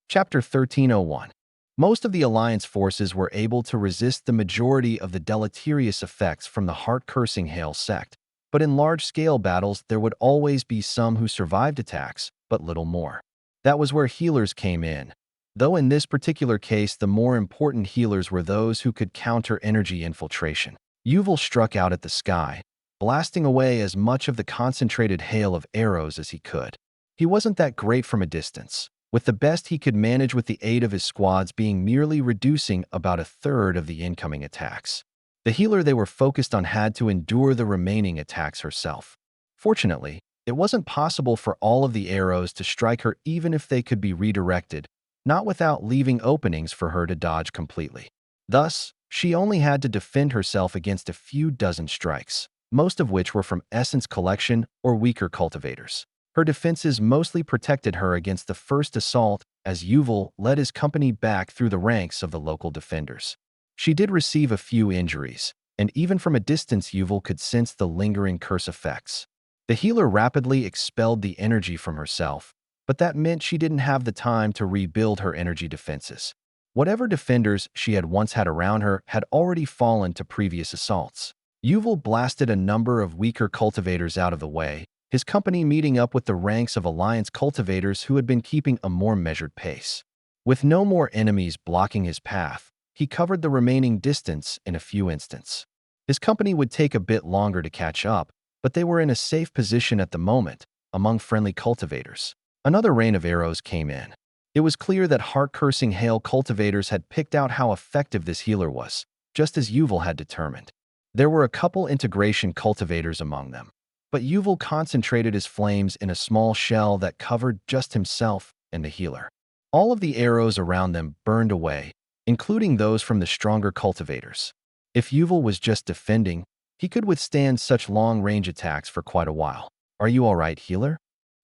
Chapter 1301. Most of the Alliance forces were able to resist the majority of the deleterious effects from the heart-cursing Hail sect, but in large-scale battles there would always be some who survived attacks, but little more. That was where healers came in, though in this particular case the more important healers were those who could counter energy infiltration. Yuval struck out at the sky, blasting away as much of the concentrated hail of arrows as he could. He wasn't that great from a distance, with the best he could manage with the aid of his squads being merely reducing about a third of the incoming attacks. The healer they were focused on had to endure the remaining attacks herself. Fortunately, it wasn't possible for all of the arrows to strike her even if they could be redirected, not without leaving openings for her to dodge completely. Thus, she only had to defend herself against a few dozen strikes, most of which were from Essence Collection or weaker cultivators. Her defenses mostly protected her against the first assault as Yuval led his company back through the ranks of the local defenders. She did receive a few injuries, and even from a distance Yuval could sense the lingering curse effects. The healer rapidly expelled the energy from herself, but that meant she didn't have the time to rebuild her energy defenses. Whatever defenders she had once had around her had already fallen to previous assaults. Yuval blasted a number of weaker cultivators out of the way, his company meeting up with the ranks of Alliance cultivators who had been keeping a more measured pace. With no more enemies blocking his path, he covered the remaining distance in a few instants. His company would take a bit longer to catch up, but they were in a safe position at the moment, among friendly cultivators. Another rain of arrows came in. It was clear that heart-cursing Hail cultivators had picked out how effective this healer was, just as Yuval had determined. There were a couple integration cultivators among them, but Yuval concentrated his flames in a small shell that covered just himself and the healer. All of the arrows around them burned away, including those from the stronger cultivators. If Yuval was just defending, he could withstand such long-range attacks for quite a while. "Are you all right, healer?"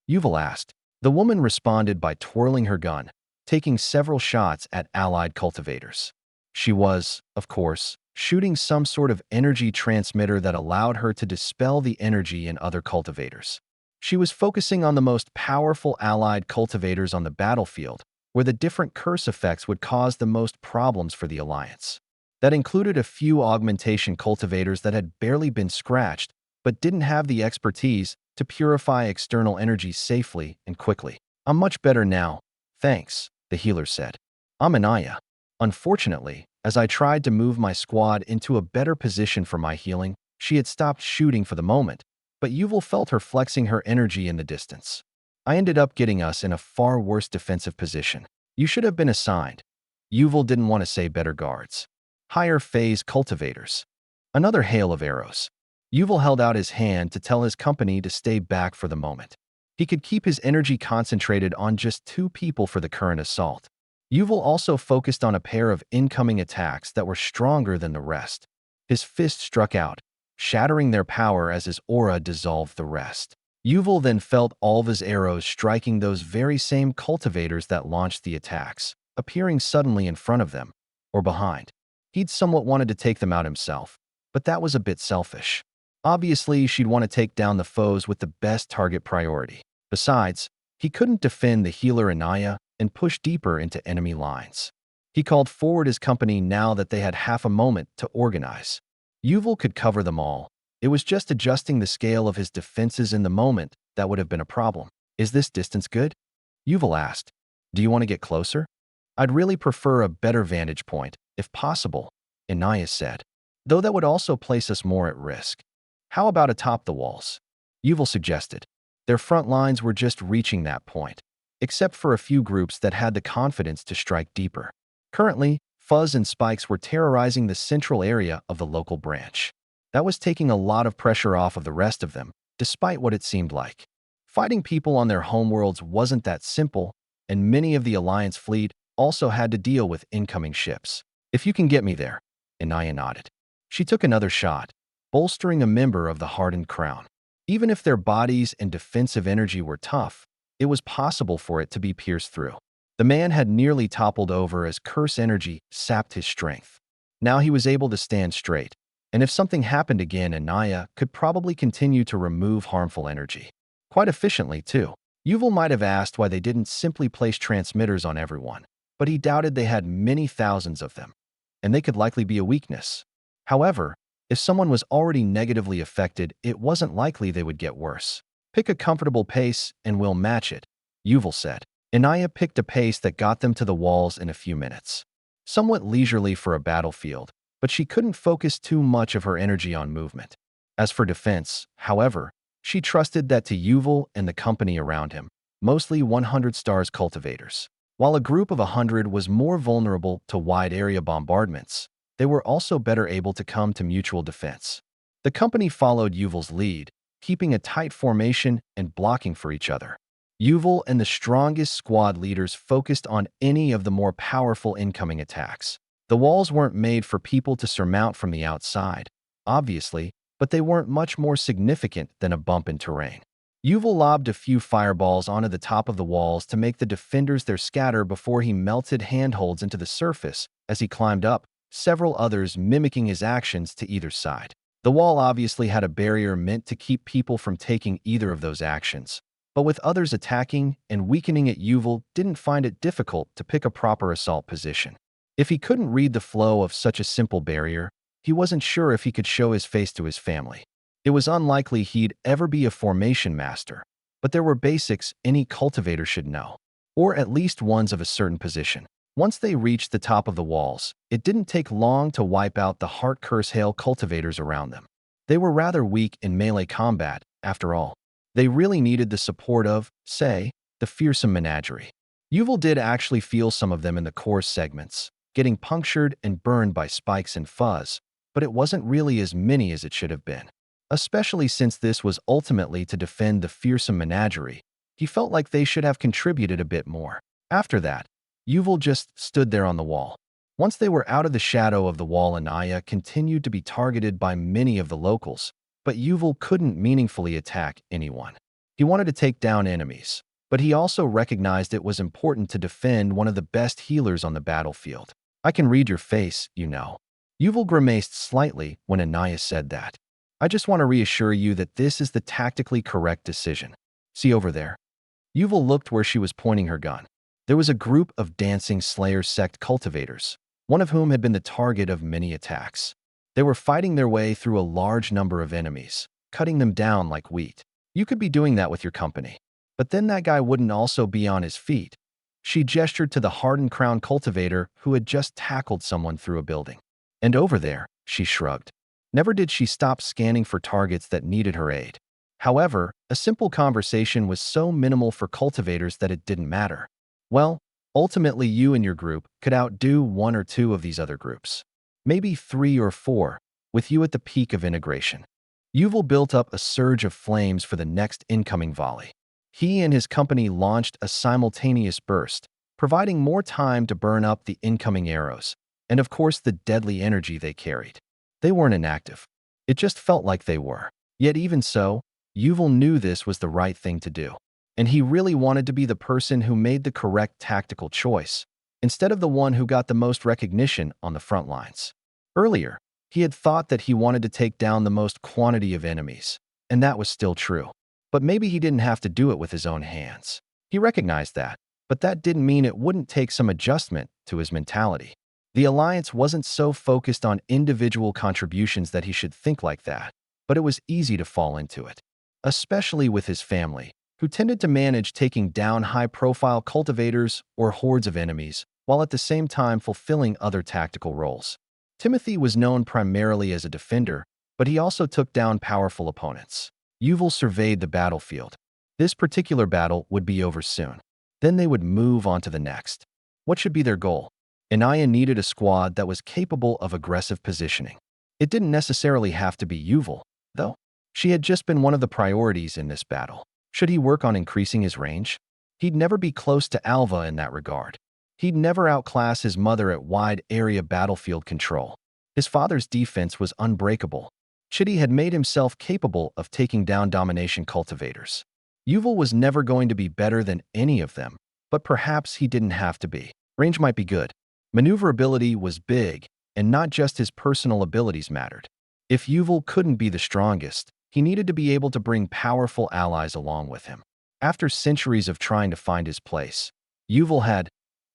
Yuval asked. The woman responded by twirling her gun, taking several shots at allied cultivators. She was, of course, shooting some sort of energy transmitter that allowed her to dispel the energy in other cultivators. She was focusing on the most powerful allied cultivators on the battlefield, where the different curse effects would cause the most problems for the Alliance. That included a few augmentation cultivators that had barely been scratched, but didn't have the expertise to purify external energy safely and quickly. "I'm much better now, thanks," the healer said. "I'm Anaya. Unfortunately, as I tried to move my squad into a better position for my healing, she had stopped shooting for the moment, but Yuval felt her flexing her energy in the distance. I ended up getting us in a far worse defensive position. You should have been assigned." Yuval didn't want to say better guards. "Higher phase cultivators." Another hail of arrows. Yuval held out his hand to tell his company to stay back for the moment. He could keep his energy concentrated on just 2 people for the current assault. Yuval also focused on a pair of incoming attacks that were stronger than the rest. His fist struck out, shattering their power as his aura dissolved the rest. Yuval then felt all of his arrows striking those very same cultivators that launched the attacks, appearing suddenly in front of them, or behind. He'd somewhat wanted to take them out himself, but that was a bit selfish. Obviously, she'd want to take down the foes with the best target priority. Besides, he couldn't defend the healer Anaya and push deeper into enemy lines. He called forward his company now that they had half a moment to organize. Yuval could cover them all. It was just adjusting the scale of his defenses in the moment that would have been a problem. "Is this distance good?" Yuval asked. "Do you want to get closer?" "I'd really prefer a better vantage point, if possible," Anaya said, "though that would also place us more at risk." "How about atop the walls?" Yuval suggested. Their front lines were just reaching that point, except for a few groups that had the confidence to strike deeper. Currently, Fuzz and Spikes were terrorizing the central area of the local branch. That was taking a lot of pressure off of the rest of them, despite what it seemed like. Fighting people on their homeworlds wasn't that simple, and many of the Alliance fleet also had to deal with incoming ships. "If you can get me there," Anaya nodded. She took another shot, bolstering a member of the Hardened Crown. Even if their bodies and defensive energy were tough, it was possible for it to be pierced through. The man had nearly toppled over as curse energy sapped his strength. Now he was able to stand straight, and if something happened again, Anaya could probably continue to remove harmful energy. Quite efficiently, too. Yuval might have asked why they didn't simply place transmitters on everyone, but he doubted they had many thousands of them, and they could likely be a weakness. However, if someone was already negatively affected, it wasn't likely they would get worse. Pick a comfortable pace and we'll match it, Yuval said. Anaya picked a pace that got them to the walls in a few minutes. Somewhat leisurely for a battlefield, but she couldn't focus too much of her energy on movement. As for defense, however, she trusted that to Yuval and the company around him, mostly 100 stars cultivators. While a group of 100 was more vulnerable to wide-area bombardments, they were also better able to come to mutual defense. The company followed Yuval's lead, keeping a tight formation and blocking for each other. Yuval and the strongest squad leaders focused on any of the more powerful incoming attacks. The walls weren't made for people to surmount from the outside, obviously, but they weren't much more significant than a bump in terrain. Yuval lobbed a few fireballs onto the top of the walls to make the defenders their scatter before he melted handholds into the surface as he climbed up, several others mimicking his actions to either side. The wall obviously had a barrier meant to keep people from taking either of those actions, but with others attacking and weakening it, Yuval didn't find it difficult to pick a proper assault position. If he couldn't read the flow of such a simple barrier, he wasn't sure if he could show his face to his family. It was unlikely he'd ever be a formation master, but there were basics any cultivator should know, or at least ones of a certain position. Once they reached the top of the walls, it didn't take long to wipe out the Heart Curse Hail cultivators around them. They were rather weak in melee combat, after all. They really needed the support of, say, the fearsome menagerie. Yuval did actually feel some of them in the core segments, getting punctured and burned by spikes and fuzz, but it wasn't really as many as it should have been. Especially since this was ultimately to defend the fearsome menagerie, he felt like they should have contributed a bit more. After that, Yuval just stood there on the wall. Once they were out of the shadow of the wall, Anaya continued to be targeted by many of the locals, but Yuval couldn't meaningfully attack anyone. He wanted to take down enemies, but he also recognized it was important to defend one of the best healers on the battlefield. "I can read your face, you know." Yuval grimaced slightly when Anaya said that. "I just want to reassure you that this is the tactically correct decision. See over there?" Yuval looked where she was pointing her gun. There was a group of dancing Slayer sect cultivators, one of whom had been the target of many attacks. They were fighting their way through a large number of enemies, cutting them down like wheat. You could be doing that with your company. But then that guy wouldn't also be on his feet. She gestured to the hardened crown cultivator who had just tackled someone through a building. "And over there," she shrugged. Never did she stop scanning for targets that needed her aid. However, a simple conversation was so minimal for cultivators that it didn't matter. Well, ultimately you and your group could outdo one or two of these other groups. Maybe 3 or 4, with you at the peak of integration. Yuval built up a surge of flames for the next incoming volley. He and his company launched a simultaneous burst, providing more time to burn up the incoming arrows, and of course the deadly energy they carried. They weren't inactive. It just felt like they were. Yet even so, Yuval knew this was the right thing to do. And he really wanted to be the person who made the correct tactical choice, instead of the one who got the most recognition on the front lines. Earlier, he had thought that he wanted to take down the most quantity of enemies, and that was still true. But maybe he didn't have to do it with his own hands. He recognized that, but that didn't mean it wouldn't take some adjustment to his mentality. The Alliance wasn't so focused on individual contributions that he should think like that, but it was easy to fall into it, especially with his family, who tended to manage taking down high-profile cultivators or hordes of enemies, while at the same time fulfilling other tactical roles. Timothy was known primarily as a defender, but he also took down powerful opponents. Yuval surveyed the battlefield. This particular battle would be over soon. Then they would move on to the next. What should be their goal? Anaya needed a squad that was capable of aggressive positioning. It didn't necessarily have to be Yuval, though. She had just been one of the priorities in this battle. Should he work on increasing his range? He'd never be close to Alva in that regard. He'd never outclass his mother at wide-area battlefield control. His father's defense was unbreakable. Chitty had made himself capable of taking down domination cultivators. Yuval was never going to be better than any of them, but perhaps he didn't have to be. Range might be good. Maneuverability was big, and not just his personal abilities mattered. If Yuval couldn't be the strongest, he needed to be able to bring powerful allies along with him. After centuries of trying to find his place, Yuval had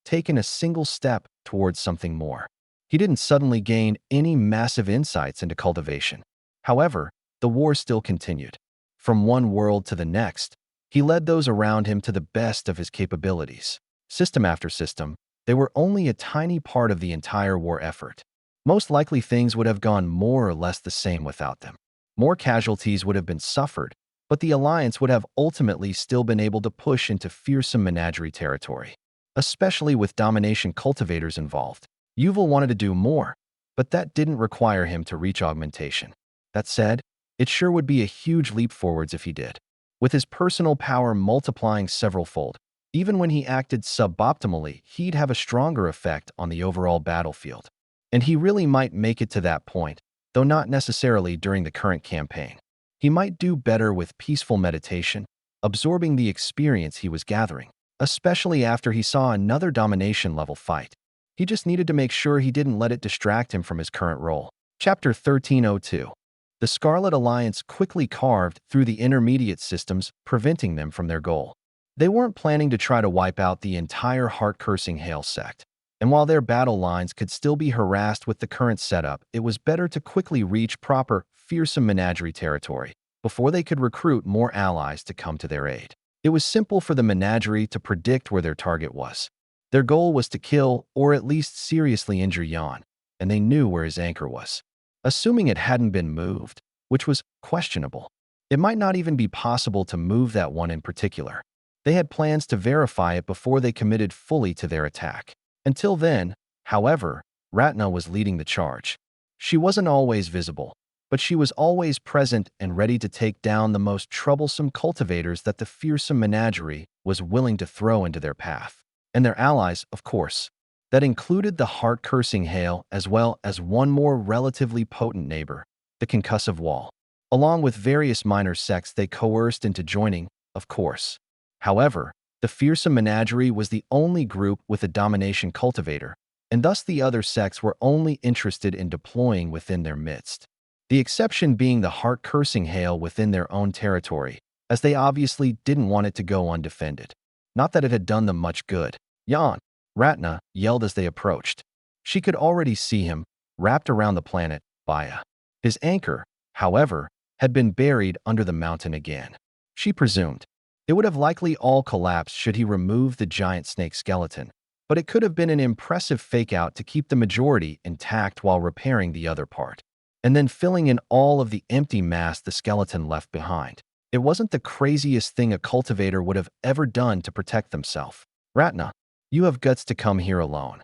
taken a single step towards something more. He didn't suddenly gain any massive insights into cultivation. However, the war still continued. From one world to the next, he led those around him to the best of his capabilities. System after system, they were only a tiny part of the entire war effort. Most likely things would have gone more or less the same without them. More casualties would have been suffered, but the Alliance would have ultimately still been able to push into fearsome menagerie territory, especially with domination cultivators involved. Yuval wanted to do more, but that didn't require him to reach augmentation. That said, it sure would be a huge leap forwards if he did. With his personal power multiplying several-fold, even when he acted suboptimally, he'd have a stronger effect on the overall battlefield. And he really might make it to that point, though not necessarily during the current campaign. He might do better with peaceful meditation, absorbing the experience he was gathering, especially after he saw another domination-level fight. He just needed to make sure he didn't let it distract him from his current role. Chapter 1302. The Scarlet Alliance quickly carved through the intermediate systems, preventing them from their goal. They weren't planning to try to wipe out the entire heart-cursing Hale sect, and while their battle lines could still be harassed with the current setup, it was better to quickly reach proper, fearsome menagerie territory before they could recruit more allies to come to their aid. It was simple for the menagerie to predict where their target was. Their goal was to kill or at least seriously injure Jan, and they knew where his anchor was. Assuming it hadn't been moved, which was questionable. It might not even be possible to move that one in particular. They had plans to verify it before they committed fully to their attack. Until then, however, Ratna was leading the charge. She wasn't always visible, but she was always present and ready to take down the most troublesome cultivators that the fearsome menagerie was willing to throw into their path. And their allies, of course. That included the heart-cursing Hale as well as one more relatively potent neighbor, the concussive wall. Along with various minor sects they coerced into joining, of course. However, the fearsome menagerie was the only group with a domination cultivator, and thus the other sects were only interested in deploying within their midst. The exception being the heart-cursing Hale within their own territory, as they obviously didn't want it to go undefended. Not that it had done them much good. Jan, Ratna yelled as they approached. She could already see him, wrapped around the planet, Baya. His anchor, however, had been buried under the mountain again. She presumed. It would have likely all collapsed should he remove the giant snake skeleton, but it could have been an impressive fake-out to keep the majority intact while repairing the other part, and then filling in all of the empty mass the skeleton left behind. It wasn't the craziest thing a cultivator would have ever done to protect themselves. Ratna, you have guts to come here alone.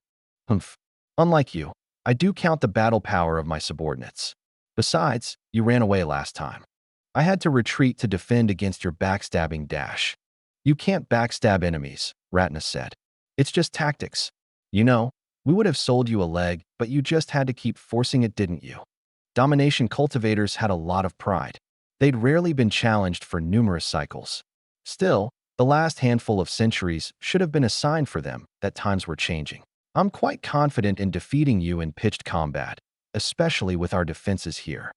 Humph. Unlike you, I do count the battle power of my subordinates. Besides, you ran away last time. I had to retreat to defend against your backstabbing dash. You can't backstab enemies, Ratna said. It's just tactics. You know, we would have sold you a leg, but you just had to keep forcing it, didn't you? Domination cultivators had a lot of pride. They'd rarely been challenged for numerous cycles. Still, the last handful of centuries should have been a sign for them that times were changing. I'm quite confident in defeating you in pitched combat, especially with our defenses here.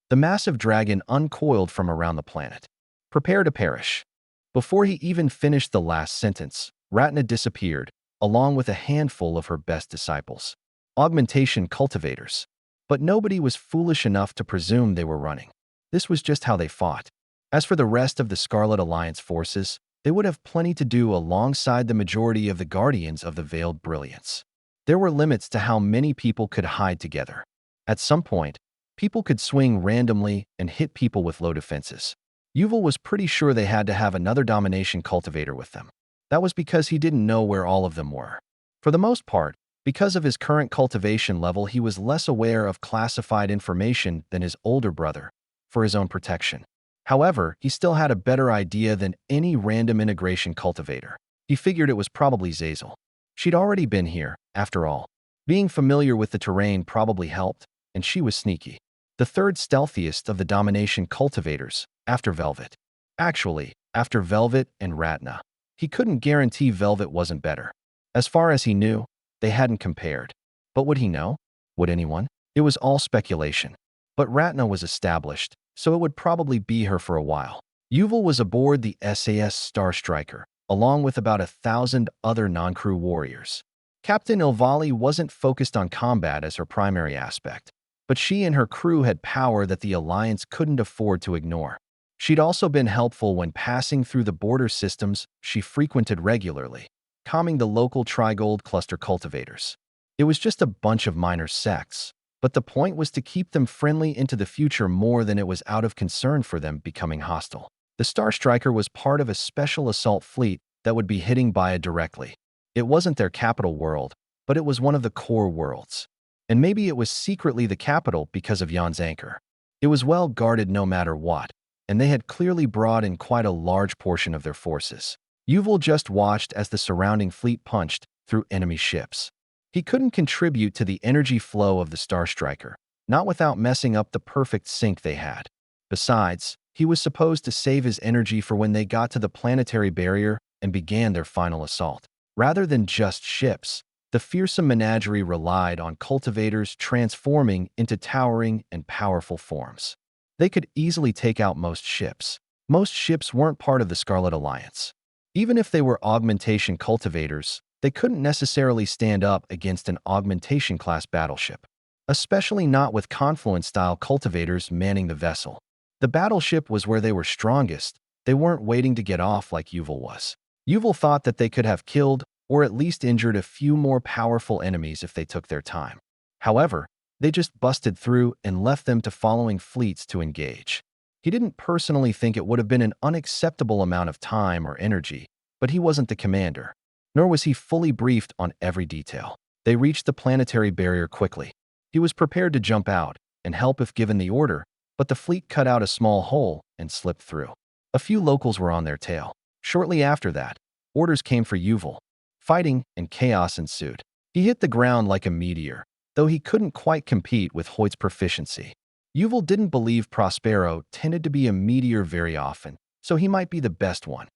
The massive dragon uncoiled from around the planet. Prepare to perish. Before he even finished the last sentence, Ratna disappeared, along with a handful of her best disciples. Augmentation cultivators. But nobody was foolish enough to presume they were running. This was just how they fought. As for the rest of the Scarlet Alliance forces, they would have plenty to do alongside the majority of the Guardians of the Veiled Brilliance. There were limits to how many people could hide together. At some point, people could swing randomly and hit people with low defenses. Yuval was pretty sure they had to have another domination cultivator with them. That was because he didn't know where all of them were. For the most part, because of his current cultivation level, he was less aware of classified information than his older brother, for his own protection. However, he still had a better idea than any random integration cultivator. He figured it was probably Zazel. She'd already been here, after all. Being familiar with the terrain probably helped, and she was sneaky. The third stealthiest of the domination cultivators, after Velvet. Actually, after Velvet and Ratna. He couldn't guarantee Velvet wasn't better. As far as he knew, they hadn't compared. But would he know? Would anyone? It was all speculation. But Ratna was established, so it would probably be her for a while. Yuval was aboard the SAS Star Striker, along with about 1,000 other non-crew warriors. Captain Ilvali wasn't focused on combat as her primary aspect, but she and her crew had power that the Alliance couldn't afford to ignore. She'd also been helpful when passing through the border systems she frequented regularly, calming the local Trigold cluster cultivators. It was just a bunch of minor sects, but the point was to keep them friendly into the future more than it was out of concern for them becoming hostile. The Star Striker was part of a special assault fleet that would be hitting Baya directly. It wasn't their capital world, but it was one of the core worlds. And maybe it was secretly the capital because of Jan's anchor. It was well guarded no matter what, and they had clearly brought in quite a large portion of their forces. Yuval just watched as the surrounding fleet punched through enemy ships. He couldn't contribute to the energy flow of the Star Striker, not without messing up the perfect sync they had. Besides, he was supposed to save his energy for when they got to the planetary barrier and began their final assault. Rather than just ships, the fearsome menagerie relied on cultivators transforming into towering and powerful forms. They could easily take out most ships. Most ships weren't part of the Scarlet Alliance. Even if they were augmentation cultivators, they couldn't necessarily stand up against an augmentation-class battleship, especially not with Confluence-style cultivators manning the vessel. The battleship was where they were strongest. They weren't waiting to get off like Yuval was. Yuval thought that they could have killed or at least injured a few more powerful enemies if they took their time. However, they just busted through and left them to following fleets to engage. He didn't personally think it would have been an unacceptable amount of time or energy, but he wasn't the commander, nor was he fully briefed on every detail. They reached the planetary barrier quickly. He was prepared to jump out and help if given the order, but the fleet cut out a small hole and slipped through. A few locals were on their tail. Shortly after that, orders came for Yuval. Fighting and chaos ensued. He hit the ground like a meteor, though he couldn't quite compete with Hoyt's proficiency. Yuval didn't believe Prospero tended to be a meteor very often, so he might be the best one.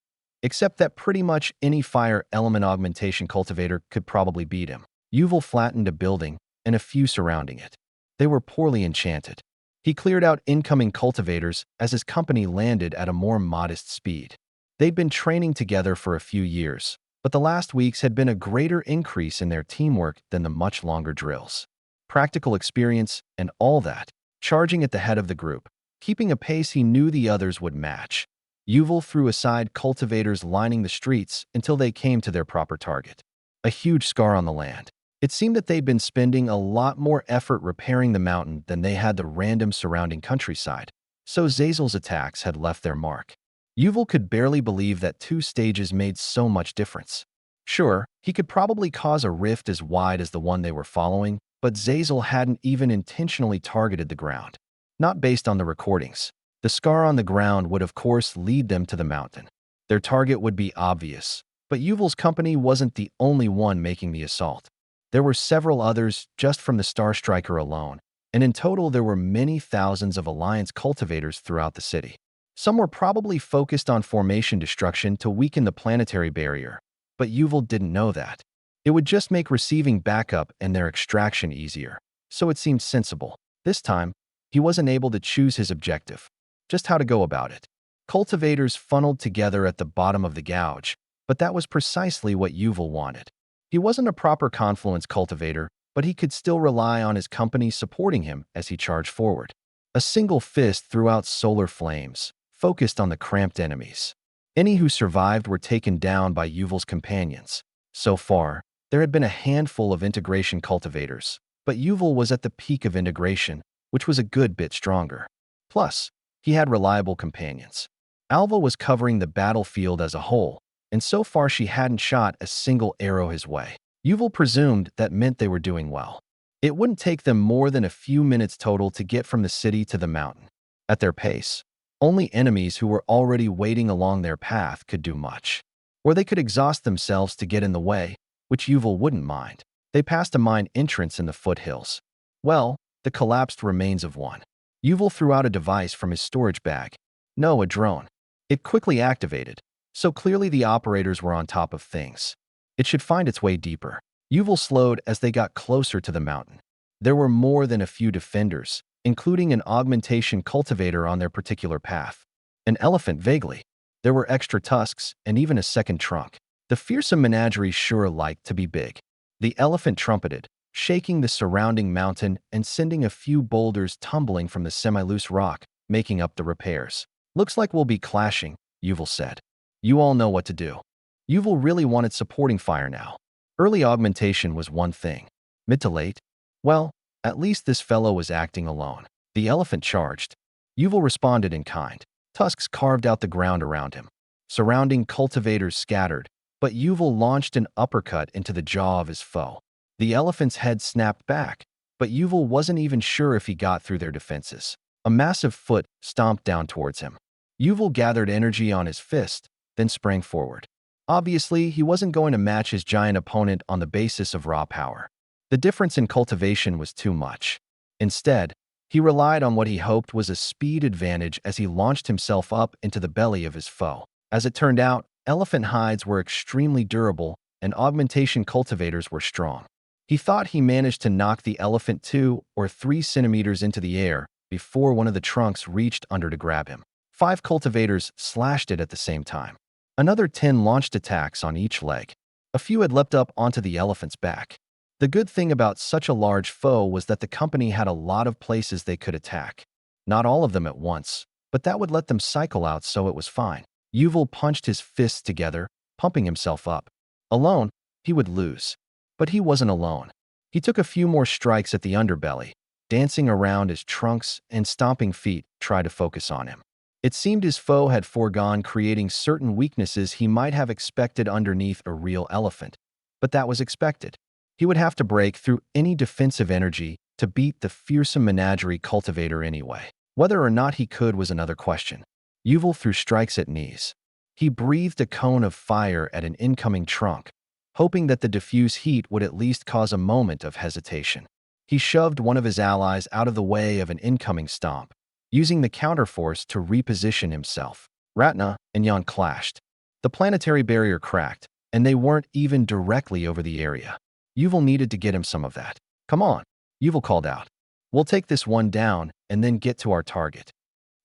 Except that pretty much any fire element augmentation cultivator could probably beat him. Yuval flattened a building and a few surrounding it. They were poorly enchanted. He cleared out incoming cultivators as his company landed at a more modest speed. They'd been training together for a few years, but the last weeks had been a greater increase in their teamwork than the much longer drills. Practical experience and all that, charging at the head of the group, keeping a pace he knew the others would match. Yuval threw aside cultivators lining the streets until they came to their proper target. A huge scar on the land. It seemed that they'd been spending a lot more effort repairing the mountain than they had the random surrounding countryside, so Zazel's attacks had left their mark. Yuval could barely believe that 2 stages made so much difference. Sure, he could probably cause a rift as wide as the one they were following, but Zazel hadn't even intentionally targeted the ground. Not based on the recordings. The scar on the ground would of course lead them to the mountain. Their target would be obvious, but Yuval's company wasn't the only one making the assault. There were several others just from the Star Striker alone, and in total there were many thousands of Alliance cultivators throughout the city. Some were probably focused on formation destruction to weaken the planetary barrier, but Yuval didn't know that. It would just make receiving backup and their extraction easier, so it seemed sensible. This time, he wasn't able to choose his objective, just how to go about it. Cultivators funneled together at the bottom of the gouge, but that was precisely what Yuval wanted. He wasn't a proper Confluence cultivator, but he could still rely on his company supporting him as he charged forward. A single fist threw out solar flames, focused on the cramped enemies. Any who survived were taken down by Yuval's companions. So far, there had been a handful of integration cultivators, but Yuval was at the peak of integration, which was a good bit stronger. Plus, he had reliable companions. Alva was covering the battlefield as a whole, and so far she hadn't shot a single arrow his way. Yuval presumed that meant they were doing well. It wouldn't take them more than a few minutes total to get from the city to the mountain. At their pace, only enemies who were already waiting along their path could do much. Or they could exhaust themselves to get in the way, which Yuval wouldn't mind. They passed a mine entrance in the foothills. Well, the collapsed remains of one. Yuval threw out a device from his storage bag. No, a drone. It quickly activated, so clearly the operators were on top of things. It should find its way deeper. Yuval slowed as they got closer to the mountain. There were more than a few defenders, including an augmentation cultivator on their particular path. An elephant vaguely. There were extra tusks and even a second trunk. The fearsome menagerie sure liked to be big. The elephant trumpeted, shaking the surrounding mountain and sending a few boulders tumbling from the semi-loose rock, making up the repairs. Looks like we'll be clashing, Yuval said. You all know what to do. Yuval really wanted supporting fire now. Early augmentation was one thing. Mid to late? Well, at least this fellow was acting alone. The elephant charged. Yuval responded in kind. Tusks carved out the ground around him. Surrounding cultivators scattered, but Yuval launched an uppercut into the jaw of his foe. The elephant's head snapped back, but Yuval wasn't even sure if he got through their defenses. A massive foot stomped down towards him. Yuval gathered energy on his fist, then sprang forward. Obviously, he wasn't going to match his giant opponent on the basis of raw power. The difference in cultivation was too much. Instead, he relied on what he hoped was a speed advantage as he launched himself up into the belly of his foe. As it turned out, elephant hides were extremely durable and augmentation cultivators were strong. He thought he managed to knock the elephant 2 or 3 centimeters into the air before one of the trunks reached under to grab him. 5 cultivators slashed it at the same time. Another 10 launched attacks on each leg. A few had leapt up onto the elephant's back. The good thing about such a large foe was that the company had a lot of places they could attack. Not all of them at once, but that would let them cycle out, so it was fine. Yuval punched his fists together, pumping himself up. Alone, he would lose. But he wasn't alone. He took a few more strikes at the underbelly, dancing around as trunks and stomping feet tried to focus on him. It seemed his foe had foregone creating certain weaknesses he might have expected underneath a real elephant. But that was expected. He would have to break through any defensive energy to beat the fearsome menagerie cultivator anyway. Whether or not he could was another question. Yuval threw strikes at knees. He breathed a cone of fire at an incoming trunk, hoping that the diffuse heat would at least cause a moment of hesitation. He shoved one of his allies out of the way of an incoming stomp, using the counterforce to reposition himself. Ratna and Yan clashed. The planetary barrier cracked, and they weren't even directly over the area. Yuval needed to get him some of that. Come on, Yuval called out. We'll take this one down and then get to our target.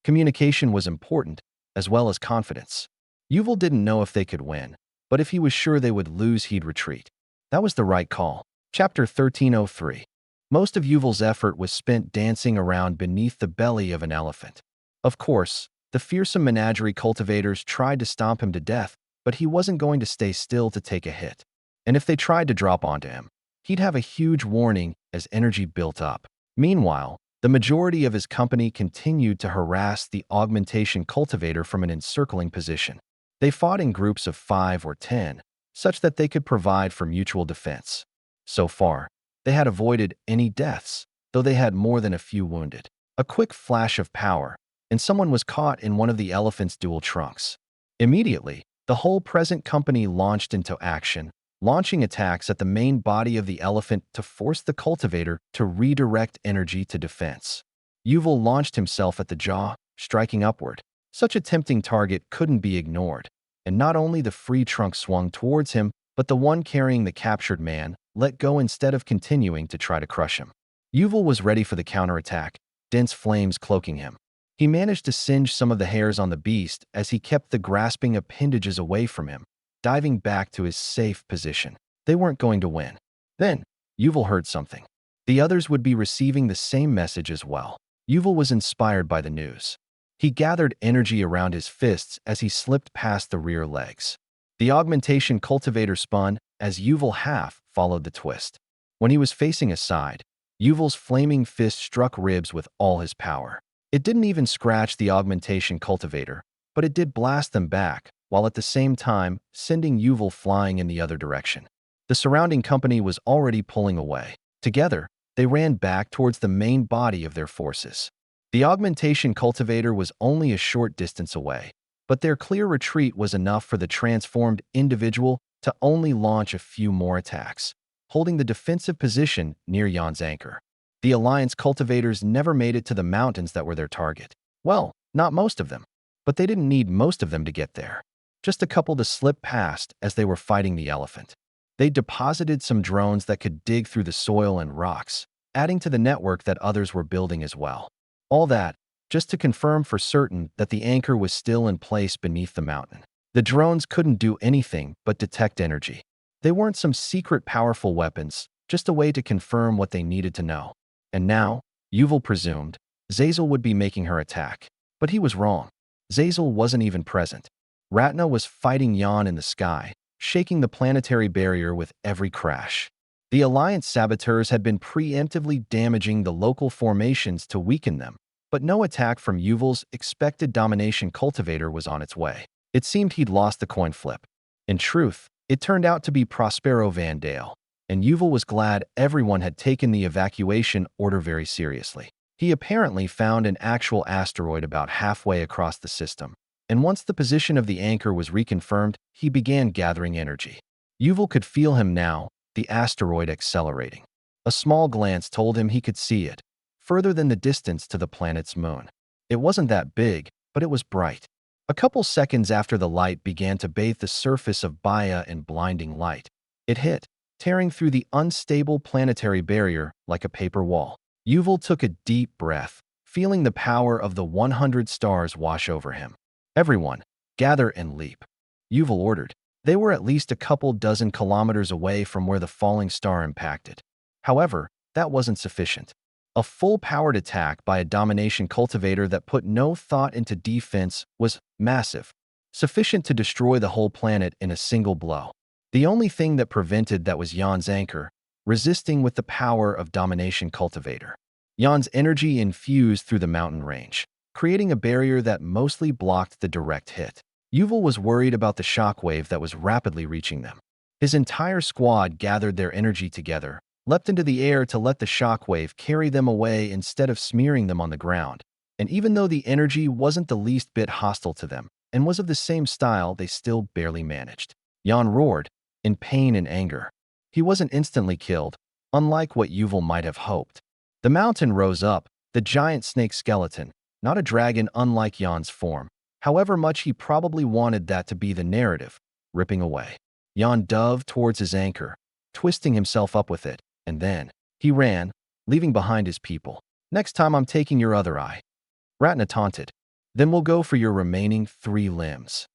Communication was important, as well as confidence. Yuval didn't know if they could win, but if he was sure they would lose, he'd retreat. That was the right call. Chapter 1303. Most of Yuval's effort was spent dancing around beneath the belly of an elephant. Of course, the fearsome menagerie cultivators tried to stomp him to death, but he wasn't going to stay still to take a hit. And if they tried to drop onto him, he'd have a huge warning as energy built up. Meanwhile, the majority of his company continued to harass the augmentation cultivator from an encircling position. They fought in groups of 5 or 10, such that they could provide for mutual defense. So far, they had avoided any deaths, though they had more than a few wounded. A quick flash of power, and someone was caught in one of the elephant's dual trunks. Immediately, the whole present company launched into action, launching attacks at the main body of the elephant to force the cultivator to redirect energy to defense. Yuval launched himself at the jaw, striking upward. Such a tempting target couldn't be ignored, and not only the free trunk swung towards him, but the one carrying the captured man let go instead of continuing to try to crush him. Yuval was ready for the counterattack, dense flames cloaking him. He managed to singe some of the hairs on the beast as he kept the grasping appendages away from him, diving back to his safe position. They weren't going to win. Then, Yuval heard something. The others would be receiving the same message as well. Yuval was inspired by the news. He gathered energy around his fists as he slipped past the rear legs. The augmentation cultivator spun as Yuval half followed the twist. When he was facing aside, Yuval's flaming fist struck ribs with all his power. It didn't even scratch the augmentation cultivator, but it did blast them back, while at the same time sending Yuval flying in the other direction. The surrounding company was already pulling away. Together, they ran back towards the main body of their forces. The augmentation cultivator was only a short distance away, but their clear retreat was enough for the transformed individual to only launch a few more attacks, holding the defensive position near Yan's anchor. The Alliance cultivators never made it to the mountains that were their target. Well, not most of them, but they didn't need most of them to get there. Just a couple to slip past as they were fighting the elephant. They deposited some drones that could dig through the soil and rocks, adding to the network that others were building as well. All that, just to confirm for certain that the anchor was still in place beneath the mountain. The drones couldn't do anything but detect energy. They weren't some secret powerful weapons, just a way to confirm what they needed to know. And now, Yuval presumed, Zazel would be making her attack. But he was wrong. Zazel wasn't even present. Ratna was fighting Jan in the sky, shaking the planetary barrier with every crash. The Alliance saboteurs had been preemptively damaging the local formations to weaken them, but no attack from Yuval's expected domination cultivator was on its way. It seemed he'd lost the coin flip. In truth, it turned out to be Prospero Van Dale, and Yuval was glad everyone had taken the evacuation order very seriously. He apparently found an actual asteroid about halfway across the system, and once the position of the anchor was reconfirmed, he began gathering energy. Yuval could feel him now, the asteroid accelerating. A small glance told him he could see it, further than the distance to the planet's moon. It wasn't that big, but it was bright. A couple seconds after the light began to bathe the surface of Baia in blinding light, it hit, tearing through the unstable planetary barrier like a paper wall. Yuval took a deep breath, feeling the power of the 100 stars wash over him. Everyone, gather and leap, Yuval ordered. They were at least a couple dozen kilometers away from where the falling star impacted. However, that wasn't sufficient. A full-powered attack by a domination cultivator that put no thought into defense was massive, sufficient to destroy the whole planet in a single blow. The only thing that prevented that was Jan's anchor, resisting with the power of domination cultivator. Jan's energy infused through the mountain range, creating a barrier that mostly blocked the direct hit. Yuval was worried about the shockwave that was rapidly reaching them. His entire squad gathered their energy together, leapt into the air to let the shockwave carry them away instead of smearing them on the ground. And even though the energy wasn't the least bit hostile to them and was of the same style, they still barely managed. Jan roared, in pain and anger. He wasn't instantly killed, unlike what Yuval might have hoped. The mountain rose up, the giant snake skeleton, not a dragon unlike Jan's form, however much he probably wanted that to be the narrative, ripping away. Jan dove towards his anchor, twisting himself up with it, and then he ran, leaving behind his people. Next time I'm taking your other eye. Ratna taunted. Then we'll go for your remaining 3 limbs.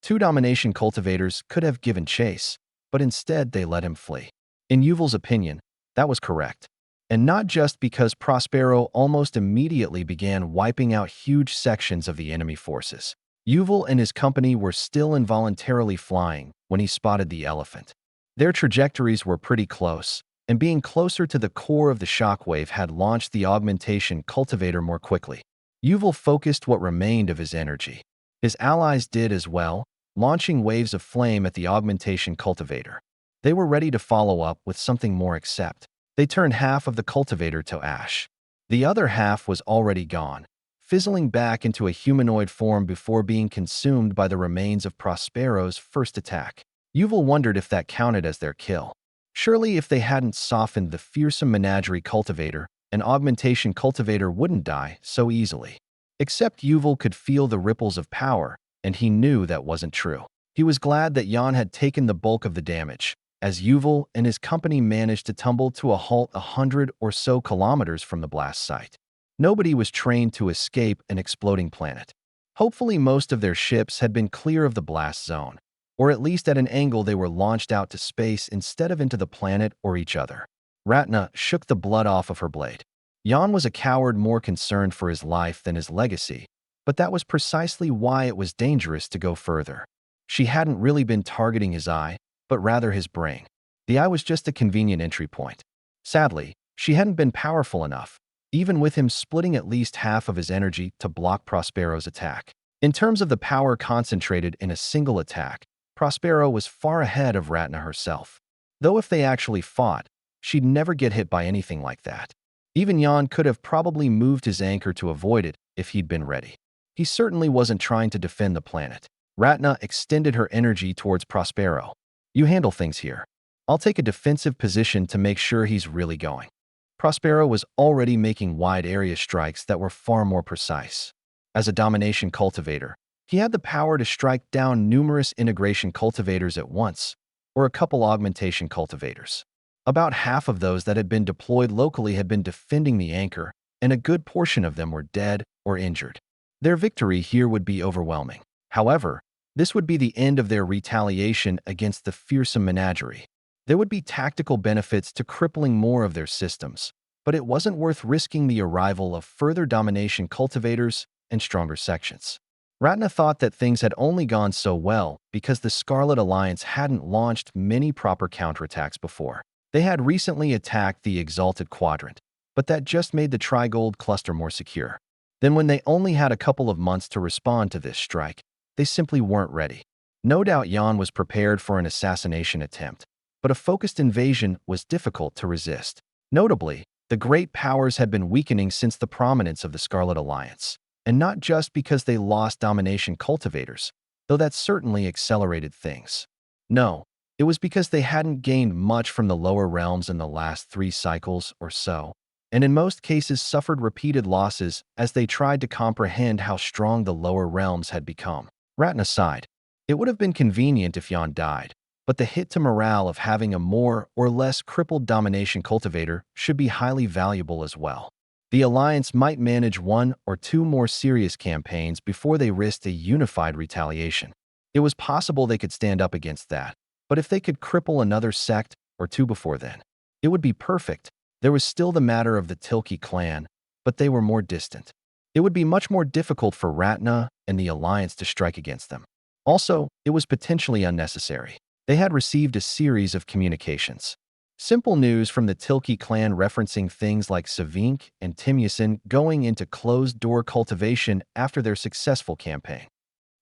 2 domination cultivators could have given chase, but instead they let him flee. In Yuval's opinion, that was correct. And not just because Prospero almost immediately began wiping out huge sections of the enemy forces. Yuval and his company were still involuntarily flying when he spotted the elephant. Their trajectories were pretty close, and being closer to the core of the shockwave had launched the augmentation cultivator more quickly. Yuval focused what remained of his energy. His allies did as well, launching waves of flame at the augmentation cultivator. They were ready to follow up with something more except. They turned half of the cultivator to ash. The other half was already gone, fizzling back into a humanoid form before being consumed by the remains of Prospero's first attack. Yuval wondered if that counted as their kill. Surely if they hadn't softened the fearsome menagerie cultivator, an augmentation cultivator wouldn't die so easily. Except Yuval could feel the ripples of power, and he knew that wasn't true. He was glad that Jan had taken the bulk of the damage, as Yuval and his company managed to tumble to a halt 100 or so kilometers from the blast site. Nobody was trained to escape an exploding planet. Hopefully most of their ships had been clear of the blast zone, or at least at an angle they were launched out to space instead of into the planet or each other. Ratna shook the blood off of her blade. Jan was a coward more concerned for his life than his legacy, but that was precisely why it was dangerous to go further. She hadn't really been targeting his eye, but rather his brain. The eye was just a convenient entry point. Sadly, she hadn't been powerful enough, even with him splitting at least half of his energy to block Prospero's attack. In terms of the power concentrated in a single attack, Prospero was far ahead of Ratna herself. Though if they actually fought, she'd never get hit by anything like that. Even Jan could have probably moved his anchor to avoid it if he'd been ready. He certainly wasn't trying to defend the planet. Ratna extended her energy towards Prospero. You handle things here. I'll take a defensive position to make sure he's really going. Prospero was already making wide area strikes that were far more precise. As a domination cultivator, he had the power to strike down numerous integration cultivators at once, or a couple augmentation cultivators. About half of those that had been deployed locally had been defending the anchor, and a good portion of them were dead or injured. Their victory here would be overwhelming. However, this would be the end of their retaliation against the fearsome menagerie. There would be tactical benefits to crippling more of their systems, but it wasn't worth risking the arrival of further domination cultivators and stronger sections. Ratna thought that things had only gone so well because the Scarlet Alliance hadn't launched many proper counterattacks before. They had recently attacked the Exalted Quadrant, but that just made the Trigold cluster more secure. Then when they only had a couple of months to respond to this strike, they simply weren't ready. No doubt Yan was prepared for an assassination attempt, but a focused invasion was difficult to resist. Notably, the great powers had been weakening since the prominence of the Scarlet Alliance, and not just because they lost domination cultivators, though that certainly accelerated things. No, it was because they hadn't gained much from the lower realms in the last 3 cycles or so, and in most cases suffered repeated losses as they tried to comprehend how strong the lower realms had become. Ratna sighed. It would have been convenient if Yan died, but the hit to morale of having a more or less crippled domination cultivator should be highly valuable as well. The Alliance might manage 1 or 2 more serious campaigns before they risked a unified retaliation. It was possible they could stand up against that, but if they could cripple another sect or 2 before then, it would be perfect. There was still the matter of the Tilki clan, but they were more distant. It would be much more difficult for Ratna and the Alliance to strike against them. Also, it was potentially unnecessary. They had received a series of communications. Simple news from the Tilki clan referencing things like Savink and Timyasin going into closed-door cultivation after their successful campaign.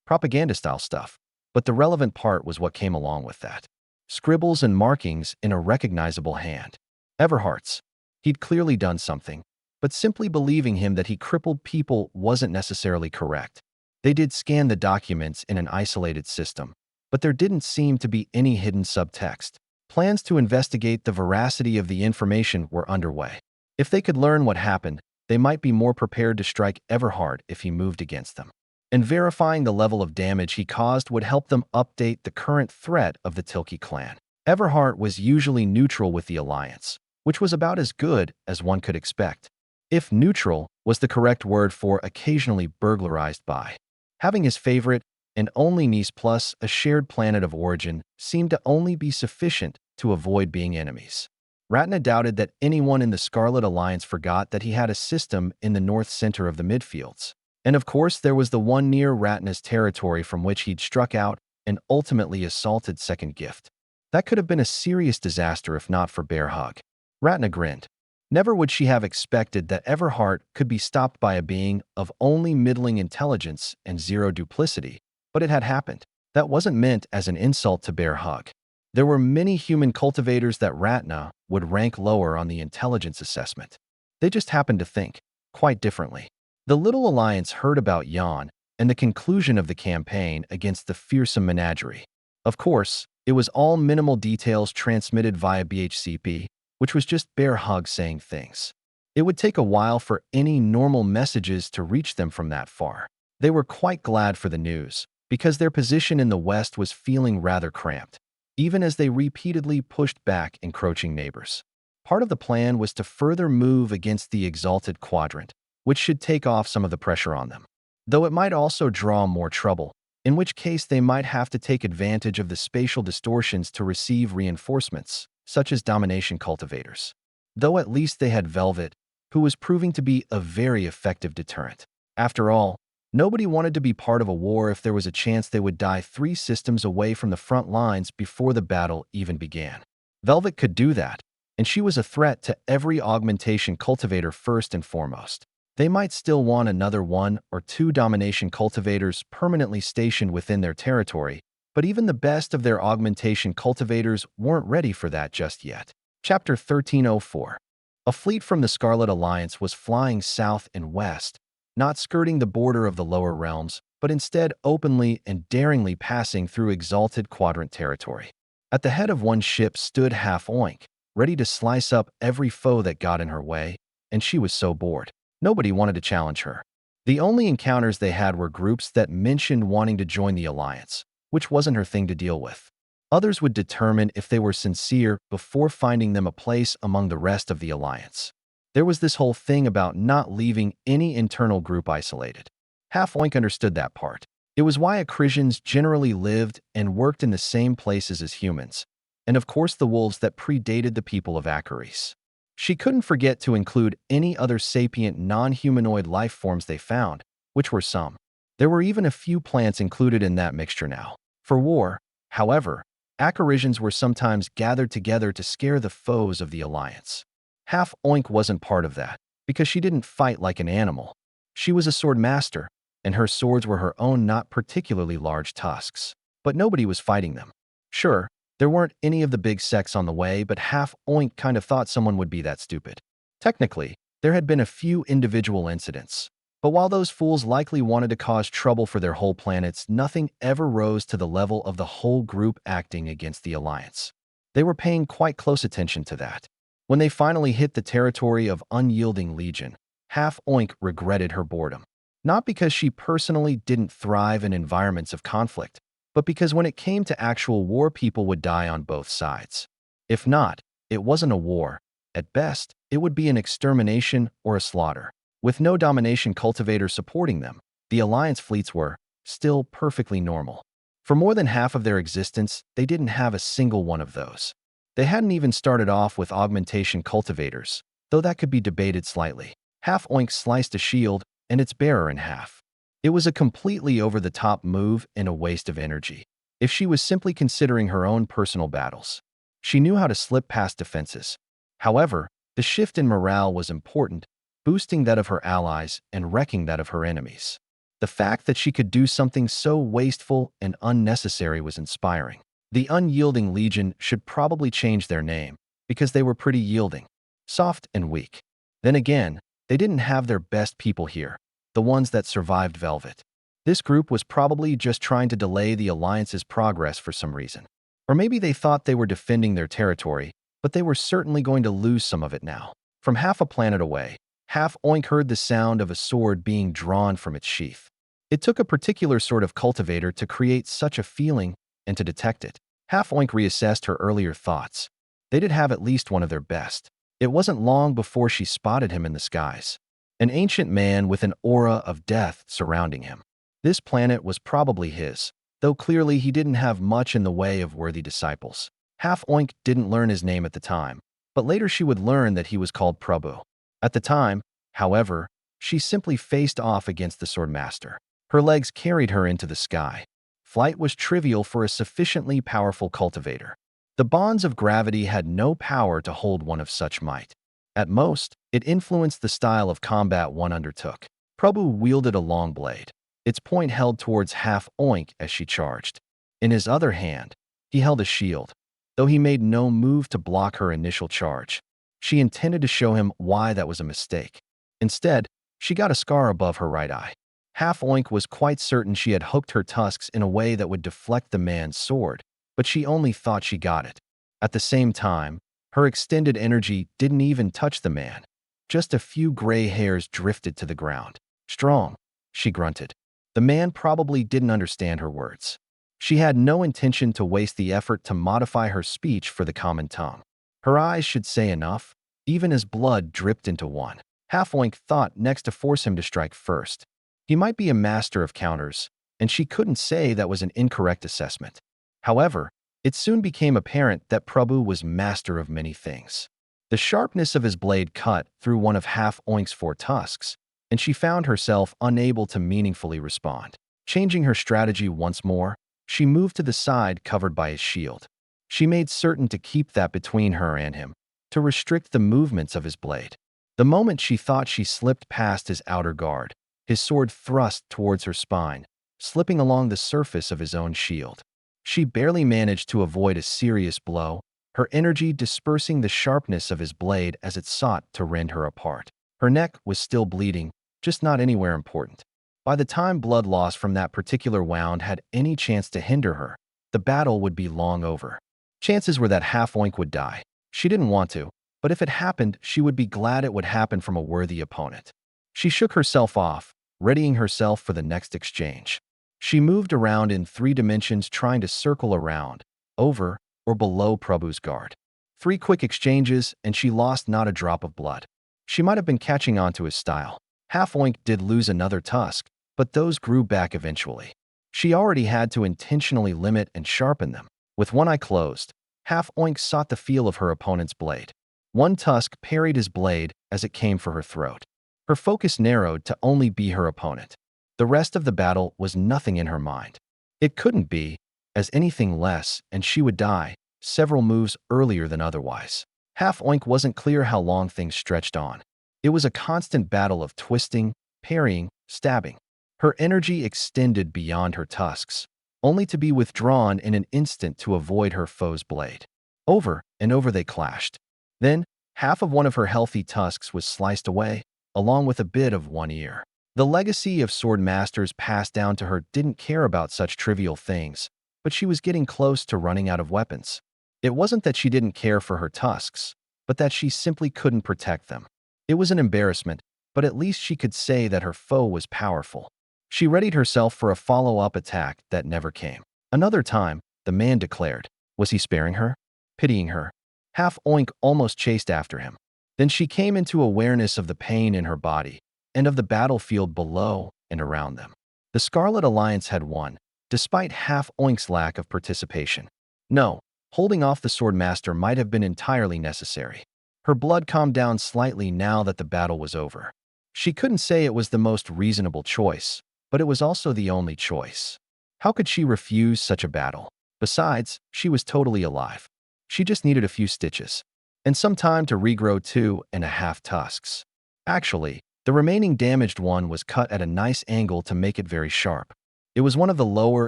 Propaganda-style stuff, but the relevant part was what came along with that. Scribbles and markings in a recognizable hand. Everhart's. He'd clearly done something, but simply believing him that he crippled people wasn't necessarily correct. They did scan the documents in an isolated system, but there didn't seem to be any hidden subtext. Plans to investigate the veracity of the information were underway. If they could learn what happened, they might be more prepared to strike Everhard if he moved against them. And verifying the level of damage he caused would help them update the current threat of the Tilki clan. Everhard was usually neutral with the Alliance, which was about as good as one could expect. If neutral was the correct word for occasionally burglarized by. Having his favorite and only niece plus a shared planet of origin seemed to only be sufficient to avoid being enemies. Ratna doubted that anyone in the Scarlet Alliance forgot that he had a system in the north center of the midfields. And of course, there was the one near Ratna's territory from which he'd struck out and ultimately assaulted Second Gift. That could have been a serious disaster if not for Bear Hug. Ratna grinned. Never would she have expected that Everhart could be stopped by a being of only middling intelligence and 0 duplicity, but it had happened. That wasn't meant as an insult to Bear Hug. There were many human cultivators that Ratna would rank lower on the intelligence assessment. They just happened to think quite differently. The Little Alliance heard about Yan and the conclusion of the campaign against the fearsome menagerie. Of course, it was all minimal details transmitted via BHCP, which was just Bear Hug saying things. It would take a while for any normal messages to reach them from that far. They were quite glad for the news, because their position in the West was feeling rather cramped, even as they repeatedly pushed back encroaching neighbors. Part of the plan was to further move against the Exalted Quadrant, which should take off some of the pressure on them. Though it might also draw more trouble, in which case they might have to take advantage of the spatial distortions to receive reinforcements, such as domination cultivators. Though at least they had Velvet, who was proving to be a very effective deterrent. After all, nobody wanted to be part of a war if there was a chance they would die 3 systems away from the front lines before the battle even began. Velvet could do that, and she was a threat to every augmentation cultivator first and foremost. They might still want another 1 or 2 domination cultivators permanently stationed within their territory, but even the best of their augmentation cultivators weren't ready for that just yet. Chapter 1304. A fleet from the Scarlet Alliance was flying south and west, not skirting the border of the lower realms, but instead openly and daringly passing through Exalted Quadrant territory. At the head of one ship stood Half Oink, ready to slice up every foe that got in her way, and she was so bored. Nobody wanted to challenge her. The only encounters they had were groups that mentioned wanting to join the Alliance, which wasn't her thing to deal with. Others would determine if they were sincere before finding them a place among the rest of the Alliance. There was this whole thing about not leaving any internal group isolated. Half Oink understood that part. It was why Acrisians generally lived and worked in the same places as humans, and of course the wolves that predated the people of Acaris. She couldn't forget to include any other sapient non-humanoid life forms they found, which were some. There were even a few plants included in that mixture now. For war, however, Acarisians were sometimes gathered together to scare the foes of the Alliance. Half Oink wasn't part of that, because she didn't fight like an animal. She was a sword master, and her swords were her own not particularly large tusks. But nobody was fighting them. Sure, there weren't any of the big sects on the way, but Half Oink kind of thought someone would be that stupid. Technically, there had been a few individual incidents. But while those fools likely wanted to cause trouble for their whole planets, nothing ever rose to the level of the whole group acting against the Alliance. They were paying quite close attention to that. When they finally hit the territory of Unyielding Legion, Half Oink regretted her boredom. Not because she personally didn't thrive in environments of conflict, but because when it came to actual war, people would die on both sides. If not, it wasn't a war. At best, it would be an extermination or a slaughter. With no domination cultivator supporting them, the Alliance fleets were still perfectly normal. For more than half of their existence, they didn't have a single one of those. They hadn't even started off with augmentation cultivators, though that could be debated slightly. Half Oink sliced a shield and its bearer in half. It was a completely over-the-top move and a waste of energy. If she was simply considering her own personal battles, she knew how to slip past defenses. However, the shift in morale was important, boosting that of her allies and wrecking that of her enemies. The fact that she could do something so wasteful and unnecessary was inspiring. The Unyielding Legion should probably change their name, because they were pretty yielding, soft and weak. Then again, they didn't have their best people here, the ones that survived Velvet. This group was probably just trying to delay the Alliance's progress for some reason. Or maybe they thought they were defending their territory, but they were certainly going to lose some of it now. From half a planet away, Half Oink heard the sound of a sword being drawn from its sheath. It took a particular sort of cultivator to create such a feeling and to detect it. Half Oink reassessed her earlier thoughts. They did have at least one of their best. It wasn't long before she spotted him in the skies. An ancient man with an aura of death surrounding him. This planet was probably his, though clearly he didn't have much in the way of worthy disciples. Half Oink didn't learn his name at the time, but later she would learn that he was called Prabhu. At the time, however, she simply faced off against the swordmaster. Her legs carried her into the sky. Flight was trivial for a sufficiently powerful cultivator. The bonds of gravity had no power to hold one of such might. At most, it influenced the style of combat one undertook. Prabhu wielded a long blade, its point held towards Half Oink as she charged. In his other hand, he held a shield, though he made no move to block her initial charge. She intended to show him why that was a mistake. Instead, she got a scar above her right eye. Half Oink was quite certain she had hooked her tusks in a way that would deflect the man's sword, but she only thought she got it. At the same time, her extended energy didn't even touch the man. Just a few gray hairs drifted to the ground. "Strong," she grunted. The man probably didn't understand her words. She had no intention to waste the effort to modify her speech for the common tongue. Her eyes should say enough, even as blood dripped into one. Half Oink thought next to force him to strike first. He might be a master of counters, and she couldn't say that was an incorrect assessment. However, it soon became apparent that Prabhu was master of many things. The sharpness of his blade cut through one of Half Oink's 4 tusks, and she found herself unable to meaningfully respond. Changing her strategy once more, she moved to the side covered by his shield. She made certain to keep that between her and him, to restrict the movements of his blade. The moment she thought she slipped past his outer guard, his sword thrust towards her spine, slipping along the surface of his own shield. She barely managed to avoid a serious blow, her energy dispersing the sharpness of his blade as it sought to rend her apart. Her neck was still bleeding, just not anywhere important. By the time blood loss from that particular wound had any chance to hinder her, the battle would be long over. Chances were that Half Oink would die. She didn't want to, but if it happened, she would be glad it would happen from a worthy opponent. She shook herself off, readying herself for the next exchange. She moved around in 3 dimensions, trying to circle around, over, or below Prabhu's guard. 3 quick exchanges, and she lost not a drop of blood. She might have been catching on to his style. Half-Oink did lose another tusk, but those grew back eventually. She already had to intentionally limit and sharpen them. With one eye closed, Half-Oink sought the feel of her opponent's blade. One tusk parried his blade as it came for her throat. Her focus narrowed to only be her opponent. The rest of the battle was nothing in her mind. It couldn't be, as anything less, and she would die several moves earlier than otherwise. Half-Oink wasn't clear how long things stretched on. It was a constant battle of twisting, parrying, stabbing. Her energy extended beyond her tusks, only to be withdrawn in an instant to avoid her foe's blade. Over and over they clashed. Then, half of one of her healthy tusks was sliced away, along with a bit of one ear. The legacy of sword masters passed down to her didn't care about such trivial things, but she was getting close to running out of weapons. It wasn't that she didn't care for her tusks, but that she simply couldn't protect them. It was an embarrassment, but at least she could say that her foe was powerful. She readied herself for a follow-up attack that never came. Another time, the man declared. Was he sparing her? Pitying her? Half-Oink almost chased after him. Then she came into awareness of the pain in her body and of the battlefield below and around them. The Scarlet Alliance had won, despite Half-Oink's lack of participation. No, holding off the Swordmaster might have been entirely necessary. Her blood calmed down slightly now that the battle was over. She couldn't say it was the most reasonable choice, but it was also the only choice. How could she refuse such a battle? Besides, she was totally alive. She just needed a few stitches, and some time to regrow 2.5 tusks. Actually, the remaining damaged one was cut at a nice angle to make it very sharp. It was one of the lower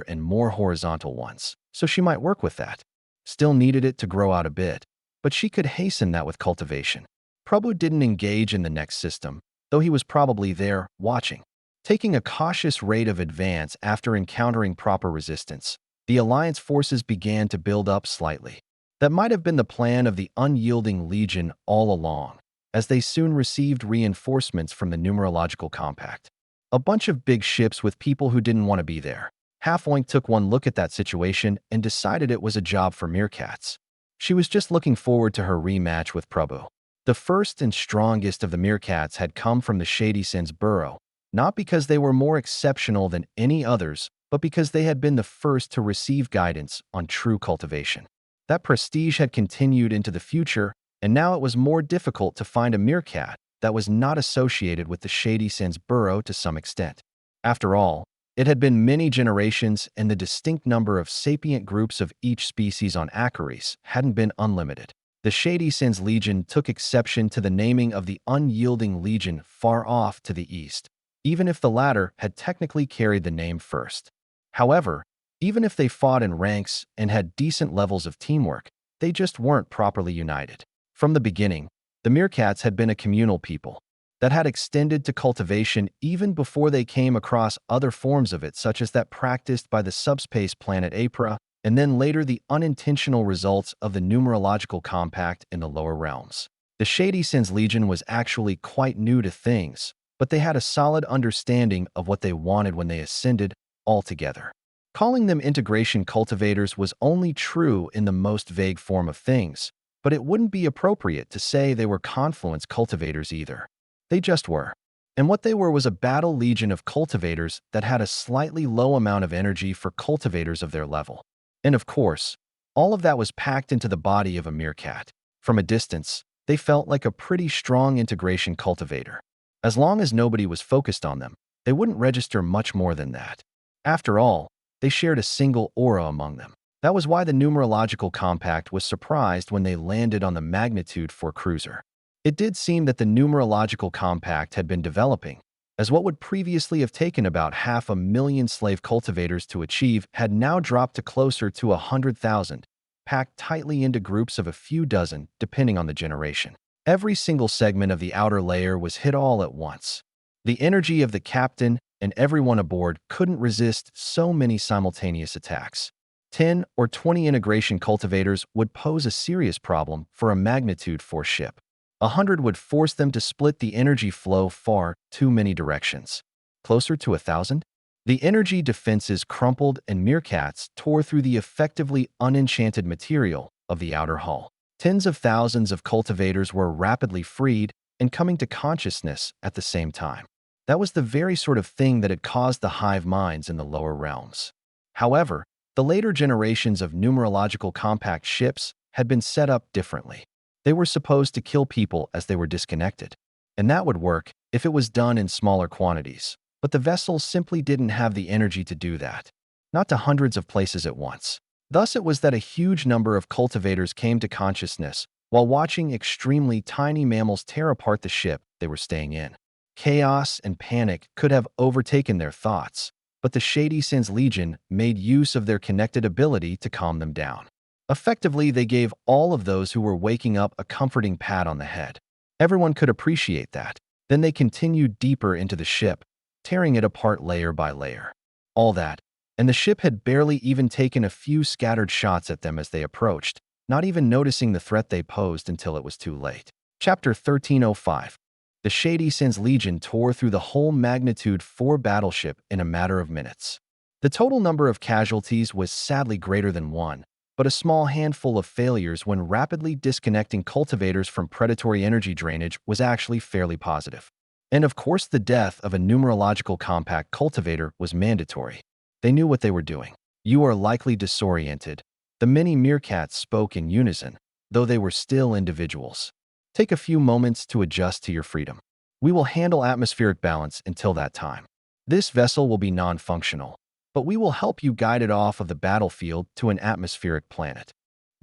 and more horizontal ones, so she might work with that. Still needed it to grow out a bit, but she could hasten that with cultivation. Prabhu didn't engage in the next system, though he was probably there, watching. Taking a cautious rate of advance after encountering proper resistance, the Alliance forces began to build up slightly. That might have been the plan of the unyielding Legion all along, as they soon received reinforcements from the Numerological Compact. A bunch of big ships with people who didn't want to be there. Half-Oink took one look at that situation and decided it was a job for meerkats. She was just looking forward to her rematch with Prabhu. The first and strongest of the meerkats had come from the Shady Sin's burrow, not because they were more exceptional than any others, but because they had been the first to receive guidance on true cultivation. That prestige had continued into the future, and now it was more difficult to find a meerkat that was not associated with the Shady Sin's burrow to some extent. After all, it had been many generations, and the distinct number of sapient groups of each species on Acaris hadn't been unlimited. The Shady Sin's Legion took exception to the naming of the unyielding Legion far off to the east, even if the latter had technically carried the name first. However, even if they fought in ranks and had decent levels of teamwork, they just weren't properly united. From the beginning, the meerkats had been a communal people that had extended to cultivation even before they came across other forms of it, such as that practiced by the subspace planet Apra, and then later the unintentional results of the Numerological Compact in the lower realms. The Shady Sin's Legion was actually quite new to things, but they had a solid understanding of what they wanted when they ascended altogether. Calling them integration cultivators was only true in the most vague form of things, but it wouldn't be appropriate to say they were confluence cultivators either. They just were. And what they were was a battle legion of cultivators that had a slightly low amount of energy for cultivators of their level. And of course, all of that was packed into the body of a meerkat. From a distance, they felt like a pretty strong integration cultivator. As long as nobody was focused on them, they wouldn't register much more than that. After all, they shared a single aura among them. That was why the Numerological Compact was surprised when they landed on the Magnitude 4 cruiser. It did seem that the Numerological Compact had been developing, as what would previously have taken about 500,000 slave cultivators to achieve had now dropped to closer to 100,000, packed tightly into groups of a few dozen, depending on the generation. Every single segment of the outer layer was hit all at once. The energy of the captain and everyone aboard couldn't resist so many simultaneous attacks. 10 or 20 integration cultivators would pose a serious problem for a Magnitude 4 ship. 100 would force them to split the energy flow far too many directions. Closer to 1,000? The energy defenses crumpled and meerkats tore through the effectively unenchanted material of the outer hull. Tens of thousands of cultivators were rapidly freed and coming to consciousness at the same time. That was the very sort of thing that had caused the hive minds in the lower realms. However, the later generations of numerological compact ships had been set up differently. They were supposed to kill people as they were disconnected, and that would work if it was done in smaller quantities. But the vessels simply didn't have the energy to do that, not to hundreds of places at once. Thus it was that a huge number of cultivators came to consciousness while watching extremely tiny mammals tear apart the ship they were staying in. Chaos and panic could have overtaken their thoughts, but the Shady Sins Legion made use of their connected ability to calm them down. Effectively, they gave all of those who were waking up a comforting pat on the head. Everyone could appreciate that. Then they continued deeper into the ship, tearing it apart layer by layer. All that, and the ship had barely even taken a few scattered shots at them as they approached, not even noticing the threat they posed until it was too late. Chapter 1305. The Shady Sins Legion tore through the whole Magnitude 4 battleship in a matter of minutes. The total number of casualties was sadly greater than 1, but a small handful of failures when rapidly disconnecting cultivators from predatory energy drainage was actually fairly positive. And of course, the death of a numerological compact cultivator was mandatory. They knew what they were doing. You are likely disoriented. The many meerkats spoke in unison, though they were still individuals. Take a few moments to adjust to your freedom. We will handle atmospheric balance until that time. This vessel will be non-functional, but we will help you guide it off of the battlefield to an atmospheric planet.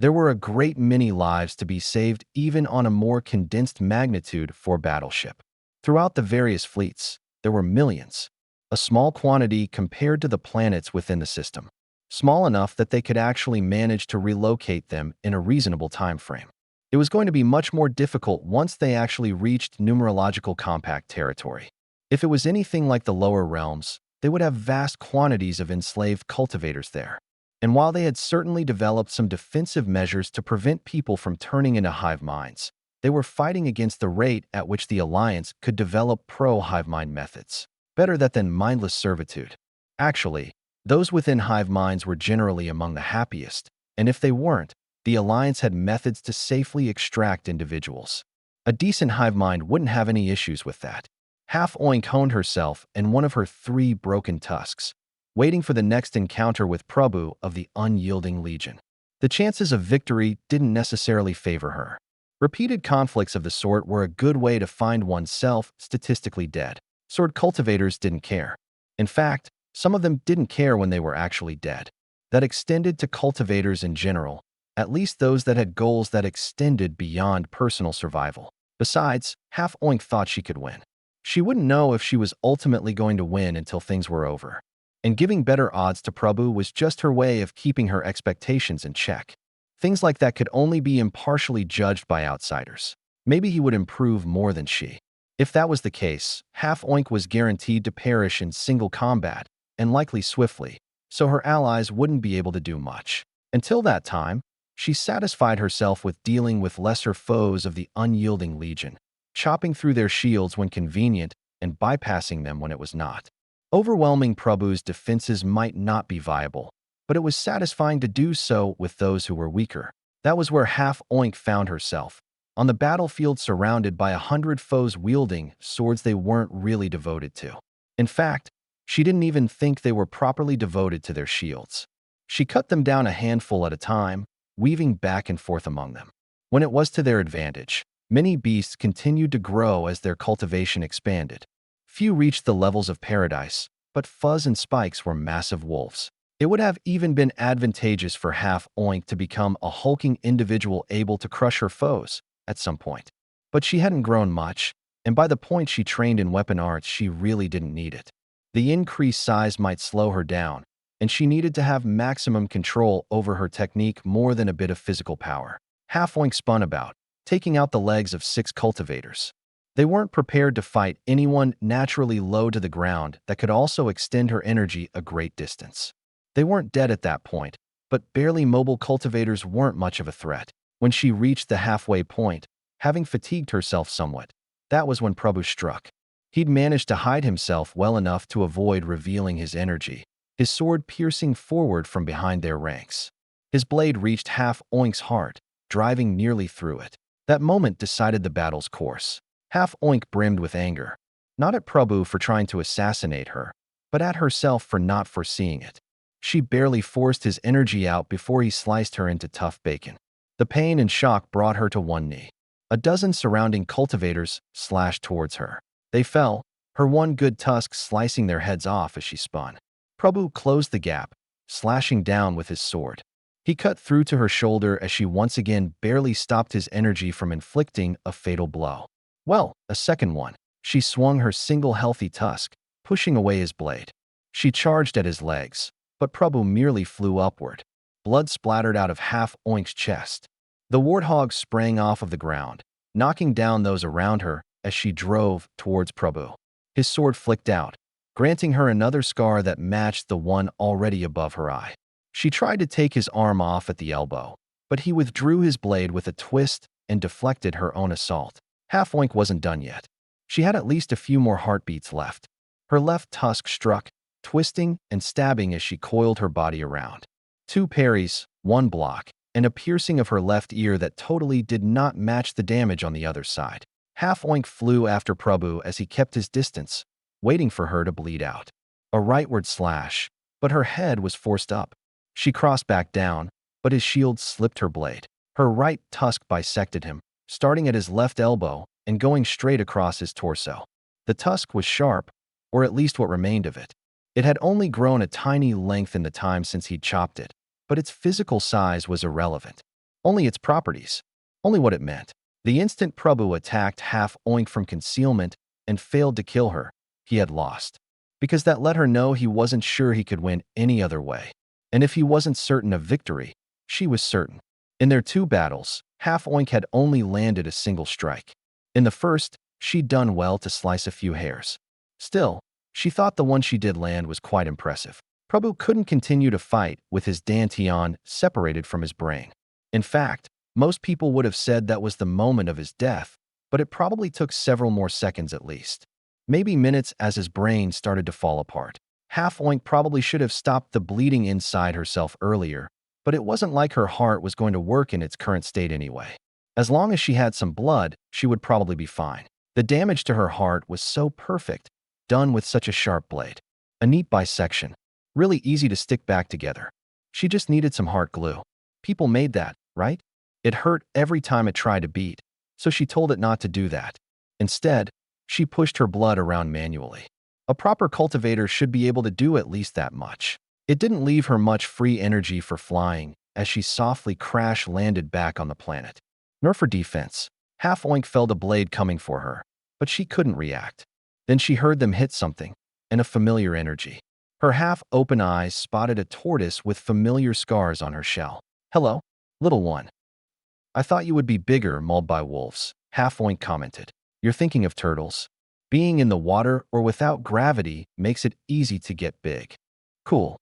There were a great many lives to be saved even on a more condensed Magnitude 4 battleship. Throughout the various fleets, there were millions, a small quantity compared to the planets within the system, small enough that they could actually manage to relocate them in a reasonable time frame. It was going to be much more difficult once they actually reached numerological compact territory. If it was anything like the lower realms, they would have vast quantities of enslaved cultivators there. And while they had certainly developed some defensive measures to prevent people from turning into hive minds, they were fighting against the rate at which the Alliance could develop pro-hive mind methods. Better that than mindless servitude. Actually, those within hive minds were generally among the happiest, and if they weren't, the Alliance had methods to safely extract individuals. A decent hive mind wouldn't have any issues with that. Half-Oink honed herself and one of her 3 broken tusks, waiting for the next encounter with Prabhu of the Unyielding Legion. The chances of victory didn't necessarily favor her. Repeated conflicts of the sort were a good way to find oneself statistically dead. Sword cultivators didn't care. In fact, some of them didn't care when they were actually dead. That extended to cultivators in general, at least those that had goals that extended beyond personal survival. Besides, Half-Oink thought she could win. She wouldn't know if she was ultimately going to win until things were over. And giving better odds to Prabhu was just her way of keeping her expectations in check. Things like that could only be impartially judged by outsiders. Maybe he would improve more than she. If that was the case, Half-Oink was guaranteed to perish in single combat, and likely swiftly, so her allies wouldn't be able to do much. Until that time, she satisfied herself with dealing with lesser foes of the Unyielding Legion, chopping through their shields when convenient and bypassing them when it was not. Overwhelming Prabhu's defenses might not be viable, but it was satisfying to do so with those who were weaker. That was where Half-Oink found herself, on the battlefield surrounded by 100 foes wielding swords they weren't really devoted to. In fact, she didn't even think they were properly devoted to their shields. She cut them down a handful at a time, weaving back and forth among them. When it was to their advantage, many beasts continued to grow as their cultivation expanded. Few reached the levels of paradise, but Fuzz and Spikes were massive wolves. It would have even been advantageous for Half-Oink to become a hulking individual able to crush her foes at some point. But she hadn't grown much, and by the point she trained in weapon arts, she really didn't need it. The increased size might slow her down, and she needed to have maximum control over her technique more than a bit of physical power. Half-Oink spun about, taking out the legs of 6 cultivators. They weren't prepared to fight anyone naturally low to the ground that could also extend her energy a great distance. They weren't dead at that point, but barely mobile cultivators weren't much of a threat. When she reached the halfway point, having fatigued herself somewhat, that was when Prabhu struck. He'd managed to hide himself well enough to avoid revealing his energy, his sword piercing forward from behind their ranks. His blade reached Half-Oink's heart, driving nearly through it. That moment decided the battle's course. Half Oink brimmed with anger, not at Prabhu for trying to assassinate her, but at herself for not foreseeing it. She barely forced his energy out before he sliced her into tough bacon. The pain and shock brought her to one knee. A dozen surrounding cultivators slashed towards her. They fell, her one good tusk slicing their heads off as she spun. Prabhu closed the gap, slashing down with his sword. He cut through to her shoulder as she once again barely stopped his energy from inflicting a fatal blow. Well, a second one. She swung her single healthy tusk, pushing away his blade. She charged at his legs, but Prabhu merely flew upward. Blood splattered out of Half Oink's chest. The warthog sprang off of the ground, knocking down those around her as she drove towards Prabhu. His sword flicked out, granting her another scar that matched the one already above her eye. She tried to take his arm off at the elbow, but he withdrew his blade with a twist and deflected her own assault. Half Oink wasn't done yet. She had at least a few more heartbeats left. Her left tusk struck, twisting and stabbing as she coiled her body around. 2 parries, 1 block, and a piercing of her left ear that totally did not match the damage on the other side. Half Oink flew after Prabhu as he kept his distance, waiting for her to bleed out. A rightward slash, but her head was forced up. She crossed back down, but his shield slipped her blade. Her right tusk bisected him, starting at his left elbow and going straight across his torso. The tusk was sharp, or at least what remained of it. It had only grown a tiny length in the time since he'd chopped it, but its physical size was irrelevant. Only its properties, only what it meant. The instant Prabhu attacked Half Oink from concealment and failed to kill her, he had lost. Because that let her know he wasn't sure he could win any other way. And if he wasn't certain of victory, she was certain. In their 2 battles, Half Oink had only landed a single strike. In the first, she'd done well to slice a few hairs. Still, she thought the one she did land was quite impressive. Prabhu couldn't continue to fight with his dantian separated from his brain. In fact, most people would have said that was the moment of his death, but it probably took several more seconds at least. Maybe minutes as his brain started to fall apart. Half Oink probably should have stopped the bleeding inside herself earlier, but it wasn't like her heart was going to work in its current state anyway. As long as she had some blood, she would probably be fine. The damage to her heart was so perfect, done with such a sharp blade. A neat bisection, really easy to stick back together. She just needed some heart glue. People made that, right? It hurt every time it tried to beat, so she told it not to do that. Instead, she pushed her blood around manually. A proper cultivator should be able to do at least that much. It didn't leave her much free energy for flying as she softly crash-landed back on the planet. Nor for defense. Half Oink felt a blade coming for her, but she couldn't react. Then she heard them hit something, and a familiar energy. Her half-open eyes spotted a tortoise with familiar scars on her shell. "Hello, little one. I thought you would be bigger, mauled by wolves," Half Oink commented. "You're thinking of turtles. Being in the water or without gravity makes it easy to get big." "Cool."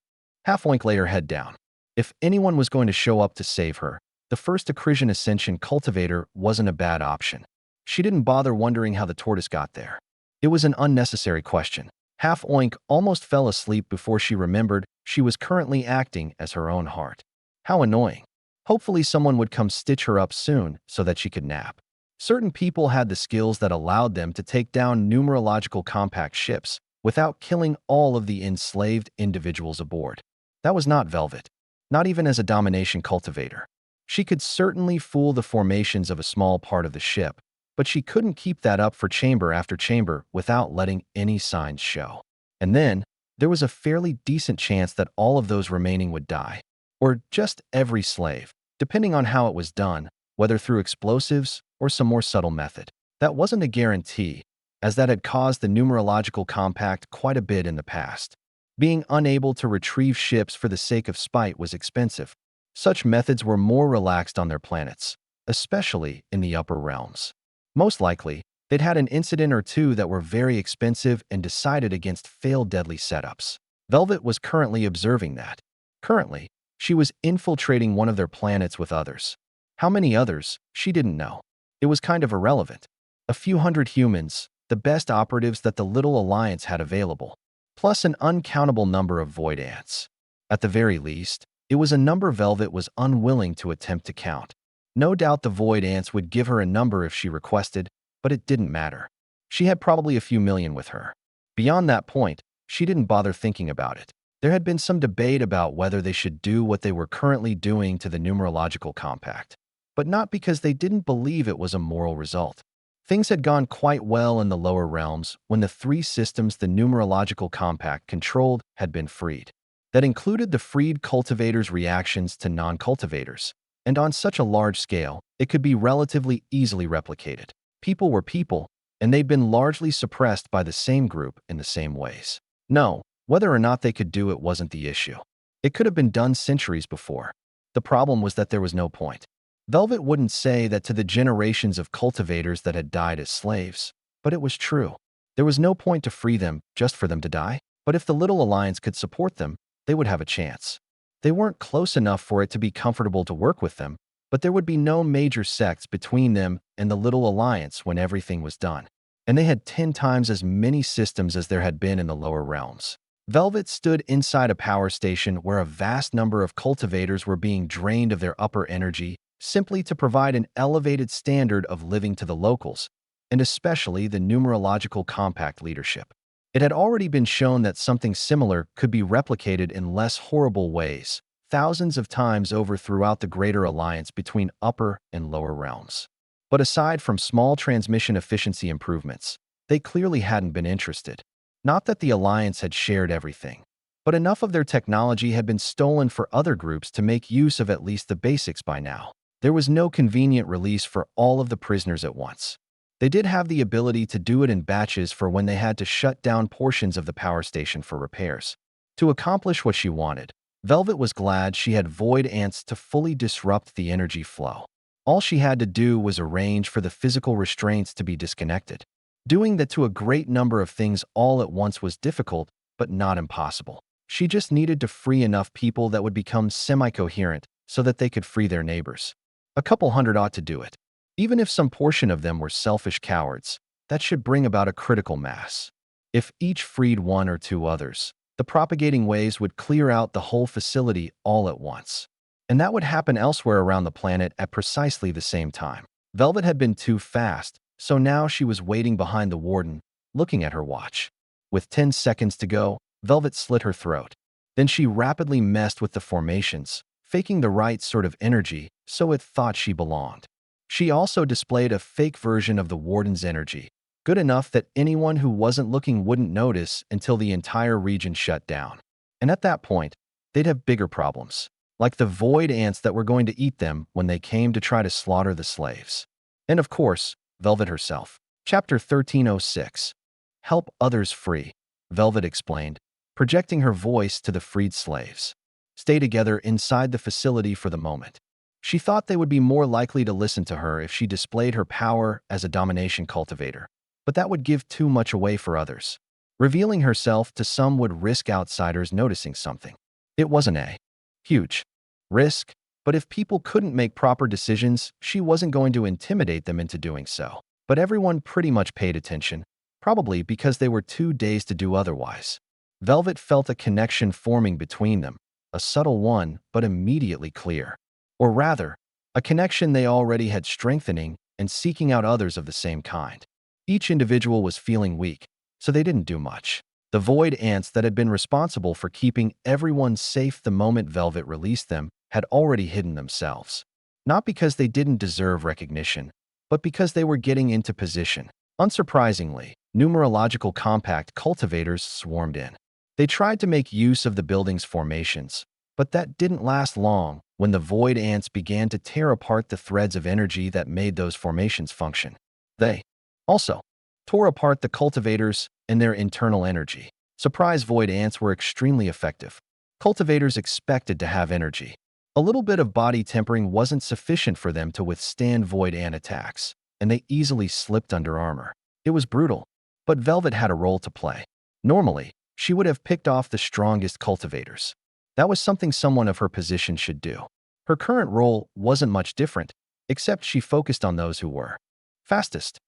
Half Oink laid her head down. If anyone was going to show up to save her, the first Acrisian Ascension cultivator wasn't a bad option. She didn't bother wondering how the tortoise got there. It was an unnecessary question. Half Oink almost fell asleep before she remembered she was currently acting as her own heart. How annoying. Hopefully someone would come stitch her up soon so that she could nap. Certain people had the skills that allowed them to take down numerological compact ships without killing all of the enslaved individuals aboard. That was not Velvet, not even as a domination cultivator. She could certainly fool the formations of a small part of the ship, but she couldn't keep that up for chamber after chamber without letting any signs show. And then, there was a fairly decent chance that all of those remaining would die. Or just every slave, depending on how it was done, whether through explosives or some more subtle method. That wasn't a guarantee, as that had caused the numerological compact quite a bit in the past. Being unable to retrieve ships for the sake of spite was expensive. Such methods were more relaxed on their planets, especially in the upper realms. Most likely, they'd had an incident or two that were very expensive and decided against failed deadly setups. Velvet was currently observing that. Currently, she was infiltrating one of their planets with others. How many others, she didn't know. It was kind of irrelevant. A few hundred humans, the best operatives that the Little Alliance had available, plus an uncountable number of void ants. At the very least, it was a number Velvet was unwilling to attempt to count. No doubt the void ants would give her a number if she requested, but it didn't matter. She had probably a few million with her. Beyond that point, she didn't bother thinking about it. There had been some debate about whether they should do what they were currently doing to the numerological compact, but not because they didn't believe it was a moral result. Things had gone quite well in the lower realms when the three systems the numerological compact controlled had been freed. That included the freed cultivators' reactions to non-cultivators, and on such a large scale, it could be relatively easily replicated. People were people, and they'd been largely suppressed by the same group in the same ways. No, whether or not they could do it wasn't the issue. It could have been done centuries before. The problem was that there was no point. Velvet wouldn't say that to the generations of cultivators that had died as slaves, but it was true. There was no point to free them just for them to die. But if the Little Alliance could support them, they would have a chance. They weren't close enough for it to be comfortable to work with them, but there would be no major sects between them and the Little Alliance when everything was done. And they had 10 times as many systems as there had been in the lower realms. Velvet stood inside a power station where a vast number of cultivators were being drained of their upper energy simply to provide an elevated standard of living to the locals, and especially the numerological compact leadership. It had already been shown that something similar could be replicated in less horrible ways, thousands of times over throughout the greater alliance between upper and lower realms. But aside from small transmission efficiency improvements, they clearly hadn't been interested. Not that the alliance had shared everything, but enough of their technology had been stolen for other groups to make use of at least the basics by now. There was no convenient release for all of the prisoners at once. They did have the ability to do it in batches for when they had to shut down portions of the power station for repairs. To accomplish what she wanted, Velvet was glad she had void ants to fully disrupt the energy flow. All she had to do was arrange for the physical restraints to be disconnected. Doing that to a great number of things all at once was difficult, but not impossible. She just needed to free enough people that would become semi-coherent so that they could free their neighbors. A couple hundred ought to do it. Even if some portion of them were selfish cowards, that should bring about a critical mass. If each freed one or two others, the propagating waves would clear out the whole facility all at once. And that would happen elsewhere around the planet at precisely the same time. Velvet had been too fast, so now she was waiting behind the warden, looking at her watch. With 10 seconds to go, Velvet slit her throat. Then she rapidly messed with the formations, faking the right sort of energy so it thought she belonged. She also displayed a fake version of the warden's energy, good enough that anyone who wasn't looking wouldn't notice until the entire region shut down. And at that point, they'd have bigger problems, like the void ants that were going to eat them when they came to try to slaughter the slaves. And of course, Velvet herself. Chapter 1306. Help others free, Velvet explained, projecting her voice to the freed slaves. Stay together inside the facility for the moment. She thought they would be more likely to listen to her if she displayed her power as a domination cultivator, but that would give too much away for others. Revealing herself to some would risk outsiders noticing something. It wasn't a huge risk, but if people couldn't make proper decisions, she wasn't going to intimidate them into doing so. But everyone pretty much paid attention, probably because they were too dazed to do otherwise. Velvet felt a connection forming between them, a subtle one, but immediately clear. Or rather, a connection they already had strengthening and seeking out others of the same kind. Each individual was feeling weak, so they didn't do much. The void ants that had been responsible for keeping everyone safe the moment Velvet released them had already hidden themselves. Not because they didn't deserve recognition, but because they were getting into position. Unsurprisingly, numerological compact cultivators swarmed in. They tried to make use of the building's formations, but that didn't last long when the void ants began to tear apart the threads of energy that made those formations function. They also tore apart the cultivators and their internal energy. Surprise void ants were extremely effective. Cultivators expected to have energy. A little bit of body tempering wasn't sufficient for them to withstand void ant attacks, and they easily slipped under armor. It was brutal, but Velvet had a role to play. Normally, she would have picked off the strongest cultivators. That was something someone of her position should do. Her current role wasn't much different, except she focused on those who were fastest.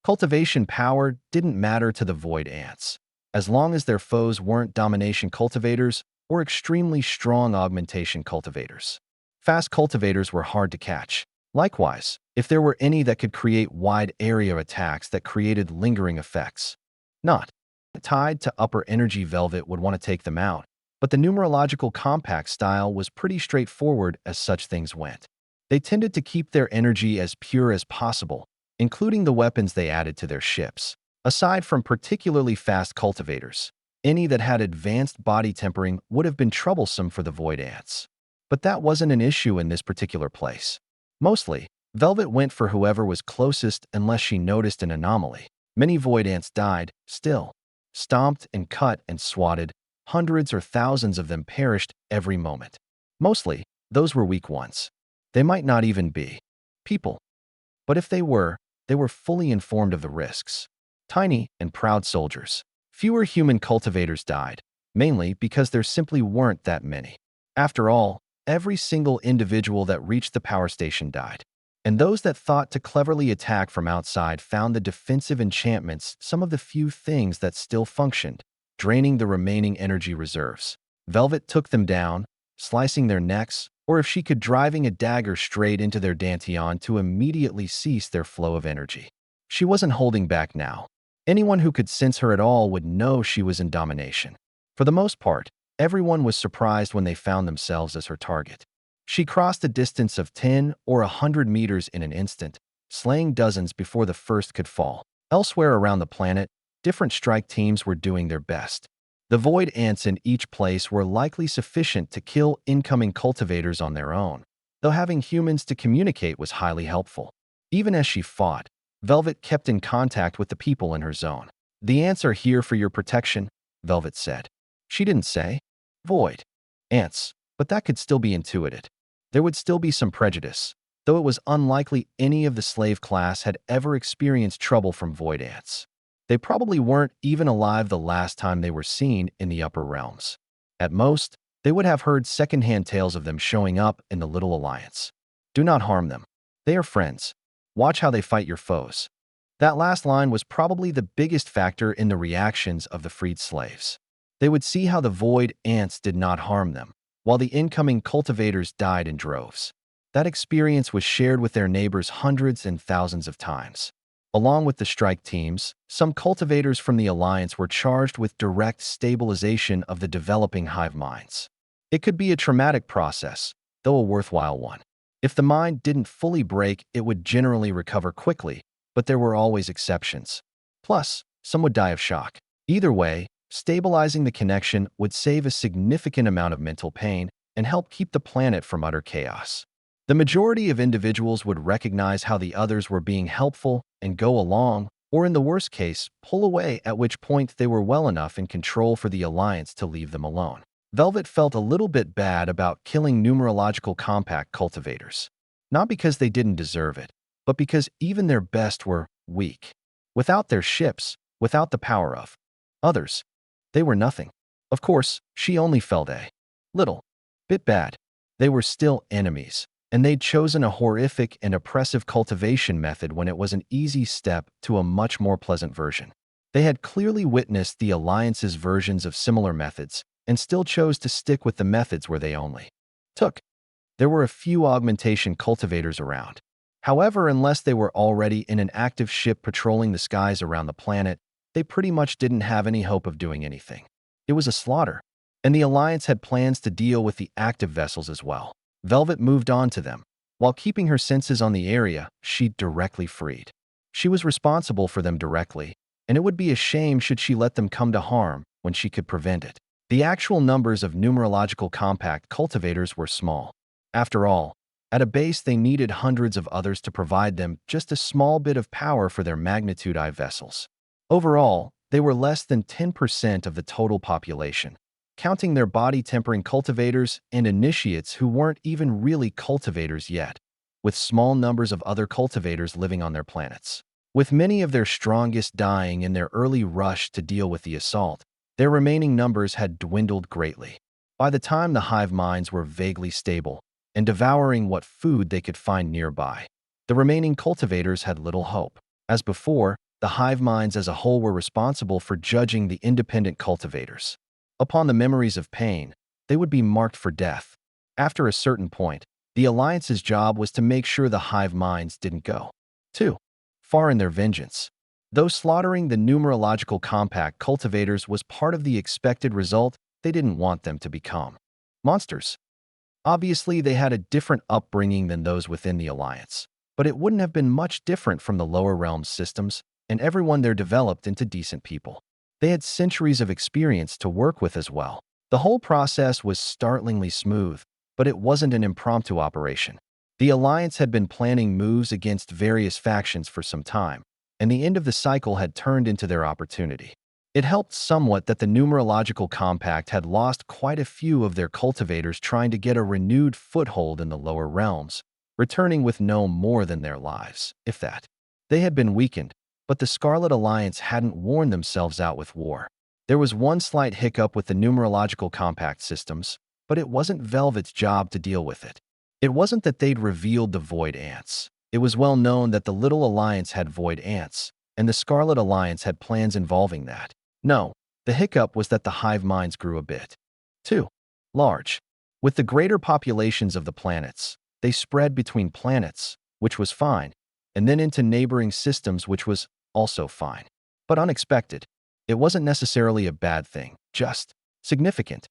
Cultivation power didn't matter to the void ants, as long as their foes weren't domination cultivators or extremely strong augmentation cultivators. Fast cultivators were hard to catch. Likewise, if there were any that could create wide area attacks that created lingering effects. Not tied to upper energy, Velvet would want to take them out, but the numerological compact style was pretty straightforward as such things went. They tended to keep their energy as pure as possible, including the weapons they added to their ships. Aside from particularly fast cultivators, any that had advanced body tempering would have been troublesome for the void ants. But that wasn't an issue in this particular place. Mostly, Velvet went for whoever was closest unless she noticed an anomaly. Many void ants died, still. Stomped and cut and swatted, hundreds or thousands of them perished every moment. Mostly, those were weak ones. They might not even be people. But if they were fully informed of the risks. Tiny and proud soldiers. Fewer human cultivators died, mainly because there simply weren't that many. After all, every single individual that reached the power station died. And those that thought to cleverly attack from outside found the defensive enchantments some of the few things that still functioned, draining the remaining energy reserves. Velvet took them down, slicing their necks, or if she could, driving a dagger straight into their dantian to immediately cease their flow of energy. She wasn't holding back now. Anyone who could sense her at all would know she was in domination. For the most part, everyone was surprised when they found themselves as her target. She crossed a distance of 10 or 100 meters in an instant, slaying dozens before the first could fall. Elsewhere around the planet, different strike teams were doing their best. The void ants in each place were likely sufficient to kill incoming cultivators on their own, though having humans to communicate was highly helpful. Even as she fought, Velvet kept in contact with the people in her zone. "The ants are here for your protection," Velvet said. She didn't say void ants, but that could still be intuited. There would still be some prejudice, though it was unlikely any of the slave class had ever experienced trouble from void ants. They probably weren't even alive the last time they were seen in the upper realms. At most, they would have heard secondhand tales of them showing up in the Little Alliance. Do not harm them. They are friends. Watch how they fight your foes. That last line was probably the biggest factor in the reactions of the freed slaves. They would see how the void ants did not harm them, while the incoming cultivators died in droves. That experience was shared with their neighbors hundreds and thousands of times. Along with the strike teams, some cultivators from the Alliance were charged with direct stabilization of the developing hive minds. It could be a traumatic process, though a worthwhile one. If the mind didn't fully break, it would generally recover quickly, but there were always exceptions. Plus, some would die of shock. Either way, stabilizing the connection would save a significant amount of mental pain and help keep the planet from utter chaos. The majority of individuals would recognize how the others were being helpful and go along, or in the worst case, pull away, at which point they were well enough in control for the Alliance to leave them alone. Velvet felt a little bit bad about killing numerological compact cultivators. Not because they didn't deserve it, but because even their best were weak. Without their ships, without the power of others, they were nothing. Of course, she only felt a little bit bad. They were still enemies, and they'd chosen a horrific and oppressive cultivation method when it was an easy step to a much more pleasant version. They had clearly witnessed the Alliance's versions of similar methods and still chose to stick with the methods where they only took. There were a few augmentation cultivators around. However, unless they were already in an active ship patrolling the skies around the planet, they pretty much didn't have any hope of doing anything. It was a slaughter, and the Alliance had plans to deal with the active vessels as well. Velvet moved on to them. While keeping her senses on the area she'd directly freed. She was responsible for them directly, and it would be a shame should she let them come to harm when she could prevent it. The actual numbers of numerological compact cultivators were small. After all, at a base they needed hundreds of others to provide them just a small bit of power for their magnitude I vessels. Overall, they were less than 10% of the total population, counting their body-tempering cultivators and initiates who weren't even really cultivators yet, with small numbers of other cultivators living on their planets. With many of their strongest dying in their early rush to deal with the assault, their remaining numbers had dwindled greatly. By the time the hive minds were vaguely stable and devouring what food they could find nearby, the remaining cultivators had little hope. As before, the hive minds as a whole were responsible for judging the independent cultivators. Upon the memories of pain, they would be marked for death. After a certain point, The Alliance's job was to make sure the hive minds didn't go too far in their vengeance. Though slaughtering the numerological compact cultivators was part of the expected result, they didn't want them to become monsters. Obviously, they had a different upbringing than those within the Alliance, but it wouldn't have been much different from the lower realms systems, and everyone there developed into decent people. They had centuries of experience to work with as well. The whole process was startlingly smooth, but it wasn't an impromptu operation. The Alliance had been planning moves against various factions for some time, and the end of the cycle had turned into their opportunity. It helped somewhat that the numerological compact had lost quite a few of their cultivators trying to get a renewed foothold in the lower realms, returning with no more than their lives, if that. They had been weakened, but the Scarlet Alliance hadn't worn themselves out with war. There was one slight hiccup with the numerological compact systems, but it wasn't Velvet's job to deal with it. It wasn't that they'd revealed the Void Ants. It was well known that the Little Alliance had Void Ants, and the Scarlet Alliance had plans involving that. No, the hiccup was that the hive minds grew a bit too large. With the greater populations of the planets, they spread between planets, which was fine, and then into neighboring systems, which was also fine. But unexpected. It wasn't necessarily a bad thing, just significant.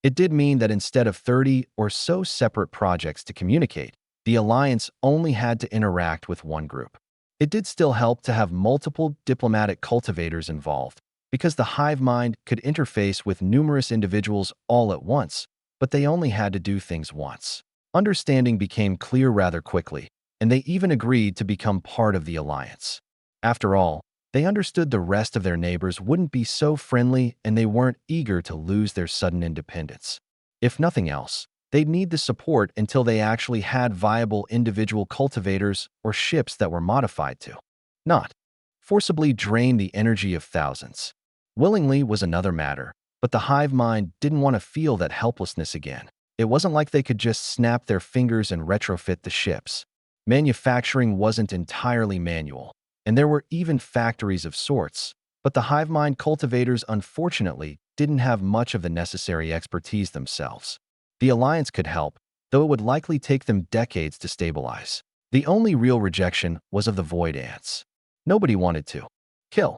It did mean that instead of 30 or so separate projects to communicate, the Alliance only had to interact with one group. It did still help to have multiple diplomatic cultivators involved, because the hive mind could interface with numerous individuals all at once, but they only had to do things once. Understanding became clear rather quickly, and they even agreed to become part of the Alliance. After all, they understood the rest of their neighbors wouldn't be so friendly, and they weren't eager to lose their sudden independence. If nothing else, they'd need the support until they actually had viable individual cultivators or ships that were modified to not forcibly drain the energy of thousands. Willingly was another matter, but the hive mind didn't want to feel that helplessness again. It wasn't like they could just snap their fingers and retrofit the ships. Manufacturing wasn't entirely manual, and there were even factories of sorts, but the hive mind cultivators unfortunately didn't have much of the necessary expertise themselves. The Alliance could help, though it would likely take them decades to stabilize. The only real rejection was of the Void Ants. Nobody wanted to kill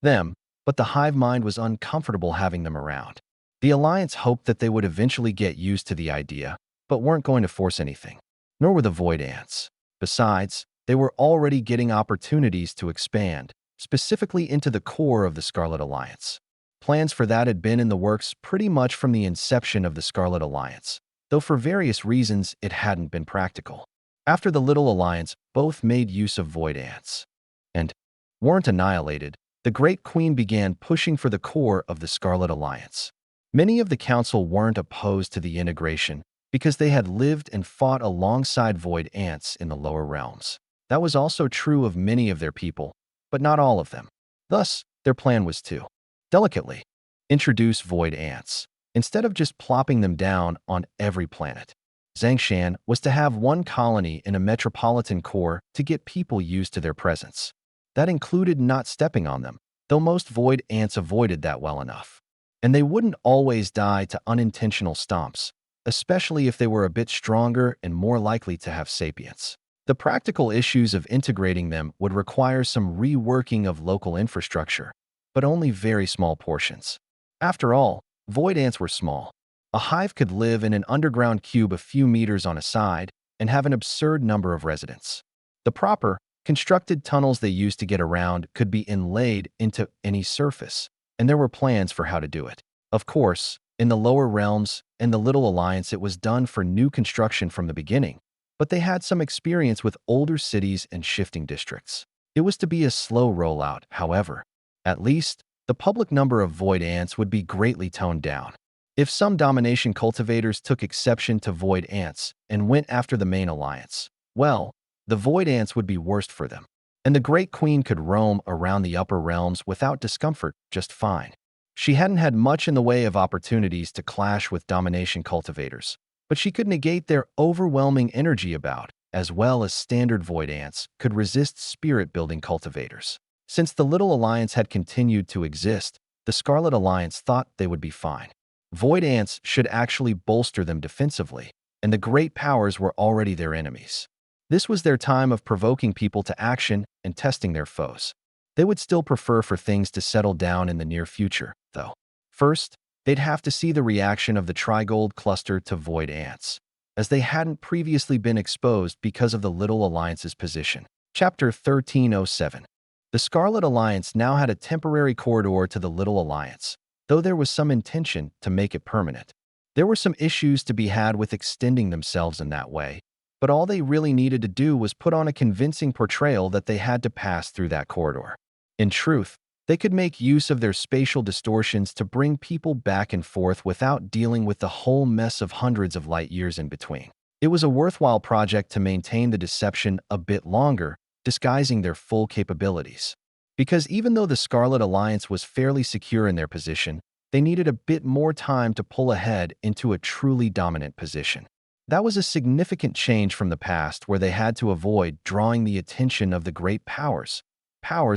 them, but the hive mind was uncomfortable having them around. The Alliance hoped that they would eventually get used to the idea, but weren't going to force anything. Nor were the Void Ants. Besides, they were already getting opportunities to expand, specifically into the core of the Scarlet Alliance. Plans for that had been in the works pretty much from the inception of the Scarlet Alliance, though for various reasons it hadn't been practical. After the Little Alliance both made use of Void Ants and weren't annihilated, the Great Queen began pushing for the core of the Scarlet Alliance. Many of the Council weren't opposed to the integration because they had lived and fought alongside Void Ants in the lower realms. That was also true of many of their people, but not all of them. Thus, their plan was to delicately introduce Void Ants, instead of just plopping them down on every planet. Xianxia was to have one colony in a metropolitan core to get people used to their presence. That included not stepping on them, though most Void Ants avoided that well enough. And they wouldn't always die to unintentional stomps, especially if they were a bit stronger and more likely to have sapience. The practical issues of integrating them would require some reworking of local infrastructure, but only very small portions. After all, Void Ants were small. A hive could live in an underground cube a few meters on a side and have an absurd number of residents. The proper, constructed tunnels they used to get around could be inlaid into any surface, and there were plans for how to do it. Of course, in the lower realms and the Little Alliance it was done for new construction from the beginning, but they had some experience with older cities and shifting districts. It was to be a slow rollout, however. At least, the public number of Void Ants would be greatly toned down. If some domination cultivators took exception to Void Ants and went after the main alliance, well, the Void Ants would be worst for them, and the Great Queen could roam around the upper realms without discomfort just fine. She hadn't had much in the way of opportunities to clash with domination cultivators, but she could negate their overwhelming energy about, as well as standard Void Ants could resist spirit-building cultivators. Since the Little Alliance had continued to exist, the Scarlet Alliance thought they would be fine. Void Ants should actually bolster them defensively, and the great powers were already their enemies. This was their time of provoking people to action and testing their foes. They would still prefer for things to settle down in the near future, though. First, they'd have to see the reaction of the Trigold cluster to void ants, as they hadn't previously been exposed because of the Little Alliance's position. Chapter 1307. The Scarlet Alliance now had a temporary corridor to the Little Alliance, though there was some intention to make it permanent. There were some issues to be had with extending themselves in that way, but all they really needed to do was put on a convincing portrayal that they had to pass through that corridor. In truth, they could make use of their spatial distortions to bring people back and forth without dealing with the whole mess of hundreds of light years in between. It was a worthwhile project to maintain the deception a bit longer, disguising their full capabilities. Because even though the Scarlet Alliance was fairly secure in their position, they needed a bit more time to pull ahead into a truly dominant position. That was a significant change from the past where they had to avoid drawing the attention of the great powers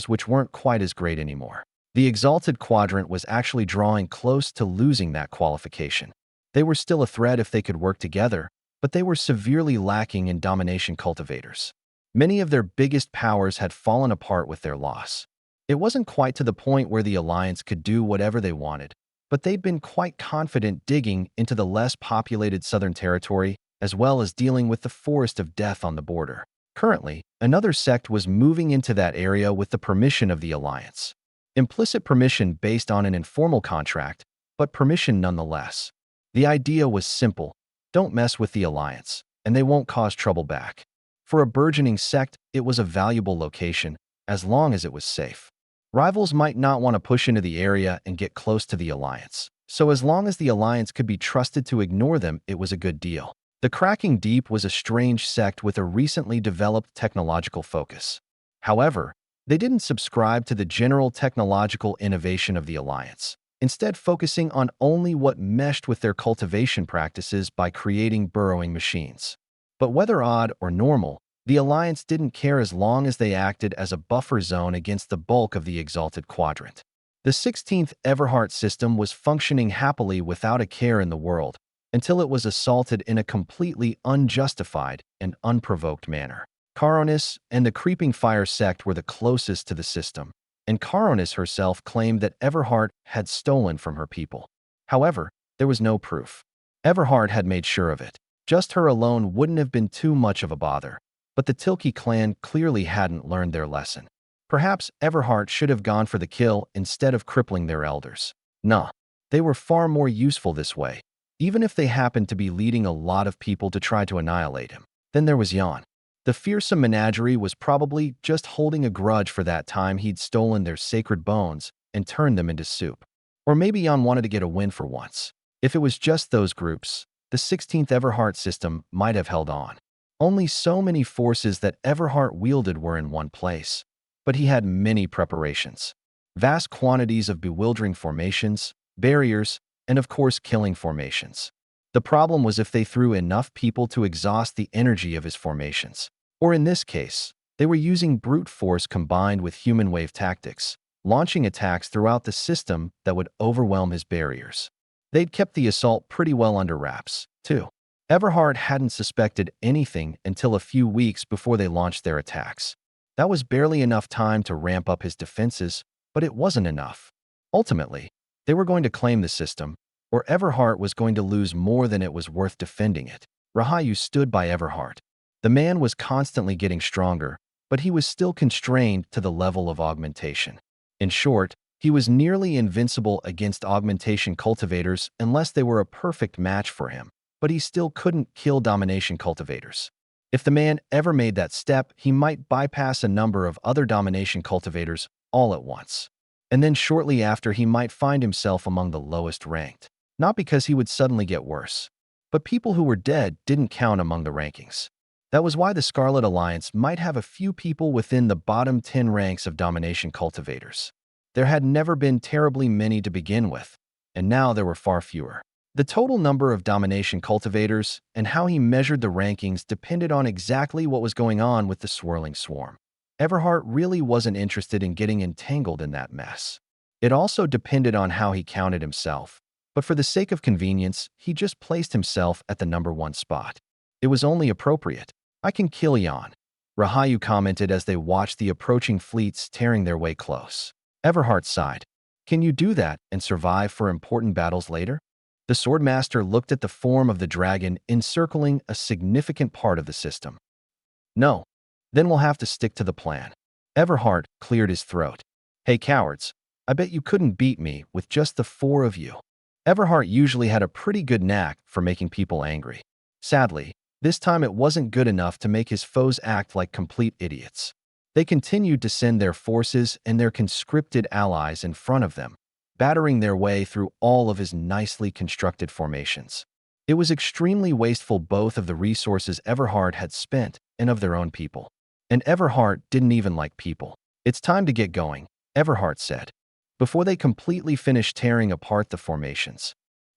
which weren't quite as great anymore. The Exalted Quadrant was actually drawing close to losing that qualification. They were still a threat if they could work together, but they were severely lacking in domination cultivators. Many of their biggest powers had fallen apart with their loss. It wasn't quite to the point where the Alliance could do whatever they wanted, but they'd been quite confident digging into the less populated Southern Territory, as well as dealing with the Forest of Death on the border. Currently, another sect was moving into that area with the permission of the Alliance. Implicit permission based on an informal contract, but permission nonetheless. The idea was simple: don't mess with the Alliance, and they won't cause trouble back. For a burgeoning sect, it was a valuable location, as long as it was safe. Rivals might not want to push into the area and get close to the Alliance, so as long as the Alliance could be trusted to ignore them, it was a good deal. The Cracking Deep was a strange sect with a recently developed technological focus. However, they didn't subscribe to the general technological innovation of the Alliance, instead focusing on only what meshed with their cultivation practices by creating burrowing machines. But whether odd or normal, the Alliance didn't care as long as they acted as a buffer zone against the bulk of the Exalted Quadrant. The 16th Everheart system was functioning happily without a care in the world, until it was assaulted in a completely unjustified and unprovoked manner. Caronis and the Creeping Fire sect were the closest to the system, and Caronis herself claimed that Everheart had stolen from her people. However, there was no proof. Everheart had made sure of it. Just her alone wouldn't have been too much of a bother, but the Tilke clan clearly hadn't learned their lesson. Perhaps Everheart should have gone for the kill instead of crippling their elders. Nah, they were far more useful this way, even if they happened to be leading a lot of people to try to annihilate him. Then there was Jan. The fearsome menagerie was probably just holding a grudge for that time he'd stolen their sacred bones and turned them into soup. Or maybe Jan wanted to get a win for once. If it was just those groups, the 16th Everheart system might have held on. Only so many forces that Everheart wielded were in one place. But he had many preparations. Vast quantities of bewildering formations, barriers, and of course killing formations. The problem was if they threw enough people to exhaust the energy of his formations. Or in this case, they were using brute force combined with human wave tactics, launching attacks throughout the system that would overwhelm his barriers. They'd kept the assault pretty well under wraps, too. Everheart hadn't suspected anything until a few weeks before they launched their attacks. That was barely enough time to ramp up his defenses, but it wasn't enough. Ultimately, they were going to claim the system, or Everheart was going to lose more than it was worth defending it. Rahayu stood by Everheart. The man was constantly getting stronger, but he was still constrained to the level of augmentation. In short, he was nearly invincible against augmentation cultivators unless they were a perfect match for him, but he still couldn't kill domination cultivators. If the man ever made that step, he might bypass a number of other domination cultivators all at once. And then shortly after, he might find himself among the lowest ranked. Not because he would suddenly get worse, but people who were dead didn't count among the rankings. That was why the Scarlet Alliance might have a few people within the bottom 10 ranks of domination cultivators. There had never been terribly many to begin with, and now there were far fewer. The total number of domination cultivators and how he measured the rankings depended on exactly what was going on with the swirling swarm. Everheart really wasn't interested in getting entangled in that mess. It also depended on how he counted himself. But for the sake of convenience, he just placed himself at the #1 spot. It was only appropriate. I can kill Jan, Rahayu commented as they watched the approaching fleets tearing their way close. Everhart sighed. Can you do that and survive for important battles later? The Swordmaster looked at the form of the dragon encircling a significant part of the system. No. Then we'll have to stick to the plan. Everhart cleared his throat. Hey cowards, I bet you couldn't beat me with just the 4 of you. Everhart usually had a pretty good knack for making people angry. Sadly, this time it wasn't good enough to make his foes act like complete idiots. They continued to send their forces and their conscripted allies in front of them, battering their way through all of his nicely constructed formations. It was extremely wasteful both of the resources Everhart had spent and of their own people. And Everhart didn't even like people. It's time to get going, Everhart said, before they completely finished tearing apart the formations.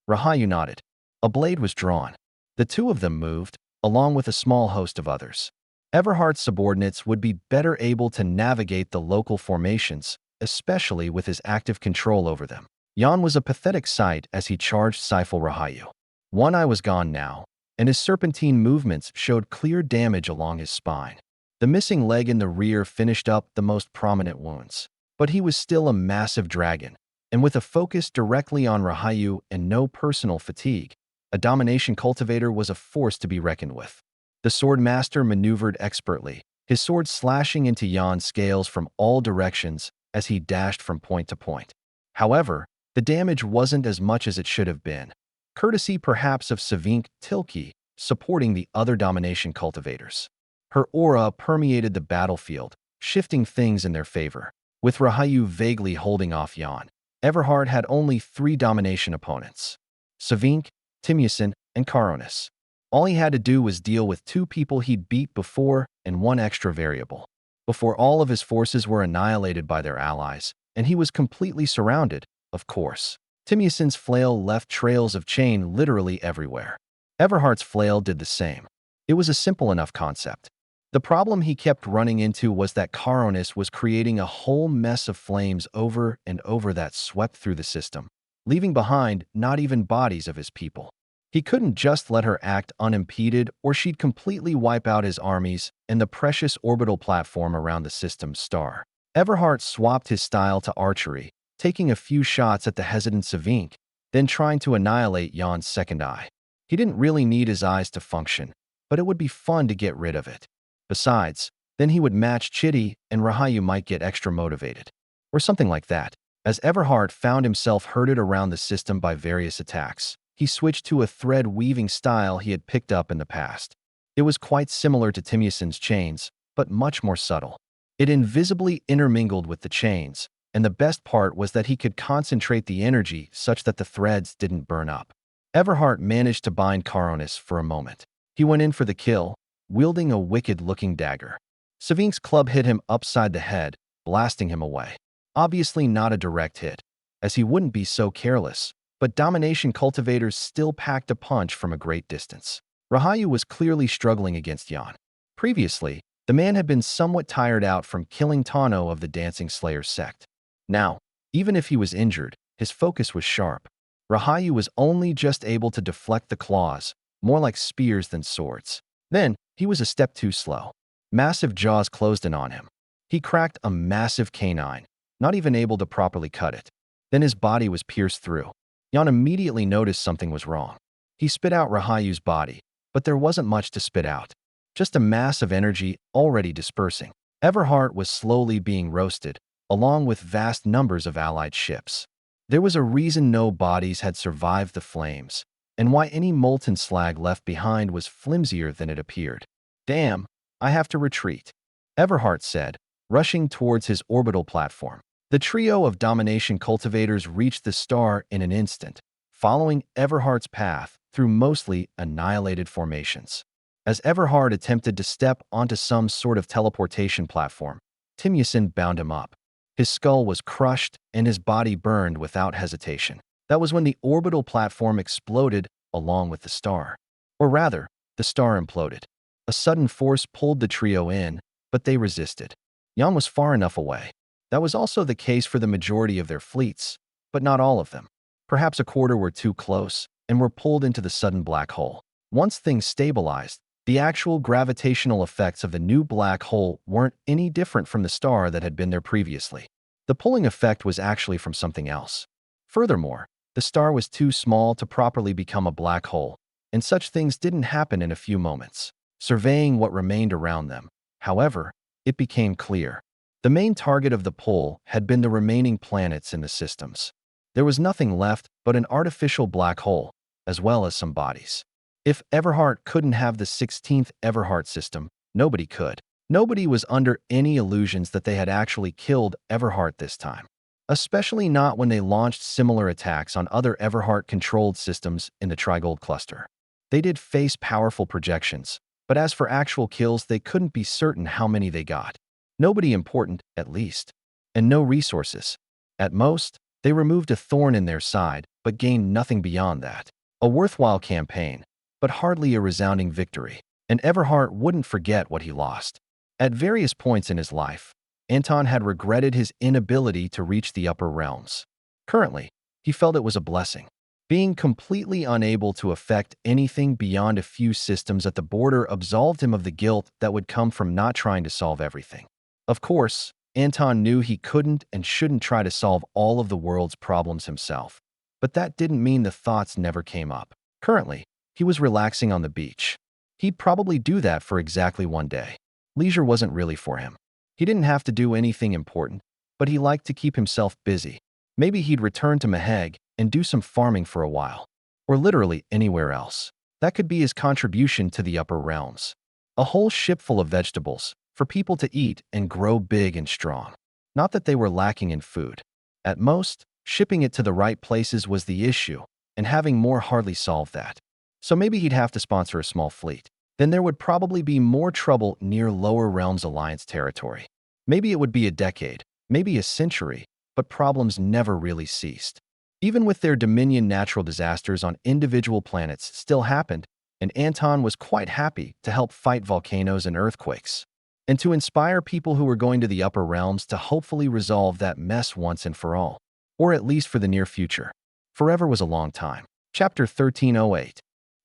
Rahayu nodded. A blade was drawn. The 2 of them moved, along with a small host of others. Everhart's subordinates would be better able to navigate the local formations, especially with his active control over them. Jan was a pathetic sight as he charged Seifel Rahayu. One eye was gone now, and his serpentine movements showed clear damage along his spine. The missing leg in the rear finished up the most prominent wounds. But he was still a massive dragon, and with a focus directly on Rahayu and no personal fatigue, a domination cultivator was a force to be reckoned with. The Swordmaster maneuvered expertly, his sword slashing into Jan's scales from all directions as he dashed from point to point. However, the damage wasn't as much as it should have been, courtesy perhaps of Savink Tilke supporting the other domination cultivators. Her aura permeated the battlefield, shifting things in their favor. With Rahayu vaguely holding off Jan, Everhart had only 3 domination opponents: Savink, Timiusin, and Karonis. All he had to do was deal with 2 people he'd beat before and 1 extra variable. Before all of his forces were annihilated by their allies, and he was completely surrounded, of course. Timiusin's flail left trails of chain literally everywhere. Everhart's flail did the same. It was a simple enough concept. The problem he kept running into was that Karonis was creating a whole mess of flames over and over that swept through the system, leaving behind not even bodies of his people. He couldn't just let her act unimpeded or she'd completely wipe out his armies and the precious orbital platform around the system's star. Everhart swapped his style to archery, taking a few shots at the hesitant Savink, then trying to annihilate Jan's second eye. He didn't really need his eyes to function, but it would be fun to get rid of it. Besides, then he would match Chitty and Rahayu might get extra motivated. Or something like that. As Everhart found himself herded around the system by various attacks, he switched to a thread-weaving style he had picked up in the past. It was quite similar to Timiusin's chains, but much more subtle. It invisibly intermingled with the chains, and the best part was that he could concentrate the energy such that the threads didn't burn up. Everhart managed to bind Karonis for a moment. He went in for the kill, wielding a wicked-looking dagger. Savink's club hit him upside the head, blasting him away. Obviously not a direct hit, as he wouldn't be so careless, but domination cultivators still packed a punch from a great distance. Rahayu was clearly struggling against Jan. Previously, the man had been somewhat tired out from killing Tano of the Dancing Slayer sect. Now, even if he was injured, his focus was sharp. Rahayu was only just able to deflect the claws, more like spears than swords. Then, he was a step too slow. Massive jaws closed in on him. He cracked a massive canine, not even able to properly cut it. Then his body was pierced through. Jan immediately noticed something was wrong. He spit out Rahayu's body, but there wasn't much to spit out. Just a mass of energy already dispersing. Everhart was slowly being roasted, along with vast numbers of allied ships. There was a reason no bodies had survived the flames, and why any molten slag left behind was flimsier than it appeared. Damn, I have to retreat, Everhart said, rushing towards his orbital platform. The trio of domination cultivators reached the star in an instant, following Everhart's path through mostly annihilated formations. As Everhart attempted to step onto some sort of teleportation platform, Timiusin bound him up. His skull was crushed and his body burned without hesitation. That was when the orbital platform exploded along with the star. Or rather, the star imploded. A sudden force pulled the trio in, but they resisted. Jan was far enough away. That was also the case for the majority of their fleets, but not all of them. Perhaps a quarter were too close and were pulled into the sudden black hole. Once things stabilized, the actual gravitational effects of the new black hole weren't any different from the star that had been there previously. The pulling effect was actually from something else. Furthermore, the star was too small to properly become a black hole, and such things didn't happen in a few moments. Surveying what remained around them, however, it became clear. The main target of the pull had been the remaining planets in the systems. There was nothing left but an artificial black hole, as well as some bodies. If Everhart couldn't have the 16th Everhart system, nobody could. Nobody was under any illusions that they had actually killed Everhart this time. Especially not when they launched similar attacks on other Everhart-controlled systems in the Trigold cluster. They did face powerful projections, but as for actual kills, they couldn't be certain how many they got. Nobody important, at least. And no resources. At most, they removed a thorn in their side, but gained nothing beyond that. A worthwhile campaign, but hardly a resounding victory. And Everhart wouldn't forget what he lost. At various points in his life, Anton had regretted his inability to reach the upper realms. Currently, he felt it was a blessing. Being completely unable to affect anything beyond a few systems at the border absolved him of the guilt that would come from not trying to solve everything. Of course, Anton knew he couldn't and shouldn't try to solve all of the world's problems himself. But that didn't mean the thoughts never came up. Currently, he was relaxing on the beach. He'd probably do that for exactly one day. Leisure wasn't really for him. He didn't have to do anything important, but he liked to keep himself busy. Maybe he'd return to Maheg and do some farming for a while. Or literally anywhere else. That could be his contribution to the upper realms. A whole ship full of vegetables, for people to eat and grow big and strong. Not that they were lacking in food. At most, shipping it to the right places was the issue, and having more hardly solved that. So maybe he'd have to sponsor a small fleet. Then there would probably be more trouble near Lower Realms Alliance territory. Maybe it would be a decade, maybe a century, but problems never really ceased. Even with their Dominion, natural disasters on individual planets still happened, and Anton was quite happy to help fight volcanoes and earthquakes, and to inspire people who were going to the upper realms to hopefully resolve that mess once and for all, or at least for the near future. Forever was a long time. Chapter 1308.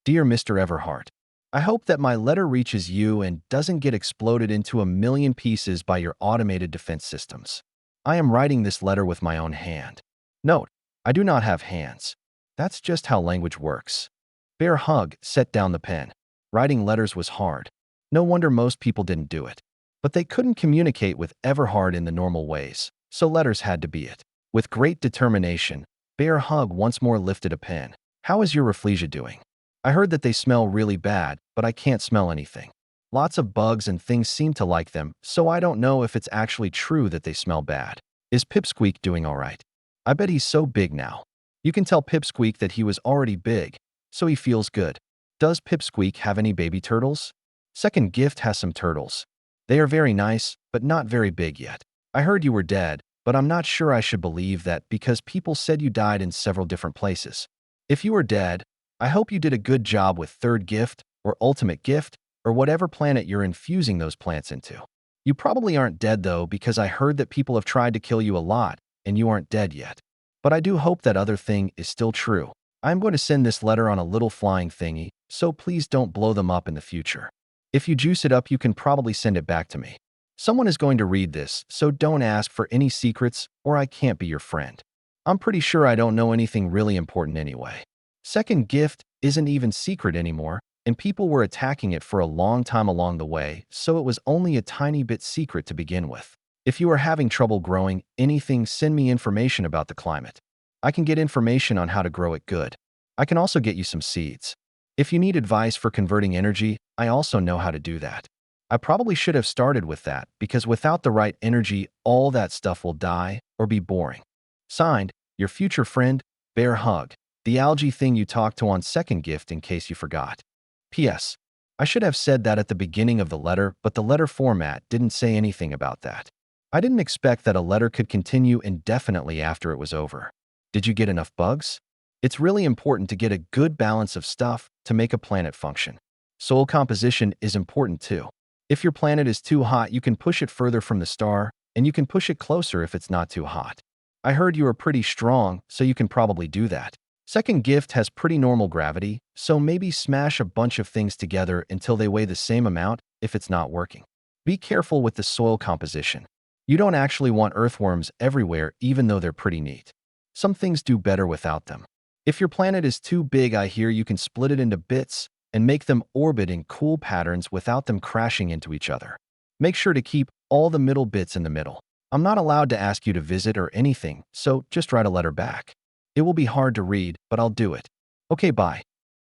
Dear Mr. Everhart, I hope that my letter reaches you and doesn't get exploded into a million pieces by your automated defense systems. I am writing this letter with my own hand. Note, I do not have hands. That's just how language works. Bear Hug set down the pen. Writing letters was hard. No wonder most people didn't do it. But they couldn't communicate with Everhart in the normal ways, so letters had to be it. With great determination, Bear Hug once more lifted a pen. How is your Rafflesia doing? I heard that they smell really bad, but I can't smell anything. Lots of bugs and things seem to like them, so I don't know if it's actually true that they smell bad. Is Pipsqueak doing all right? I bet he's so big now. You can tell Pipsqueak that he was already big, so he feels good. Does Pipsqueak have any baby turtles? Second Gift has some turtles. They are very nice, but not very big yet. I heard you were dead, but I'm not sure I should believe that because people said you died in several different places. If you are dead, I hope you did a good job with Third Gift, or Ultimate Gift, or whatever planet you're infusing those plants into. You probably aren't dead though, because I heard that people have tried to kill you a lot, and you aren't dead yet. But I do hope that other thing is still true. I'm going to send this letter on a little flying thingy, so please don't blow them up in the future. If you juice it up, you can probably send it back to me. Someone is going to read this, so don't ask for any secrets, or I can't be your friend. I'm pretty sure I don't know anything really important anyway. Second Gift isn't even secret anymore, and people were attacking it for a long time along the way, so it was only a tiny bit secret to begin with. If you are having trouble growing anything, send me information about the climate. I can get information on how to grow it good. I can also get you some seeds. If you need advice for converting energy, I also know how to do that. I probably should have started with that, because without the right energy, all that stuff will die or be boring. Signed, your future friend, Bear Hug. The algae thing you talked to on Second Gift, in case you forgot. P.S. I should have said that at the beginning of the letter, but the letter format didn't say anything about that. I didn't expect that a letter could continue indefinitely after it was over. Did you get enough bugs? It's really important to get a good balance of stuff to make a planet function. Soil composition is important too. If your planet is too hot, you can push it further from the star, and you can push it closer if it's not too hot. I heard you are pretty strong, so you can probably do that. Second gift has pretty normal gravity, so maybe smash a bunch of things together until they weigh the same amount if it's not working. Be careful with the soil composition. You don't actually want earthworms everywhere, even though they're pretty neat. Some things do better without them. If your planet is too big, I hear you can split it into bits and make them orbit in cool patterns without them crashing into each other. Make sure to keep all the middle bits in the middle. I'm not allowed to ask you to visit or anything, so just write a letter back. It will be hard to read, but I'll do it. Okay, bye.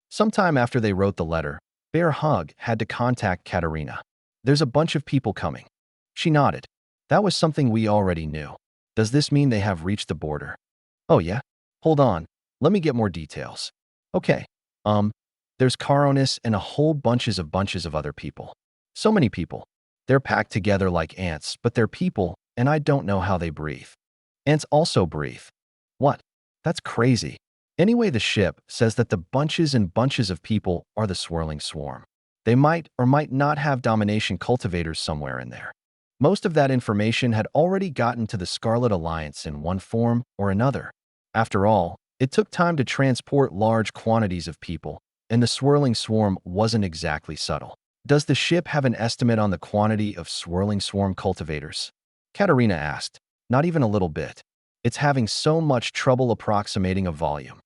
Sometime after they wrote the letter, Bear Hug had to contact Katerina. There's a bunch of people coming. She nodded. That was something we already knew. Does this mean they have reached the border? Oh yeah? Hold on. Let me get more details. Okay. There's Caronis and a whole bunches of other people. So many people. They're packed together like ants, but they're people, and I don't know how they breathe. Ants also breathe. What? That's crazy. Anyway, the ship says that the bunches and bunches of people are the swirling swarm. They might or might not have domination cultivators somewhere in there. Most of that information had already gotten to the Scarlet Alliance in one form or another. After all, it took time to transport large quantities of people, and the swirling swarm wasn't exactly subtle. Does the ship have an estimate on the quantity of swirling swarm cultivators? Katerina asked. Not even a little bit. It's having so much trouble approximating a volume.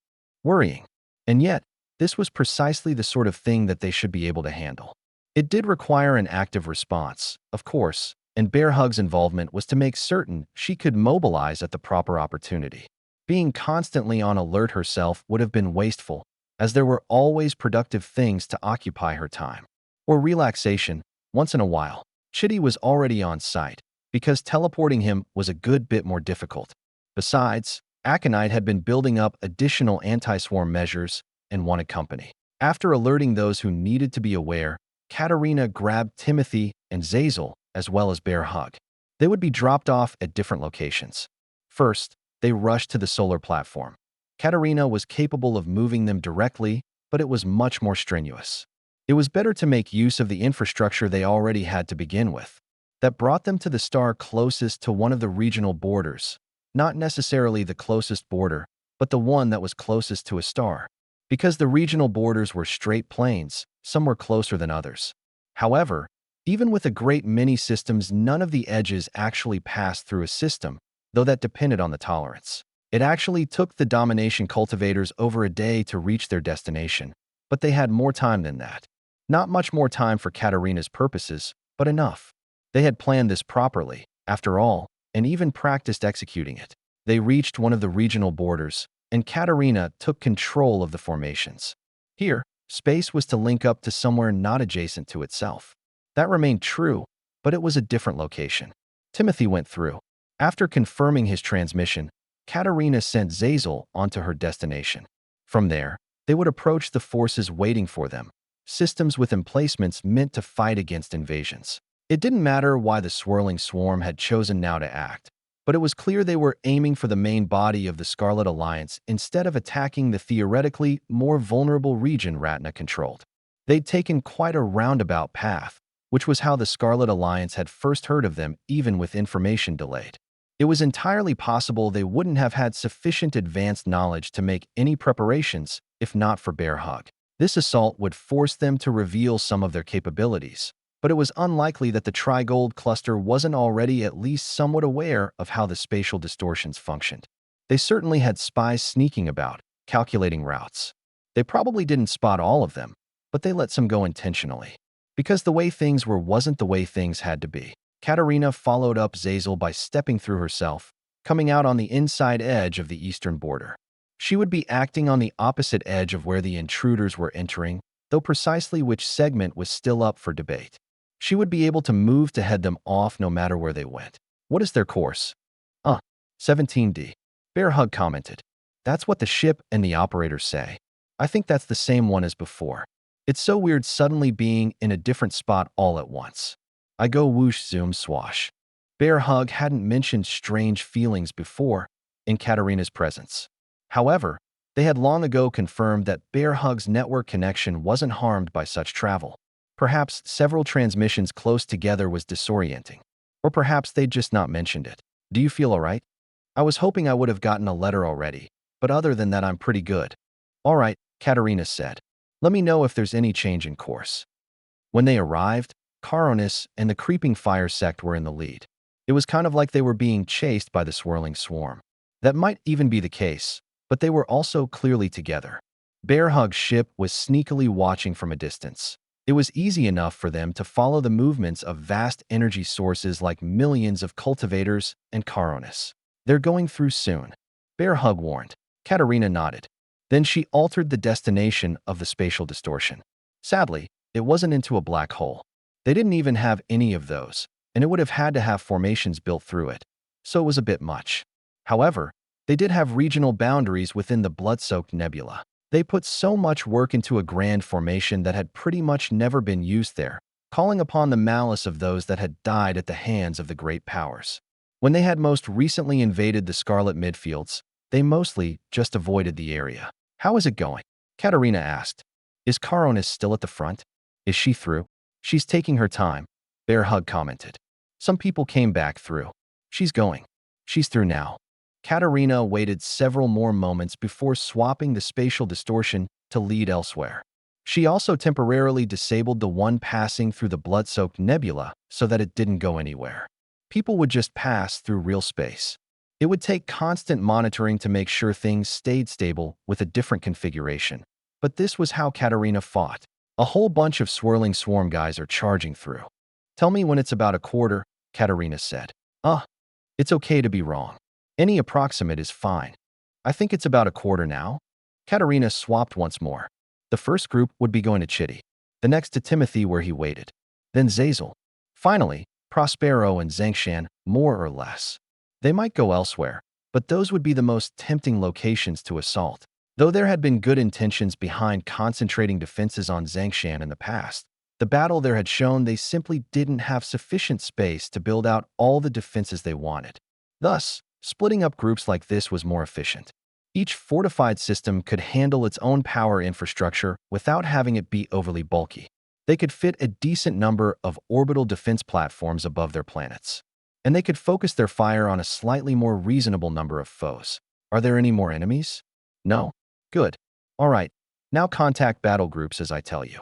Worrying. And yet, this was precisely the sort of thing that they should be able to handle. It did require an active response, of course, and Bear Hug's involvement was to make certain she could mobilize at the proper opportunity. Being constantly on alert herself would have been wasteful, as there were always productive things to occupy her time. Or relaxation, once in a while. Chitty was already on site, because teleporting him was a good bit more difficult. Besides, Aconite had been building up additional anti-swarm measures and wanted company. After alerting those who needed to be aware, Katerina grabbed Timothy and Zazel as well as Bear Hug. They would be dropped off at different locations. First, they rushed to the solar platform. Katerina was capable of moving them directly, but it was much more strenuous. It was better to make use of the infrastructure they already had to begin with. That brought them to the star closest to one of the regional borders. Not necessarily the closest border, but the one that was closest to a star. Because the regional borders were straight planes, some were closer than others. However, even with a great many systems, none of the edges actually passed through a system, though that depended on the tolerance. It actually took the domination cultivators over a day to reach their destination, but they had more time than that. Not much more time for Katerina's purposes, but enough. They had planned this properly, after all, and even practiced executing it. They reached one of the regional borders, and Katerina took control of the formations. Here, space was to link up to somewhere not adjacent to itself. That remained true, but it was a different location. Timothy went through. After confirming his transmission, Katerina sent Zazel onto her destination. From there, they would approach the forces waiting for them, systems with emplacements meant to fight against invasions. It didn't matter why the swirling swarm had chosen now to act, but it was clear they were aiming for the main body of the Scarlet Alliance instead of attacking the theoretically more vulnerable region Ratna controlled. They'd taken quite a roundabout path, which was how the Scarlet Alliance had first heard of them, even with information delayed. It was entirely possible they wouldn't have had sufficient advanced knowledge to make any preparations if not for Bear Hug. This assault would force them to reveal some of their capabilities, but it was unlikely that the Trigold cluster wasn't already at least somewhat aware of how the spatial distortions functioned. They certainly had spies sneaking about, calculating routes. They probably didn't spot all of them, but they let some go intentionally. Because the way things were wasn't the way things had to be. Katerina followed up Zazel by stepping through herself, coming out on the inside edge of the eastern border. She would be acting on the opposite edge of where the intruders were entering, though precisely which segment was still up for debate. She would be able to move to head them off no matter where they went. What is their course? 17D. Bear Hug commented. That's what the ship and the operators say. I think that's the same one as before. It's so weird suddenly being in a different spot all at once. I go whoosh zoom swash. Bear Hug hadn't mentioned strange feelings before in Katerina's presence. However, they had long ago confirmed that Bear Hug's network connection wasn't harmed by such travel. Perhaps several transmissions close together was disorienting. Or perhaps they'd just not mentioned it. Do you feel all right? I was hoping I would have gotten a letter already, but other than that I'm pretty good. All right, Katerina said. Let me know if there's any change in course. When they arrived, Caronis and the creeping fire sect were in the lead. It was kind of like they were being chased by the swirling swarm. That might even be the case, but they were also clearly together. Bearhug's ship was sneakily watching from a distance. It was easy enough for them to follow the movements of vast energy sources like millions of cultivators and Caronis. They're going through soon, Bearhug warned. Katerina nodded. Then she altered the destination of the spatial distortion. Sadly, it wasn't into a black hole. They didn't even have any of those, and it would have had to have formations built through it, so it was a bit much. However, they did have regional boundaries within the blood-soaked nebula. They put so much work into a grand formation that had pretty much never been used there, calling upon the malice of those that had died at the hands of the great powers. When they had most recently invaded the Scarlet Midfields, they mostly just avoided the area. How is it going? Katerina asked. Is Caronis still at the front? Is she through? She's taking her time, Bearhug commented. Some people came back through. She's going. She's through now. Katerina waited several more moments before swapping the spatial distortion to lead elsewhere. She also temporarily disabled the one passing through the blood-soaked nebula so that it didn't go anywhere. People would just pass through real space. It would take constant monitoring to make sure things stayed stable with a different configuration. But this was how Katerina fought. A whole bunch of swirling swarm guys are charging through. Tell me when it's about a quarter, Katerina said. It's okay to be wrong. Any approximate is fine. I think it's about a quarter now. Katerina swapped once more. The first group would be going to Chitty, the next to Timothy where he waited, then Zazel. Finally, Prospero and Xianxia, more or less. They might go elsewhere, but those would be the most tempting locations to assault. Though there had been good intentions behind concentrating defenses on Xianxia in the past, the battle there had shown they simply didn't have sufficient space to build out all the defenses they wanted. Thus, splitting up groups like this was more efficient. Each fortified system could handle its own power infrastructure without having it be overly bulky. They could fit a decent number of orbital defense platforms above their planets. And they could focus their fire on a slightly more reasonable number of foes. Are there any more enemies? No? Good. All right, now contact battle groups as I tell you.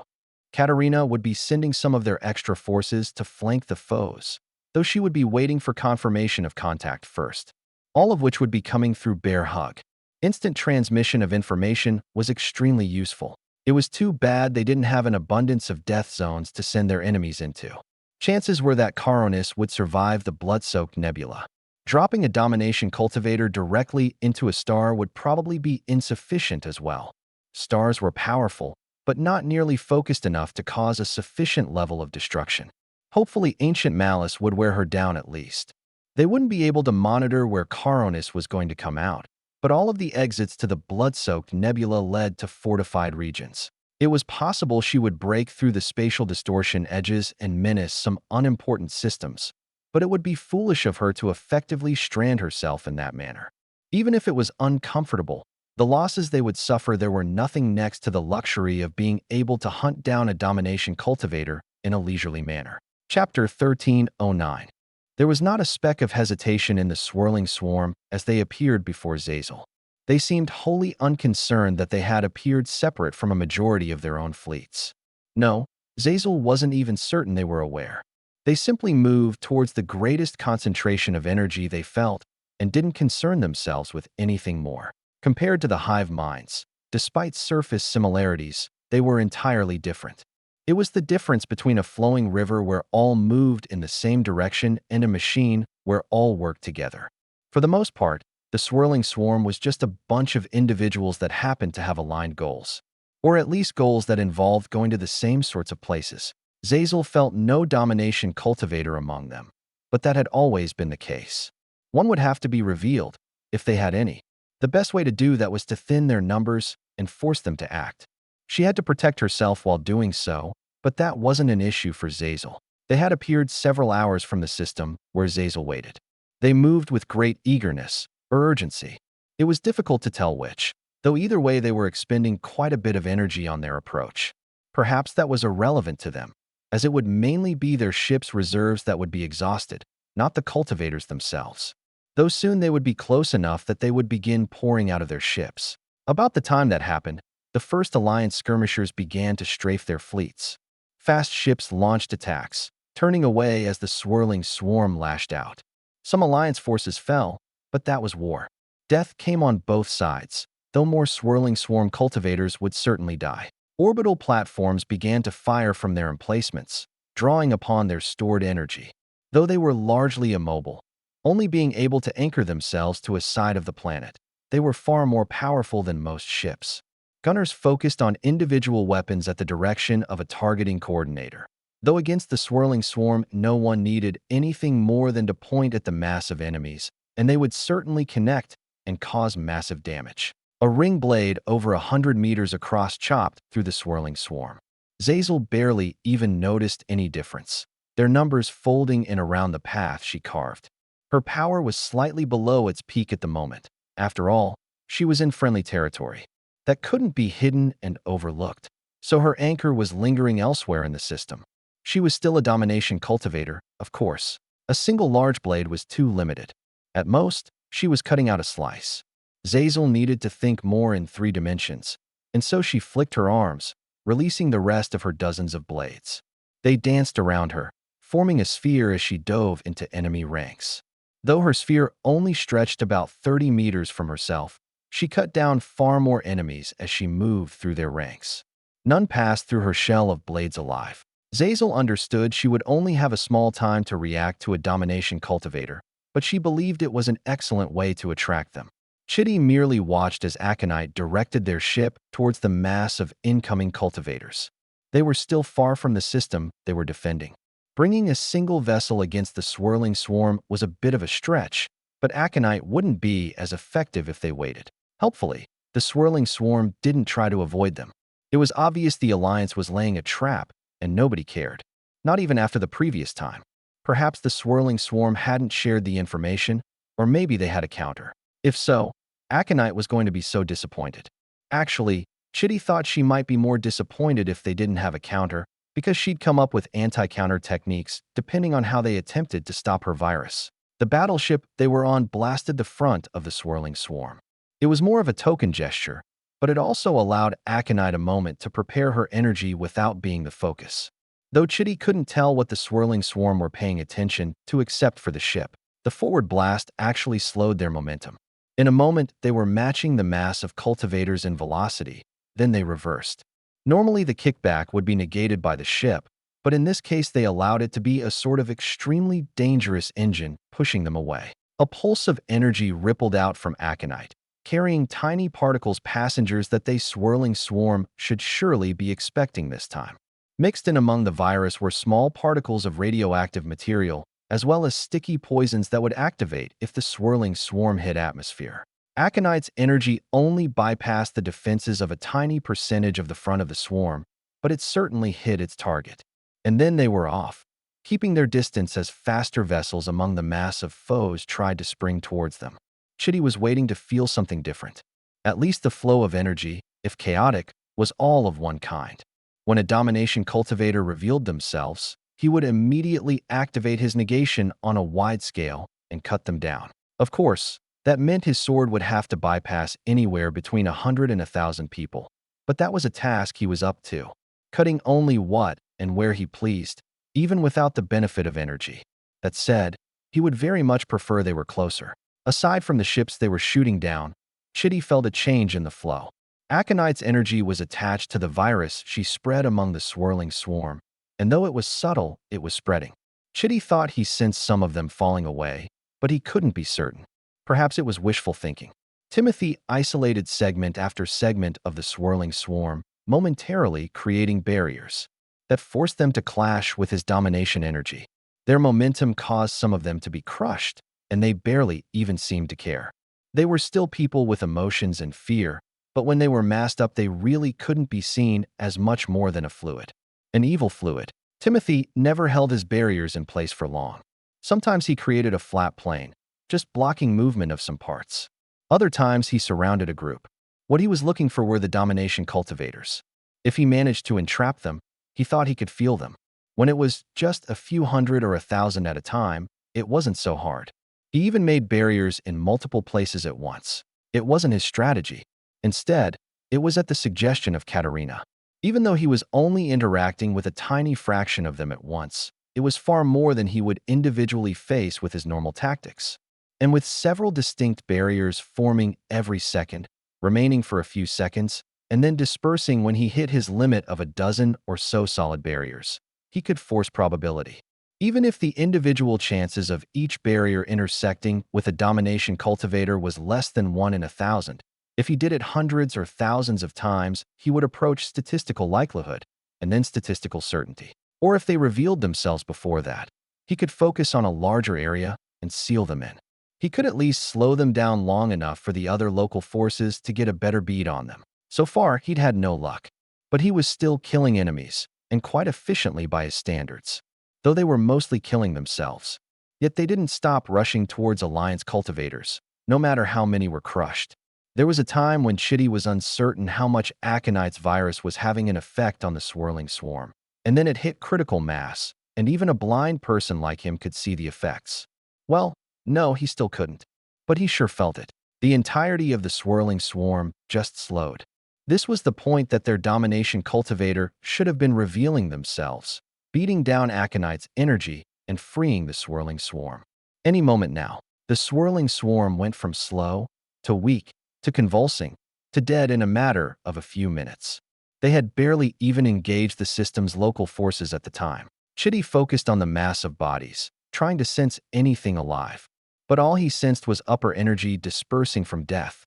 Katerina would be sending some of their extra forces to flank the foes, though she would be waiting for confirmation of contact first, all of which would be coming through Bearhug. Instant transmission of information was extremely useful. It was too bad they didn't have an abundance of death zones to send their enemies into. Chances were that Caronis would survive the blood-soaked nebula. Dropping a domination cultivator directly into a star would probably be insufficient as well. Stars were powerful, but not nearly focused enough to cause a sufficient level of destruction. Hopefully Ancient Malice would wear her down at least. They wouldn't be able to monitor where Caronis was going to come out, but all of the exits to the blood-soaked nebula led to fortified regions. It was possible she would break through the spatial distortion edges and menace some unimportant systems, but it would be foolish of her to effectively strand herself in that manner. Even if it was uncomfortable, the losses they would suffer there were nothing next to the luxury of being able to hunt down a domination cultivator in a leisurely manner. Chapter 1309. There was not a speck of hesitation in the swirling swarm as they appeared before Zazel. They seemed wholly unconcerned that they had appeared separate from a majority of their own fleets. No, Zazel wasn't even certain they were aware. They simply moved towards the greatest concentration of energy they felt and didn't concern themselves with anything more. Compared to the hive minds, despite surface similarities, they were entirely different. It was the difference between a flowing river where all moved in the same direction and a machine where all worked together. For the most part, the swirling swarm was just a bunch of individuals that happened to have aligned goals, or at least goals that involved going to the same sorts of places. Zazel felt no domination cultivator among them, but that had always been the case. One would have to be revealed, if they had any. The best way to do that was to thin their numbers and force them to act. She had to protect herself while doing so, but that wasn't an issue for Zazel. They had appeared several hours from the system where Zazel waited. They moved with great eagerness or urgency. It was difficult to tell which, though either way they were expending quite a bit of energy on their approach. Perhaps that was irrelevant to them, as it would mainly be their ship's reserves that would be exhausted, not the cultivators themselves. though soon they would be close enough that they would begin pouring out of their ships. About the time that happened, the first Alliance skirmishers began to strafe their fleets. Fast ships launched attacks, turning away as the swirling swarm lashed out. Some Alliance forces fell, but that was war. Death came on both sides, though more swirling swarm cultivators would certainly die. Orbital platforms began to fire from their emplacements, drawing upon their stored energy. Though they were largely immobile, only being able to anchor themselves to a side of the planet, they were far more powerful than most ships. Gunners focused on individual weapons at the direction of a targeting coordinator. Though against the swirling swarm, no one needed anything more than to point at the mass of enemies, and they would certainly connect and cause massive damage. A ring blade over 100 meters across chopped through the swirling swarm. Zazel barely even noticed any difference, their numbers folding in around the path she carved. Her power was slightly below its peak at the moment. After all, she was in friendly territory that couldn't be hidden and overlooked, so her anchor was lingering elsewhere in the system. She was still a domination cultivator, of course. A single large blade was too limited. At most, she was cutting out a slice. Zazel needed to think more in 3 dimensions, and so she flicked her arms, releasing the rest of her dozens of blades. They danced around her, forming a sphere as she dove into enemy ranks. Though her sphere only stretched about 30 meters from herself, she cut down far more enemies as she moved through their ranks. None passed through her shell of blades alive. Zazel understood she would only have a small time to react to a domination cultivator, but she believed it was an excellent way to attract them. Chitty merely watched as Aconite directed their ship towards the mass of incoming cultivators. They were still far from the system they were defending. Bringing a single vessel against the swirling swarm was a bit of a stretch, but Aconite wouldn't be as effective if they waited. Helpfully, the swirling swarm didn't try to avoid them. It was obvious the Alliance was laying a trap, and nobody cared. Not even after the previous time. Perhaps the swirling swarm hadn't shared the information, or maybe they had a counter. If so, Aconite was going to be so disappointed. Actually, Chitty thought she might be more disappointed if they didn't have a counter, because she'd come up with anti-counter techniques depending on how they attempted to stop her virus. The battleship they were on blasted the front of the swirling swarm. It was more of a token gesture, but it also allowed Aconite a moment to prepare her energy without being the focus. Though Chitty couldn't tell what the swirling swarm were paying attention to except for the ship, the forward blast actually slowed their momentum. In a moment, they were matching the mass of cultivators in velocity, then they reversed. Normally, the kickback would be negated by the ship, but in this case they allowed it to be a sort of extremely dangerous engine pushing them away. A pulse of energy rippled out from Aconite, carrying tiny particles passengers that they swirling swarm should surely be expecting this time. Mixed in among the virus were small particles of radioactive material, as well as sticky poisons that would activate if the swirling swarm hit atmosphere. Aconite's energy only bypassed the defenses of a tiny percentage of the front of the swarm, but it certainly hit its target. And then they were off, keeping their distance as faster vessels among the mass of foes tried to spring towards them. Chitty was waiting to feel something different. At least the flow of energy, if chaotic, was all of one kind. When a domination cultivator revealed themselves, he would immediately activate his negation on a wide scale and cut them down. Of course, that meant his sword would have to bypass anywhere between 100 and 1,000 people. But that was a task he was up to, cutting only what and where he pleased, even without the benefit of energy. That said, he would very much prefer they were closer. Aside from the ships they were shooting down, Chitty felt a change in the flow. Aconite's energy was attached to the virus she spread among the swirling swarm, and though it was subtle, it was spreading. Chitty thought he sensed some of them falling away, but he couldn't be certain. Perhaps it was wishful thinking. Timothy isolated segment after segment of the swirling swarm, momentarily creating barriers that forced them to clash with his domination energy. Their momentum caused some of them to be crushed, and they barely even seemed to care. They were still people with emotions and fear, but when they were massed up they really couldn't be seen as much more than a fluid. An evil fluid. Timothy never held his barriers in place for long. Sometimes he created a flat plane, just blocking movement of some parts. Other times he surrounded a group. What he was looking for were the domination cultivators. If he managed to entrap them, he thought he could feel them. When it was just a few hundred or 1,000 at a time, it wasn't so hard. He even made barriers in multiple places at once. It wasn't his strategy. Instead, it was at the suggestion of Katerina. Even though he was only interacting with a tiny fraction of them at once, it was far more than he would individually face with his normal tactics. And with several distinct barriers forming every second, remaining for a few seconds, and then dispersing when he hit his limit of a dozen or so solid barriers, he could force probability. Even if the individual chances of each barrier intersecting with a domination cultivator was less than 1 in 1,000, if he did it hundreds or thousands of times, he would approach statistical likelihood and then statistical certainty. Or if they revealed themselves before that, he could focus on a larger area and seal them in. He could at least slow them down long enough for the other local forces to get a better bead on them. So far, he'd had no luck. But he was still killing enemies, and quite efficiently by his standards, though they were mostly killing themselves. Yet they didn't stop rushing towards Alliance cultivators, no matter how many were crushed. There was a time when Chitty was uncertain how much Aconite's virus was having an effect on the swirling swarm. And then it hit critical mass, and even a blind person like him could see the effects. Well, no, he still couldn't. But he sure felt it. The entirety of the swirling swarm just slowed. This was the point that their domination cultivator should have been revealing themselves, beating down Aconite's energy and freeing the swirling swarm. Any moment now, the swirling swarm went from slow to weak to convulsing to dead in a matter of a few minutes. They had barely even engaged the system's local forces at the time. Chitty focused on the mass of bodies, trying to sense anything alive. But all he sensed was upper energy dispersing from death.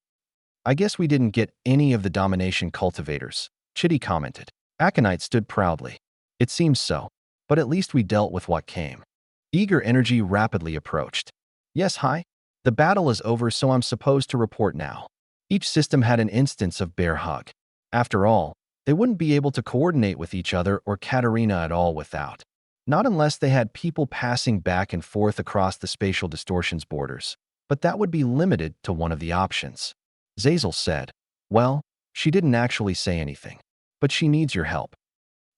I guess we didn't get any of the domination cultivators, Chitty commented. Aconite stood proudly. It seems so, but at least we dealt with what came. Eager energy rapidly approached. Yes, hi. The battle is over, so I'm supposed to report now. Each system had an instance of bear hug. After all, they wouldn't be able to coordinate with each other or Katerina at all without. Not unless they had people passing back and forth across the spatial distortions borders. But that would be limited to one of the options. Zazel said. Well, she didn't actually say anything. But she needs your help.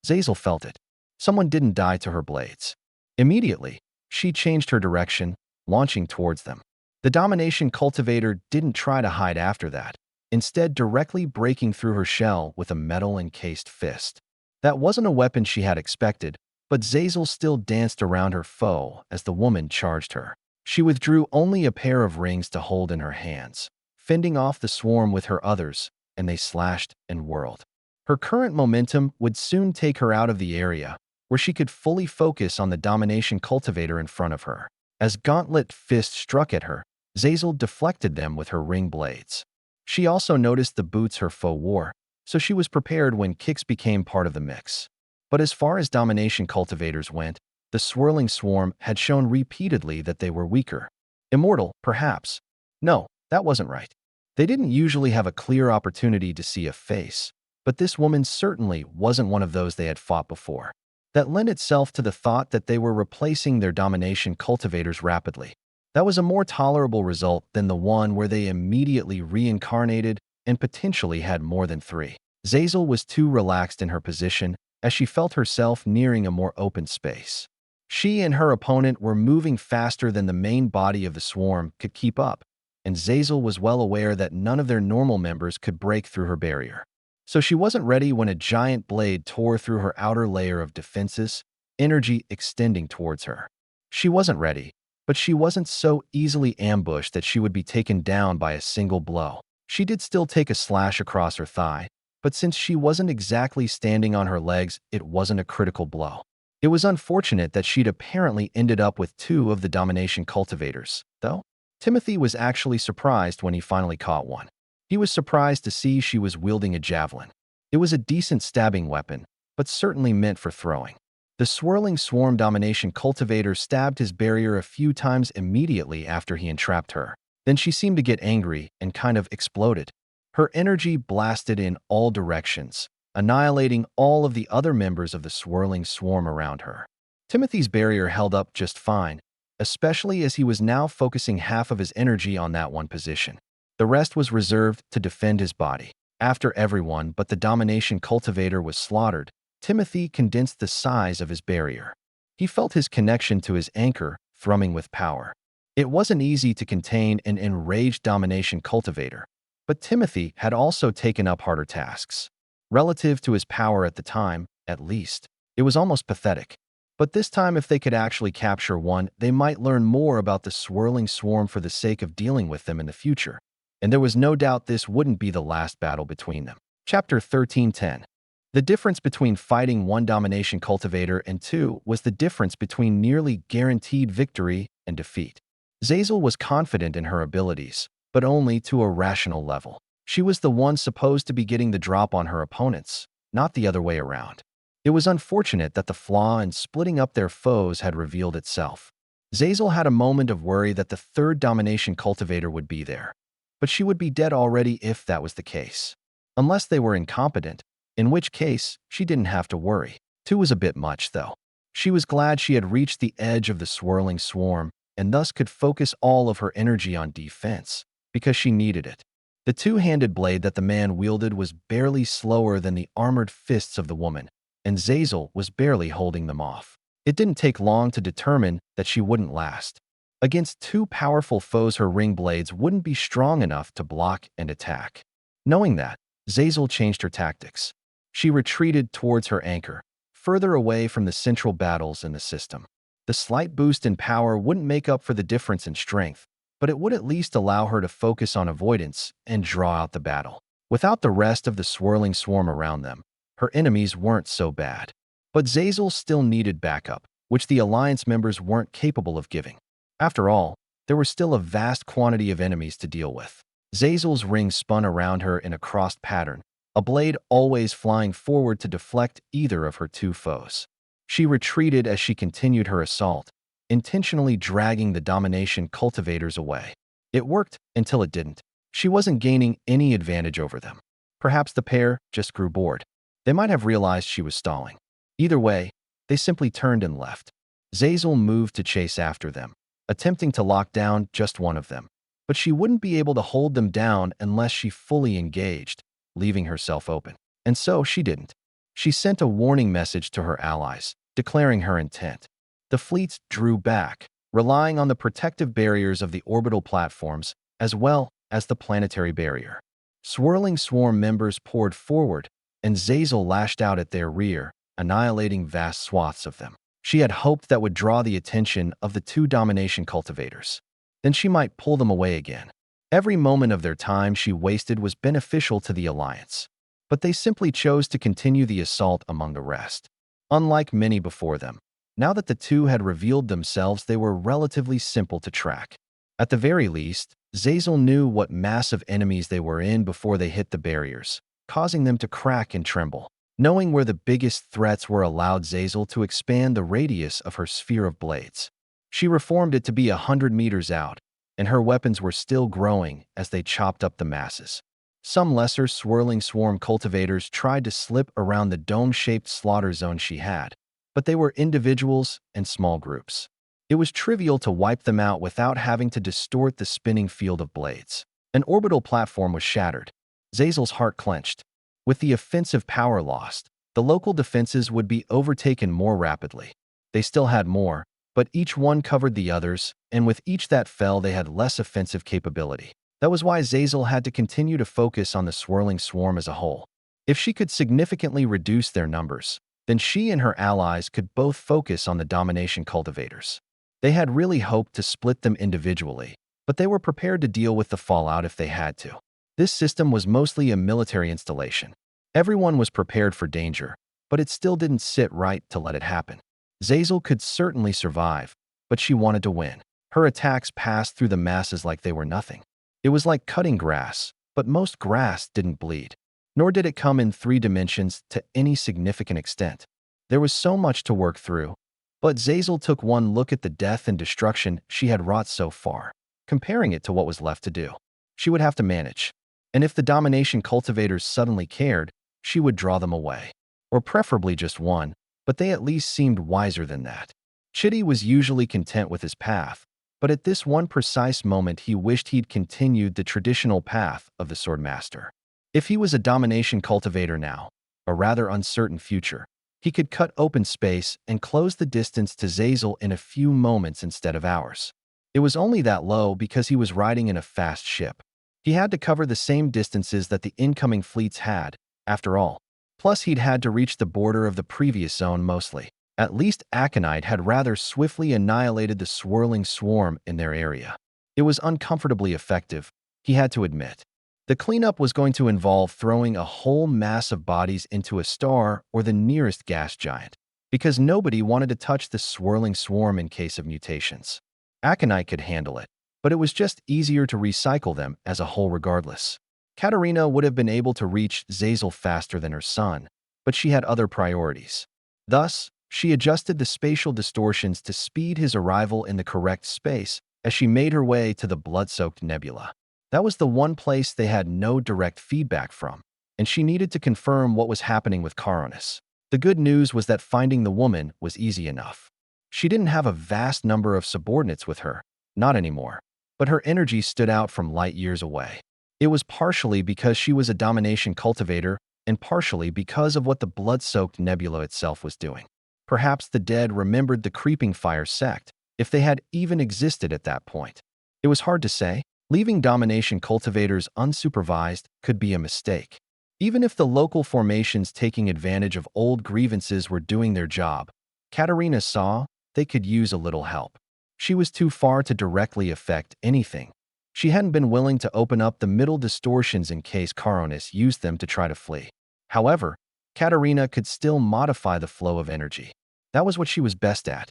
Zazel felt it. Someone didn't die to her blades. Immediately, she changed her direction, launching towards them. The domination cultivator didn't try to hide after that, instead directly breaking through her shell with a metal-encased fist. That wasn't a weapon she had expected, but Zazel still danced around her foe as the woman charged her. She withdrew only a pair of rings to hold in her hands, fending off the swarm with her others, and they slashed and whirled. Her current momentum would soon take her out of the area, where she could fully focus on the domination cultivator in front of her. As gauntlet fists struck at her, Zazel deflected them with her ring blades. She also noticed the boots her foe wore, so she was prepared when kicks became part of the mix. But as far as domination cultivators went, the swirling swarm had shown repeatedly that they were weaker. Immortal, perhaps. No, that wasn't right. They didn't usually have a clear opportunity to see a face, but this woman certainly wasn't one of those they had fought before. That lent itself to the thought that they were replacing their domination cultivators rapidly. That was a more tolerable result than the one where they immediately reincarnated and potentially had more than 3. Zazel was too relaxed in her position as she felt herself nearing a more open space. She and her opponent were moving faster than the main body of the swarm could keep up, and Zazel was well aware that none of their normal members could break through her barrier. So she wasn't ready when a giant blade tore through her outer layer of defenses, energy extending towards her. She wasn't ready, but she wasn't so easily ambushed that she would be taken down by a single blow. She did still take a slash across her thigh, but since she wasn't exactly standing on her legs, it wasn't a critical blow. It was unfortunate that she'd apparently ended up with 2 of the domination cultivators, though. Timothy was actually surprised when he finally caught one. He was surprised to see she was wielding a javelin. It was a decent stabbing weapon, but certainly meant for throwing. The swirling swarm domination cultivator stabbed his barrier a few times immediately after he entrapped her. Then she seemed to get angry and kind of exploded. Her energy blasted in all directions, annihilating all of the other members of the swirling swarm around her. Timothy's barrier held up just fine, especially as he was now focusing half of his energy on that one position. The rest was reserved to defend his body. After everyone but the domination cultivator was slaughtered, Timothy condensed the size of his barrier. He felt his connection to his anchor thrumming with power. It wasn't easy to contain an enraged domination cultivator, but Timothy had also taken up harder tasks. Relative to his power at the time, at least, it was almost pathetic. But this time, if they could actually capture one, they might learn more about the swirling swarm for the sake of dealing with them in the future. And there was no doubt this wouldn't be the last battle between them. Chapter 13:10. The difference between fighting one domination cultivator and two was the difference between nearly guaranteed victory and defeat. Zazel was confident in her abilities, but only to a rational level. She was the one supposed to be getting the drop on her opponents, not the other way around. It was unfortunate that the flaw in splitting up their foes had revealed itself. Zazel had a moment of worry that the third domination cultivator would be there, but she would be dead already if that was the case. Unless they were incompetent, in which case she didn't have to worry. Two was a bit much, though. She was glad she had reached the edge of the swirling swarm and thus could focus all of her energy on defense, because she needed it. The two-handed blade that the man wielded was barely slower than the armored fists of the woman, and Zazel was barely holding them off. It didn't take long to determine that she wouldn't last. Against two powerful foes, her ring blades wouldn't be strong enough to block and attack. Knowing that, Zazel changed her tactics. She retreated towards her anchor, further away from the central battles in the system. The slight boost in power wouldn't make up for the difference in strength, but it would at least allow her to focus on avoidance and draw out the battle. Without the rest of the swirling swarm around them, her enemies weren't so bad. But Zazel still needed backup, which the Alliance members weren't capable of giving. After all, there were still a vast quantity of enemies to deal with. Zazel's ring spun around her in a crossed pattern, a blade always flying forward to deflect either of her two foes. She retreated as she continued her assault, intentionally dragging the domination cultivators away. It worked until it didn't. She wasn't gaining any advantage over them. Perhaps the pair just grew bored. They might have realized she was stalling. Either way, they simply turned and left. Zazel moved to chase after them, attempting to lock down just one of them. But she wouldn't be able to hold them down unless she fully engaged, leaving herself open. And so she didn't. She sent a warning message to her allies, declaring her intent. The fleets drew back, relying on the protective barriers of the orbital platforms as well as the planetary barrier. Swirling swarm members poured forward, and Zazel lashed out at their rear, annihilating vast swaths of them. She had hoped that would draw the attention of the two domination cultivators. Then she might pull them away again. Every moment of their time she wasted was beneficial to the Alliance, but they simply chose to continue the assault among the rest. Unlike many before them, now that the two had revealed themselves, they were relatively simple to track. At the very least, Zazel knew what massive enemies they were in before they hit the barriers, causing them to crack and tremble. Knowing where the biggest threats were allowed Zazel to expand the radius of her sphere of blades. She reformed it to be 100 meters out, and her weapons were still growing as they chopped up the masses. Some lesser swirling swarm cultivators tried to slip around the dome-shaped slaughter zone she had, but they were individuals and small groups. It was trivial to wipe them out without having to distort the spinning field of blades. An orbital platform was shattered. Zazel's heart clenched. With the offensive power lost, the local defenses would be overtaken more rapidly. They still had more, but each one covered the others, and with each that fell they had less offensive capability. That was why Zazel had to continue to focus on the swirling swarm as a whole. If she could significantly reduce their numbers, then she and her allies could both focus on the domination cultivators. They had really hoped to split them individually, but they were prepared to deal with the fallout if they had to. This system was mostly a military installation. Everyone was prepared for danger, but it still didn't sit right to let it happen. Zazel could certainly survive, but she wanted to win. Her attacks passed through the masses like they were nothing. It was like cutting grass, but most grass didn't bleed. Nor did it come in 3 dimensions to any significant extent. There was so much to work through, but Zazel took one look at the death and destruction she had wrought so far, comparing it to what was left to do. She would have to manage. And if the domination cultivators suddenly cared, she would draw them away. Or preferably just one, but they at least seemed wiser than that. Chitty was usually content with his path, but at this one precise moment he wished he'd continued the traditional path of the Swordmaster. If he was a domination cultivator now, a rather uncertain future, he could cut open space and close the distance to Zazel in a few moments instead of hours. It was only that low because he was riding in a fast ship. He had to cover the same distances that the incoming fleets had, after all. Plus, he'd had to reach the border of the previous zone mostly. At least Aconite had rather swiftly annihilated the swirling swarm in their area. It was uncomfortably effective, he had to admit. The cleanup was going to involve throwing a whole mass of bodies into a star or the nearest gas giant, because nobody wanted to touch the swirling swarm in case of mutations. Aconite could handle it, but it was just easier to recycle them as a whole regardless. Katerina would have been able to reach Zazel faster than her son, but she had other priorities. Thus, she adjusted the spatial distortions to speed his arrival in the correct space as she made her way to the blood-soaked nebula. That was the one place they had no direct feedback from, and she needed to confirm what was happening with Caronis. The good news was that finding the woman was easy enough. She didn't have a vast number of subordinates with her, not anymore, but her energy stood out from light years away. It was partially because she was a domination cultivator and partially because of what the blood-soaked nebula itself was doing. Perhaps the dead remembered the Creeping Fire sect, if they had even existed at that point. It was hard to say. Leaving domination cultivators unsupervised could be a mistake. Even if the local formations taking advantage of old grievances were doing their job, Katerina saw they could use a little help. She was too far to directly affect anything. She hadn't been willing to open up the middle distortions in case Caronis used them to try to flee. However, Katerina could still modify the flow of energy. That was what she was best at.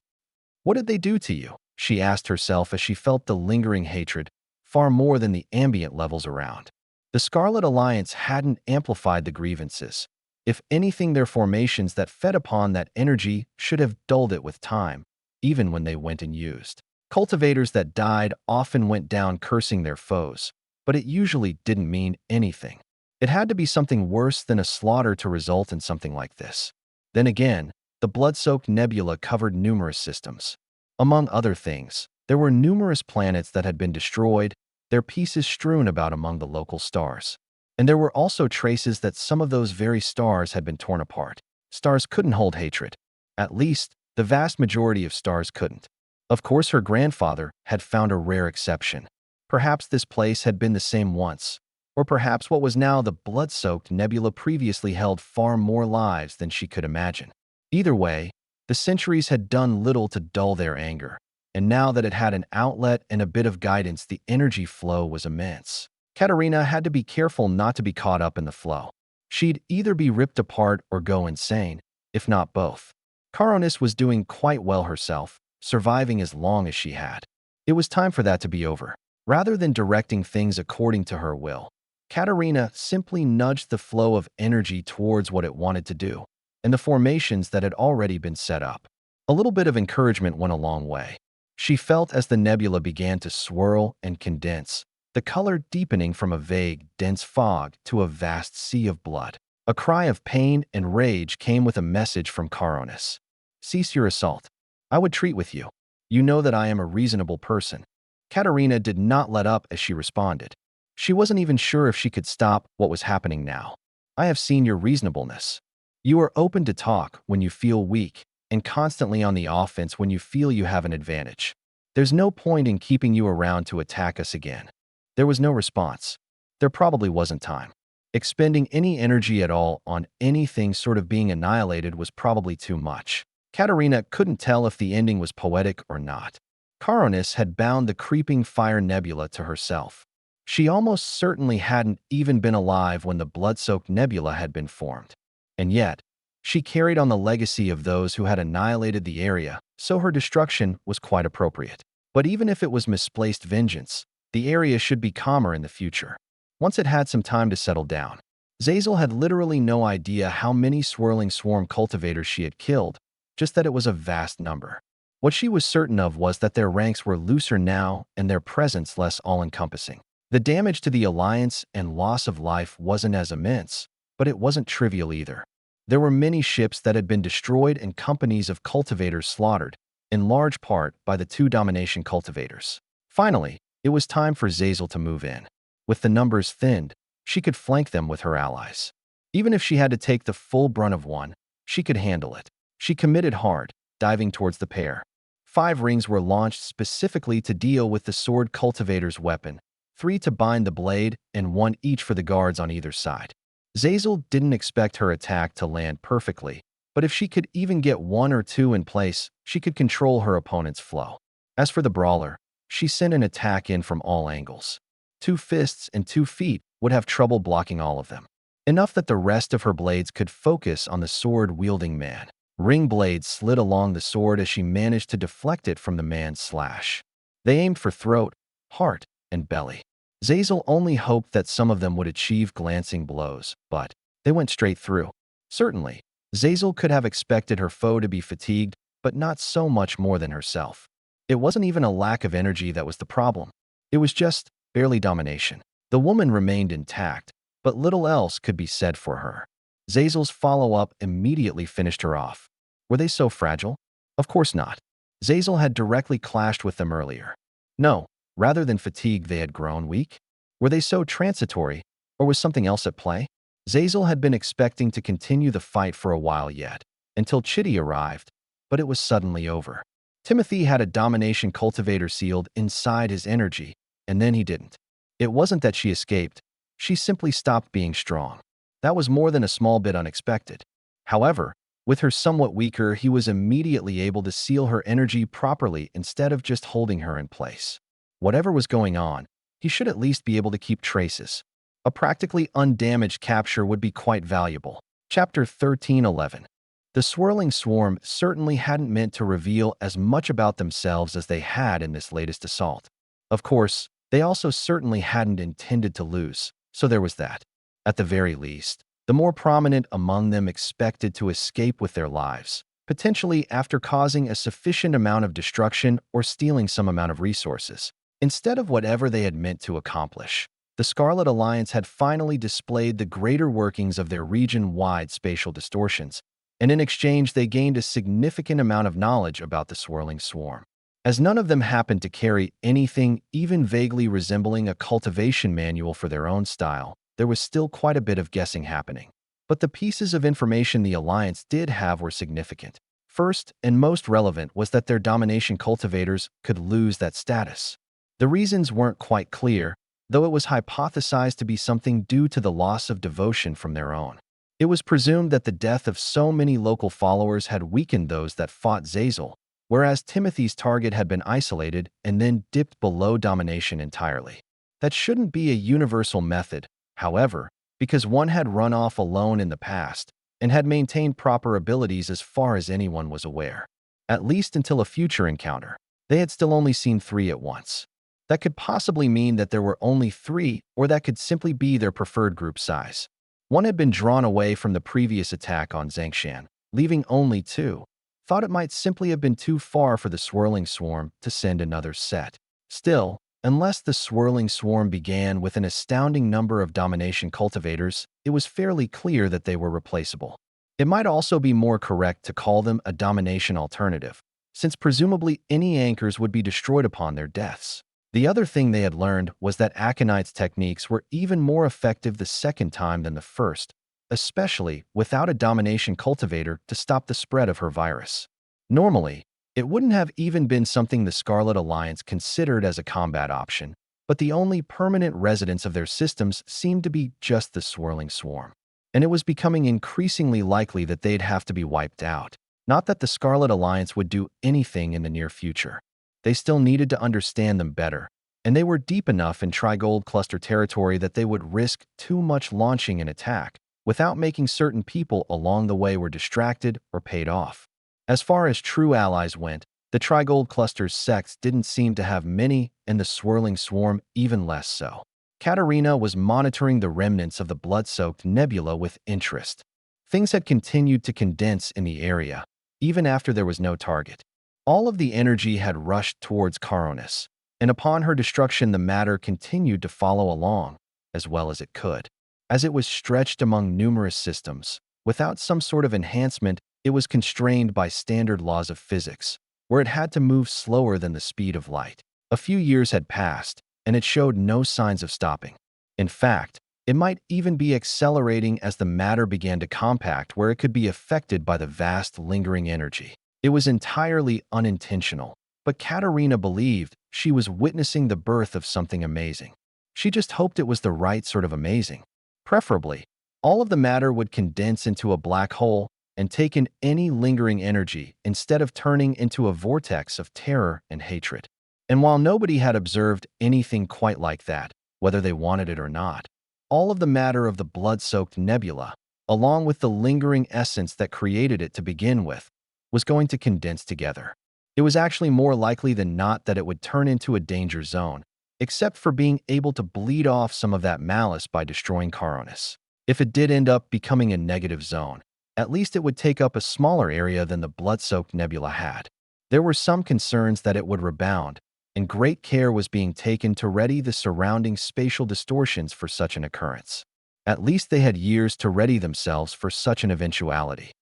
"What did they do to you?" she asked herself as she felt the lingering hatred, far more than the ambient levels around. The Scarlet Alliance hadn't amplified the grievances. If anything, their formations that fed upon that energy should have dulled it with time, even when they went unused. Cultivators that died often went down cursing their foes, but it usually didn't mean anything. It had to be something worse than a slaughter to result in something like this. Then again, the blood-soaked nebula covered numerous systems. Among other things, there were numerous planets that had been destroyed, their pieces strewn about among the local stars. And there were also traces that some of those very stars had been torn apart. Stars couldn't hold hatred. At least, the vast majority of stars couldn't. Of course, her grandfather had found a rare exception. Perhaps this place had been the same once, or perhaps what was now the blood-soaked nebula previously held far more lives than she could imagine. Either way, the centuries had done little to dull their anger, and now that it had an outlet and a bit of guidance, the energy flow was immense. Katerina had to be careful not to be caught up in the flow. She'd either be ripped apart or go insane, if not both. Caronis was doing quite well herself, surviving as long as she had. It was time for that to be over. Rather than directing things according to her will, Katerina simply nudged the flow of energy towards what it wanted to do, and the formations that had already been set up. A little bit of encouragement went a long way. She felt as the nebula began to swirl and condense, the color deepening from a vague, dense fog to a vast sea of blood. A cry of pain and rage came with a message from Caronis. "Cease your assault. I would treat with you. You know that I am a reasonable person." Katerina did not let up as she responded. She wasn't even sure if she could stop what was happening now. "I have seen your reasonableness. You are open to talk when you feel weak, and constantly on the offense when you feel you have an advantage. There's no point in keeping you around to attack us again." There was no response. There probably wasn't time. Expending any energy at all on anything sort of being annihilated was probably too much. Katerina couldn't tell if the ending was poetic or not. Caronis had bound the Creeping Fire nebula to herself. She almost certainly hadn't even been alive when the blood-soaked nebula had been formed. And yet, she carried on the legacy of those who had annihilated the area, so her destruction was quite appropriate. But even if it was misplaced vengeance, the area should be calmer in the future, once it had some time to settle down. Zazel had literally no idea how many swirling swarm cultivators she had killed, just that it was a vast number. What she was certain of was that their ranks were looser now and their presence less all-encompassing. The damage to the Alliance and loss of life wasn't as immense, but it wasn't trivial either. There were many ships that had been destroyed and companies of cultivators slaughtered, in large part by the two domination cultivators. Finally, it was time for Zazel to move in. With the numbers thinned, she could flank them with her allies. Even if she had to take the full brunt of one, she could handle it. She committed hard, diving towards the pair. 5 rings were launched specifically to deal with the sword cultivator's weapon, 3 to bind the blade, and 1 each for the guards on either side. Zazel didn't expect her attack to land perfectly, but if she could even get 1 or 2 in place, she could control her opponent's flow. As for the brawler, she sent an attack in from all angles. 2 fists and 2 feet would have trouble blocking all of them. Enough that the rest of her blades could focus on the sword-wielding man. Ring blades slid along the sword as she managed to deflect it from the man's slash. They aimed for throat, heart, and belly. Zazel only hoped that some of them would achieve glancing blows, but they went straight through. Certainly, Zazel could have expected her foe to be fatigued, but not so much more than herself. It wasn't even a lack of energy that was the problem. It was just barely domination. The woman remained intact, but little else could be said for her. Zazel's follow-up immediately finished her off. Were they so fragile? Of course not. Zazel had directly clashed with them earlier. No, rather than fatigue, they had grown weak. Were they so transitory, or was something else at play? Zazel had been expecting to continue the fight for a while yet, until Chitty arrived, but it was suddenly over. Timothy had a domination cultivator sealed inside his energy, and then he didn't. It wasn't that she escaped, she simply stopped being strong. That was more than a small bit unexpected. However, with her somewhat weaker, he was immediately able to seal her energy properly instead of just holding her in place. Whatever was going on, he should at least be able to keep traces. A practically undamaged capture would be quite valuable. Chapter 13:11. The swirling swarm certainly hadn't meant to reveal as much about themselves as they had in this latest assault. Of course, they also certainly hadn't intended to lose, so there was that. At the very least, the more prominent among them expected to escape with their lives, potentially after causing a sufficient amount of destruction or stealing some amount of resources, instead of whatever they had meant to accomplish. The Scarlet Alliance had finally displayed the greater workings of their region-wide spatial distortions, and in exchange they gained a significant amount of knowledge about the swirling swarm. As none of them happened to carry anything even vaguely resembling a cultivation manual for their own style, there was still quite a bit of guessing happening. But the pieces of information the Alliance did have were significant. First and most relevant was that their domination cultivators could lose that status. The reasons weren't quite clear, though it was hypothesized to be something due to the loss of devotion from their own. It was presumed that the death of so many local followers had weakened those that fought Zazel, whereas Timothy's target had been isolated and then dipped below domination entirely. That shouldn't be a universal method, however, because one had run off alone in the past and had maintained proper abilities as far as anyone was aware. At least until a future encounter, they had still only seen 3 at once. That could possibly mean that there were only 3, or that could simply be their preferred group size. One had been drawn away from the previous attack on Xianxia, leaving only 2. Thought it might simply have been too far for the swirling swarm to send another set. Still, unless the swirling swarm began with an astounding number of domination cultivators, it was fairly clear that they were replaceable. It might also be more correct to call them a domination alternative, since presumably any anchors would be destroyed upon their deaths. The other thing they had learned was that Aconite's techniques were even more effective the second time than the first, especially without a domination cultivator to stop the spread of her virus. Normally, it wouldn't have even been something the Scarlet Alliance considered as a combat option, but the only permanent residents of their systems seemed to be just the swirling swarm. And it was becoming increasingly likely that they'd have to be wiped out. Not that the Scarlet Alliance would do anything in the near future. They still needed to understand them better, and they were deep enough in Tri-Gold Cluster territory that they would risk too much launching an attack without making certain people along the way were distracted or paid off. As far as true allies went, the Tri-Gold Cluster's sects didn't seem to have many, and the swirling swarm even less so. Katerina was monitoring the remnants of the blood-soaked nebula with interest. Things had continued to condense in the area, even after there was no target. All of the energy had rushed towards Caronis, and upon her destruction the matter continued to follow along, as well as it could. As it was stretched among numerous systems, without some sort of enhancement, it was constrained by standard laws of physics, where it had to move slower than the speed of light. A few years had passed, and it showed no signs of stopping. In fact, it might even be accelerating as the matter began to compact where it could be affected by the vast lingering energy. It was entirely unintentional, But Katerina believed she was witnessing the birth of something amazing. She just hoped it was the right sort of amazing. Preferably, all of the matter would condense into a black hole and take in any lingering energy instead of turning into a vortex of terror and hatred. And while nobody had observed anything quite like that, whether they wanted it or not, all of the matter of the blood-soaked nebula, along with the lingering essence that created it to begin with, was going to condense together. It was actually more likely than not that it would turn into a danger zone, except for being able to bleed off some of that malice by destroying Caronus. If it did end up becoming a negative zone, at least it would take up a smaller area than the blood-soaked nebula had. There were some concerns that it would rebound, and great care was being taken to ready the surrounding spatial distortions for such an occurrence. At least they had years to ready themselves for such an eventuality.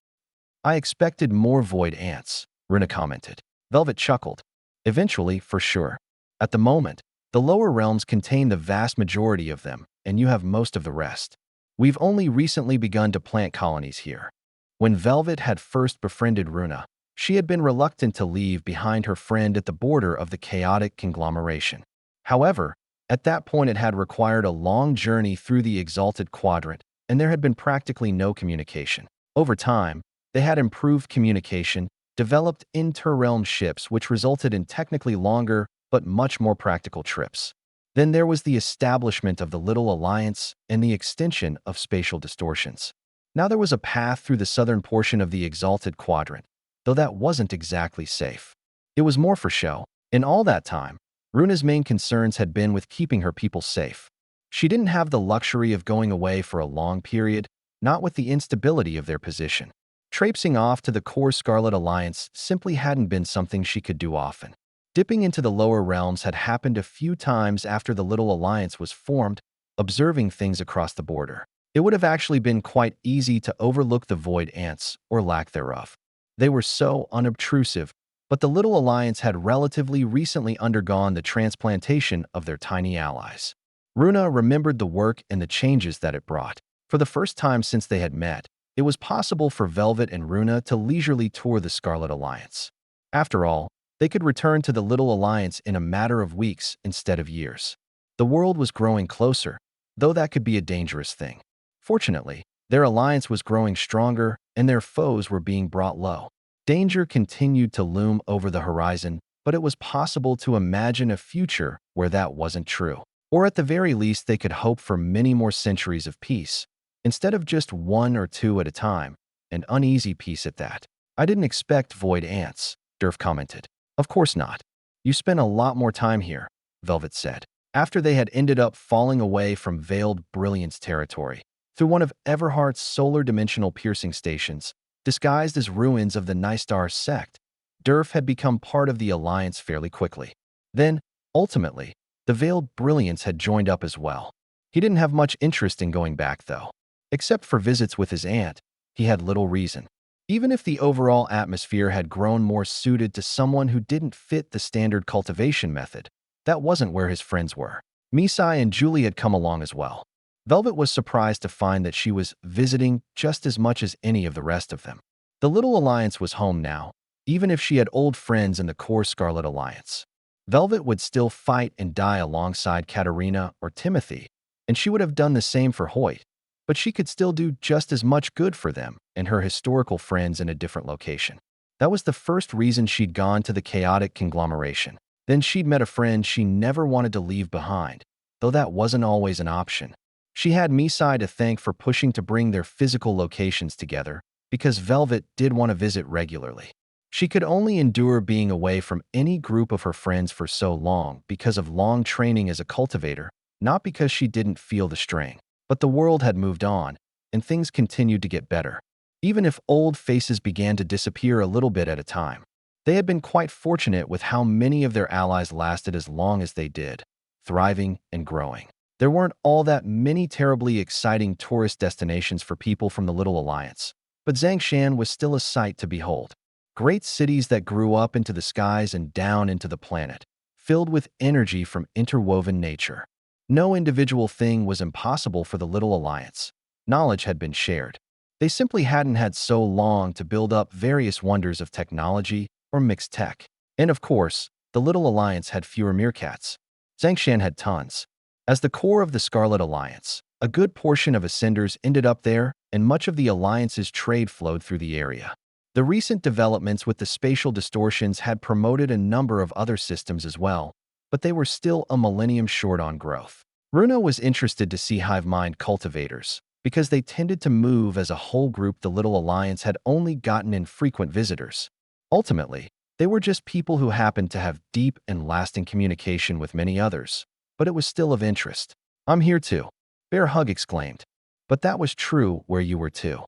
I expected more void ants, Runa commented. Velvet chuckled. Eventually, for sure. At the moment, the lower realms contain the vast majority of them, and you have most of the rest. We've only recently begun to plant colonies here. When Velvet had first befriended Runa, she had been reluctant to leave behind her friend at the border of the chaotic conglomeration. However, at that point it had required a long journey through the exalted quadrant, and there had been practically no communication. Over time, they had improved communication, developed inter-realm ships which resulted in technically longer but much more practical trips. Then there was the establishment of the Little Alliance and the extension of spatial distortions. Now there was a path through the southern portion of the exalted quadrant, though that wasn't exactly safe. It was more for show. In all that time, Runa's main concerns had been with keeping her people safe. She didn't have the luxury of going away for a long period, not with the instability of their position. Traipsing off to the core Scarlet Alliance simply hadn't been something she could do often. Dipping into the lower realms had happened a few times after the Little Alliance was formed, observing things across the border. It would have actually been quite easy to overlook the void ants, or lack thereof. They were so unobtrusive, but the Little Alliance had relatively recently undergone the transplantation of their tiny allies. Runa remembered the work and the changes that it brought. For the first time since they had met, it was possible for Velvet and Runa to leisurely tour the Scarlet Alliance. After all, they could return to the Little Alliance in a matter of weeks instead of years. The world was growing closer, though that could be a dangerous thing. Fortunately, their alliance was growing stronger and their foes were being brought low. Danger continued to loom over the horizon, but it was possible to imagine a future where that wasn't true. Or at the very least, they could hope for many more centuries of peace, instead of just one or two at a time, and uneasy peace at that. I didn't expect void ants, Durf commented. Of course not. You spent a lot more time here, Velvet said. After they had ended up falling away from Veiled Brilliance territory, through one of Everhart's solar dimensional piercing stations, disguised as ruins of the Nystar sect, Durf had become part of the Alliance fairly quickly. Then, ultimately, the Veiled Brilliance had joined up as well. He didn't have much interest in going back, though. Except for visits with his aunt, he had little reason. Even if the overall atmosphere had grown more suited to someone who didn't fit the standard cultivation method, that wasn't where his friends were. Misai and Julie had come along as well. Velvet was surprised to find that she was visiting just as much as any of the rest of them. The Little Alliance was home now, even if she had old friends in the core Scarlet Alliance. Velvet would still fight and die alongside Katerina or Timothy, and she would have done the same for Hoyt, but she could still do just as much good for them and her historical friends in a different location. That was the first reason she'd gone to the chaotic conglomeration. Then she'd met a friend she never wanted to leave behind, though that wasn't always an option. She had Misai to thank for pushing to bring their physical locations together, because Velvet did want to visit regularly. She could only endure being away from any group of her friends for so long because of long training as a cultivator, not because she didn't feel the strain. But the world had moved on, and things continued to get better, even if old faces began to disappear a little bit at a time. They had been quite fortunate with how many of their allies lasted as long as they did, thriving and growing. There weren't all that many terribly exciting tourist destinations for people from the Little Alliance, but Xianxia was still a sight to behold. Great cities that grew up into the skies and down into the planet, filled with energy from interwoven nature. No individual thing was impossible for the Little Alliance. Knowledge had been shared. They simply hadn't had so long to build up various wonders of technology or mixed tech. And of course, the Little Alliance had fewer meerkats. Xianxia had tons. As the core of the Scarlet Alliance, a good portion of Ascenders ended up there, and much of the Alliance's trade flowed through the area. The recent developments with the spatial distortions had promoted a number of other systems as well, but they were still a millennium short on growth. Runa was interested to see hive mind cultivators, because they tended to move as a whole group. The Little Alliance had only gotten infrequent visitors. Ultimately, they were just people who happened to have deep and lasting communication with many others, but it was still of interest. "I'm here too," Bear Hug exclaimed. "But that was true where you were too."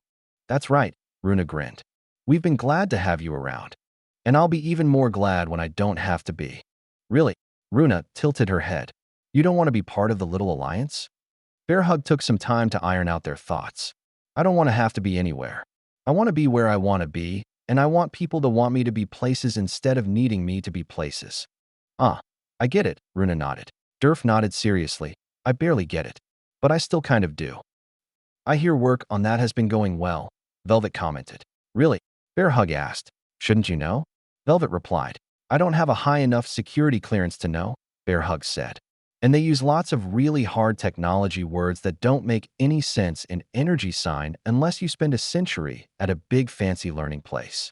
"That's right," Runa grinned. "We've been glad to have you around. And I'll be even more glad when I don't have to be." "Really?" Runa tilted her head. "You don't want to be part of the Little Alliance?" Bear Hug took some time to iron out their thoughts. "I don't want to have to be anywhere. I want to be where I want to be, and I want people to want me to be places instead of needing me to be places." "Ah, I get it," Runa nodded. Durf nodded seriously. "I barely get it, but I still kind of do." "I hear work on that has been going well," Velvet commented. "Really?" Bear Hug asked. "Shouldn't you know?" Velvet replied. "I don't have a high enough security clearance to know," Bear Hug said. "And they use lots of really hard technology words that don't make any sense in energy sign unless you spend a century at a big fancy learning place."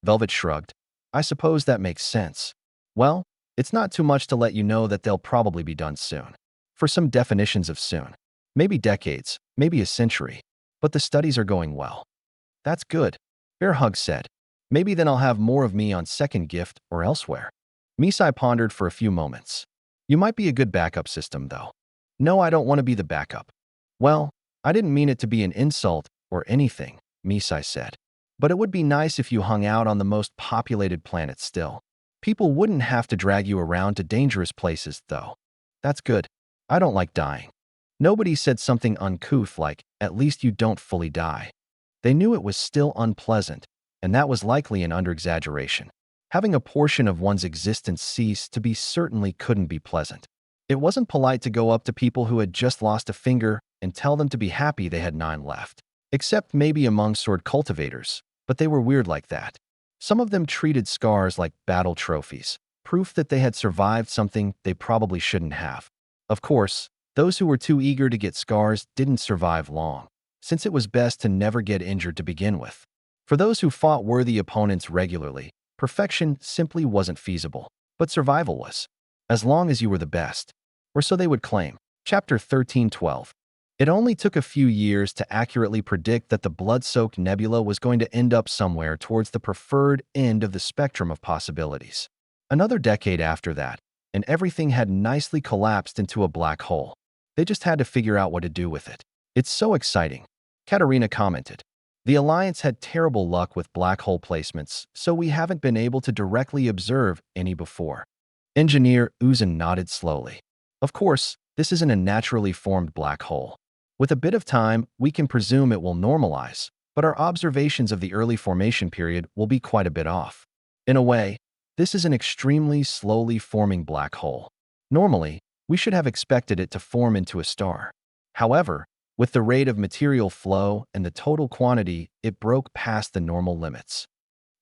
Velvet shrugged. "I suppose that makes sense. Well, it's not too much to let you know that they'll probably be done soon. For some definitions of soon. Maybe decades, maybe a century. But the studies are going well." "That's good," Bear Hug said. "Maybe then I'll have more of me on Second Gift or elsewhere." Misai pondered for a few moments. "You might be a good backup system, though." "No, I don't want to be the backup." "Well, I didn't mean it to be an insult or anything," Misai said. "But it would be nice if you hung out on the most populated planet still. People wouldn't have to drag you around to dangerous places, though." "That's good. I don't like dying." Nobody said something uncouth like, "At least you don't fully die." They knew it was still unpleasant, and that was likely an under-exaggeration. Having a portion of one's existence cease to be certainly couldn't be pleasant. It wasn't polite to go up to people who had just lost a finger and tell them to be happy they had 9 left. Except maybe among sword cultivators, but they were weird like that. Some of them treated scars like battle trophies, proof that they had survived something they probably shouldn't have. Of course, those who were too eager to get scars didn't survive long, since it was best to never get injured to begin with. For those who fought worthy opponents regularly, perfection simply wasn't feasible, but survival was. As long as you were the best. Or so they would claim. Chapter 13:12. It only took a few years to accurately predict that the blood-soaked nebula was going to end up somewhere towards the preferred end of the spectrum of possibilities. Another decade after that, and everything had nicely collapsed into a black hole. They just had to figure out what to do with it. "It's so exciting," Katarina commented. "The Alliance had terrible luck with black hole placements, so we haven't been able to directly observe any before." Engineer Uzan nodded slowly. "Of course, this isn't a naturally formed black hole. With a bit of time, we can presume it will normalize, but our observations of the early formation period will be quite a bit off. In a way, this is an extremely slowly forming black hole. Normally, we should have expected it to form into a star. However, with the rate of material flow and the total quantity, it broke past the normal limits.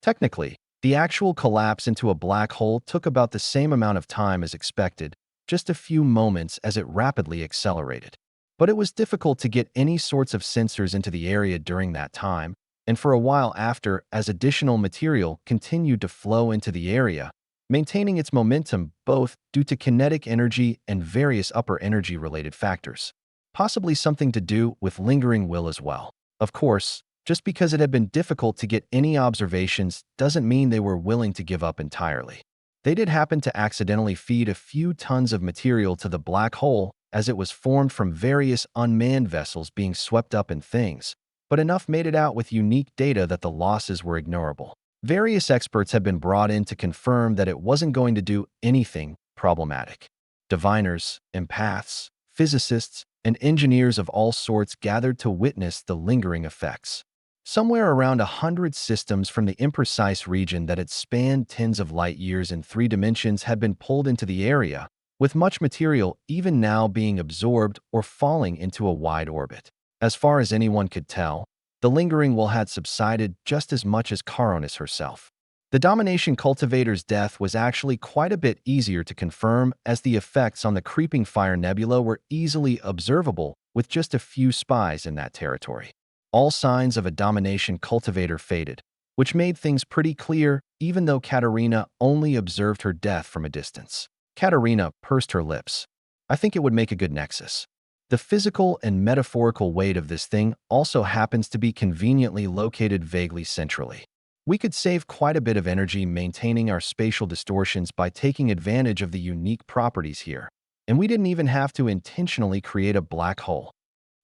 Technically, the actual collapse into a black hole took about the same amount of time as expected, just a few moments as it rapidly accelerated. But it was difficult to get any sorts of sensors into the area during that time, and for a while after, as additional material continued to flow into the area, maintaining its momentum both due to kinetic energy and various upper energy-related factors. Possibly something to do with lingering will as well. Of course, just because it had been difficult to get any observations doesn't mean they were willing to give up entirely. They did happen to accidentally feed a few tons of material to the black hole as it was formed from various unmanned vessels being swept up in things, but enough made it out with unique data that the losses were ignorable. Various experts have been brought in to confirm that it wasn't going to do anything problematic. Diviners, empaths, physicists, and engineers of all sorts gathered to witness the lingering effects. Somewhere around 100 systems from the imprecise region that had spanned tens of light years in 3 dimensions had been pulled into the area, with much material even now being absorbed or falling into a wide orbit. As far as anyone could tell, the lingering will had subsided just as much as Caronis herself. The domination cultivator's death was actually quite a bit easier to confirm, as the effects on the creeping fire nebula were easily observable with just a few spies in that territory. All signs of a domination cultivator faded, which made things pretty clear even though Katerina only observed her death from a distance. Katerina pursed her lips. I think it would make a good nexus. The physical and metaphorical weight of this thing also happens to be conveniently located vaguely centrally. We could save quite a bit of energy maintaining our spatial distortions by taking advantage of the unique properties here. And we didn't even have to intentionally create a black hole.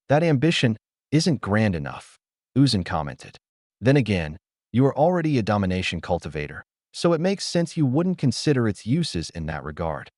That ambition isn't grand enough, Uzun commented. Then again, you are already a domination cultivator, so it makes sense you wouldn't consider its uses in that regard.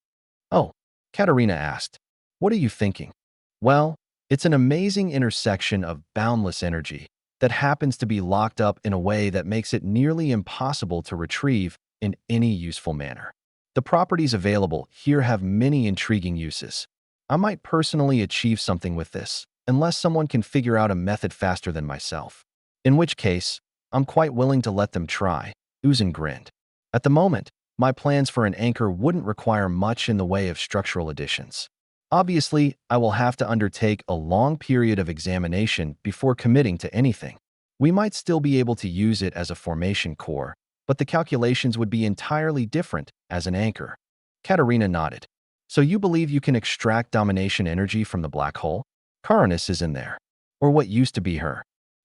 Oh, Katerina asked, what are you thinking? Well, it's an amazing intersection of boundless energy that happens to be locked up in a way that makes it nearly impossible to retrieve in any useful manner. The properties available here have many intriguing uses. I might personally achieve something with this, unless someone can figure out a method faster than myself. In which case, I'm quite willing to let them try, Uzun grinned. At the moment, my plans for an anchor wouldn't require much in the way of structural additions. Obviously, I will have to undertake a long period of examination before committing to anything. We might still be able to use it as a formation core, but the calculations would be entirely different as an anchor. Katerina nodded. So you believe you can extract domination energy from the black hole? Karanus is in there. Or what used to be her.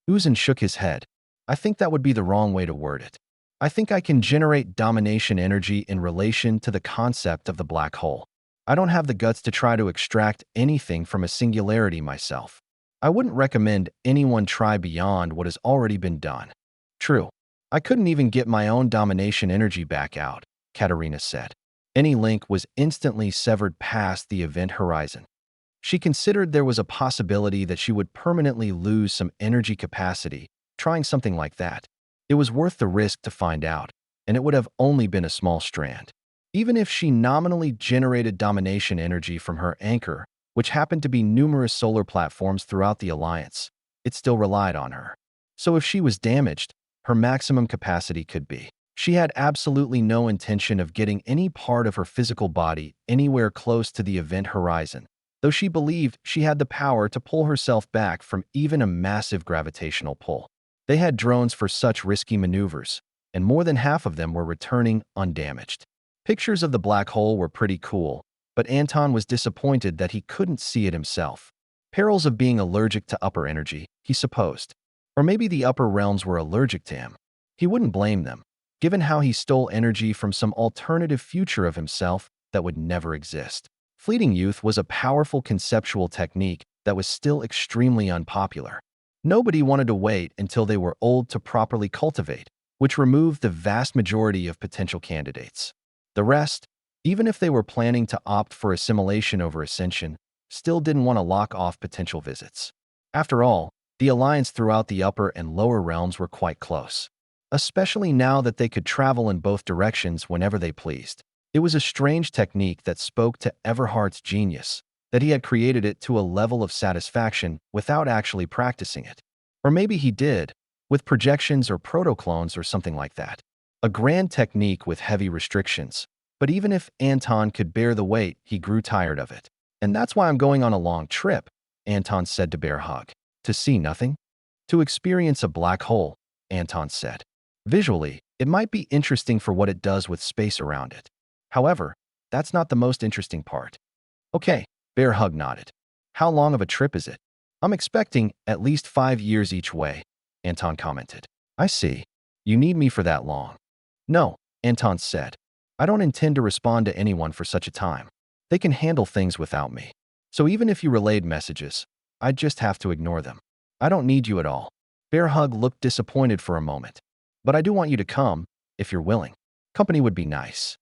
Uzun shook his head. I think that would be the wrong way to word it. I think I can generate domination energy in relation to the concept of the black hole. I don't have the guts to try to extract anything from a singularity myself. I wouldn't recommend anyone try beyond what has already been done. True. I couldn't even get my own domination energy back out, Katerina said. Any link was instantly severed past the event horizon. She considered there was a possibility that she would permanently lose some energy capacity trying something like that. It was worth the risk to find out, and it would have only been a small strand. Even if she nominally generated domination energy from her anchor, which happened to be numerous solar platforms throughout the Alliance, it still relied on her. So if she was damaged, her maximum capacity could be. She had absolutely no intention of getting any part of her physical body anywhere close to the event horizon, though she believed she had the power to pull herself back from even a massive gravitational pull. They had drones for such risky maneuvers, and more than half of them were returning undamaged. Pictures of the black hole were pretty cool, but Anton was disappointed that he couldn't see it himself. Perils of being allergic to upper energy, he supposed. Or maybe the upper realms were allergic to him. He wouldn't blame them, given how he stole energy from some alternative future of himself that would never exist. Fleeting youth was a powerful conceptual technique that was still extremely unpopular. Nobody wanted to wait until they were old to properly cultivate, which removed the vast majority of potential candidates. The rest, even if they were planning to opt for assimilation over ascension, still didn't want to lock off potential visits. After all, the alliance throughout the upper and lower realms were quite close, especially now that they could travel in both directions whenever they pleased. It was a strange technique that spoke to Everhard's genius, that he had created it to a level of satisfaction without actually practicing it. Or maybe he did, with projections or protoclones or something like that. A grand technique with heavy restrictions, but even if Anton could bear the weight, he grew tired of it. And that's why I'm going on a long trip, Anton said to Bear Hug. To see nothing? To experience a black hole, Anton said. Visually, it might be interesting for what it does with space around it. However, that's not the most interesting part. Okay, Bear Hug nodded. How long of a trip is it? I'm expecting at least 5 years each way, Anton commented. I see. You need me for that long. No, Anton said. I don't intend to respond to anyone for such a time. They can handle things without me. So even if you relayed messages, I'd just have to ignore them. I don't need you at all. Bear Hug looked disappointed for a moment. But I do want you to come, if you're willing. Company would be nice.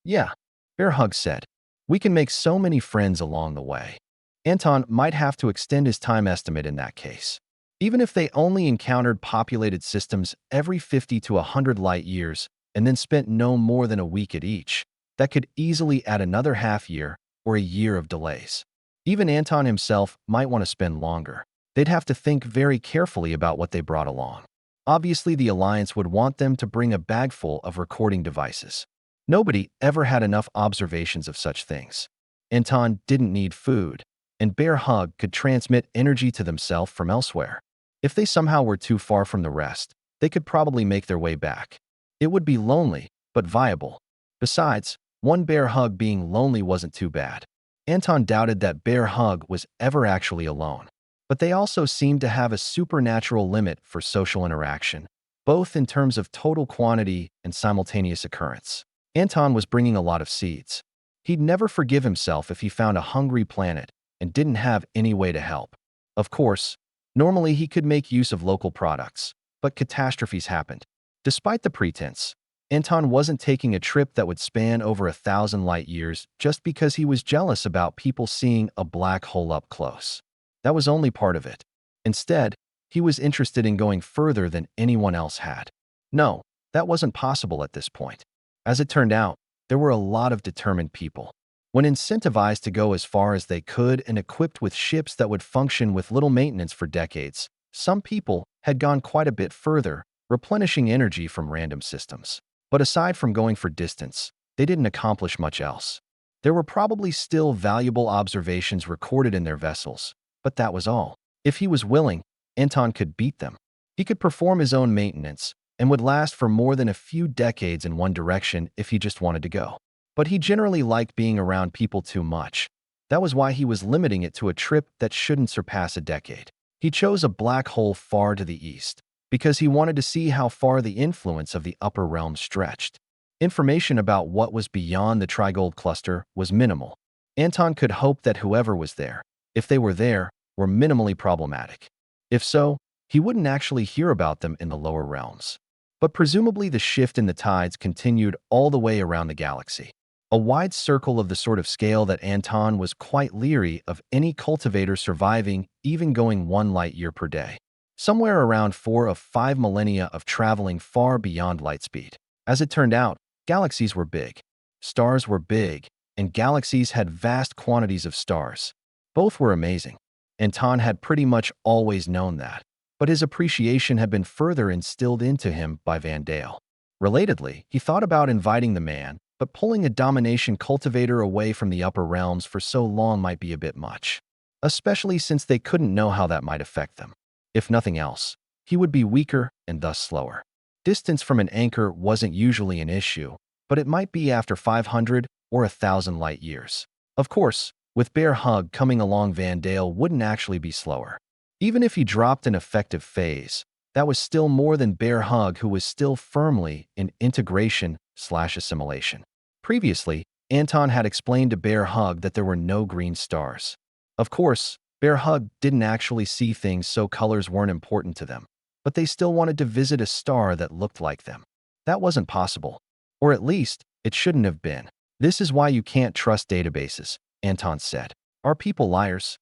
Yeah, Bear Hug said. We can make so many friends along the way. Anton might have to extend his time estimate in that case. Even if they only encountered populated systems every 50 to 100 light years, and then spent no more than a week at each, that could easily add another half year or a year of delays. Even Anton himself might want to spend longer. They'd have to think very carefully about what they brought along. Obviously, the Alliance would want them to bring a bag full of recording devices. Nobody ever had enough observations of such things. Anton didn't need food, and Bear Hug could transmit energy to themselves from elsewhere. If they somehow were too far from the rest, they could probably make their way back. It would be lonely, but viable. Besides, one Bear Hug being lonely wasn't too bad. Anton doubted that Bear Hug was ever actually alone. But they also seemed to have a supernatural limit for social interaction, both in terms of total quantity and simultaneous occurrence. Anton was bringing a lot of seeds. He'd never forgive himself if he found a hungry planet and didn't have any way to help. Of course, normally he could make use of local products, but catastrophes happened. Despite the pretense, Anton wasn't taking a trip that would span over 1,000 light years just because he was jealous about people seeing a black hole up close. That was only part of it. Instead, he was interested in going further than anyone else had. No, that wasn't possible at this point. As it turned out, there were a lot of determined people. When incentivized to go as far as they could and equipped with ships that would function with little maintenance for decades, some people had gone quite a bit further, replenishing energy from random systems. But aside from going for distance, they didn't accomplish much else. There were probably still valuable observations recorded in their vessels, but that was all. If he was willing, Anton could beat them. He could perform his own maintenance and would last for more than a few decades in one direction if he just wanted to go. But he generally liked being around people too much. That was why he was limiting it to a trip that shouldn't surpass a decade. He chose a black hole far to the east, because he wanted to see how far the influence of the upper realm stretched. Information about what was beyond the Trigold cluster was minimal. Anton could hope that whoever was there, if they were there, were minimally problematic. If so, he wouldn't actually hear about them in the lower realms. But presumably the shift in the tides continued all the way around the galaxy. A wide circle of the sort of scale that Anton was quite leery of any cultivator surviving, even going 1 light year per day. Somewhere around 4 of 5 millennia of traveling far beyond light speed. As it turned out, galaxies were big. Stars were big, and galaxies had vast quantities of stars. Both were amazing. Anton had pretty much always known that, but his appreciation had been further instilled into him by Van Dale. Relatedly, he thought about inviting the man, but pulling a domination cultivator away from the upper realms for so long might be a bit much, especially since they couldn't know how that might affect them. If nothing else, he would be weaker and thus slower. Distance from an anchor wasn't usually an issue, but it might be after 500 or 1,000 light years. Of course, with Bear Hug coming along, Van Dale wouldn't actually be slower. Even if he dropped an effective phase, that was still more than Bear Hug, who was still firmly in integration/assimilation. Previously, Anton had explained to Bear Hug that there were no green stars. Of course, Bear Hug didn't actually see things, so colors weren't important to them, but they still wanted to visit a star that looked like them. That wasn't possible, or at least, it shouldn't have been. This is why you can't trust databases, Anton said. Are people liars?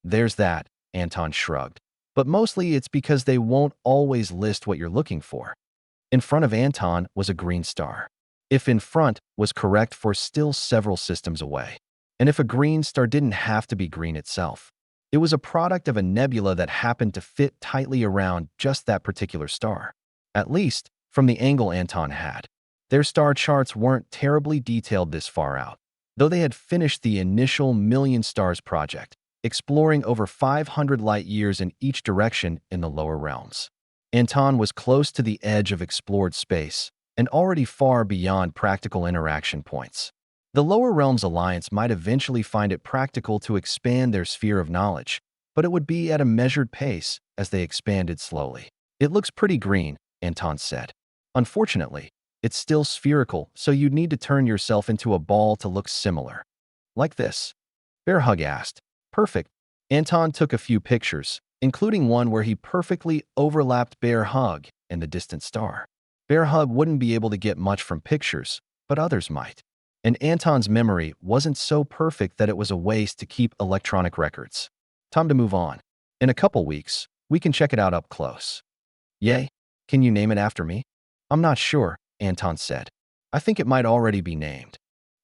There's that, Anton shrugged. But mostly it's because they won't always list what you're looking for. In front of Anton was a green star. If in front was correct for still several systems away. And if a green star didn't have to be green itself. It was a product of a nebula that happened to fit tightly around just that particular star. At least, from the angle Anton had. Their star charts weren't terribly detailed this far out, though they had finished the initial Million Stars project, exploring over 500 light years in each direction in the lower realms. Anton was close to the edge of explored space, and already far beyond practical interaction points. The Lower Realms Alliance might eventually find it practical to expand their sphere of knowledge, but it would be at a measured pace as they expanded slowly. It looks pretty green, Anton said. Unfortunately, it's still spherical, so you'd need to turn yourself into a ball to look similar. Like this? Bear Hug asked. Perfect. Anton took a few pictures, including one where he perfectly overlapped Bear Hug and the distant star. Bear Hug wouldn't be able to get much from pictures, but others might. And Anton's memory wasn't so perfect that it was a waste to keep electronic records. Time to move on. In a couple weeks, we can check it out up close. Yay? Can you name it after me? I'm not sure, Anton said. I think it might already be named.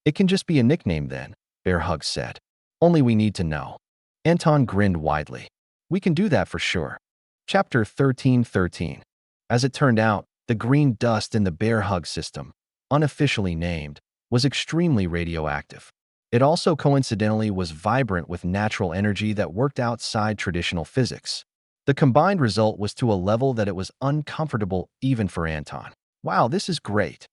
It can just be a nickname then, Bear Hug said. Only we need to know. Anton grinned widely. We can do that for sure. Chapter 13:13. As it turned out, the green dust in the bear hug system, unofficially named, was extremely radioactive. It also coincidentally was vibrant with natural energy that worked outside traditional physics. The combined result was to a level that it was uncomfortable even for Anton. "Wow, this is great,"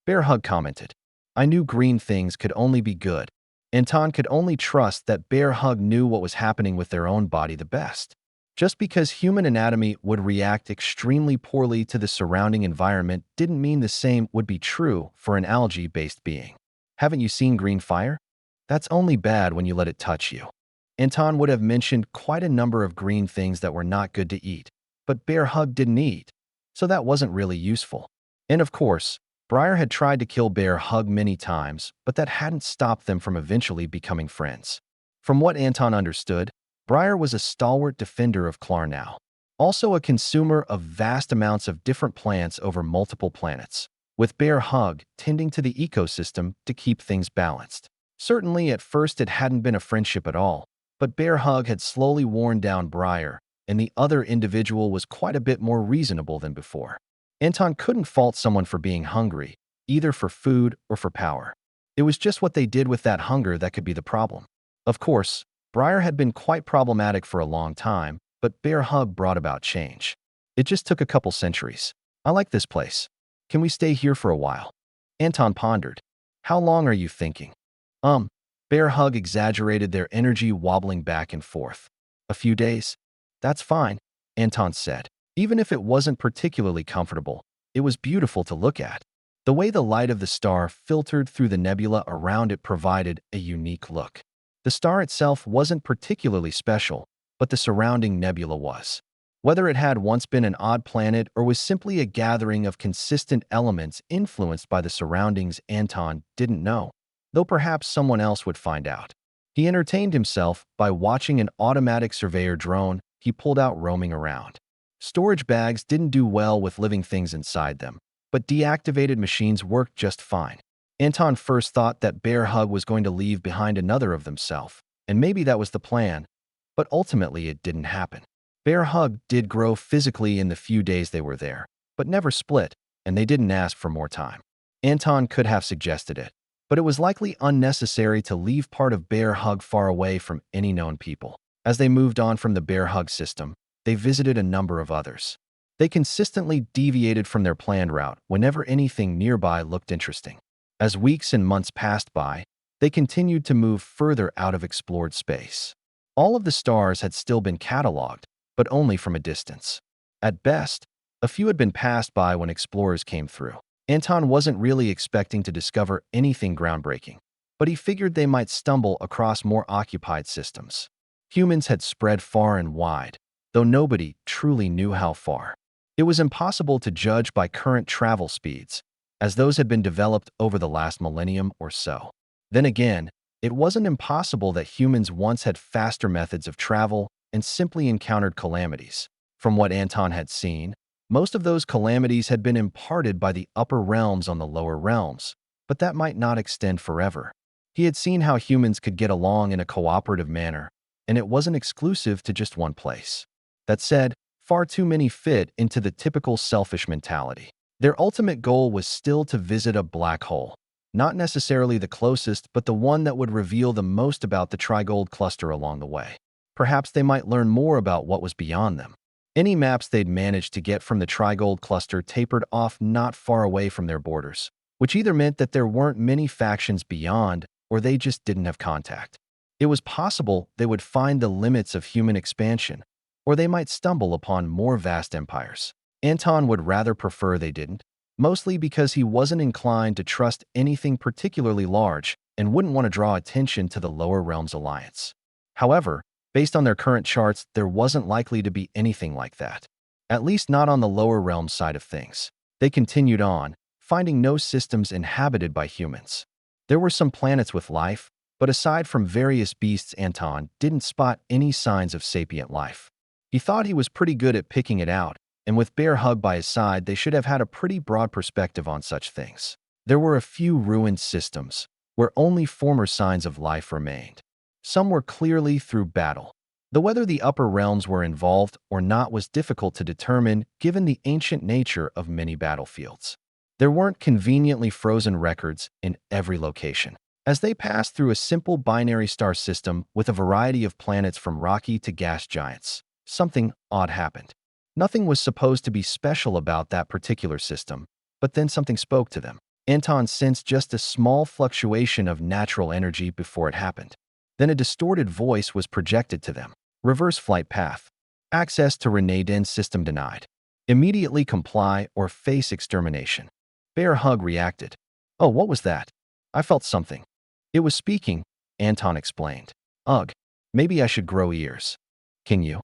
Bear Hug commented. "I knew green things could only be good." Anton could only trust that Bear Hug knew what was happening with their own body the best. Just because human anatomy would react extremely poorly to the surrounding environment didn't mean the same would be true for an algae-based being. "Haven't you seen green fire? That's only bad when you let it touch you." Anton would have mentioned quite a number of green things that were not good to eat, but Bear Hug didn't eat, so that wasn't really useful. And of course, Briar had tried to kill Bear Hug many times, but that hadn't stopped them from eventually becoming friends. From what Anton understood, Briar was a stalwart defender of Klarnau, also a consumer of vast amounts of different plants over multiple planets, with Bear Hug tending to the ecosystem to keep things balanced. Certainly, at first it hadn't been a friendship at all, but Bear Hug had slowly worn down Briar, and the other individual was quite a bit more reasonable than before. Anton couldn't fault someone for being hungry, either for food or for power. It was just what they did with that hunger that could be the problem. Of course, Briar had been quite problematic for a long time, but Bear Hug brought about change. It just took a couple centuries. "I like this place. Can we stay here for a while?" Anton pondered. "How long are you thinking?" Bear Hug exaggerated their energy wobbling back and forth. "A few days?" "That's fine," Anton said. Even if it wasn't particularly comfortable, it was beautiful to look at. The way the light of the star filtered through the nebula around it provided a unique look. The star itself wasn't particularly special, but the surrounding nebula was. Whether it had once been an odd planet or was simply a gathering of consistent elements influenced by the surroundings, Anton didn't know, though perhaps someone else would find out. He entertained himself by watching an automatic surveyor drone he pulled out roaming around. Storage bags didn't do well with living things inside them, but deactivated machines worked just fine. Anton first thought that Bear Hug was going to leave behind another of themselves, and maybe that was the plan, but ultimately it didn't happen. Bear Hug did grow physically in the few days they were there, but never split, and they didn't ask for more time. Anton could have suggested it, but it was likely unnecessary to leave part of Bear Hug far away from any known people. As they moved on from the Bear Hug system, they visited a number of others. They consistently deviated from their planned route whenever anything nearby looked interesting. As weeks and months passed by, they continued to move further out of explored space. All of the stars had still been cataloged, but only from a distance. At best, a few had been passed by when explorers came through. Anton wasn't really expecting to discover anything groundbreaking, but he figured they might stumble across more occupied systems. Humans had spread far and wide, though nobody truly knew how far. It was impossible to judge by current travel speeds, as those had been developed over the last millennium or so. Then again, it wasn't impossible that humans once had faster methods of travel and simply encountered calamities. From what Anton had seen, most of those calamities had been imparted by the upper realms on the lower realms, but that might not extend forever. He had seen how humans could get along in a cooperative manner, and it wasn't exclusive to just one place. That said, far too many fit into the typical selfish mentality. Their ultimate goal was still to visit a black hole, not necessarily the closest, but the one that would reveal the most about the Trigold cluster along the way. Perhaps they might learn more about what was beyond them. Any maps they'd managed to get from the Trigold cluster tapered off not far away from their borders, which either meant that there weren't many factions beyond, or they just didn't have contact. It was possible they would find the limits of human expansion, or they might stumble upon more vast empires. Anton would rather prefer they didn't, mostly because he wasn't inclined to trust anything particularly large and wouldn't want to draw attention to the Lower Realms Alliance. However, based on their current charts, there wasn't likely to be anything like that. At least not on the Lower Realms side of things. They continued on, finding no systems inhabited by humans. There were some planets with life, but aside from various beasts, Anton didn't spot any signs of sapient life. He thought he was pretty good at picking it out, and with Bear Hug by his side, they should have had a pretty broad perspective on such things. There were a few ruined systems, where only former signs of life remained. Some were clearly through battle. Though whether the upper realms were involved or not was difficult to determine given the ancient nature of many battlefields. There weren't conveniently frozen records in every location. As they passed through a simple binary star system with a variety of planets from rocky to gas giants, something odd happened. Nothing was supposed to be special about that particular system, but then something spoke to them. Anton sensed just a small fluctuation of natural energy before it happened. Then a distorted voice was projected to them. Reverse flight path. Access to Renaudin's system denied. Immediately comply or face extermination. Bear Hug reacted. Oh, what was that? I felt something. It was speaking, Anton explained. Ugh, maybe I should grow ears. Can you?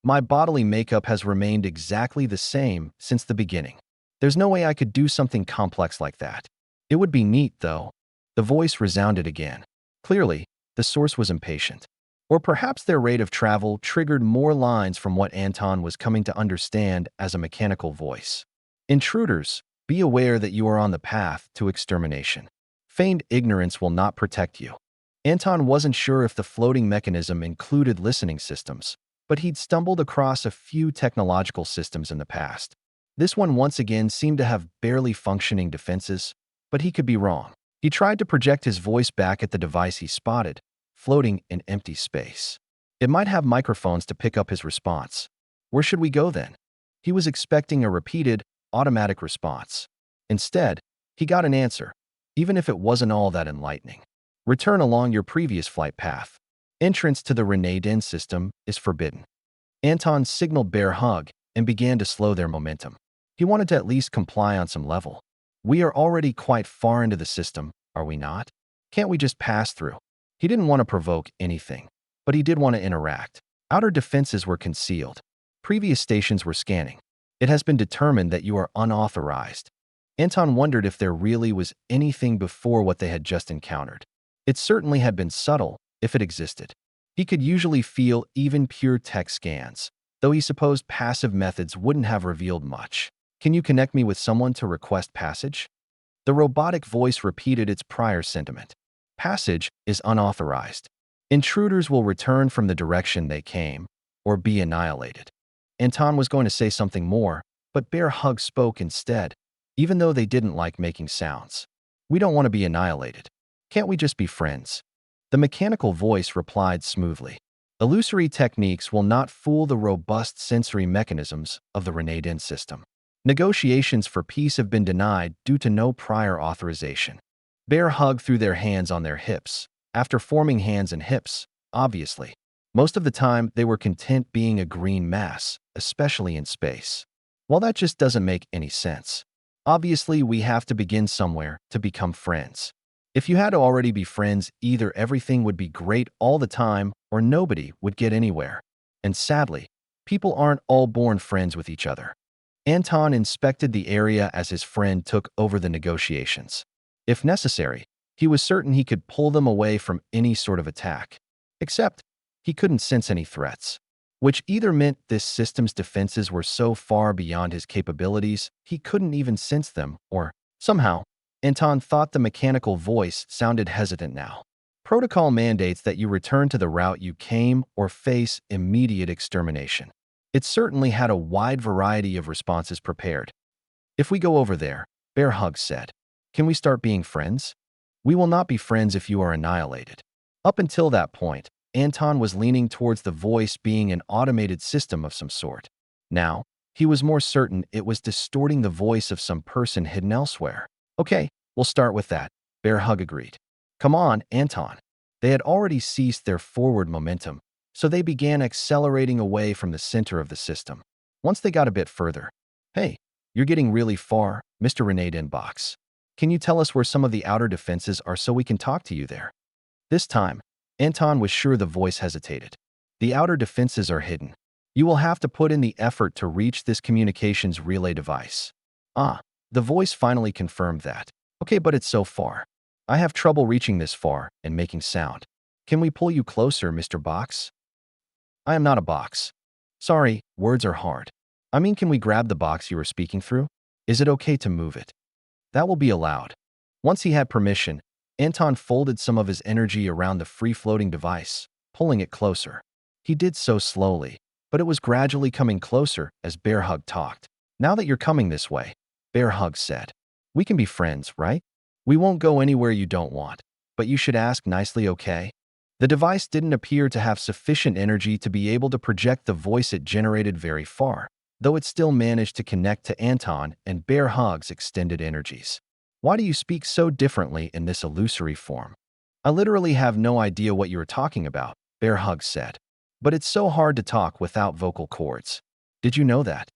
My bodily makeup has remained exactly the same since the beginning. There's no way I could do something complex like that. It would be neat, though. The voice resounded again. Clearly, the source was impatient. Or perhaps their rate of travel triggered more lines from what Anton was coming to understand as a mechanical voice. Intruders, be aware that you are on the path to extermination. Feigned ignorance will not protect you. Anton wasn't sure if the floating mechanism included listening systems, but he'd stumbled across a few technological systems in the past. This one once again seemed to have barely functioning defenses, but he could be wrong. He tried to project his voice back at the device he spotted, floating in empty space. It might have microphones to pick up his response. Where should we go then? He was expecting a repeated, automatic response. Instead, he got an answer, even if it wasn't all that enlightening. Return along your previous flight path. Entrance to the Renaudin system is forbidden. Anton signaled Bear Hug and began to slow their momentum. He wanted to at least comply on some level. We are already quite far into the system, are we not? Can't we just pass through? He didn't want to provoke anything, but he did want to interact. Outer defenses were concealed. Previous stations were scanning. It has been determined that you are unauthorized. Anton wondered if there really was anything before what they had just encountered. It certainly had been subtle, if it existed. He could usually feel even pure tech scans, though he supposed passive methods wouldn't have revealed much. Can you connect me with someone to request passage? The robotic voice repeated its prior sentiment. Passage is unauthorized. Intruders will return from the direction they came, or be annihilated. Anton was going to say something more, but Bear Hug spoke instead, even though they didn't like making sounds. We don't want to be annihilated. Can't we just be friends? The mechanical voice replied smoothly. Illusory techniques will not fool the robust sensory mechanisms of the Renaudin system. Negotiations for peace have been denied due to no prior authorization. Bear Hug threw their hands on their hips, after forming hands and hips, obviously. Most of the time, they were content being a green mass, especially in space. Well, that just doesn't make any sense. Obviously, we have to begin somewhere to become friends. If you had to already be friends, either everything would be great all the time or nobody would get anywhere. And sadly, people aren't all born friends with each other. Anton inspected the area as his friend took over the negotiations. If necessary, he was certain he could pull them away from any sort of attack. Except, he couldn't sense any threats, which either meant this system's defenses were so far beyond his capabilities he couldn't even sense them, or, somehow, Anton thought the mechanical voice sounded hesitant now. Protocol mandates that you return to the route you came or face immediate extermination. It certainly had a wide variety of responses prepared. If we go over there, Bear Hug said, can we start being friends? We will not be friends if you are annihilated. Up until that point, Anton was leaning towards the voice being an automated system of some sort. Now, he was more certain it was distorting the voice of some person hidden elsewhere. Okay, we'll start with that, Bear Hug agreed. Come on, Anton. They had already ceased their forward momentum, so they began accelerating away from the center of the system. Once they got a bit further, hey, you're getting really far, Mr. Renaudin Box. Can you tell us where some of the outer defenses are so we can talk to you there? This time, Anton was sure the voice hesitated. The outer defenses are hidden. You will have to put in the effort to reach this communications relay device. Ah, the voice finally confirmed that. Okay, but it's so far. I have trouble reaching this far and making sound. Can we pull you closer, Mr. Box? I am not a box. Sorry, words are hard. I mean, can we grab the box you were speaking through? Is it okay to move it? That will be allowed. Once he had permission, Anton folded some of his energy around the free-floating device, pulling it closer. He did so slowly, but it was gradually coming closer as Bear Hug talked. Now that you're coming this way, Bear Hug said, we can be friends, right? We won't go anywhere you don't want, but you should ask nicely, okay? The device didn't appear to have sufficient energy to be able to project the voice it generated very far, though it still managed to connect to Anton and Bear Hug's extended energies. Why do you speak so differently in this illusory form? I literally have no idea what you are talking about, Bear Hug said. But it's so hard to talk without vocal cords. Did you know that?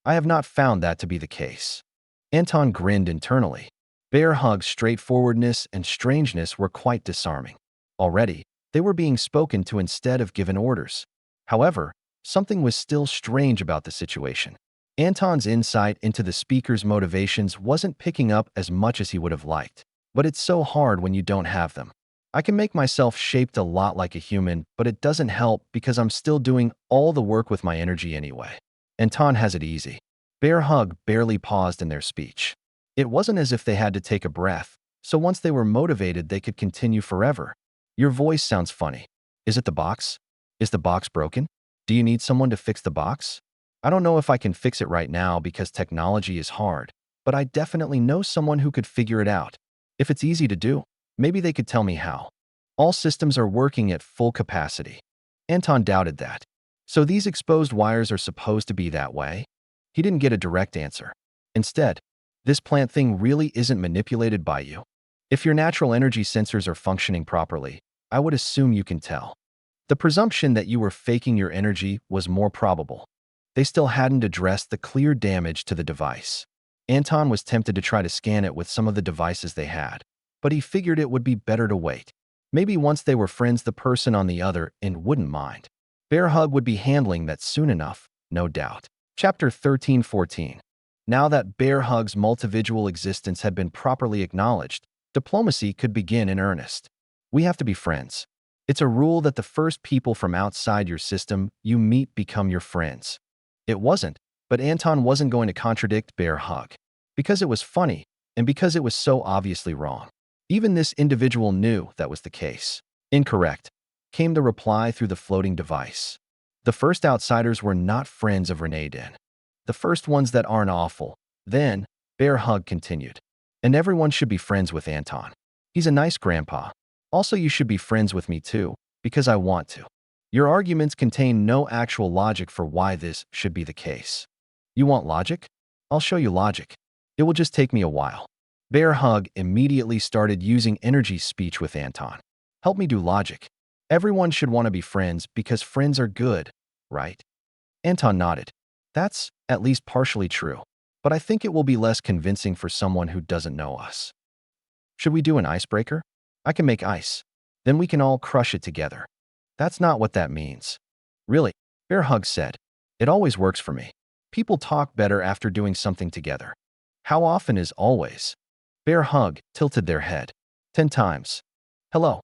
I have not found that to be the case. Anton grinned internally. Bear Hug's straightforwardness and strangeness were quite disarming. Already, they were being spoken to instead of given orders. However, something was still strange about the situation. Anton's insight into the speaker's motivations wasn't picking up as much as he would have liked. But it's so hard when you don't have them. I can make myself shaped a lot like a human, but it doesn't help because I'm still doing all the work with my energy anyway. Anton has it easy. Bear Hug barely paused in their speech. It wasn't as if they had to take a breath, so once they were motivated, they could continue forever. Your voice sounds funny. Is it the box? Is the box broken? Do you need someone to fix the box? I don't know if I can fix it right now because technology is hard, but I definitely know someone who could figure it out. If it's easy to do, maybe they could tell me how. All systems are working at full capacity. Anton doubted that. So these exposed wires are supposed to be that way? He didn't get a direct answer. Instead, this plant thing really isn't manipulated by you. If your natural energy sensors are functioning properly, I would assume you can tell. The presumption that you were faking your energy was more probable. They still hadn't addressed the clear damage to the device. Anton was tempted to try to scan it with some of the devices they had, but he figured it would be better to wait. Maybe once they were friends, the person on the other end wouldn't mind. Bear Hug would be handling that soon enough, no doubt. Chapter 13-14. Now that Bear Hug's multivisual existence had been properly acknowledged, diplomacy could begin in earnest. We have to be friends. It's a rule that the first people from outside your system you meet become your friends. It wasn't, but Anton wasn't going to contradict Bear Hug. Because it was funny, and because it was so obviously wrong. Even this individual knew that was the case. Incorrect, came the reply through the floating device. The first outsiders were not friends of Renee Den. The first ones that aren't awful. Then, Bear Hug continued. And everyone should be friends with Anton. He's a nice grandpa. Also, you should be friends with me too, because I want to. Your arguments contain no actual logic for why this should be the case. You want logic? I'll show you logic. It will just take me a while. Bear Hug immediately started using energy speech with Anton. Help me do logic. Everyone should want to be friends because friends are good, right? Anton nodded. That's at least partially true, but I think it will be less convincing for someone who doesn't know us. Should we do an icebreaker? I can make ice. Then we can all crush it together. That's not what that means. Really, Bear Hug said. It always works for me. People talk better after doing something together. How often is always? Bear Hug tilted their head. 10 times. Hello.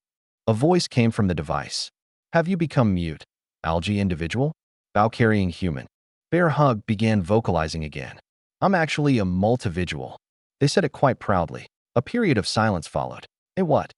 A voice came from the device. Have you become mute? Algae individual? Bow-carrying human. Bear Hug began vocalizing again. I'm actually a multivisual. They said it quite proudly. A period of silence followed. A what?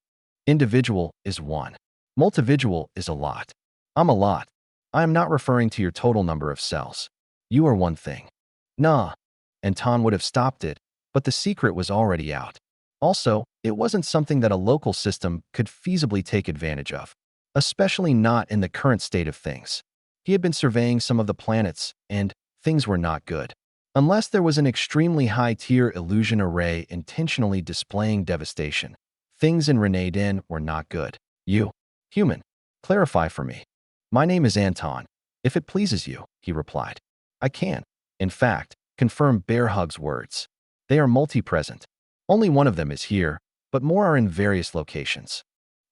Individual is one. Multivisual is a lot. I'm a lot. I am not referring to your total number of cells. You are one thing. Nah. Anton would have stopped it, but the secret was already out. Also, it wasn't something that a local system could feasibly take advantage of, especially not in the current state of things. He had been surveying some of the planets, and things were not good. Unless there was an extremely high-tier illusion array intentionally displaying devastation, things in Renee Den were not good. You, human, clarify for me. My name is Anton. If it pleases you, he replied. I can, in fact, confirm Bear Hug's words. They are multi-present. Only one of them is here, but more are in various locations.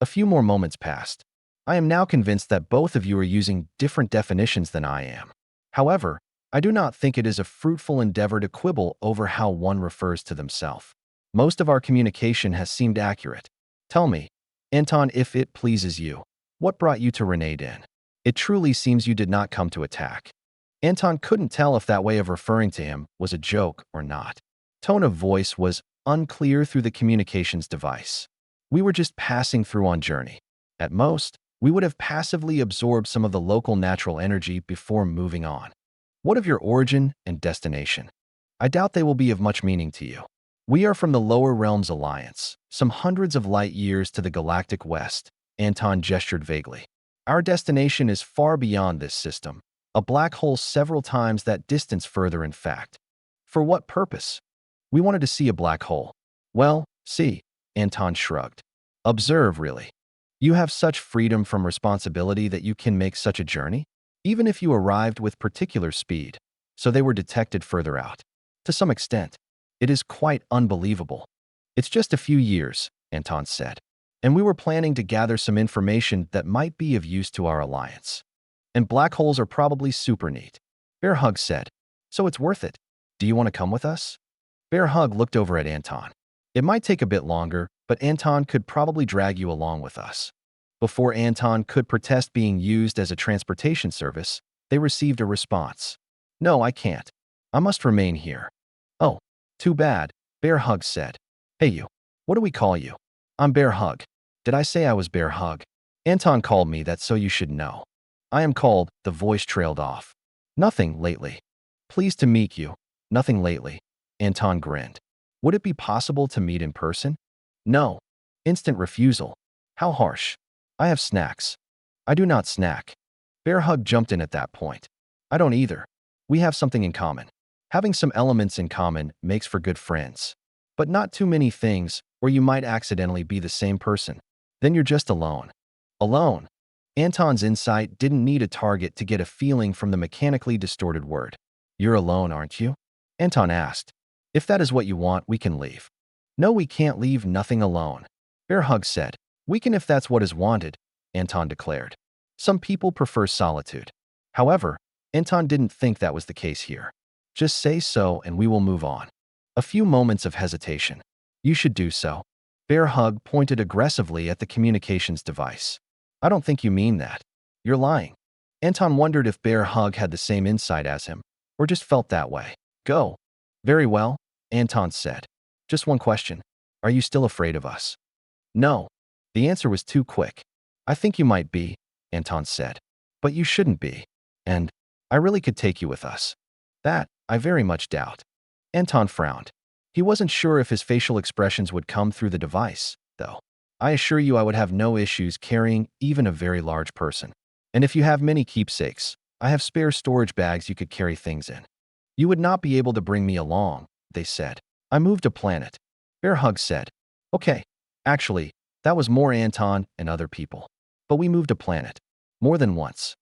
A few more moments passed. I am now convinced that both of you are using different definitions than I am. However, I do not think it is a fruitful endeavor to quibble over how one refers to themselves. Most of our communication has seemed accurate. Tell me, Anton, if it pleases you, what brought you to Renee Den? It truly seems you did not come to attack. Anton couldn't tell if that way of referring to him was a joke or not. Tone of voice was unclear through the communications device. We were just passing through on journey. At most, We would have passively absorbed some of the local natural energy before moving on. What of your origin and destination? I doubt they will be of much meaning to you. We are from the Lower Realms Alliance, some hundreds of light years to the galactic west. Anton gestured vaguely. Our destination is far beyond this system, a black hole several times that distance further in fact. For what purpose? We wanted to see a black hole. Well, see, Anton shrugged. Observe, really. You have such freedom from responsibility that you can make such a journey, even if you arrived with particular speed, so they were detected further out. To some extent, it is quite unbelievable. It's just a few years, Anton said, and we were planning to gather some information that might be of use to our alliance. And black holes are probably super neat. Bear Hug said, so it's worth it. Do you want to come with us? Bear Hug looked over at Anton. It might take a bit longer, but Anton could probably drag you along with us. Before Anton could protest being used as a transportation service, they received a response. No, I can't. I must remain here. Oh, too bad, Bear Hug said. Hey you, what do we call you? I'm Bear Hug. Did I say I was Bear Hug? Anton called me that, so you should know. I am called, the voice trailed off. Nothing lately. Pleased to meet you. Nothing lately. Anton grinned. Would it be possible to meet in person? No. Instant refusal. How harsh. I have snacks. I do not snack. Bear Hug jumped in at that point. I don't either. We have something in common. Having some elements in common makes for good friends. But not too many things, or you might accidentally be the same person. Then you're just alone. Alone. Anton's insight didn't need a target to get a feeling from the mechanically distorted word. You're alone, aren't you? Anton asked. If that is what you want, we can leave. No, we can't leave nothing alone. Bear Hug said. We can if that's what is wanted, Anton declared. Some people prefer solitude. However, Anton didn't think that was the case here. Just say so and we will move on. A few moments of hesitation. You should do so. Bear Hug pointed aggressively at the communications device. I don't think you mean that. You're lying. Anton wondered if Bear Hug had the same insight as him, or just felt that way. Go. Very well, Anton said. Just one question. Are you still afraid of us? No. The answer was too quick. I think you might be, Anton said. But you shouldn't be. And I really could take you with us. That, I very much doubt. Anton frowned. He wasn't sure if his facial expressions would come through the device, though. I assure you I would have no issues carrying even a very large person. And if you have many keepsakes, I have spare storage bags you could carry things in. You would not be able to bring me along, they said. I moved a planet. Bear Hug said. Okay. Actually, that was more Anton and other people. But we moved a planet. More than once.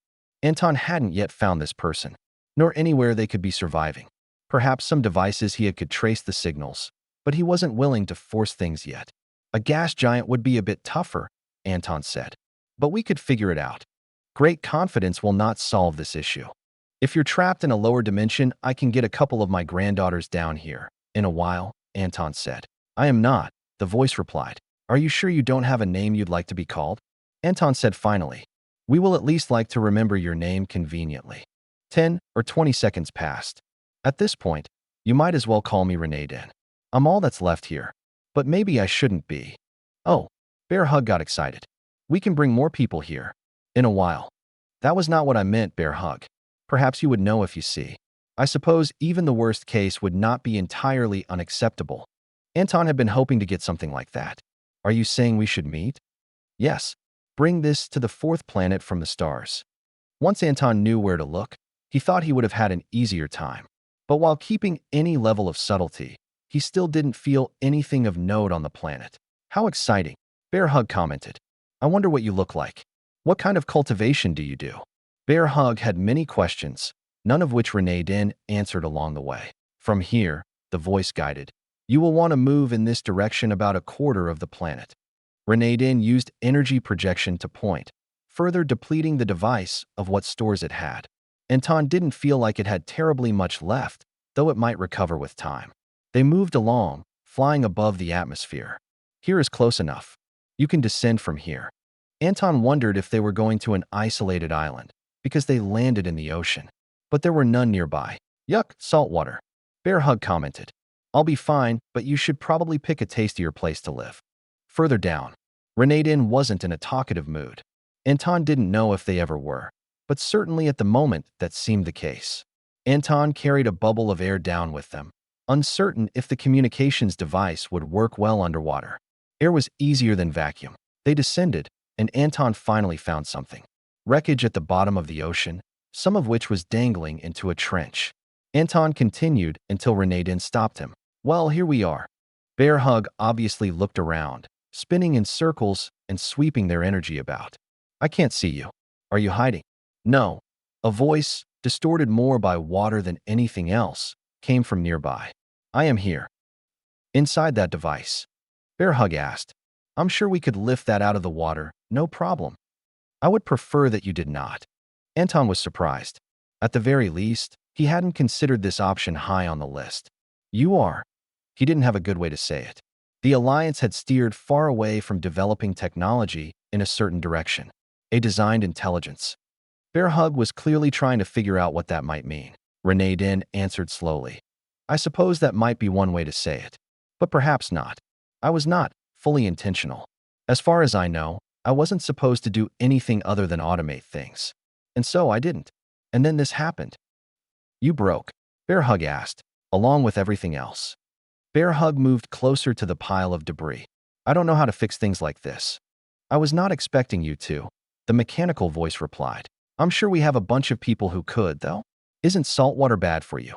Anton hadn't yet found this person, nor anywhere they could be surviving. Perhaps some devices he could trace the signals, but he wasn't willing to force things yet. A gas giant would be a bit tougher, Anton said. But we could figure it out. Great confidence will not solve this issue. If you're trapped in a lower dimension, I can get a couple of my granddaughters down here. In a while, Anton said. I am not, the voice replied. Are you sure you don't have a name you'd like to be called? Anton said finally. We will at least like to remember your name conveniently. 10 or 20 seconds passed. At this point, you might as well call me Renee Den. I'm all that's left here. But maybe I shouldn't be. Oh, Bear Hug got excited. We can bring more people here. In a while. That was not what I meant, Bear Hug. Perhaps you would know if you see. I suppose even the worst case would not be entirely unacceptable. Anton had been hoping to get something like that. Are you saying we should meet? Yes. Bring this to the fourth planet from the stars. Once Anton knew where to look, he thought he would have had an easier time. But while keeping any level of subtlety, he still didn't feel anything of note on the planet. How exciting, Bear Hug commented. I wonder what you look like. What kind of cultivation do you do? Bear Hug had many questions, none of which Renee Den answered along the way. From here, the voice guided. You will want to move in this direction about a quarter of the planet. Renee Den used energy projection to point, further depleting the device of what stores it had. Anton didn't feel like it had terribly much left, though it might recover with time. They moved along, flying above the atmosphere. Here is close enough. You can descend from here. Anton wondered if they were going to an isolated island, because they landed in the ocean. But there were none nearby. Yuck, saltwater. Bear Hug commented. I'll be fine, but you should probably pick a tastier place to live. Further down. Renee Den wasn't in a talkative mood. Anton didn't know if they ever were, but certainly at the moment that seemed the case. Anton carried a bubble of air down with them, uncertain if the communications device would work well underwater. Air was easier than vacuum. They descended, and Anton finally found something. Wreckage at the bottom of the ocean, some of which was dangling into a trench. Anton continued until Renadin stopped him. Well, here we are. Bear Hug obviously looked around, spinning in circles and sweeping their energy about. I can't see you. Are you hiding? No. A voice, distorted more by water than anything else, came from nearby. I am here. Inside that device. Bear Hug asked. I'm sure we could lift that out of the water, no problem. I would prefer that you did not. Anton was surprised. At the very least, he hadn't considered this option high on the list. You are. He didn't have a good way to say it. The Alliance had steered far away from developing technology in a certain direction. A designed intelligence. Bear Hug was clearly trying to figure out what that might mean. Renadin answered slowly. I suppose that might be one way to say it. But perhaps not. I was not fully intentional. As far as I know, I wasn't supposed to do anything other than automate things. And so I didn't. And then this happened. You broke, Bear Hug asked, along with everything else. Bear Hug moved closer to the pile of debris. I don't know how to fix things like this. I was not expecting you to, the mechanical voice replied. I'm sure we have a bunch of people who could, though. Isn't salt water bad for you?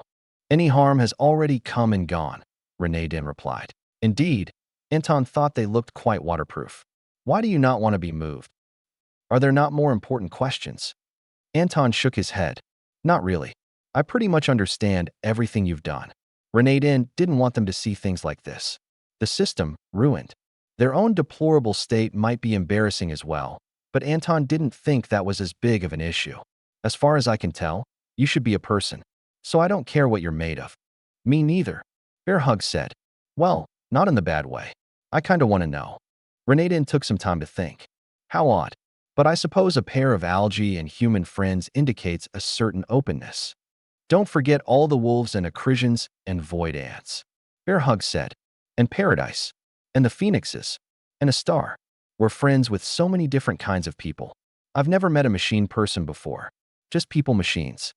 Any harm has already come and gone, Renadin replied. Indeed, Anton thought they looked quite waterproof. Why do you not want to be moved? Are there not more important questions? Anton shook his head. Not really. I pretty much understand everything you've done. Renadin didn't want them to see things like this. The system, ruined. Their own deplorable state might be embarrassing as well, but Anton didn't think that was as big of an issue. As far as I can tell, you should be a person. So I don't care what you're made of. Me neither, Bear Hug said. Well, not in the bad way. I kinda want to know. Renadin took some time to think. How odd. But I suppose a pair of algae and human friends indicates a certain openness. Don't forget all the wolves and acrisians and void ants, Bear Hug said. And paradise. And the phoenixes. And a star. We're friends with so many different kinds of people. I've never met a machine person before. Just people machines.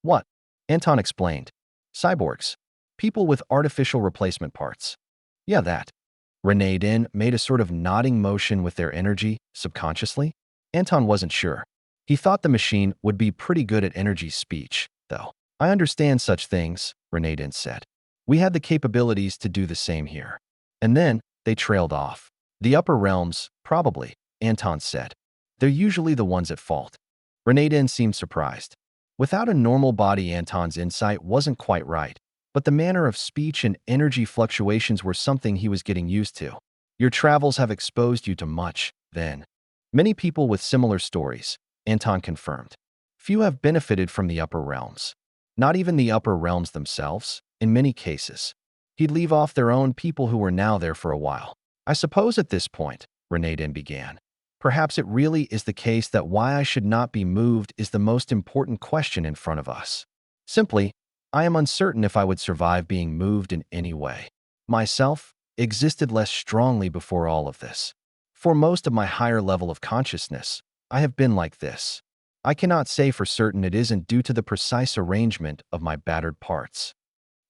What? Anton explained. Cyborgs. People with artificial replacement parts. Yeah, that. Renadin made a sort of nodding motion with their energy, subconsciously. Anton wasn't sure. He thought the machine would be pretty good at energy speech, though. I understand such things, Renadin said. We had the capabilities to do the same here. And then, they trailed off. The upper realms, probably, Anton said. They're usually the ones at fault. Renadin seemed surprised. Without a normal body, Anton's insight wasn't quite right, but the manner of speech and energy fluctuations were something he was getting used to. Your travels have exposed you to much, then. Many people with similar stories, Anton confirmed. Few have benefited from the upper realms. Not even the upper realms themselves, in many cases. He'd leave off their own people who were now there for a while. I suppose at this point, Renadin began. Perhaps it really is the case that why I should not be moved is the most important question in front of us. Simply, I am uncertain if I would survive being moved in any way. Myself existed less strongly before all of this. For most of my higher level of consciousness, I have been like this. I cannot say for certain it isn't due to the precise arrangement of my battered parts.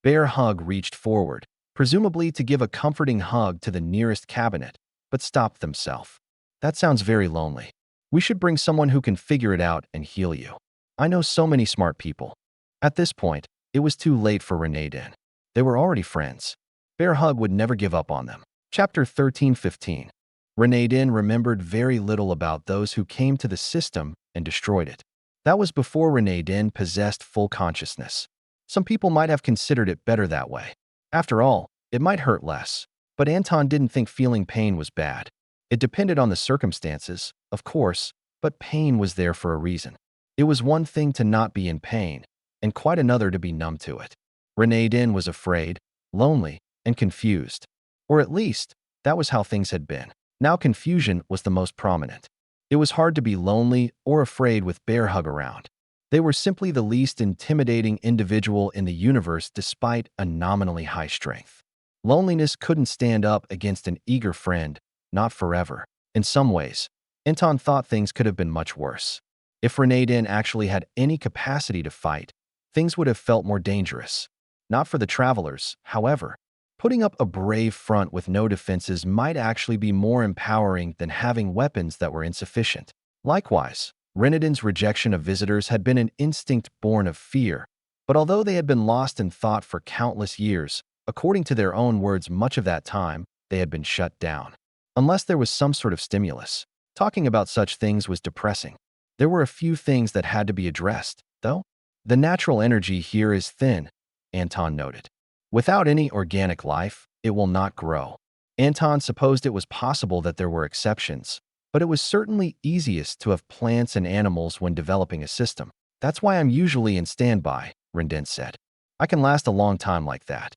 Bear Hug reached forward, presumably to give a comforting hug to the nearest cabinet, but stopped themselves. That sounds very lonely. We should bring someone who can figure it out and heal you. I know so many smart people. At this point, it was too late for Renadin. They were already friends. Bear Hug would never give up on them. Chapter 13:15. Renadin remembered very little about those who came to the system and destroyed it. That was before Renadin possessed full consciousness. Some people might have considered it better that way. After all, it might hurt less. But Anton didn't think feeling pain was bad. It depended on the circumstances, of course, but pain was there for a reason. It was one thing to not be in pain, and quite another to be numb to it. Renadin was afraid, lonely, and confused. Or at least, that was how things had been. Now confusion was the most prominent. It was hard to be lonely or afraid with Bear Hug around. They were simply the least intimidating individual in the universe despite a nominally high strength. Loneliness couldn't stand up against an eager friend, not forever. In some ways, Anton thought things could have been much worse. If Renadin actually had any capacity to fight, things would have felt more dangerous. Not for the travelers, however. Putting up a brave front with no defenses might actually be more empowering than having weapons that were insufficient. Likewise, Renadin's rejection of visitors had been an instinct born of fear, but although they had been lost in thought for countless years, according to their own words, much of that time, they had been shut down. Unless there was some sort of stimulus. Talking about such things was depressing. There were a few things that had to be addressed, though. The natural energy here is thin, Anton noted. Without any organic life, it will not grow. Anton supposed it was possible that there were exceptions, but it was certainly easiest to have plants and animals when developing a system. That's why I'm usually in standby, Rendin said. I can last a long time like that.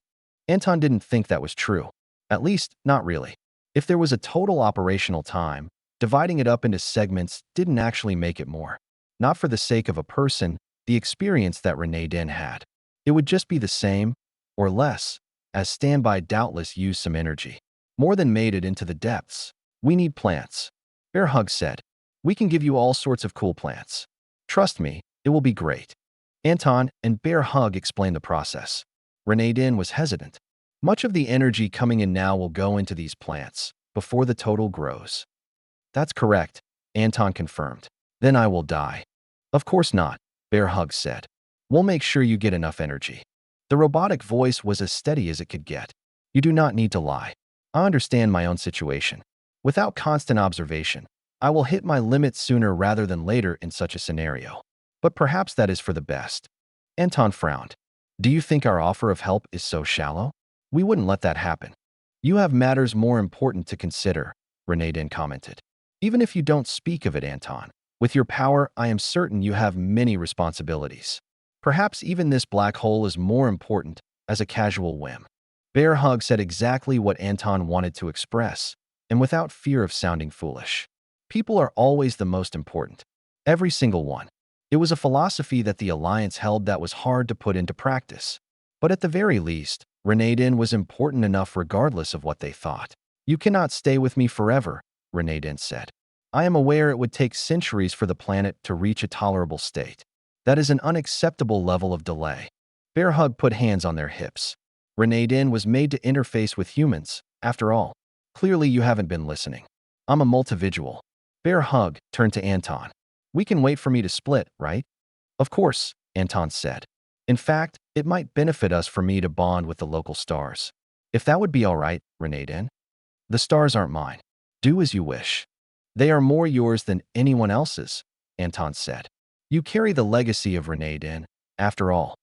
Anton didn't think that was true. At least, not really. If there was a total operational time, dividing it up into segments didn't actually make it more. Not for the sake of a person, the experience that Renadin had. It would just be the same, or less, as standby doubtless used some energy. More than made it into the depths. We need plants. Bear Hug said. We can give you all sorts of cool plants. Trust me, it will be great. Anton and Bear Hug explained the process. Renadin was hesitant. Much of the energy coming in now will go into these plants, before the total grows. That's correct, Anton confirmed. Then I will die. Of course not, Bear Hug said. We'll make sure you get enough energy. The robotic voice was as steady as it could get. You do not need to lie. I understand my own situation. Without constant observation, I will hit my limit sooner rather than later in such a scenario. But perhaps that is for the best. Anton frowned. Do you think our offer of help is so shallow? We wouldn't let that happen. You have matters more important to consider, Renadin commented. Even if you don't speak of it, Anton, with your power, I am certain you have many responsibilities. Perhaps even this black hole is more important as a casual whim. Bear Hug said exactly what Anton wanted to express, and without fear of sounding foolish. People are always the most important. Every single one. It was a philosophy that the Alliance held that was hard to put into practice. But at the very least, Renadin was important enough regardless of what they thought. You cannot stay with me forever, Renadin said. I am aware it would take centuries for the planet to reach a tolerable state. That is an unacceptable level of delay. Bear Hug put hands on their hips. Renadin was made to interface with humans, after all. Clearly you haven't been listening. I'm a multivisual. Bear Hug turned to Anton. We can wait for me to split, right? Of course, Anton said. In fact, it might benefit us for me to bond with the local stars. If that would be all right, Renadin. The stars aren't mine. Do as you wish. They are more yours than anyone else's, Anton said. You carry the legacy of Renadin, after all.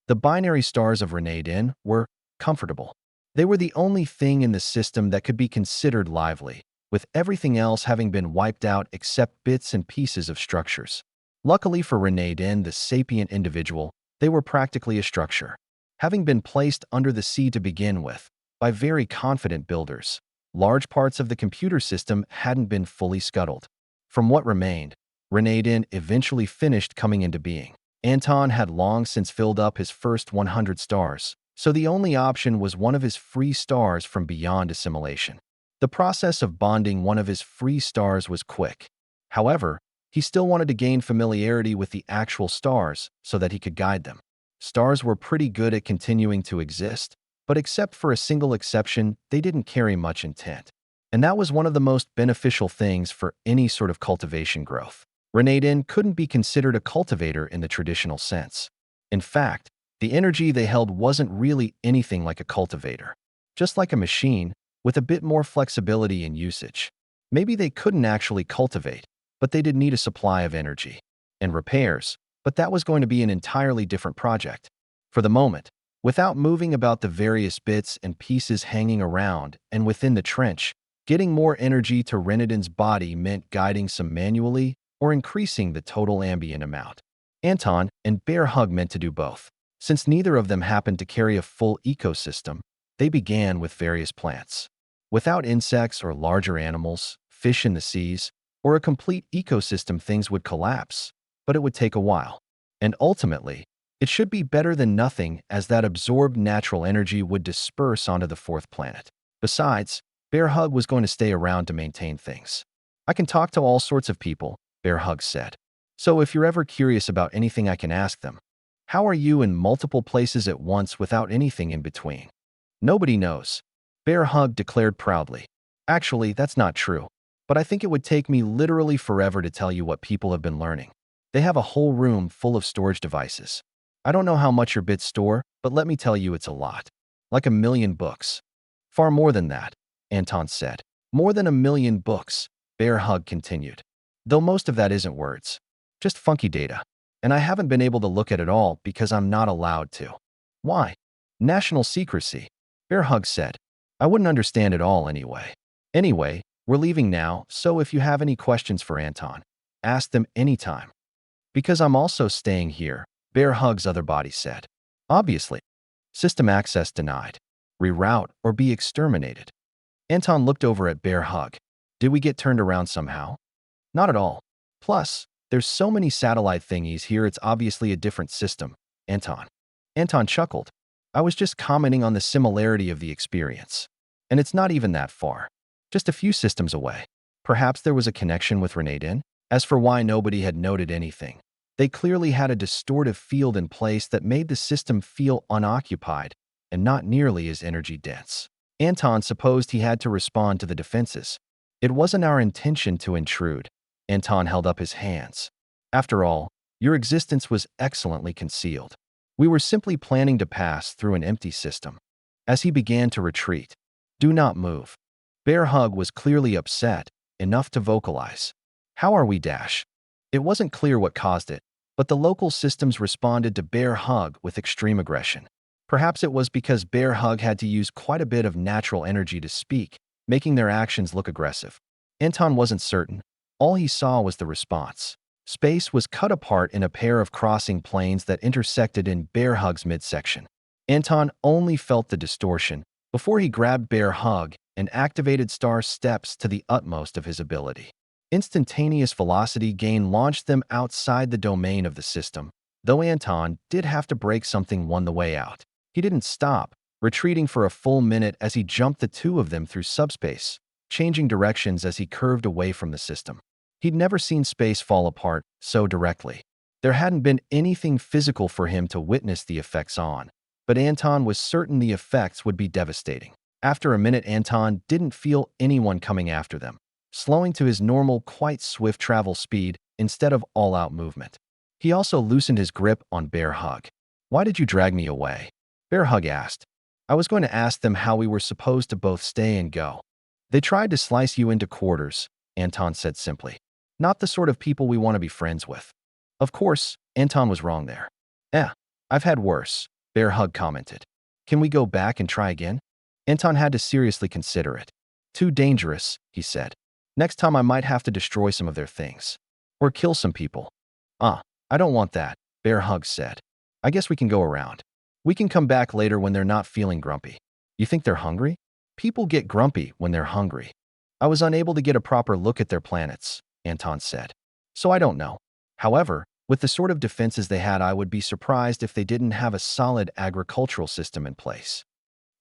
The binary stars of Renadin were comfortable. They were the only thing in the system that could be considered lively, with everything else having been wiped out except bits and pieces of structures. Luckily for Renadin, the sapient individual, they were practically a structure. Having been placed under the sea to begin with, by very confident builders, large parts of the computer system hadn't been fully scuttled. From what remained, Renadin eventually finished coming into being. Anton had long since filled up his first 100 stars, so the only option was one of his free stars from beyond assimilation. The process of bonding one of his free stars was quick. However, he still wanted to gain familiarity with the actual stars so that he could guide them. Stars were pretty good at continuing to exist, but except for a single exception, they didn't carry much intent. And that was one of the most beneficial things for any sort of cultivation growth. Renadin couldn't be considered a cultivator in the traditional sense. In fact, the energy they held wasn't really anything like a cultivator. Just like a machine, with a bit more flexibility in usage. Maybe they couldn't actually cultivate, but they did need a supply of energy. And repairs, but that was going to be an entirely different project. For the moment, without moving about the various bits and pieces hanging around and within the trench, getting more energy to Renadin's body meant guiding some manually or increasing the total ambient amount. Anton and Bear Hug meant to do both. Since neither of them happened to carry a full ecosystem, they began with various plants. Without insects or larger animals, fish in the seas, or a complete ecosystem, things would collapse, but it would take a while. And ultimately, it should be better than nothing, as that absorbed natural energy would disperse onto the fourth planet. Besides, Bear Hug was going to stay around to maintain things. I can talk to all sorts of people, Bear Hug said. So if you're ever curious about anything, I can ask them. How are you in multiple places at once without anything in between? Nobody knows, Bear Hug declared proudly. Actually, that's not true, but I think it would take me literally forever to tell you what people have been learning. They have a whole room full of storage devices. I don't know how much your bits store, but let me tell you it's a lot. Like 1,000,000 books. Far more than that, Anton said. More than 1,000,000 books, Bear Hug continued. Though most of that isn't words. Just funky data. And I haven't been able to look at it all because I'm not allowed to. Why? National secrecy, Bear Hug said. I wouldn't understand it all anyway. Anyway, we're leaving now, so if you have any questions for Anton, ask them anytime. Because I'm also staying here, Bear Hug's other body said. Obviously. System access denied. Reroute or be exterminated. Anton looked over at Bear Hug. Did we get turned around somehow? Not at all. Plus, there's so many satellite thingies here, it's obviously a different system, Anton. Anton chuckled. I was just commenting on the similarity of the experience. And it's not even that far. Just a few systems away. Perhaps there was a connection with Renadin. As for why nobody had noted anything, they clearly had a distortive field in place that made the system feel unoccupied and not nearly as energy-dense. Anton supposed he had to respond to the defenses. It wasn't our intention to intrude. Anton held up his hands. After all, your existence was excellently concealed. We were simply planning to pass through an empty system. As he began to retreat, do not move. Bear Hug was clearly upset, enough to vocalize. How are we, Dash? It wasn't clear what caused it, but the local systems responded to Bear Hug with extreme aggression. Perhaps it was because Bear Hug had to use quite a bit of natural energy to speak, making their actions look aggressive. Anton wasn't certain. All he saw was the response. Space was cut apart in a pair of crossing planes that intersected in Bear Hug's midsection. Anton only felt the distortion before he grabbed Bear Hug and activated Star Steps to the utmost of his ability. Instantaneous velocity gain launched them outside the domain of the system, though Anton did have to break something on the way out. He didn't stop, retreating for a full minute as he jumped the two of them through subspace, changing directions as he curved away from the system. He'd never seen space fall apart so directly. There hadn't been anything physical for him to witness the effects on, but Anton was certain the effects would be devastating. After a minute, Anton didn't feel anyone coming after them, slowing to his normal, quite swift travel speed instead of all-out movement. He also loosened his grip on Bear Hug. Why did you drag me away? Bear Hug asked. I was going to ask them how we were supposed to both stay and go. They tried to slice you into quarters, Anton said simply. Not the sort of people we want to be friends with. Of course, Anton was wrong there. I've had worse, Bear Hug commented. Can we go back and try again? Anton had to seriously consider it. Too dangerous, he said. Next time I might have to destroy some of their things. Or kill some people. I don't want that, Bear Hug said. I guess we can go around. We can come back later when they're not feeling grumpy. You think they're hungry? People get grumpy when they're hungry. I was unable to get a proper look at their planets, Anton said. So I don't know. However, with the sort of defenses they had, I would be surprised if they didn't have a solid agricultural system in place.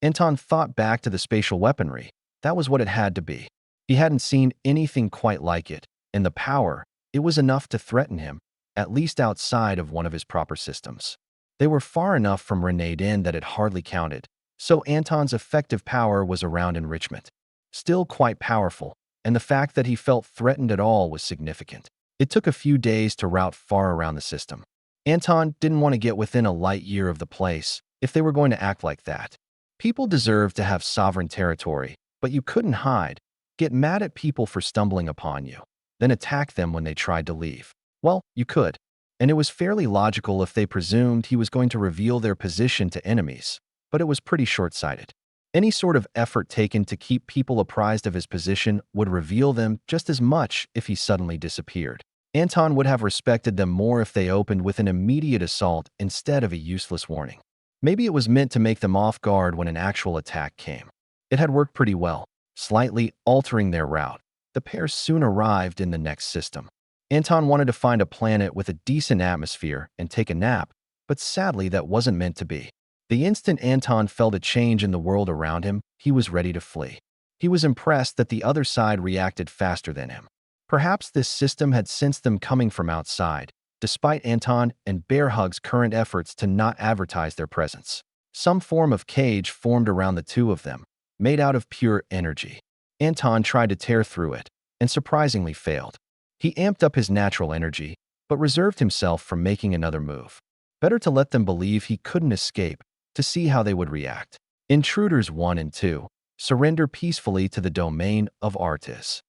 Anton thought back to the spatial weaponry. That was what it had to be. He hadn't seen anything quite like it, and the power, it was enough to threaten him, at least outside of one of his proper systems. They were far enough from Renadin that it hardly counted, so Anton's effective power was around enrichment. Still quite powerful, and the fact that he felt threatened at all was significant. It took a few days to route far around the system. Anton didn't want to get within a light year of the place if they were going to act like that. People deserved to have sovereign territory, but you couldn't hide, get mad at people for stumbling upon you, then attack them when they tried to leave. Well, you could, and it was fairly logical if they presumed he was going to reveal their position to enemies, but it was pretty short-sighted. Any sort of effort taken to keep people apprised of his position would reveal them just as much if he suddenly disappeared. Anton would have respected them more if they opened with an immediate assault instead of a useless warning. Maybe it was meant to make them off guard when an actual attack came. It had worked pretty well, slightly altering their route. The pair soon arrived in the next system. Anton wanted to find a planet with a decent atmosphere and take a nap, but sadly that wasn't meant to be. The instant Anton felt a change in the world around him, he was ready to flee. He was impressed that the other side reacted faster than him. Perhaps this system had sensed them coming from outside, despite Anton and Bear Hug's current efforts to not advertise their presence. Some form of cage formed around the two of them, made out of pure energy. Anton tried to tear through it, and surprisingly failed. He amped up his natural energy, but reserved himself from making another move. Better to let them believe he couldn't escape, to see how they would react. Intruders 1 and 2 surrender peacefully to the domain of Artis.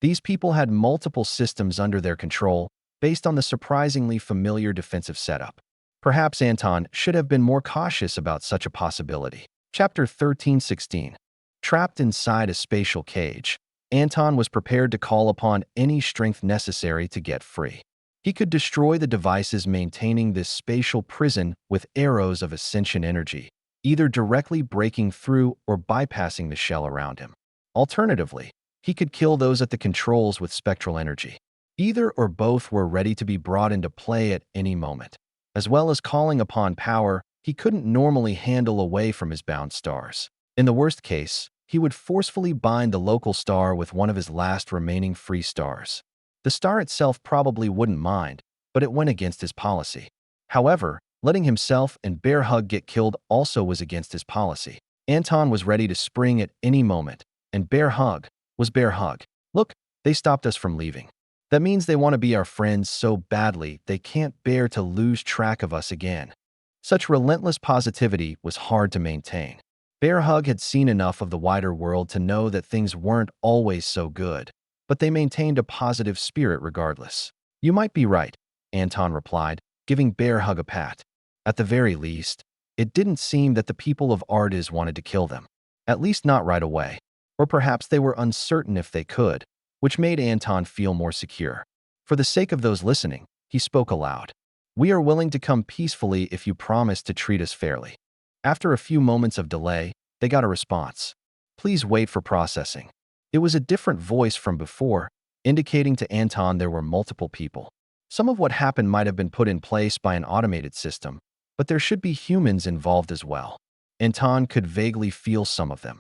These people had multiple systems under their control, based on the surprisingly familiar defensive setup. Perhaps Anton should have been more cautious about such a possibility. Chapter 13:16. Trapped inside a spatial cage, Anton was prepared to call upon any strength necessary to get free. He could destroy the devices maintaining this spatial prison with arrows of ascension energy, either directly breaking through or bypassing the shell around him. Alternatively, he could kill those at the controls with spectral energy. Either or both were ready to be brought into play at any moment. As well as calling upon power he couldn't normally handle away from his bound stars. In the worst case, he would forcefully bind the local star with one of his last remaining free stars. The star itself probably wouldn't mind, but it went against his policy. However, letting himself and Bear Hug get killed also was against his policy. Anton was ready to spring at any moment, and Bear Hug was Bear Hug. Look, they stopped us from leaving. That means they want to be our friends so badly they can't bear to lose track of us again. Such relentless positivity was hard to maintain. Bear Hug had seen enough of the wider world to know that things weren't always so good, but they maintained a positive spirit regardless. You might be right, Anton replied, giving Bear Hug a pat. At the very least, it didn't seem that the people of Artis wanted to kill them. At least not right away. Or perhaps they were uncertain if they could, which made Anton feel more secure. For the sake of those listening, he spoke aloud. We are willing to come peacefully if you promise to treat us fairly. After a few moments of delay, they got a response. Please wait for processing. It was a different voice from before, indicating to Anton there were multiple people. Some of what happened might have been put in place by an automated system, but there should be humans involved as well. Anton could vaguely feel some of them,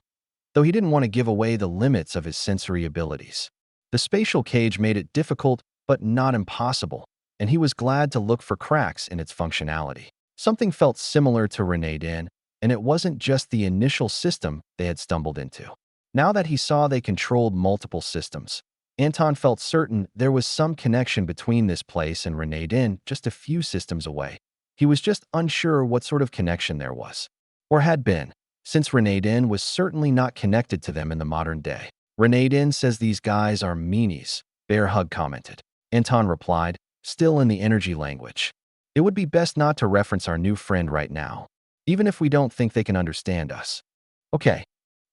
though he didn't want to give away the limits of his sensory abilities. The spatial cage made it difficult, but not impossible, and he was glad to look for cracks in its functionality. Something felt similar to Renadin, and it wasn't just the initial system they had stumbled into. Now that he saw they controlled multiple systems, Anton felt certain there was some connection between this place and Renadin just a few systems away. He was just unsure what sort of connection there was, or had been, since Renadin was certainly not connected to them in the modern day. Renadin says these guys are meanies, Bear Hug commented. Anton replied, still in the energy language. It would be best not to reference our new friend right now, even if we don't think they can understand us. Okay.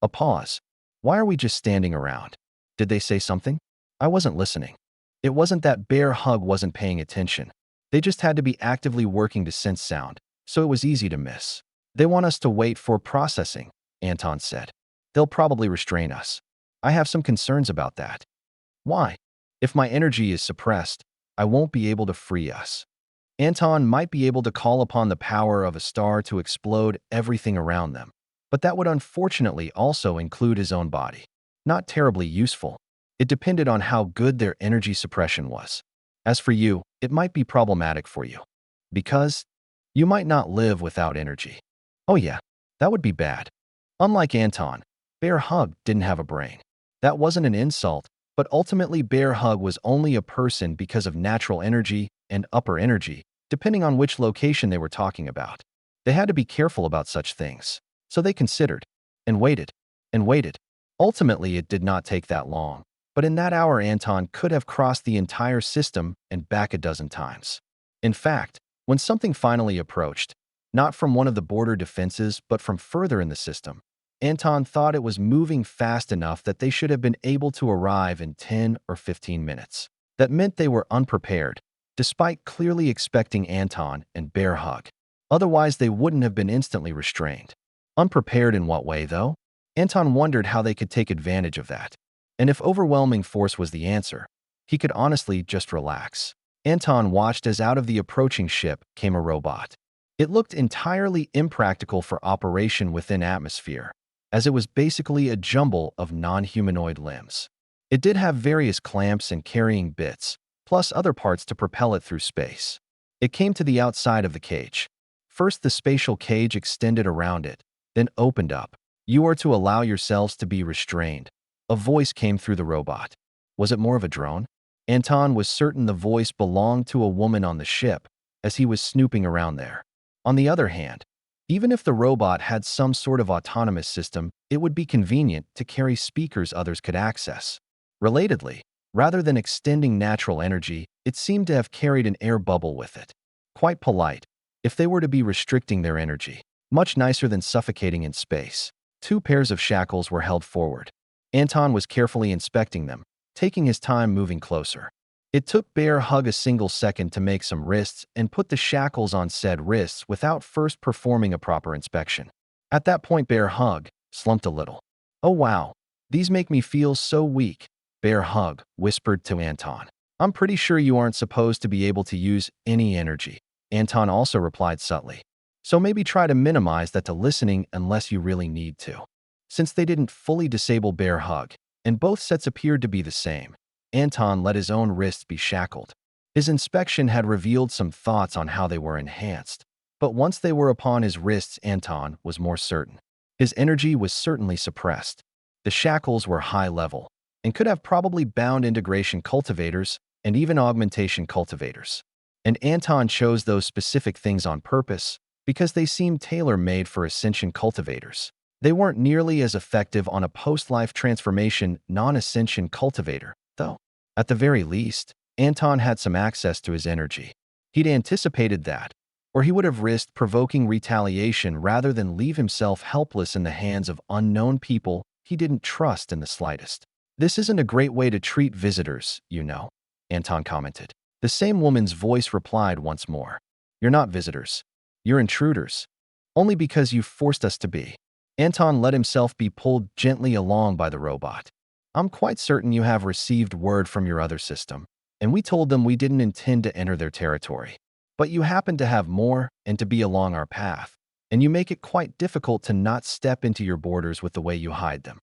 A pause. Why are we just standing around? Did they say something? I wasn't listening. It wasn't that Bear Hug wasn't paying attention. They just had to be actively working to sense sound, so it was easy to miss. They want us to wait for processing, Anton said. They'll probably restrain us. I have some concerns about that. Why? If my energy is suppressed, I won't be able to free us. Anton might be able to call upon the power of a star to explode everything around them, but that would unfortunately also include his own body. Not terribly useful. It depended on how good their energy suppression was. As for you, it might be problematic for you, because you might not live without energy. Oh yeah, that would be bad. Unlike Anton, Bear Hug didn't have a brain. That wasn't an insult, but ultimately Bear Hug was only a person because of natural energy and upper energy, depending on which location they were talking about. They had to be careful about such things. So they considered, and waited, and waited. Ultimately, it did not take that long. But in that hour, Anton could have crossed the entire system and back a dozen times. In fact, when something finally approached, not from one of the border defenses but from further in the system, Anton thought it was moving fast enough that they should have been able to arrive in 10 or 15 minutes. That meant they were unprepared, despite clearly expecting Anton and Bear Hug. Otherwise, they wouldn't have been instantly restrained. Unprepared in what way, though? Anton wondered how they could take advantage of that. And if overwhelming force was the answer, he could honestly just relax. Anton watched as out of the approaching ship came a robot. It looked entirely impractical for operation within atmosphere, as it was basically a jumble of non-humanoid limbs. It did have various clamps and carrying bits, plus other parts to propel it through space. It came to the outside of the cage. First, the spatial cage extended around it, then opened up. You are to allow yourselves to be restrained. A voice came through the robot. Was it more of a drone? Anton was certain the voice belonged to a woman on the ship, as he was snooping around there. On the other hand, even if the robot had some sort of autonomous system, it would be convenient to carry speakers others could access. Relatedly, rather than extending natural energy, it seemed to have carried an air bubble with it. Quite polite, if they were to be restricting their energy. Much nicer than suffocating in space. 2 pairs of shackles were held forward. Anton was carefully inspecting them, taking his time moving closer. It took Bear Hug a single second to make some wrists and put the shackles on said wrists without first performing a proper inspection. At that point, Bear Hug slumped a little. "Oh wow, these make me feel so weak," Bear Hug whispered to Anton. "I'm pretty sure you aren't supposed to be able to use any energy," Anton also replied subtly. "So maybe try to minimize that to listening unless you really need to." Since they didn't fully disable Bear Hug, and both sets appeared to be the same, Anton let his own wrists be shackled. His inspection had revealed some thoughts on how they were enhanced, but once they were upon his wrists, Anton was more certain. His energy was certainly suppressed. The shackles were high level, and could have probably bound integration cultivators and even augmentation cultivators. And Anton chose those specific things on purpose because they seemed tailor-made for ascension cultivators. They weren't nearly as effective on a post-life transformation non-ascension cultivator, though. At the very least, Anton had some access to his energy. He'd anticipated that, or he would have risked provoking retaliation rather than leave himself helpless in the hands of unknown people he didn't trust in the slightest. "This isn't a great way to treat visitors, you know," Anton commented. The same woman's voice replied once more. "You're not visitors. You're intruders. Only because you've forced us to be." Anton let himself be pulled gently along by the robot. "I'm quite certain you have received word from your other system, and we told them we didn't intend to enter their territory. But you happen to have more and to be along our path, and you make it quite difficult to not step into your borders with the way you hide them."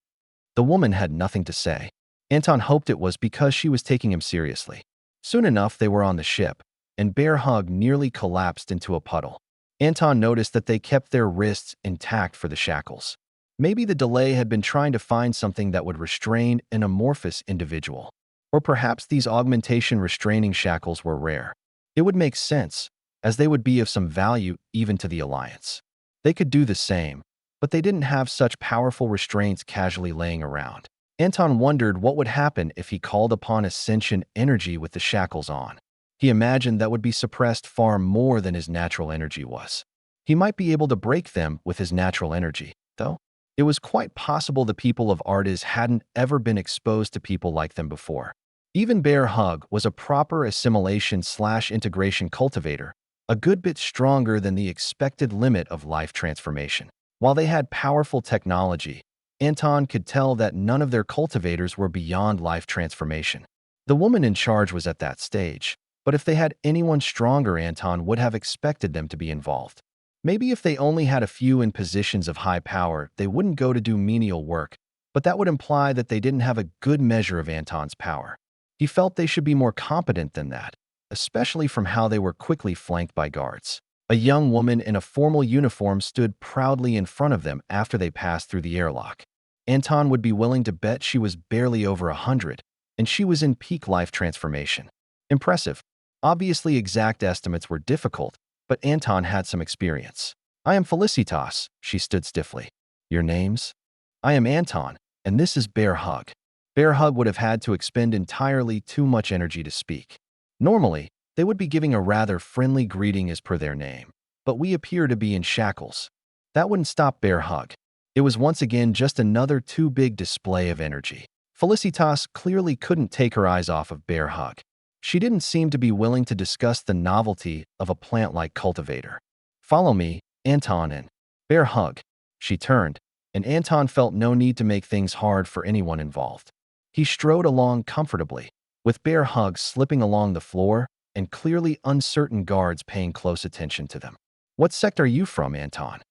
The woman had nothing to say. Anton hoped it was because she was taking him seriously. Soon enough, they were on the ship, and Bear Hug nearly collapsed into a puddle. Anton noticed that they kept their wrists intact for the shackles. Maybe the delay had been trying to find something that would restrain an amorphous individual. Or perhaps these augmentation restraining shackles were rare. It would make sense, as they would be of some value even to the Alliance. They could do the same, but they didn't have such powerful restraints casually laying around. Anton wondered what would happen if he called upon ascension energy with the shackles on. He imagined that would be suppressed far more than his natural energy was. He might be able to break them with his natural energy, though. It was quite possible the people of Artis hadn't ever been exposed to people like them before. Even Bear Hug was a proper assimilation/integration cultivator, a good bit stronger than the expected limit of life transformation. While they had powerful technology, Anton could tell that none of their cultivators were beyond life transformation. The woman in charge was at that stage, but if they had anyone stronger, Anton would have expected them to be involved. Maybe if they only had a few in positions of high power, they wouldn't go to do menial work, but that would imply that they didn't have a good measure of Anton's power. He felt they should be more competent than that, especially from how they were quickly flanked by guards. A young woman in a formal uniform stood proudly in front of them after they passed through the airlock. Anton would be willing to bet she was barely over 100, and she was in peak life transformation. Impressive. Obviously, exact estimates were difficult, but Anton had some experience. "I am Felicitas," she stood stiffly. "Your names?" "I am Anton, and this is Bear Hug." Bear Hug would have had to expend entirely too much energy to speak. Normally, they would be giving a rather friendly greeting as per their name, but we appear to be in shackles. That wouldn't stop Bear Hug. It was once again just another too big display of energy. Felicitas clearly couldn't take her eyes off of Bear Hug. She didn't seem to be willing to discuss the novelty of a plant-like cultivator. "Follow me, Anton and Bear Hug." She turned, and Anton felt no need to make things hard for anyone involved. He strode along comfortably, with Bear Hug slipping along the floor and clearly uncertain guards paying close attention to them. "What sect are you from, Anton?"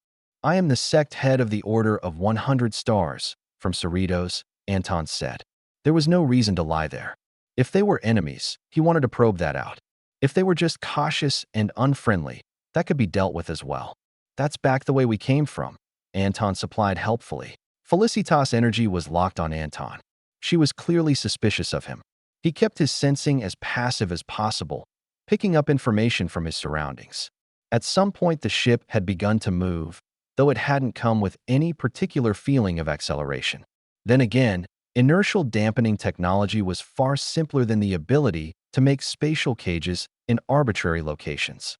"I am the sect head of the Order of 100 Stars, from Cerritos," Anton said. There was no reason to lie there. If they were enemies, he wanted to probe that out. If they were just cautious and unfriendly, that could be dealt with as well. That's back the way we came from, Anton supplied helpfully. Felicitas' energy was locked on Anton. She was clearly suspicious of him. He kept his sensing as passive as possible, picking up information from his surroundings. At some point, the ship had begun to move, though it hadn't come with any particular feeling of acceleration. Then again, inertial dampening technology was far simpler than the ability to make spatial cages in arbitrary locations.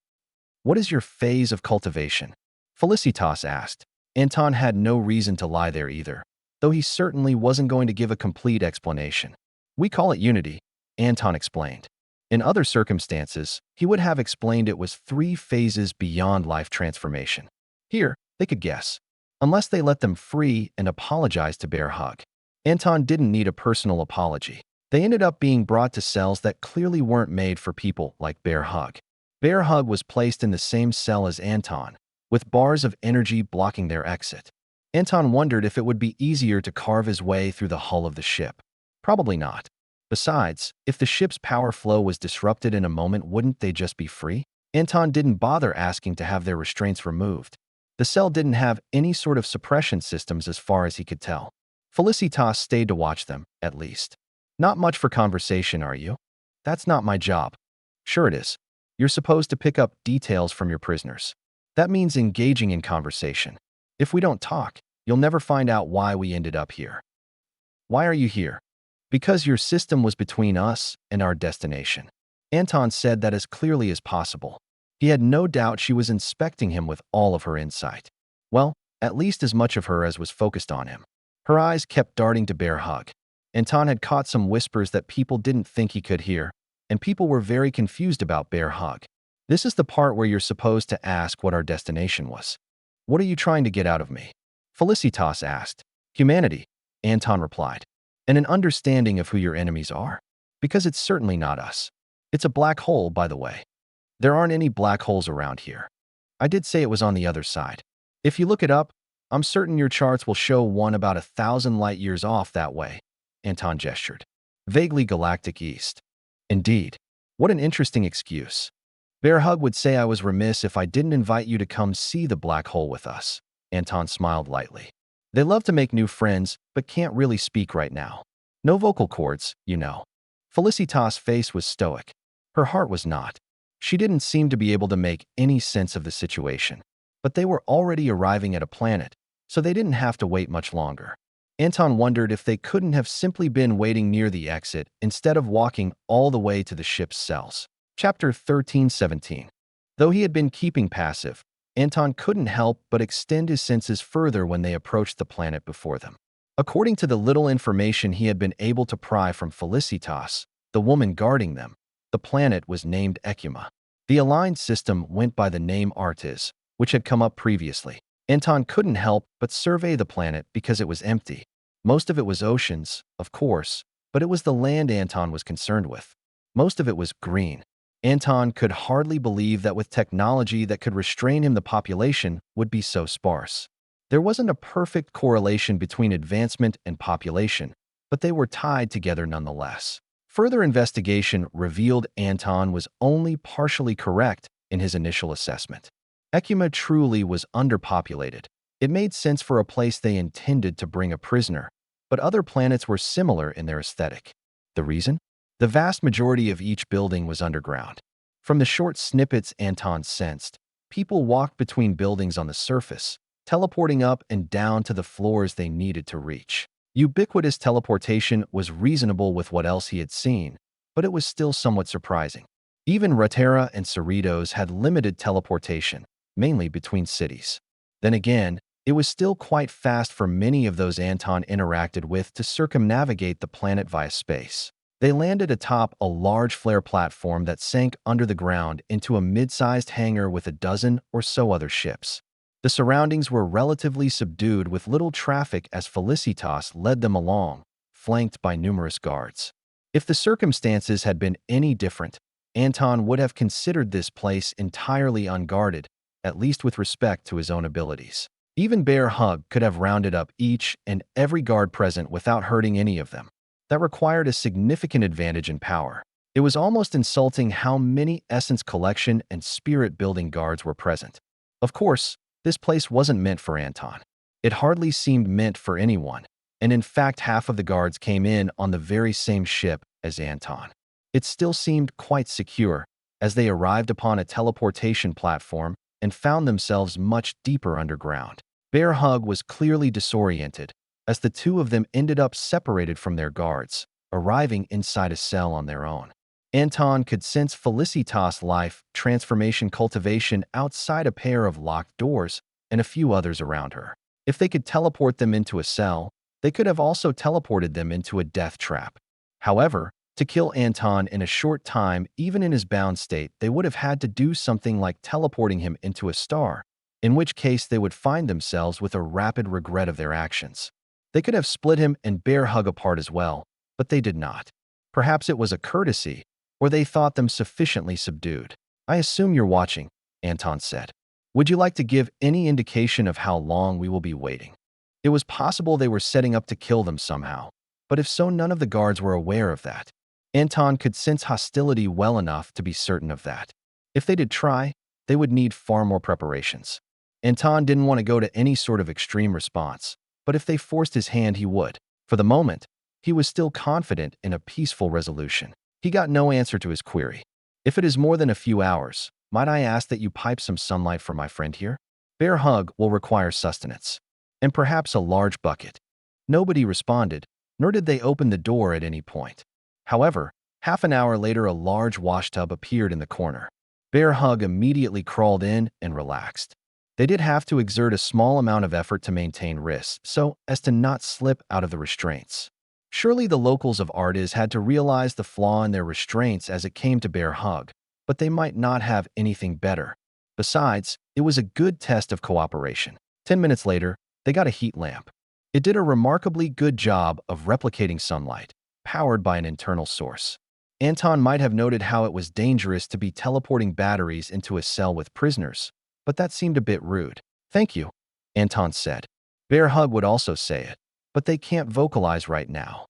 "What is your phase of cultivation?" Felicitas asked. Anton had no reason to lie there either, though he certainly wasn't going to give a complete explanation. "We call it unity," Anton explained. In other circumstances, he would have explained it was 3 phases beyond life transformation. Here, they could guess, unless they let them free and apologize to Bear Hug. Anton didn't need a personal apology. They ended up being brought to cells that clearly weren't made for people like Bear Hug. Bear Hug was placed in the same cell as Anton, with bars of energy blocking their exit. Anton wondered if it would be easier to carve his way through the hull of the ship. Probably not. Besides, if the ship's power flow was disrupted in a moment, wouldn't they just be free? Anton didn't bother asking to have their restraints removed. The cell didn't have any sort of suppression systems as far as he could tell. Felicitas stayed to watch them, at least. "Not much for conversation, are you?" "That's not my job." "Sure it is. You're supposed to pick up details from your prisoners. That means engaging in conversation. If we don't talk, you'll never find out why we ended up here." "Why are you here?" "Because your system was between us and our destination." Anton said that as clearly as possible. He had no doubt she was inspecting him with all of her insight. Well, at least as much of her as was focused on him. Her eyes kept darting to Bear Hug. Anton had caught some whispers that people didn't think he could hear, and people were very confused about Bear Hug. "This is the part where you're supposed to ask what our destination was." "What are you trying to get out of me?" Felicitas asked. "Humanity," Anton replied. "And an understanding of who your enemies are. Because it's certainly not us. It's a black hole, by the way. There aren't any black holes around here. I did say it was on the other side. If you look it up, I'm certain your charts will show one about 1,000 light years off that way." Anton gestured. "Vaguely galactic east." "Indeed. What an interesting excuse. Bear Hug would say I was remiss if I didn't invite you to come see the black hole with us." Anton smiled lightly. "They love to make new friends, but can't really speak right now. No vocal cords, you know." Felicitas' face was stoic. Her heart was not. She didn't seem to be able to make any sense of the situation. But they were already arriving at a planet, so they didn't have to wait much longer. Anton wondered if they couldn't have simply been waiting near the exit instead of walking all the way to the ship's cells. Chapter 13-17. Though he had been keeping passive, Anton couldn't help but extend his senses further when they approached the planet before them. According to the little information he had been able to pry from Felicitas, the woman guarding them, the planet was named Ecuma. The aligned system went by the name Artis, which had come up previously. Anton couldn't help but survey the planet because it was empty. Most of it was oceans, of course, but it was the land Anton was concerned with. Most of it was green. Anton could hardly believe that with technology that could restrain him, the population would be so sparse. There wasn't a perfect correlation between advancement and population, but they were tied together nonetheless. Further investigation revealed Anton was only partially correct in his initial assessment. Ecuma truly was underpopulated. It made sense for a place they intended to bring a prisoner, but other planets were similar in their aesthetic. The reason? The vast majority of each building was underground. From the short snippets Anton sensed, people walked between buildings on the surface, teleporting up and down to the floors they needed to reach. Ubiquitous teleportation was reasonable with what else he had seen, but it was still somewhat surprising. Even Rotera and Cerritos had limited teleportation, mainly between cities. Then again, it was still quite fast for many of those Anton interacted with to circumnavigate the planet via space. They landed atop a large flare platform that sank under the ground into a mid-sized hangar with a dozen or so other ships. The surroundings were relatively subdued with little traffic as Felicitas led them along, flanked by numerous guards. If the circumstances had been any different, Anton would have considered this place entirely unguarded, at least with respect to his own abilities. Even Bear Hug could have rounded up each and every guard present without hurting any of them. That required a significant advantage in power. It was almost insulting how many essence collection and spirit building guards were present. Of course, this place wasn't meant for Anton. It hardly seemed meant for anyone, and in fact half of the guards came in on the very same ship as Anton. It still seemed quite secure as they arrived upon a teleportation platform and found themselves much deeper underground. Bear Hug was clearly disoriented as the two of them ended up separated from their guards, arriving inside a cell on their own. Anton could sense Felicitas' life transformation cultivation outside a pair of locked doors and a few others around her. If they could teleport them into a cell, they could have also teleported them into a death trap. However, to kill Anton in a short time, even in his bound state, they would have had to do something like teleporting him into a star, in which case they would find themselves with a rapid regret of their actions. They could have split him and Bear Hug apart as well, but they did not. Perhaps it was a courtesy, or they thought them sufficiently subdued. "I assume you're watching," Anton said. "Would you like to give any indication of how long we will be waiting?" It was possible they were setting up to kill them somehow, but if so, none of the guards were aware of that. Anton could sense hostility well enough to be certain of that. If they did try, they would need far more preparations. Anton didn't want to go to any sort of extreme response, but if they forced his hand, he would. For the moment, he was still confident in a peaceful resolution. He got no answer to his query. "If it is more than a few hours, might I ask that you pipe some sunlight for my friend here? Bear Hug will require sustenance, and perhaps a large bucket." Nobody responded, nor did they open the door at any point. However, half an hour later, a large washtub appeared in the corner. Bear Hug immediately crawled in and relaxed. They did have to exert a small amount of effort to maintain wrists so as to not slip out of the restraints. Surely the locals of Artis had to realize the flaw in their restraints as it came to Bear Hug, but they might not have anything better. Besides, it was a good test of cooperation. 10 minutes later, they got a heat lamp. It did a remarkably good job of replicating sunlight, powered by an internal source. Anton might have noted how it was dangerous to be teleporting batteries into a cell with prisoners, but that seemed a bit rude. "Thank you," Anton said. Bear Hug would also say it, but they can't vocalize right now.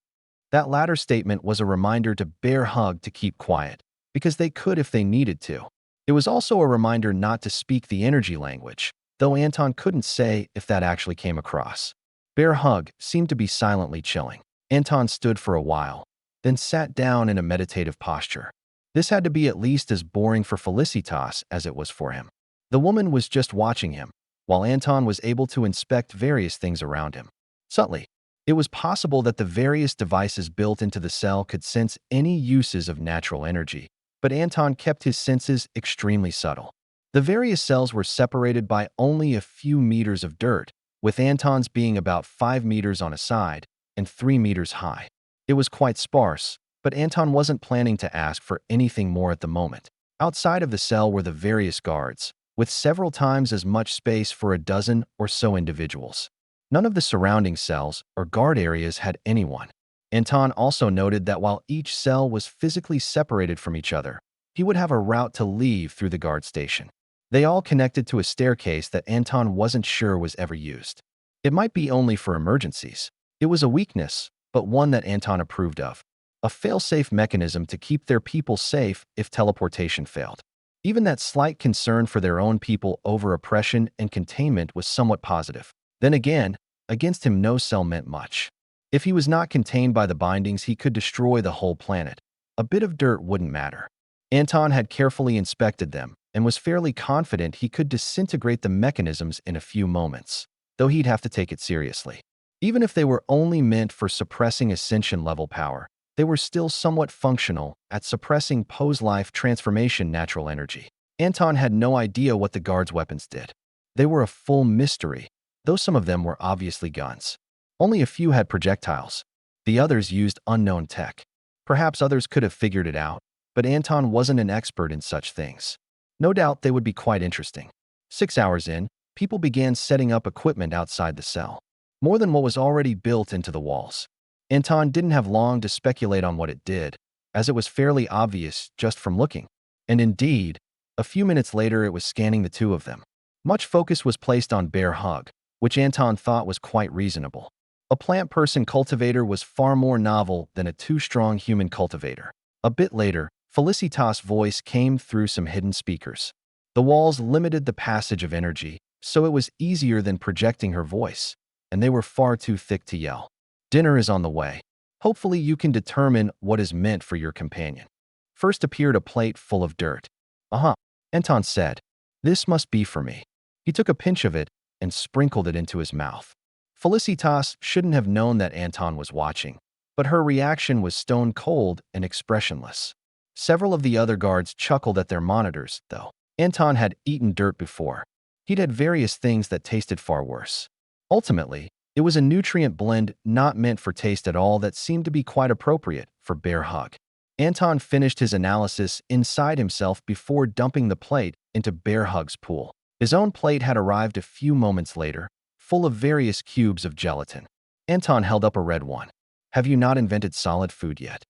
That latter statement was a reminder to Bear Hug to keep quiet, because they could if they needed to. It was also a reminder not to speak the energy language, though Anton couldn't say if that actually came across. Bear Hug seemed to be silently chilling. Anton stood for a while, then sat down in a meditative posture. This had to be at least as boring for Felicitas as it was for him. The woman was just watching him, while Anton was able to inspect various things around him. Subtly, it was possible that the various devices built into the cell could sense any uses of natural energy, but Anton kept his senses extremely subtle. The various cells were separated by only a few meters of dirt, with Anton's being about 5 meters on a side and 3 meters high. It was quite sparse, but Anton wasn't planning to ask for anything more at the moment. Outside of the cell were the various guards, with several times as much space for a dozen or so individuals. None of the surrounding cells or guard areas had anyone. Anton also noted that while each cell was physically separated from each other, he would have a route to leave through the guard station. They all connected to a staircase that Anton wasn't sure was ever used. It might be only for emergencies. It was a weakness, but one that Anton approved of. A fail-safe mechanism to keep their people safe if teleportation failed. Even that slight concern for their own people over oppression and containment was somewhat positive. Then again, against him no cell meant much. If he was not contained by the bindings, he could destroy the whole planet. A bit of dirt wouldn't matter. Anton had carefully inspected them and was fairly confident he could disintegrate the mechanisms in a few moments, though he'd have to take it seriously. Even if they were only meant for suppressing ascension-level power, they were still somewhat functional at suppressing Poe's life transformation natural energy. Anton had no idea what the guards' weapons did. They were a full mystery, though some of them were obviously guns. Only a few had projectiles. The others used unknown tech. Perhaps others could have figured it out, but Anton wasn't an expert in such things. No doubt they would be quite interesting. 6 hours in, people began setting up equipment outside the cell, more than what was already built into the walls. Anton didn't have long to speculate on what it did, as it was fairly obvious just from looking. And indeed, a few minutes later it was scanning the two of them. Much focus was placed on Bear Hug, which Anton thought was quite reasonable. A plant person cultivator was far more novel than a too-strong human cultivator. A bit later, Felicitas' voice came through some hidden speakers. The walls limited the passage of energy, so it was easier than projecting her voice, and they were far too thick to yell. Dinner is on the way. Hopefully you can determine what is meant for your companion. First appeared a plate full of dirt. Uh-huh, Anton said. This must be for me. He took a pinch of it and sprinkled it into his mouth. Felicitas shouldn't have known that Anton was watching, but her reaction was stone cold and expressionless. Several of the other guards chuckled at their monitors, though. Anton had eaten dirt before. He'd had various things that tasted far worse. Ultimately, it was a nutrient blend not meant for taste at all that seemed to be quite appropriate for Bear Hug. Anton finished his analysis inside himself before dumping the plate into Bear Hug's pool. His own plate had arrived a few moments later, full of various cubes of gelatin. Anton held up a red one. Have you not invented solid food yet?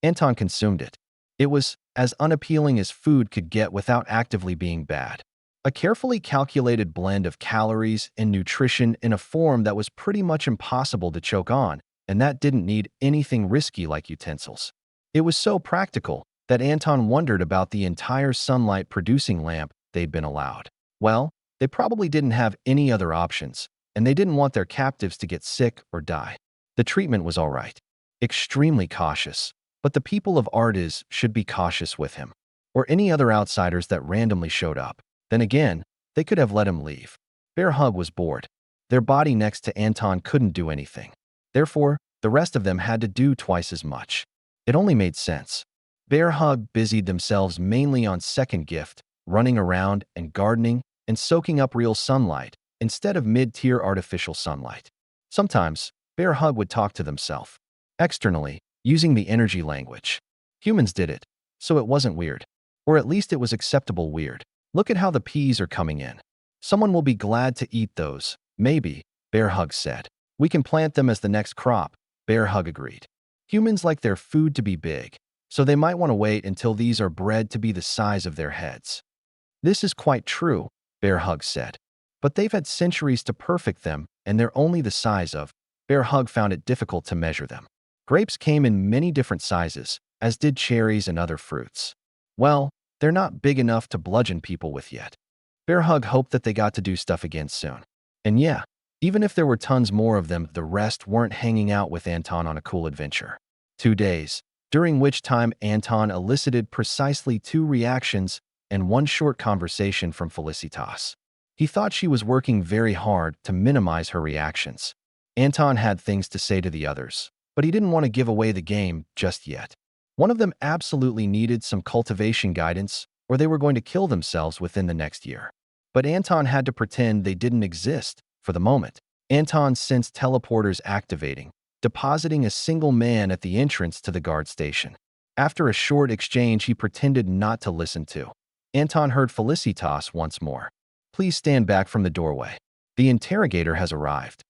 Anton consumed it. It was as unappealing as food could get without actively being bad. A carefully calculated blend of calories and nutrition in a form that was pretty much impossible to choke on, and that didn't need anything risky like utensils. It was so practical that Anton wondered about the entire sunlight-producing lamp they'd been allowed. Well, they probably didn't have any other options, and they didn't want their captives to get sick or die. The treatment was all right. Extremely cautious, but the people of Artis should be cautious with him, or any other outsiders that randomly showed up. Then again, they could have let him leave. Bear Hug was bored. Their body next to Anton couldn't do anything. Therefore, the rest of them had to do twice as much. It only made sense. Bear Hug busied themselves mainly on second gift, running around and gardening and soaking up real sunlight instead of mid-tier artificial sunlight. Sometimes, Bear Hug would talk to themselves, externally, using the energy language. Humans did it, so it wasn't weird. Or at least it was acceptable weird. Look at how the peas are coming in. Someone will be glad to eat those. Maybe, Bear Hug said. We can plant them as the next crop, Bear Hug agreed. Humans like their food to be big, so they might want to wait until these are bred to be the size of their heads. This is quite true, Bear Hug said. But they've had centuries to perfect them, and they're only the size of. Bear Hug found it difficult to measure them. Grapes came in many different sizes, as did cherries and other fruits. Well, they're not big enough to bludgeon people with yet. Bear Hug hoped that they got to do stuff again soon. And yeah, even if there were tons more of them, the rest weren't hanging out with Anton on a cool adventure. 2 days, during which time Anton elicited precisely 2 reactions and 1 short conversation from Felicitas. He thought she was working very hard to minimize her reactions. Anton had things to say to the others, but he didn't want to give away the game just yet. One of them absolutely needed some cultivation guidance, or they were going to kill themselves within the next year. But Anton had to pretend they didn't exist for the moment. Anton sensed teleporters activating, depositing a single man at the entrance to the guard station. After a short exchange he pretended not to listen to. Anton heard Felicitas once more. Please stand back from the doorway. The interrogator has arrived.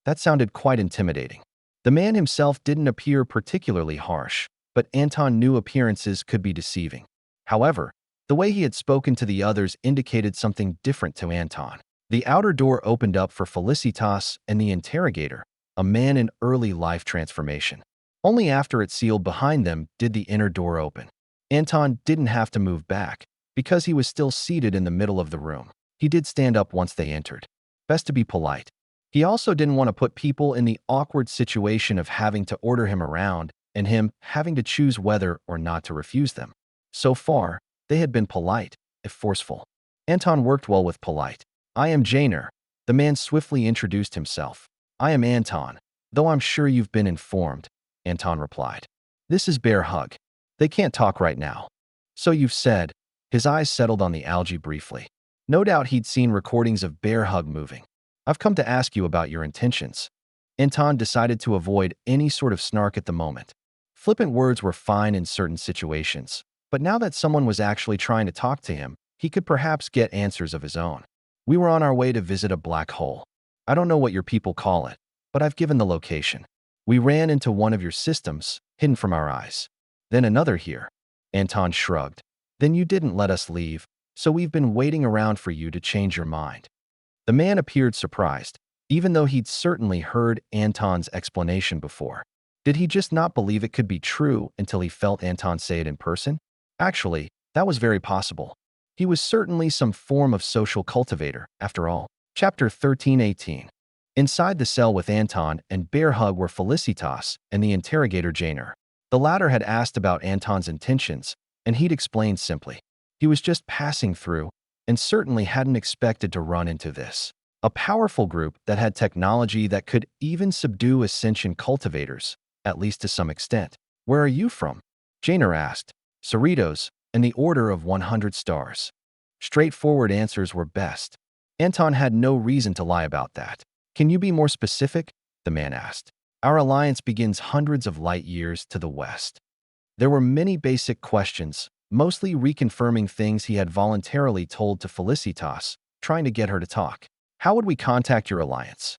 That sounded quite intimidating. The man himself didn't appear particularly harsh, but Anton knew appearances could be deceiving. However, the way he had spoken to the others indicated something different to Anton. The outer door opened up for Felicitas and the interrogator, a man in early life transformation. Only after it sealed behind them did the inner door open. Anton didn't have to move back, because he was still seated in the middle of the room. He did stand up once they entered. Best to be polite. He also didn't want to put people in the awkward situation of having to order him around and him having to choose whether or not to refuse them. So far, they had been polite, if forceful. Anton worked well with polite. I am Janer. The man swiftly introduced himself. I am Anton, though I'm sure you've been informed, Anton replied. This is Bear Hug. They can't talk right now. So you've said. His eyes settled on the algae briefly. No doubt he'd seen recordings of Bear Hug moving. I've come to ask you about your intentions. Anton decided to avoid any sort of snark at the moment. Flippant words were fine in certain situations, but now that someone was actually trying to talk to him, he could perhaps get answers of his own. We were on our way to visit a black hole. I don't know what your people call it, but I've given the location. We ran into one of your systems, hidden from our eyes. Then another here. Anton shrugged. Then you didn't let us leave, so we've been waiting around for you to change your mind. The man appeared surprised. even though he'd certainly heard Anton's explanation before. Did he just not believe it could be true until he felt Anton say it in person? Actually, that was very possible. He was certainly some form of social cultivator, after all. Chapter 13:18. Inside the cell with Anton and Bear Hug were Felicitas and the interrogator Janer. The latter had asked about Anton's intentions, and he'd explained simply. He was just passing through, and certainly hadn't expected to run into this. A powerful group that had technology that could even subdue ascension cultivators, at least to some extent. Where are you from? Janer asked. Cerritos, and the Order of 100 Stars. Straightforward answers were best. Anton had no reason to lie about that. Can you be more specific? The man asked. Our alliance begins hundreds of light years to the west. There were many basic questions, mostly reconfirming things he had voluntarily told to Felicitas, trying to get her to talk. How would we contact your alliance?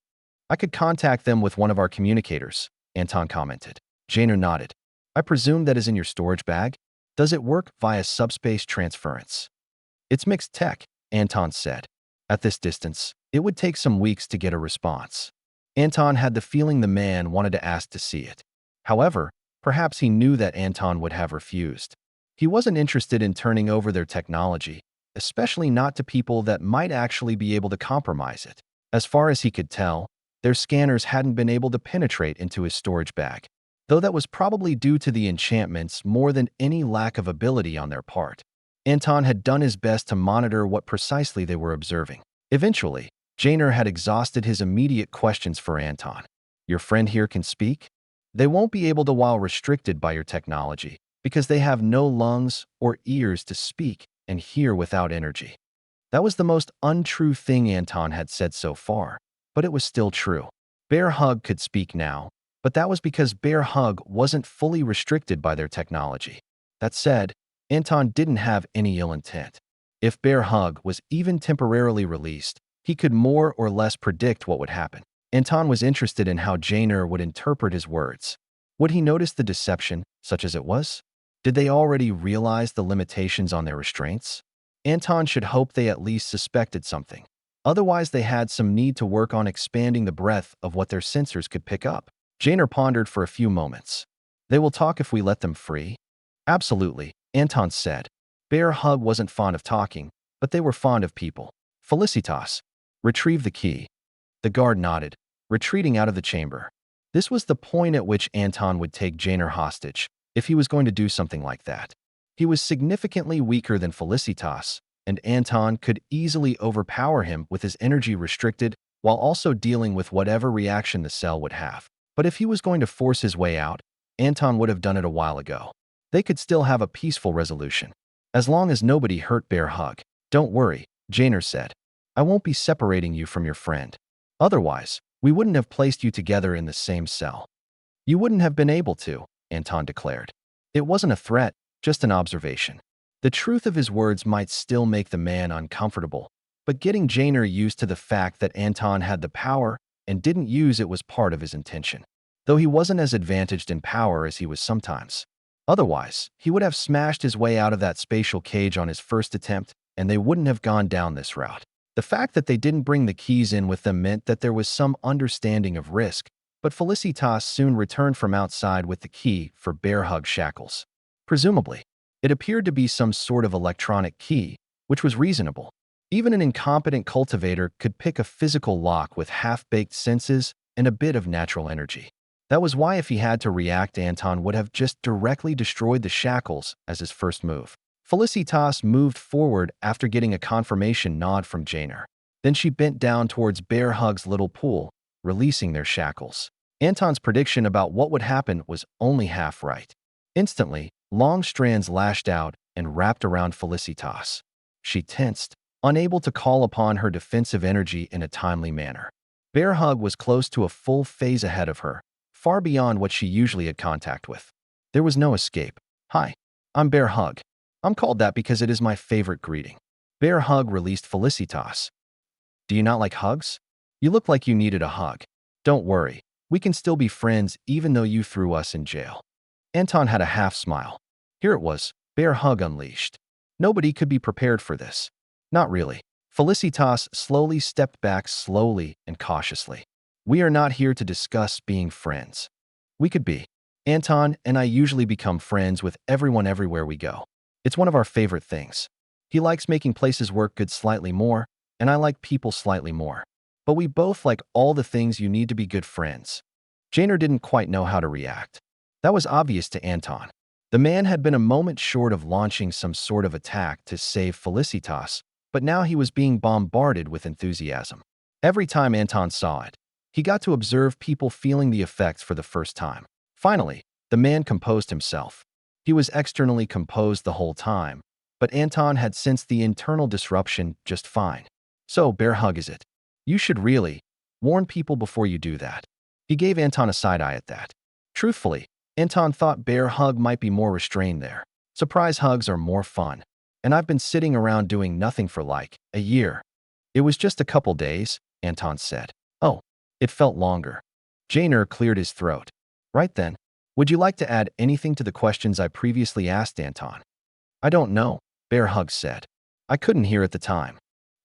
I could contact them with one of our communicators, Anton commented. Janer nodded. I presume that is in your storage bag? Does it work via subspace transference? It's mixed tech, Anton said. At this distance, it would take some weeks to get a response. Anton had the feeling the man wanted to ask to see it. However, perhaps he knew that Anton would have refused. He wasn't interested in turning over their technology, especially not to people that might actually be able to compromise it. As far as he could tell, their scanners hadn't been able to penetrate into his storage bag, though that was probably due to the enchantments more than any lack of ability on their part. Anton had done his best to monitor what precisely they were observing. Eventually, Janer had exhausted his immediate questions for Anton. Your friend here can speak? They won't be able to while restricted by your technology, because they have no lungs or ears to speak and hear without energy. That was the most untrue thing Anton had said so far, but it was still true. Bear Hug could speak now, but that was because Bear Hug wasn't fully restricted by their technology. That said, Anton didn't have any ill intent. If Bear Hug was even temporarily released, he could more or less predict what would happen. Anton was interested in how Janer would interpret his words. Would he notice the deception, such as it was? Did they already realize the limitations on their restraints? Anton should hope they at least suspected something. Otherwise, they had some need to work on expanding the breadth of what their sensors could pick up. Janer pondered for a few moments. They will talk if we let them free? Absolutely, Anton said. Bear Hug wasn't fond of talking, but they were fond of people. Felicitas, retrieve the key. The guard nodded, retreating out of the chamber. This was the point at which Anton would take Janer hostage, if he was going to do something like that. He was significantly weaker than Felicitas, and Anton could easily overpower him with his energy restricted while also dealing with whatever reaction the cell would have. But if he was going to force his way out, Anton would have done it a while ago. They could still have a peaceful resolution, as long as nobody hurt Bear Hug. Don't worry, Janer said. I won't be separating you from your friend. Otherwise, we wouldn't have placed you together in the same cell. You wouldn't have been able to, Anton declared. It wasn't a threat, just an observation. The truth of his words might still make the man uncomfortable, but getting Janer used to the fact that Anton had the power and didn't use it was part of his intention, though he wasn't as advantaged in power as he was sometimes. Otherwise, he would have smashed his way out of that spatial cage on his first attempt, and they wouldn't have gone down this route. The fact that they didn't bring the keys in with them meant that there was some understanding of risk, but Felicitas soon returned from outside with the key for Bear Hug shackles. Presumably, it appeared to be some sort of electronic key, which was reasonable. Even an incompetent cultivator could pick a physical lock with half-baked senses and a bit of natural energy. That was why if he had to react, Anton would have just directly destroyed the shackles as his first move. Felicitas moved forward after getting a confirmation nod from Janer. Then she bent down towards Bear Hug's little pool, releasing their shackles. Anton's prediction about what would happen was only half right. Instantly, long strands lashed out and wrapped around Felicitas. She tensed, unable to call upon her defensive energy in a timely manner. Bear Hug was close to a full phase ahead of her, far beyond what she usually had contact with. There was no escape. Hi, I'm Bear Hug. I'm called that because it is my favorite greeting. Bear Hug released Felicitas. Do you not like hugs? You look like you needed a hug. Don't worry, we can still be friends even though you threw us in jail. Anton had a half smile. Here it was, Bear Hug unleashed. Nobody could be prepared for this. Not really. Felicitas slowly stepped back slowly and cautiously. We are not here to discuss being friends. We could be. Anton and I usually become friends with everyone everywhere we go. It's one of our favorite things. He likes making places work good slightly more, and I like people slightly more. But we both like all the things you need to be good friends. Janer didn't quite know how to react. That was obvious to Anton. The man had been a moment short of launching some sort of attack to save Felicitas, but now he was being bombarded with enthusiasm. Every time Anton saw it, he got to observe people feeling the effects for the first time. Finally, the man composed himself. He was externally composed the whole time, but Anton had sensed the internal disruption just fine. So, bear hug is it? You should really warn people before you do that. He gave Anton a side eye at that. Truthfully, Anton thought bear hug might be more restrained there. Surprise hugs are more fun. And I've been sitting around doing nothing for like a year. It was just a couple days, Anton said. Oh, it felt longer. Janer cleared his throat. Right then, would you like to add anything to the questions I previously asked Anton? I don't know, Bear Hug said. I couldn't hear at the time.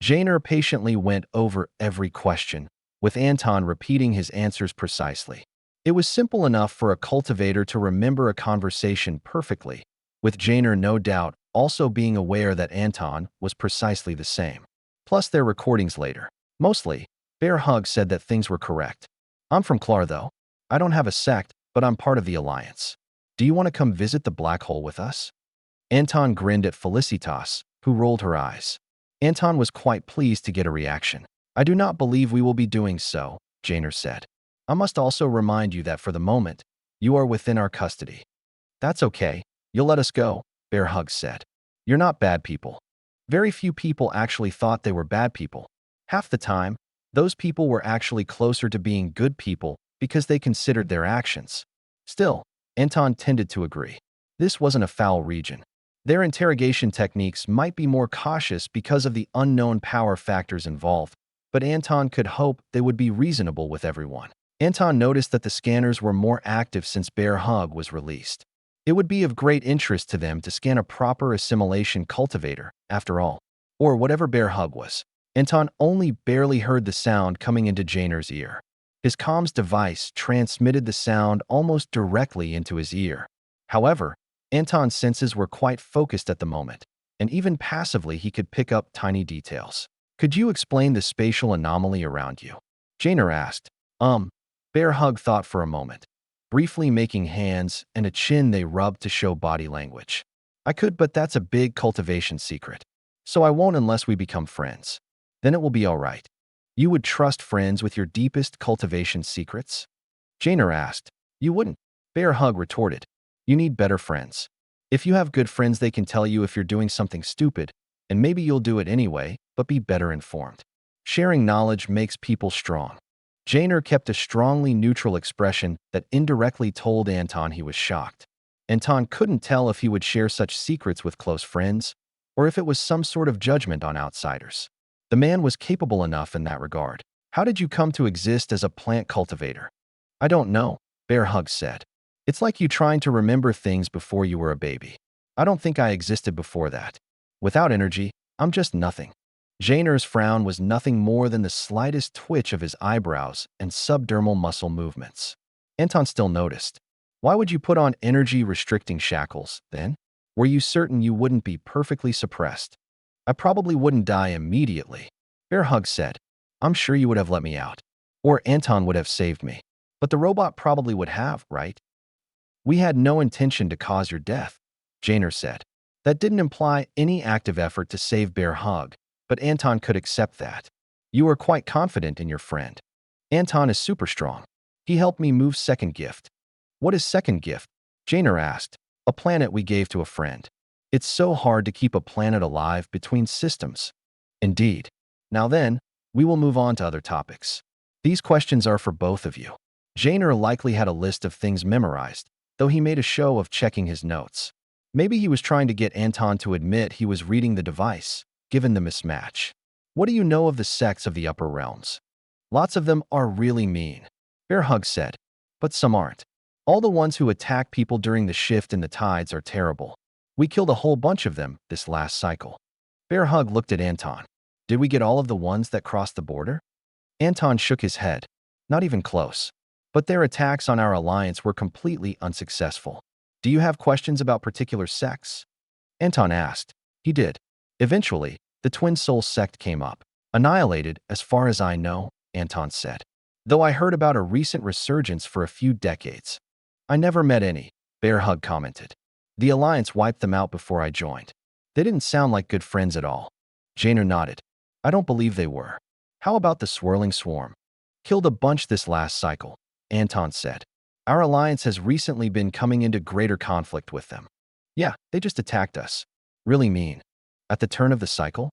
Janer patiently went over every question, with Anton repeating his answers precisely. It was simple enough for a cultivator to remember a conversation perfectly, with Janer no doubt also being aware that Anton was precisely the same. Plus their recordings later. Mostly, Bear Hug said that things were correct. I'm from Clar though. I don't have a sect, but I'm part of the Alliance. Do you want to come visit the black hole with us? Anton grinned at Felicitas, who rolled her eyes. Anton was quite pleased to get a reaction. I do not believe we will be doing so, Janer said. I must also remind you that for the moment, you are within our custody. That's okay. You'll let us go, Bear Hug said. You're not bad people. Very few people actually thought they were bad people. Half the time, those people were actually closer to being good people because they considered their actions. Still, Anton tended to agree. This wasn't a foul region. Their interrogation techniques might be more cautious because of the unknown power factors involved, but Anton could hope they would be reasonable with everyone. Anton noticed that the scanners were more active since Bear Hug was released. It would be of great interest to them to scan a proper assimilation cultivator, after all, or whatever Bear Hug was. Anton only barely heard the sound coming into Janer's ear. His comms device transmitted the sound almost directly into his ear. However, Anton's senses were quite focused at the moment, and even passively he could pick up tiny details. Could you explain the spatial anomaly around you? Janer asked. Bear Hug thought for a moment, briefly making hands and a chin they rubbed to show body language. I could, but that's a big cultivation secret. So I won't unless we become friends. Then it will be all right. You would trust friends with your deepest cultivation secrets? Janer asked. You wouldn't. Bear Hug retorted. You need better friends. If you have good friends, they can tell you if you're doing something stupid, and maybe you'll do it anyway, but be better informed. Sharing knowledge makes people strong. Janer kept a strongly neutral expression that indirectly told Anton he was shocked. Anton couldn't tell if he would share such secrets with close friends, or if it was some sort of judgment on outsiders. The man was capable enough in that regard. How did you come to exist as a plant cultivator? I don't know, Bear Hug said. It's like you trying to remember things before you were a baby. I don't think I existed before that. Without energy, I'm just nothing. Janer's frown was nothing more than the slightest twitch of his eyebrows and subdermal muscle movements. Anton still noticed. Why would you put on energy-restricting shackles, then? Were you certain you wouldn't be perfectly suppressed? I probably wouldn't die immediately. Bear Hug said. I'm sure you would have let me out. Or Anton would have saved me. But the robot probably would have, right? We had no intention to cause your death, Janer said. That didn't imply any active effort to save Bear Hug, but Anton could accept that. You are quite confident in your friend. Anton is super strong. He helped me move Second Gift. What is Second Gift? Janer asked. A planet we gave to a friend. It's so hard to keep a planet alive between systems. Indeed. Now then, we will move on to other topics. These questions are for both of you. Janer likely had a list of things memorized, though he made a show of checking his notes. Maybe he was trying to get Anton to admit he was reading the device, given the mismatch. What do you know of the sects of the upper realms? Lots of them are really mean, Bear Hug said, but some aren't. All the ones who attack people during the shift in the tides are terrible. We killed a whole bunch of them this last cycle. Bear Hug looked at Anton. Did we get all of the ones that crossed the border? Anton shook his head. Not even close. But their attacks on our alliance were completely unsuccessful. Do you have questions about particular sects? Anton asked. He did. Eventually, the Twin Soul sect came up. Annihilated, as far as I know, Anton said. Though I heard about a recent resurgence for a few decades. I never met any, Bear Hug commented. The alliance wiped them out before I joined. They didn't sound like good friends at all. Jainer nodded. I don't believe they were. How about the swirling swarm? Killed a bunch this last cycle, Anton said. Our alliance has recently been coming into greater conflict with them. Yeah, they just attacked us. Really mean. At the turn of the cycle?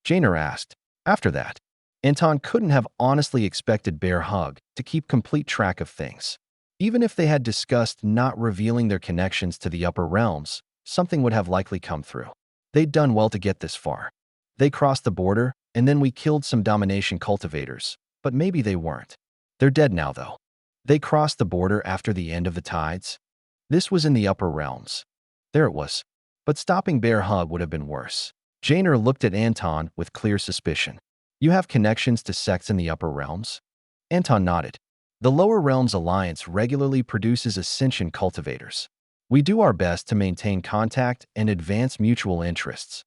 Jainer asked. After that, Anton couldn't have honestly expected Bear Hug to keep complete track of things. Even if they had discussed not revealing their connections to the upper realms, something would have likely come through. They'd done well to get this far. They crossed the border, and then we killed some domination cultivators, but maybe they weren't. They're dead now, though. They crossed the border after the end of the tides. This was in the upper realms. There it was. But stopping Bear Hug would have been worse. Jainer looked at Anton with clear suspicion. You have connections to sects in the upper realms? Anton nodded. The lower realms alliance regularly produces ascension cultivators. We do our best to maintain contact and advance mutual interests.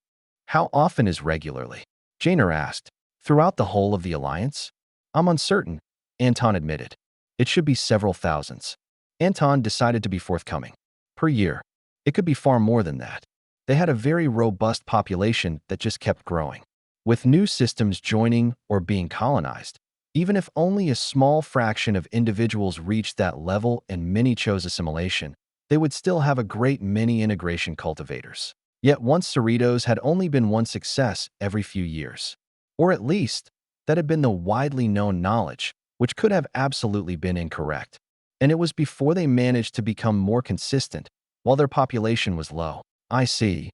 How often is regularly? Jainer asked. Throughout the whole of the alliance? I'm uncertain, Anton admitted. It should be several thousands. Anton decided to be forthcoming. Per year. It could be far more than that. They had a very robust population that just kept growing. With new systems joining or being colonized, even if only a small fraction of individuals reached that level and many chose assimilation, they would still have a great many integration cultivators. Yet once Cerritos had only been one success every few years. Or at least, that had been the widely known knowledge, which could have absolutely been incorrect. And it was before they managed to become more consistent, while their population was low. I see,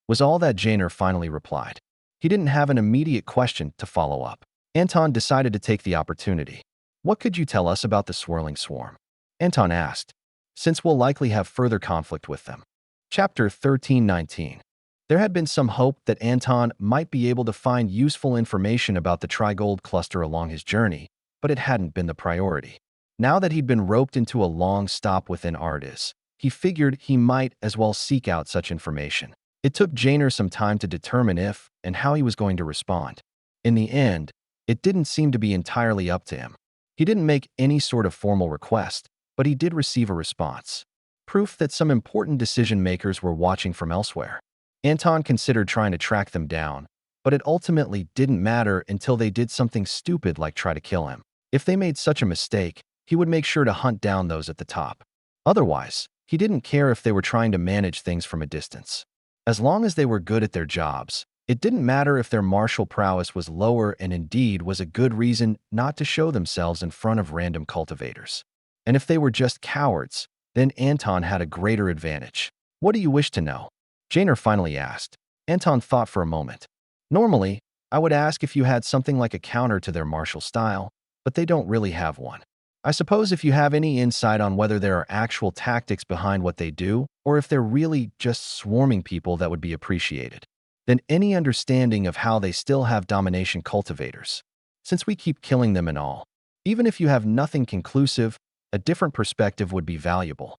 was all that Jainer finally replied. He didn't have an immediate question to follow up. Anton decided to take the opportunity. What could you tell us about the swirling swarm? Anton asked, since we'll likely have further conflict with them. Chapter 1319. There had been some hope that Anton might be able to find useful information about the Trigold cluster along his journey, but it hadn't been the priority. Now that he'd been roped into a long stop within Ardis, he figured he might as well seek out such information. It took Jainer some time to determine if and how he was going to respond. In the end, it didn't seem to be entirely up to him. He didn't make any sort of formal request, but he did receive a response. Proof that some important decision-makers were watching from elsewhere. Anton considered trying to track them down, but it ultimately didn't matter until they did something stupid like try to kill him. If they made such a mistake, he would make sure to hunt down those at the top. Otherwise, he didn't care if they were trying to manage things from a distance. As long as they were good at their jobs, it didn't matter if their martial prowess was lower and indeed was a good reason not to show themselves in front of random cultivators. And if they were just cowards, then Anton had a greater advantage. What do you wish to know? Jainer finally asked. Anton thought for a moment. Normally, I would ask if you had something like a counter to their martial style, but they don't really have one. I suppose if you have any insight on whether there are actual tactics behind what they do, or if they're really just swarming people, that would be appreciated. Then any understanding of how they still have domination cultivators, since we keep killing them and all. Even if you have nothing conclusive, a different perspective would be valuable.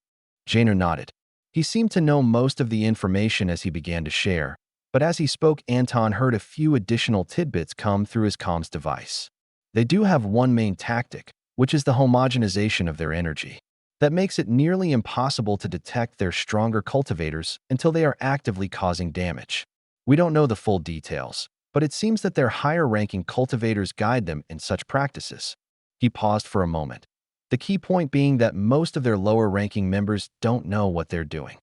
Jainer nodded. He seemed to know most of the information as he began to share, but as he spoke, Anton heard a few additional tidbits come through his comms device. They do have one main tactic, which is the homogenization of their energy. That makes it nearly impossible to detect their stronger cultivators until they are actively causing damage. We don't know the full details, but it seems that their higher-ranking cultivators guide them in such practices. He paused for a moment. The key point being that most of their lower-ranking members don't know what they're doing.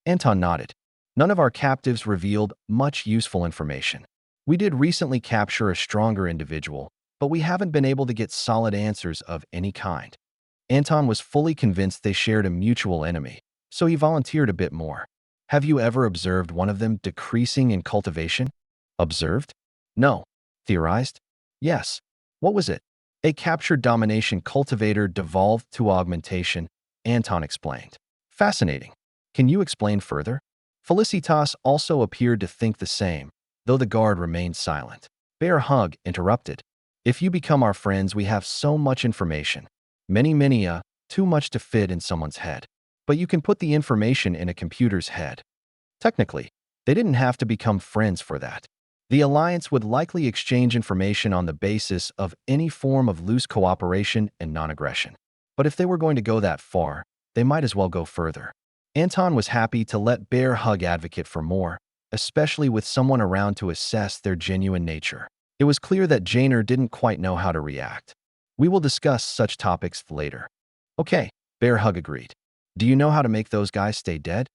Anton nodded. None of our captives revealed much useful information. We did recently capture a stronger individual, but we haven't been able to get solid answers of any kind. Anton was fully convinced they shared a mutual enemy, so he volunteered a bit more. Have you ever observed one of them decreasing in cultivation? Observed? No. Theorized? Yes. What was it? A captured domination cultivator devolved to augmentation, Anton explained. Fascinating. Can you explain further? Felicitas also appeared to think the same, though the guard remained silent. Bear Hug interrupted. If you become our friends, we have so much information. Too much to fit in someone's head. But you can put the information in a computer's head. Technically, they didn't have to become friends for that. The alliance would likely exchange information on the basis of any form of loose cooperation and non-aggression. But if they were going to go that far, they might as well go further. Anton was happy to let Bear Hug advocate for more, especially with someone around to assess their genuine nature. It was clear that Janer didn't quite know how to react. We will discuss such topics later. Okay, Bear Hug agreed. Do you know how to make those guys stay dead?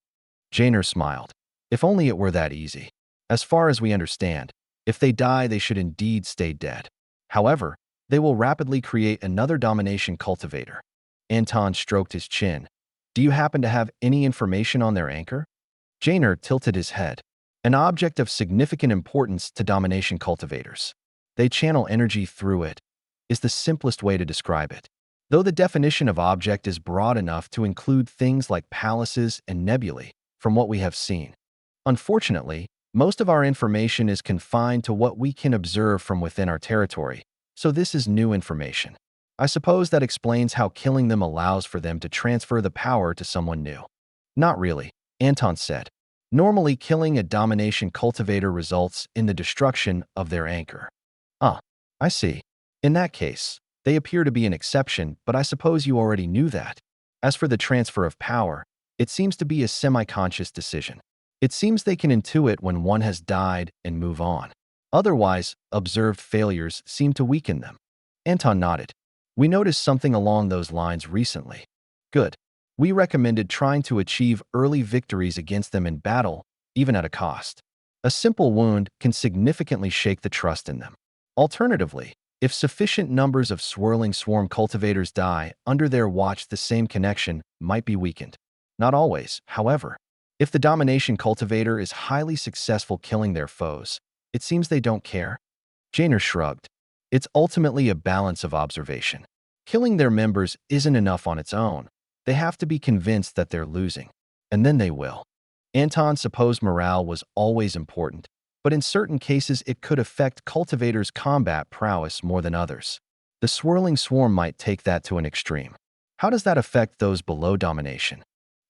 Janer smiled. If only it were that easy. As far as we understand, if they die, they should indeed stay dead. However, they will rapidly create another domination cultivator. Anton stroked his chin. Do you happen to have any information on their anchor? Janer tilted his head. An object of significant importance to domination cultivators. They channel energy through it, is the simplest way to describe it. Though the definition of object is broad enough to include things like palaces and nebulae, from what we have seen. Unfortunately, most of our information is confined to what we can observe from within our territory, so this is new information. I suppose that explains how killing them allows for them to transfer the power to someone new. Not really, Anton said. Normally, killing a domination cultivator results in the destruction of their anchor. Ah, I see. In that case, they appear to be an exception, but I suppose you already knew that. As for the transfer of power, it seems to be a semi-conscious decision. It seems they can intuit when one has died and move on. Otherwise, observed failures seem to weaken them. Anton nodded. We noticed something along those lines recently. Good. We recommended trying to achieve early victories against them in battle, even at a cost. A simple wound can significantly shake the trust in them. Alternatively, if sufficient numbers of swirling swarm cultivators die under their watch, the same connection might be weakened. Not always, however. If the domination cultivator is highly successful killing their foes, it seems they don't care. Janer shrugged. It's ultimately a balance of observation. Killing their members isn't enough on its own. They have to be convinced that they're losing, and then they will. Anton supposed morale was always important, but in certain cases it could affect cultivators' combat prowess more than others. The swirling swarm might take that to an extreme. How does that affect those below domination?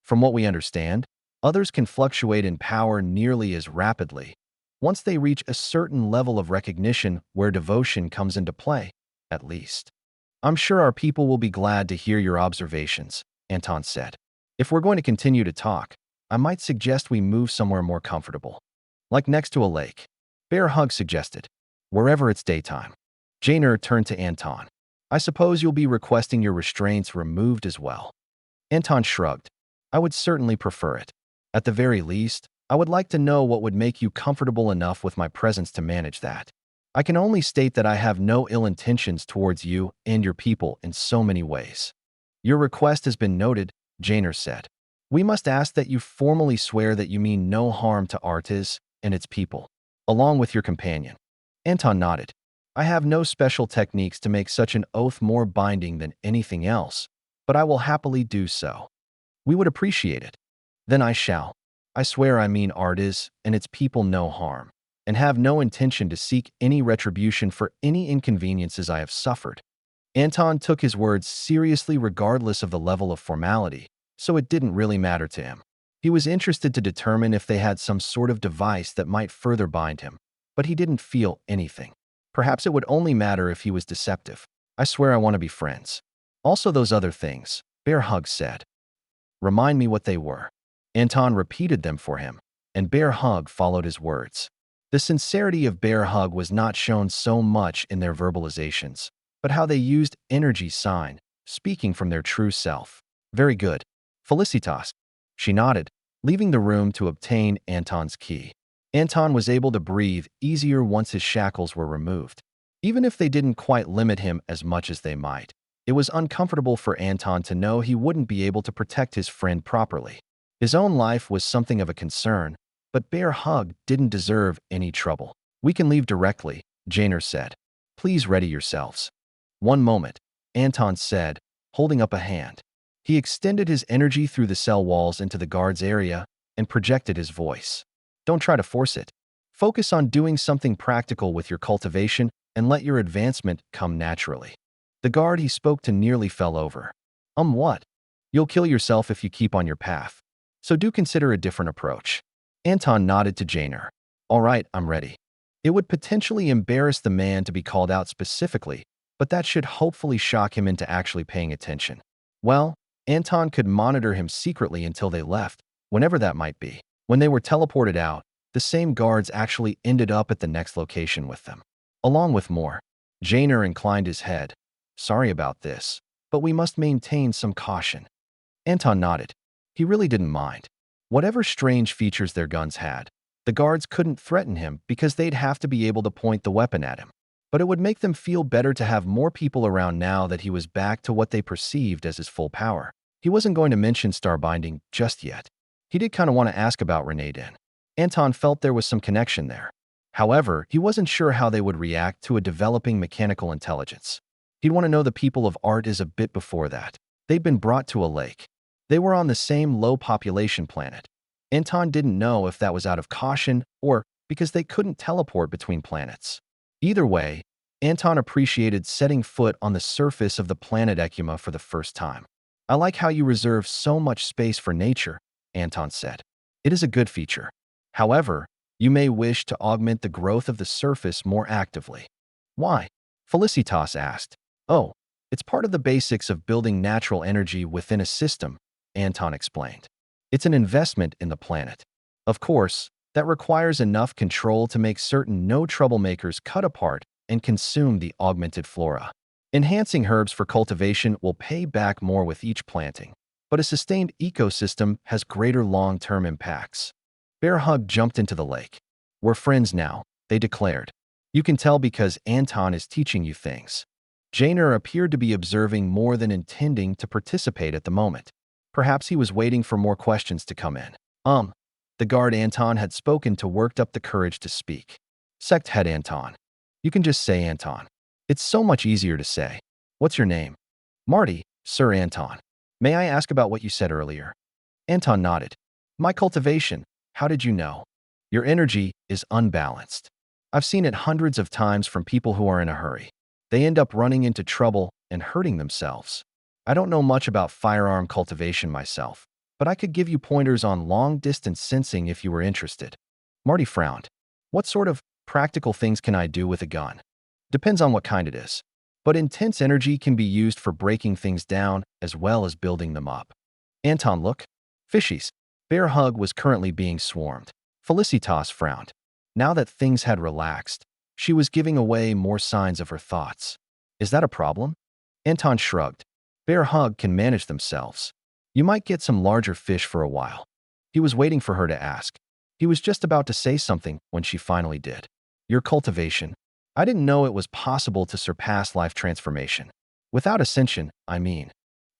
From what we understand, others can fluctuate in power nearly as rapidly, once they reach a certain level of recognition where devotion comes into play, at least. I'm sure our people will be glad to hear your observations, Anton said. If we're going to continue to talk, I might suggest we move somewhere more comfortable. Like next to a lake. Bear Hug suggested. Wherever it's daytime. Janer turned to Anton. I suppose you'll be requesting your restraints removed as well. Anton shrugged. I would certainly prefer it. At the very least, I would like to know what would make you comfortable enough with my presence to manage that. I can only state that I have no ill intentions towards you and your people in so many ways. Your request has been noted, Janer said. We must ask that you formally swear that you mean no harm to Artis and its people, along with your companion. Anton nodded. I have no special techniques to make such an oath more binding than anything else, but I will happily do so. We would appreciate it. Then I shall. I swear I mean Artis and its people no harm, and have no intention to seek any retribution for any inconveniences I have suffered. Anton took his words seriously regardless of the level of formality, so it didn't really matter to him. He was interested to determine if they had some sort of device that might further bind him, but he didn't feel anything. Perhaps it would only matter if he was deceptive. I swear I want to be friends. Also those other things, Bear Hug said. Remind me what they were. Anton repeated them for him, and Bear Hug followed his words. The sincerity of Bear Hug was not shown so much in their verbalizations, but how they used energy sign, speaking from their true self. Very good. Felicitas. She nodded, leaving the room to obtain Anton's key. Anton was able to breathe easier once his shackles were removed. Even if they didn't quite limit him as much as they might, it was uncomfortable for Anton to know he wouldn't be able to protect his friend properly. His own life was something of a concern, but Bear Hug didn't deserve any trouble. We can leave directly, Janer said. Please ready yourselves. One moment, Anton said, holding up a hand. He extended his energy through the cell walls into the guards' area and projected his voice. Don't try to force it. Focus on doing something practical with your cultivation and let your advancement come naturally. The guard he spoke to nearly fell over. What? You'll kill yourself if you keep on your path. So do consider a different approach. Anton nodded to Jainer. All right, I'm ready. It would potentially embarrass the man to be called out specifically, but that should hopefully shock him into actually paying attention. Well, Anton could monitor him secretly until they left, whenever that might be. When they were teleported out, the same guards actually ended up at the next location with them, along with more. Jainer inclined his head. Sorry about this, but we must maintain some caution. Anton nodded. He really didn't mind. Whatever strange features their guns had, the guards couldn't threaten him because they'd have to be able to point the weapon at him. But it would make them feel better to have more people around now that he was back to what they perceived as his full power. He wasn't going to mention Starbinding just yet. He did kind of want to ask about Renaydin. Anton felt there was some connection there. However, he wasn't sure how they would react to a developing mechanical intelligence. He'd want to know the people of Artis a bit before that. They'd been brought to a lake. They were on the same low-population planet. Anton didn't know if that was out of caution or because they couldn't teleport between planets. Either way, Anton appreciated setting foot on the surface of the planet Ecuma for the first time. I like how you reserve so much space for nature, Anton said. It is a good feature. However, you may wish to augment the growth of the surface more actively. Why? Felicitas asked. Oh, it's part of the basics of building natural energy within a system, Anton explained. It's an investment in the planet. Of course, that requires enough control to make certain no troublemakers cut apart and consume the augmented flora. Enhancing herbs for cultivation will pay back more with each planting, but a sustained ecosystem has greater long-term impacts. Bear Hug jumped into the lake. We're friends now, they declared. You can tell because Anton is teaching you things. Jainer appeared to be observing more than intending to participate at the moment. Perhaps he was waiting for more questions to come in. The guard Anton had spoken to worked up the courage to speak. Sect head Anton. You can just say Anton. It's so much easier to say. What's your name? Marty, Sir Anton. May I ask about what you said earlier? Anton nodded. My cultivation. How did you know? Your energy is unbalanced. I've seen it hundreds of times from people who are in a hurry. They end up running into trouble and hurting themselves. I don't know much about firearm cultivation myself, but I could give you pointers on long-distance sensing if you were interested. Marty frowned. What sort of practical things can I do with a gun? Depends on what kind it is. But intense energy can be used for breaking things down as well as building them up. Anton, look. Fishies. Bear Hug was currently being swarmed. Felicitas frowned. Now that things had relaxed, she was giving away more signs of her thoughts. Is that a problem? Anton shrugged. Bear Hug can manage themselves. You might get some larger fish for a while. He was waiting for her to ask. He was just about to say something when she finally did. Your cultivation. I didn't know it was possible to surpass life transformation. Without ascension, I mean.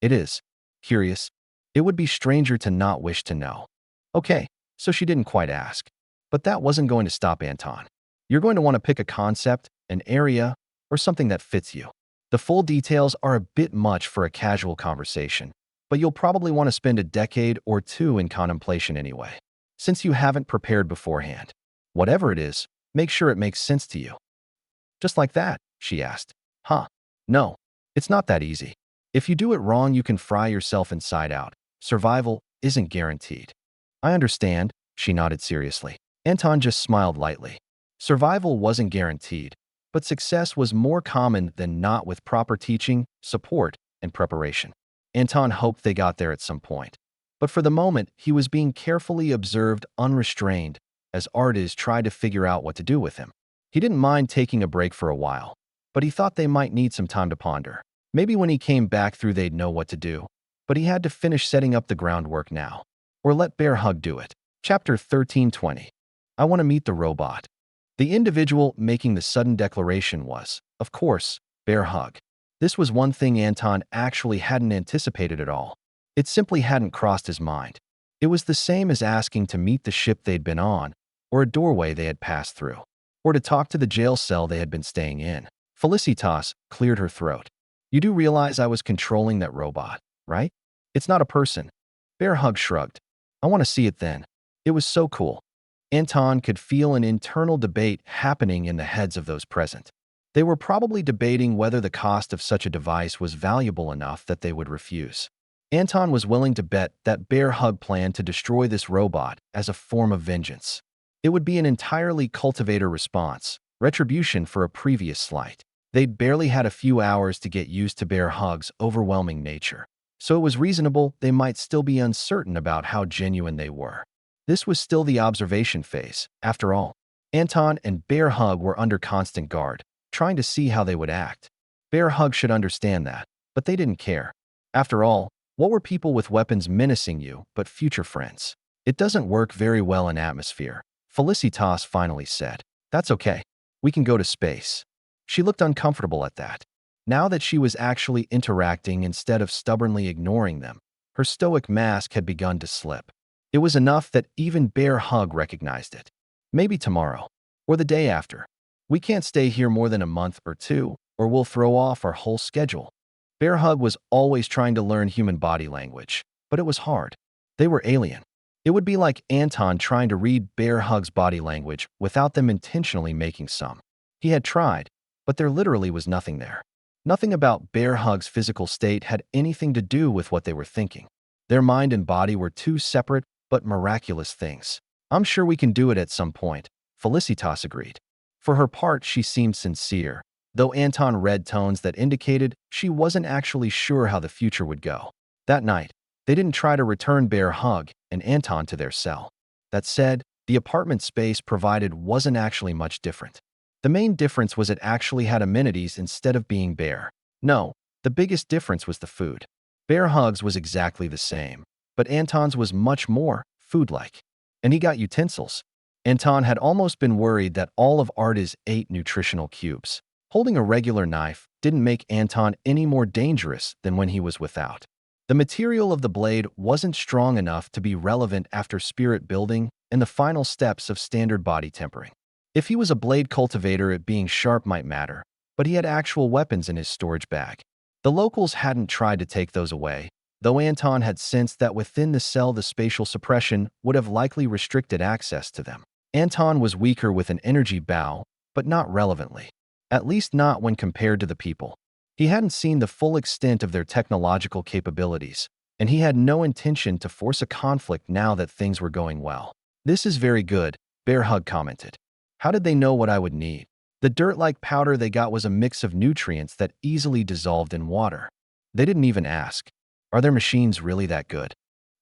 It is. Curious. It would be stranger to not wish to know. Okay, so she didn't quite ask. But that wasn't going to stop Anton. You're going to want to pick a concept, an area, or something that fits you. The full details are a bit much for a casual conversation, but you'll probably want to spend a decade or two in contemplation anyway, since you haven't prepared beforehand. Whatever it is, make sure it makes sense to you. Just like that, she asked. Huh? No, it's not that easy. If you do it wrong, you can fry yourself inside out. Survival isn't guaranteed. I understand, she nodded seriously. Anton just smiled lightly. Survival wasn't guaranteed, but success was more common than not with proper teaching, support, and preparation. Anton hoped they got there at some point. But for the moment, he was being carefully observed unrestrained as Artis tried to figure out what to do with him. He didn't mind taking a break for a while, but he thought they might need some time to ponder. Maybe when he came back through they'd know what to do, but he had to finish setting up the groundwork now. Or let Bear Hug do it. Chapter 1320. I want to meet the robot. The individual making the sudden declaration was, of course, Bear Hug. This was one thing Anton actually hadn't anticipated at all. It simply hadn't crossed his mind. It was the same as asking to meet the ship they'd been on, or a doorway they had passed through, or to talk to the jail cell they had been staying in. Felicitas cleared her throat. You do realize I was controlling that robot, right? It's not a person. Bear Hug shrugged. I want to see it then. It was so cool. Anton could feel an internal debate happening in the heads of those present. They were probably debating whether the cost of such a device was valuable enough that they would refuse. Anton was willing to bet that Bear Hug planned to destroy this robot as a form of vengeance. It would be an entirely Cultivator response, retribution for a previous slight. They'd barely had a few hours to get used to Bear Hug's overwhelming nature, so it was reasonable they might still be uncertain about how genuine they were. This was still the observation phase, after all. Anton and Bear Hug were under constant guard, trying to see how they would act. Bear Hug should understand that, but they didn't care. After all, what were people with weapons menacing you but future friends? It doesn't work very well in atmosphere, Felicitas finally said. That's okay. We can go to space. She looked uncomfortable at that. Now that she was actually interacting instead of stubbornly ignoring them, her stoic mask had begun to slip. It was enough that even Bear Hug recognized it. Maybe tomorrow, or the day after. We can't stay here more than a month or two, or we'll throw off our whole schedule. Bear Hug was always trying to learn human body language, but it was hard. They were alien. It would be like Anton trying to read Bear Hug's body language without them intentionally making some. He had tried, but there literally was nothing there. Nothing about Bear Hug's physical state had anything to do with what they were thinking. Their mind and body were two separate but miraculous things. I'm sure we can do it at some point, Felicitas agreed. For her part, she seemed sincere, though Anton read tones that indicated she wasn't actually sure how the future would go. That night, they didn't try to return Bear Hug and Anton to their cell. That said, the apartment space provided wasn't actually much different. The main difference was it actually had amenities instead of being bare. No, the biggest difference was the food. Bear Hug's was exactly the same, but Anton's was much more food-like. And he got utensils. Anton had almost been worried that all of Artis ate nutritional cubes. Holding a regular knife didn't make Anton any more dangerous than when he was without. The material of the blade wasn't strong enough to be relevant after spirit building and the final steps of standard body tempering. If he was a blade cultivator, it being sharp might matter, but he had actual weapons in his storage bag. The locals hadn't tried to take those away, though Anton had sensed that within the cell the spatial suppression would have likely restricted access to them. Anton was weaker with an energy bow, but not relevantly. At least not when compared to the people. He hadn't seen the full extent of their technological capabilities, and he had no intention to force a conflict now that things were going well. This is very good, Bear Hug commented. How did they know what I would need? The dirt-like powder they got was a mix of nutrients that easily dissolved in water. They didn't even ask. Are their machines really that good?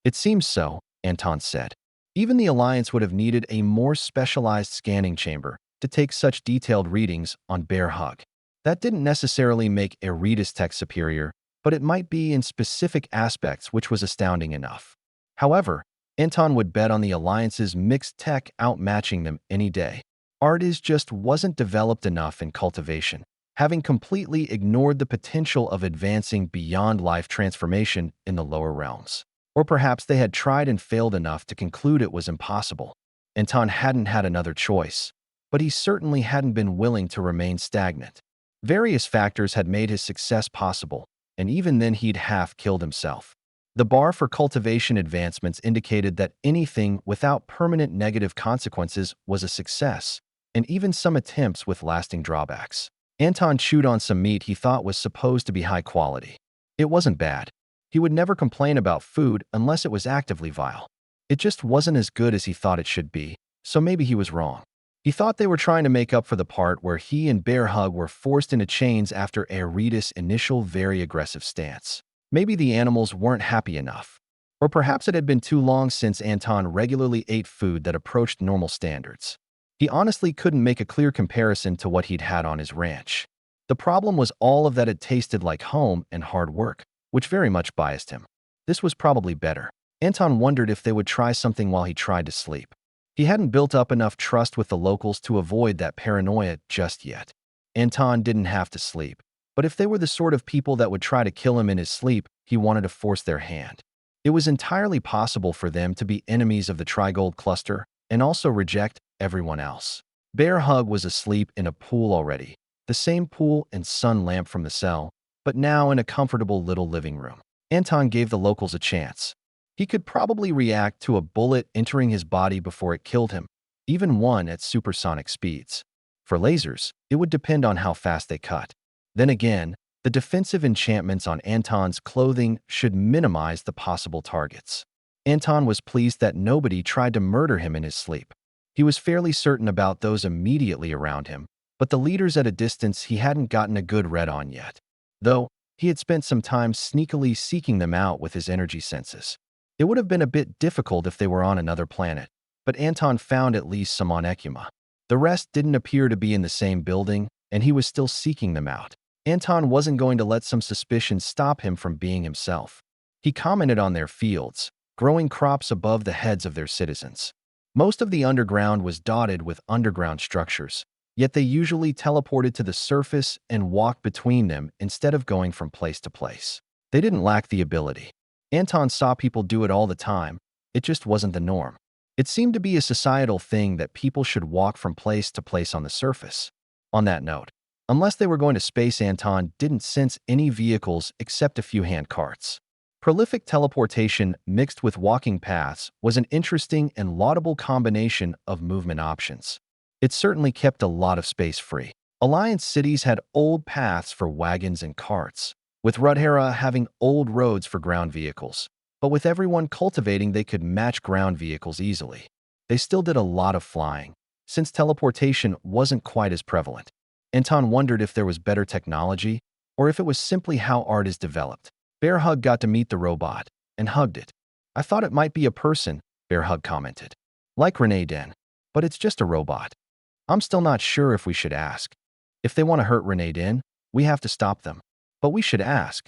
It seems so, Anton said. Even the Alliance would have needed a more specialized scanning chamber to take such detailed readings on Bear Hug. That didn't necessarily make Erida's tech superior, but it might be in specific aspects, which was astounding enough. However, Anton would bet on the Alliance's mixed tech outmatching them any day. Artis just wasn't developed enough in cultivation, having completely ignored the potential of advancing beyond life transformation in the lower realms. Or perhaps they had tried and failed enough to conclude it was impossible. Anton hadn't had another choice, but he certainly hadn't been willing to remain stagnant. Various factors had made his success possible, and even then he'd half killed himself. The bar for cultivation advancements indicated that anything without permanent negative consequences was a success, and even some attempts with lasting drawbacks. Anton chewed on some meat he thought was supposed to be high quality. It wasn't bad. He would never complain about food unless it was actively vile. It just wasn't as good as he thought it should be, so maybe he was wrong. He thought they were trying to make up for the part where he and Bear Hug were forced into chains after Erida's initial very aggressive stance. Maybe the animals weren't happy enough. Or perhaps it had been too long since Anton regularly ate food that approached normal standards. He honestly couldn't make a clear comparison to what he'd had on his ranch. The problem was all of that had tasted like home and hard work, which very much biased him. This was probably better. Anton wondered if they would try something while he tried to sleep. He hadn't built up enough trust with the locals to avoid that paranoia just yet. Anton didn't have to sleep, but if they were the sort of people that would try to kill him in his sleep, he wanted to force their hand. It was entirely possible for them to be enemies of the Trigold cluster and also reject everyone else. Bear Hug was asleep in a pool already, the same pool and sun lamp from the cell, but now in a comfortable little living room. Anton gave the locals a chance. He could probably react to a bullet entering his body before it killed him, even one at supersonic speeds. For lasers, it would depend on how fast they cut. Then again, the defensive enchantments on Anton's clothing should minimize the possible targets. Anton was pleased that nobody tried to murder him in his sleep. He was fairly certain about those immediately around him, but the leaders at a distance he hadn't gotten a good read on yet. Though, he had spent some time sneakily seeking them out with his energy senses. It would have been a bit difficult if they were on another planet, but Anton found at least some on Ekuma. The rest didn't appear to be in the same building, and he was still seeking them out. Anton wasn't going to let some suspicion stop him from being himself. He commented on their fields, growing crops above the heads of their citizens. Most of the underground was dotted with underground structures, yet they usually teleported to the surface and walked between them instead of going from place to place. They didn't lack the ability. Anton saw people do it all the time. It just wasn't the norm. It seemed to be a societal thing that people should walk from place to place on the surface. On that note, unless they were going to space, Anton didn't sense any vehicles except a few hand carts. Prolific teleportation mixed with walking paths was an interesting and laudable combination of movement options. It certainly kept a lot of space free. Alliance cities had old paths for wagons and carts, with Rudhera having old roads for ground vehicles. But with everyone cultivating, they could match ground vehicles easily. They still did a lot of flying, since teleportation wasn't quite as prevalent. Anton wondered if there was better technology, or if it was simply how art is developed. Bear Hug got to meet the robot, and hugged it. "I thought it might be a person," Bear Hug commented. "Like Renee Den, but it's just a robot. I'm still not sure if we should ask. If they want to hurt Renee Den, we have to stop them. But we should ask.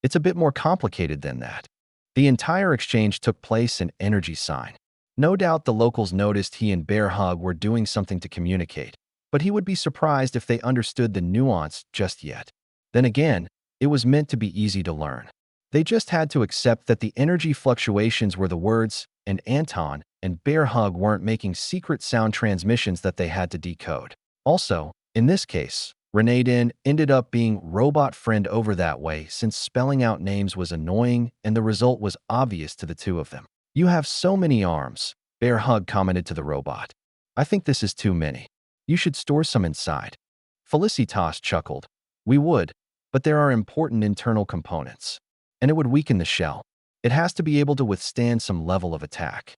It's a bit more complicated than that." The entire exchange took place in Energy Sign. No doubt the locals noticed he and Bear Hug were doing something to communicate, but he would be surprised if they understood the nuance just yet. Then again, it was meant to be easy to learn. They just had to accept that the energy fluctuations were the words, and Anton and Bear Hug weren't making secret sound transmissions that they had to decode. Also, in this case, Renee Den ended up being robot friend over that way, since spelling out names was annoying and the result was obvious to the two of them. "You have so many arms," Bear Hug commented to the robot. "I think this is too many. You should store some inside." Felicitas chuckled. "We would, but there are important internal components, and it would weaken the shell. It has to be able to withstand some level of attack."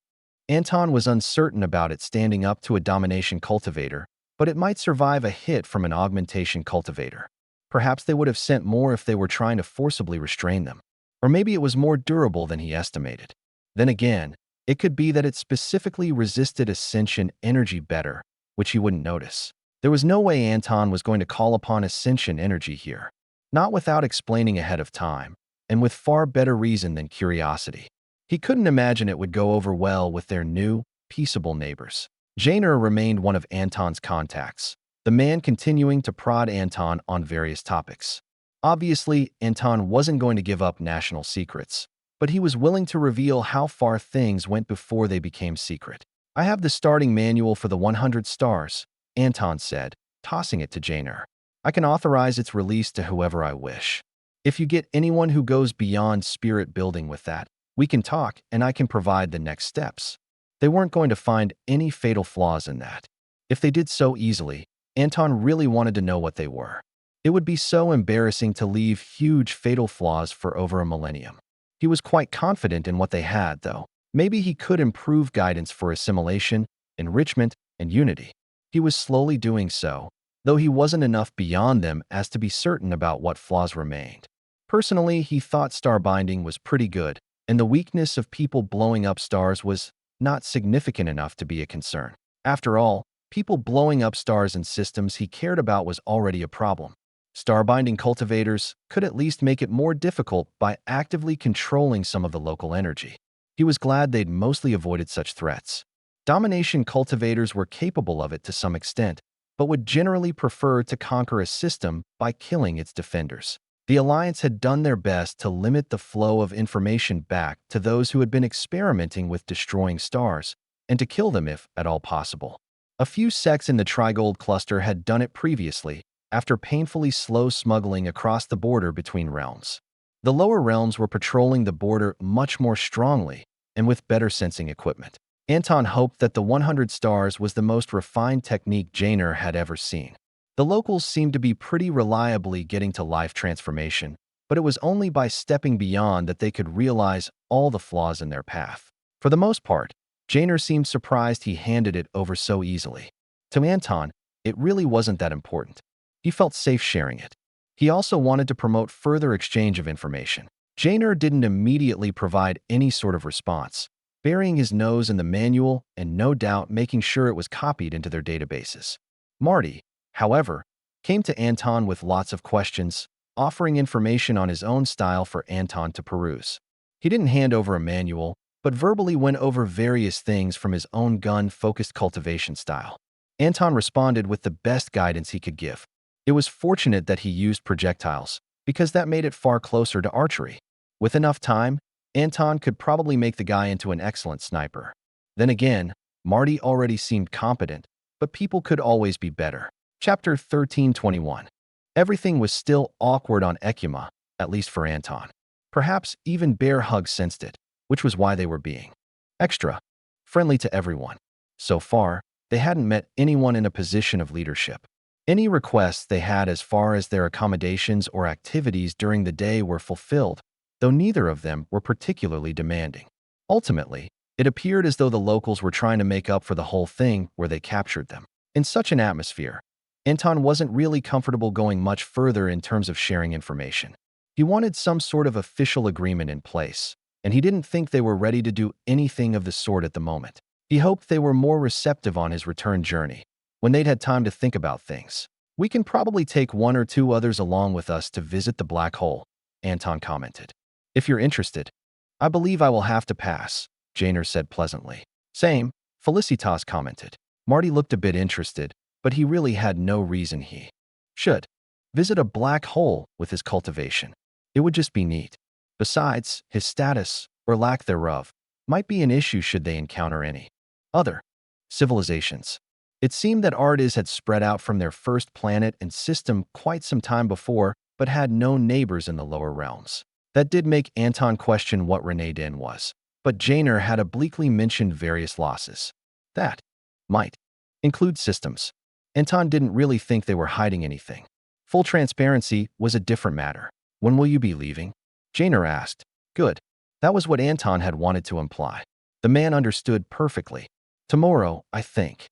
Anton was uncertain about it standing up to a domination cultivator, but it might survive a hit from an augmentation cultivator. Perhaps they would have sent more if they were trying to forcibly restrain them. Or maybe it was more durable than he estimated. Then again, it could be that it specifically resisted ascension energy better, which he wouldn't notice. There was no way Anton was going to call upon ascension energy here. Not without explaining ahead of time, and with far better reason than curiosity. He couldn't imagine it would go over well with their new, peaceable neighbors. Jainer remained one of Anton's contacts, the man continuing to prod Anton on various topics. Obviously, Anton wasn't going to give up national secrets, but he was willing to reveal how far things went before they became secret. "I have the starting manual for the 100 stars, Anton said, tossing it to Jainer. "I can authorize its release to whoever I wish. If you get anyone who goes beyond spirit building with that, we can talk and I can provide the next steps." They weren't going to find any fatal flaws in that. If they did so easily, Anton really wanted to know what they were. It would be so embarrassing to leave huge fatal flaws for over a millennium. He was quite confident in what they had, though. Maybe he could improve guidance for assimilation, enrichment, and unity. He was slowly doing so, though he wasn't enough beyond them as to be certain about what flaws remained. Personally, he thought starbinding was pretty good, and the weakness of people blowing up stars was not significant enough to be a concern. After all, people blowing up stars and systems he cared about was already a problem. Starbinding cultivators could at least make it more difficult by actively controlling some of the local energy. He was glad they'd mostly avoided such threats. Domination cultivators were capable of it to some extent, but would generally prefer to conquer a system by killing its defenders. The Alliance had done their best to limit the flow of information back to those who had been experimenting with destroying stars, and to kill them if at all possible. A few sects in the Trigold cluster had done it previously, after painfully slow smuggling across the border between realms. The lower realms were patrolling the border much more strongly, and with better sensing equipment. Anton hoped that the 100 stars was the most refined technique Janer had ever seen. The locals seemed to be pretty reliably getting to life transformation, but it was only by stepping beyond that they could realize all the flaws in their path. For the most part, Janer seemed surprised he handed it over so easily. To Anton, it really wasn't that important. He felt safe sharing it. He also wanted to promote further exchange of information. Janer didn't immediately provide any sort of response, burying his nose in the manual and no doubt making sure it was copied into their databases. Marty, however, came to Anton with lots of questions, offering information on his own style for Anton to peruse. He didn't hand over a manual, but verbally went over various things from his own gun-focused cultivation style. Anton responded with the best guidance he could give. It was fortunate that he used projectiles, because that made it far closer to archery. With enough time, Anton could probably make the guy into an excellent sniper. Then again, Marty already seemed competent, but people could always be better. Chapter 1321. Everything was still awkward on Ekuma, at least for Anton. Perhaps even Bear Hug sensed it, which was why they were being extra friendly to everyone. So far, they hadn't met anyone in a position of leadership. Any requests they had as far as their accommodations or activities during the day were fulfilled, though neither of them were particularly demanding. Ultimately, it appeared as though the locals were trying to make up for the whole thing where they captured them. In such an atmosphere, Anton wasn't really comfortable going much further in terms of sharing information. He wanted some sort of official agreement in place, and he didn't think they were ready to do anything of the sort at the moment. He hoped they were more receptive on his return journey, when they'd had time to think about things. "We can probably take one or two others along with us to visit the black hole," Anton commented. "If you're interested." "I believe I will have to pass," Janer said pleasantly. "Same," Felicitas commented. Marty looked a bit interested, but he really had no reason he should visit a black hole with his cultivation. It would just be neat. Besides, his status, or lack thereof, might be an issue should they encounter any other civilizations. It seemed that Artis had spread out from their first planet and system quite some time before, but had no neighbors in the lower realms. That did make Anton question what Renee Den was, but Janer had obliquely mentioned various losses. That might include systems. Anton didn't really think they were hiding anything. Full transparency was a different matter. "When will you be leaving?" Janer asked. Good. That was what Anton had wanted to imply. The man understood perfectly. "Tomorrow, I think."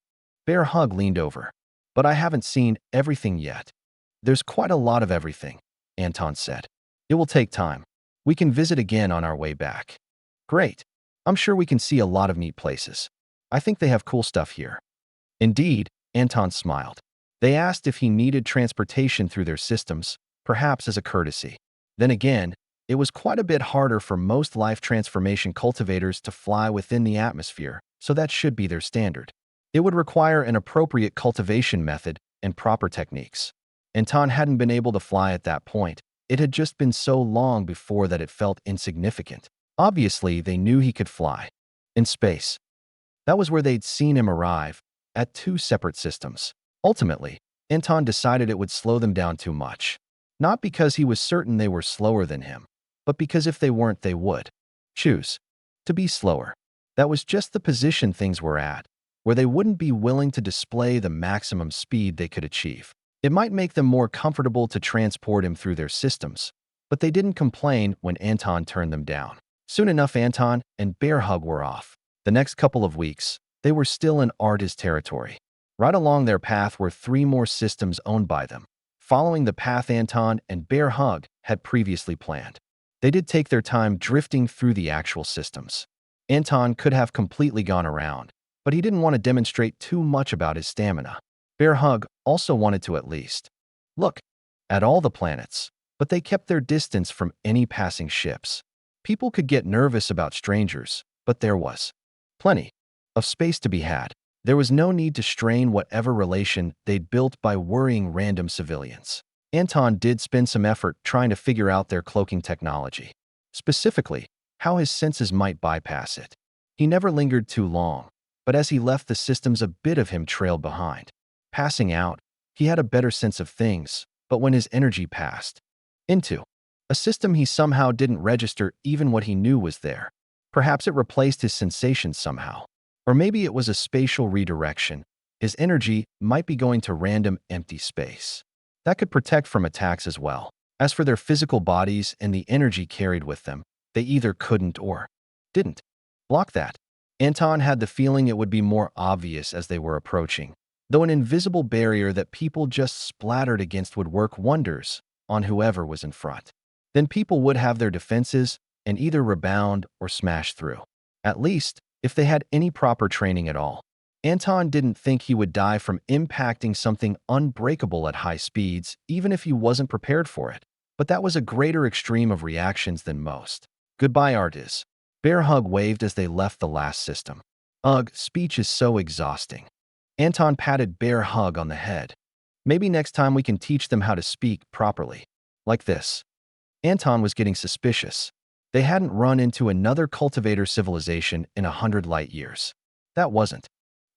Bear Hug leaned over. "But I haven't seen everything yet." "There's quite a lot of everything," Anton said. "It will take time. We can visit again on our way back." "Great. I'm sure we can see a lot of neat places. I think they have cool stuff here." Indeed, Anton smiled. They asked if he needed transportation through their systems, perhaps as a courtesy. Then again, it was quite a bit harder for most life transformation cultivators to fly within the atmosphere, so that should be their standard. It would require an appropriate cultivation method and proper techniques. Anton hadn't been able to fly at that point. It had just been so long before that it felt insignificant. Obviously, they knew he could fly. In space. That was where they'd seen him arrive, at two separate systems. Ultimately, Anton decided it would slow them down too much. Not because he was certain they were slower than him, but because if they weren't, they would choose to be slower. That was just the position things were at, where they wouldn't be willing to display the maximum speed they could achieve. It might make them more comfortable to transport him through their systems, but they didn't complain when Anton turned them down. Soon enough, Anton and Bear Hug were off. The next couple of weeks, they were still in Artis territory. Right along their path were 3 more systems owned by them, following the path Anton and Bear Hug had previously planned. They did take their time drifting through the actual systems. Anton could have completely gone around, but he didn't want to demonstrate too much about his stamina. Bear Hug also wanted to at least look at all the planets, but they kept their distance from any passing ships. People could get nervous about strangers, but there was plenty of space to be had. There was no need to strain whatever relation they'd built by worrying random civilians. Anton did spend some effort trying to figure out their cloaking technology, specifically how his senses might bypass it. He never lingered too long, but as he left the systems, a bit of him trailed behind. Passing out, he had a better sense of things, but when his energy passed into a system, he somehow didn't register even what he knew was there. Perhaps it replaced his sensations somehow. Or maybe it was a spatial redirection. His energy might be going to random empty space. That could protect from attacks as well. As for their physical bodies and the energy carried with them, they either couldn't or didn't block that. Anton had the feeling it would be more obvious as they were approaching, though an invisible barrier that people just splattered against would work wonders on whoever was in front. Then people would have their defenses and either rebound or smash through. At least, if they had any proper training at all. Anton didn't think he would die from impacting something unbreakable at high speeds, even if he wasn't prepared for it. But that was a greater extreme of reactions than most. Goodbye, Artis. Bear Hug waved as they left the last system. Ugh, speech is so exhausting. Anton patted Bear Hug on the head. Maybe next time we can teach them how to speak properly. Like this. Anton was getting suspicious. They hadn't run into another cultivator civilization in 100 light years. That wasn't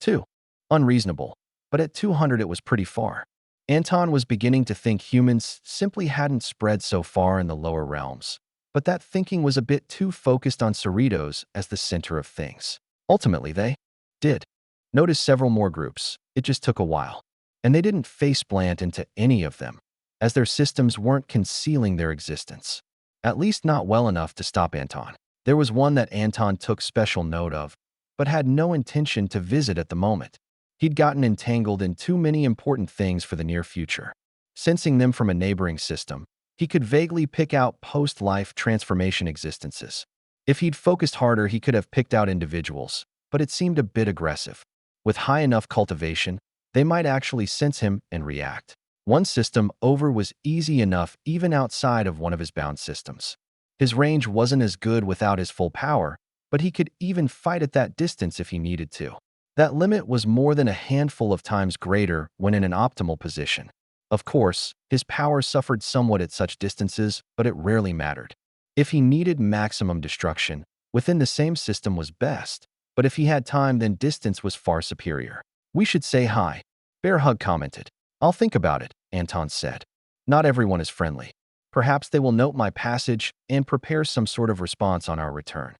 too unreasonable, but at 200 it was pretty far. Anton was beginning to think humans simply hadn't spread so far in the lower realms. But that thinking was a bit too focused on Cerritos as the center of things. Ultimately, they did notice several more groups. It just took a while. And they didn't face-plant into any of them, as their systems weren't concealing their existence. At least not well enough to stop Anton. There was one that Anton took special note of, but had no intention to visit at the moment. He'd gotten entangled in too many important things for the near future. Sensing them from a neighboring system, he could vaguely pick out post-life transformation existences. If he'd focused harder, he could have picked out individuals, but it seemed a bit aggressive. With high enough cultivation, they might actually sense him and react. One system over was easy enough even outside of one of his bound systems. His range wasn't as good without his full power, but he could even fight at that distance if he needed to. That limit was more than a handful of times greater when in an optimal position. Of course, his power suffered somewhat at such distances, but it rarely mattered. If he needed maximum destruction, within the same system was best, but if he had time, then distance was far superior. We should say hi, Bear Hug commented. I'll think about it, Anton said. Not everyone is friendly. Perhaps they will note my passage and prepare some sort of response on our return.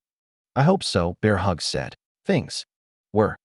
I hope so, Bear Hug said. Things were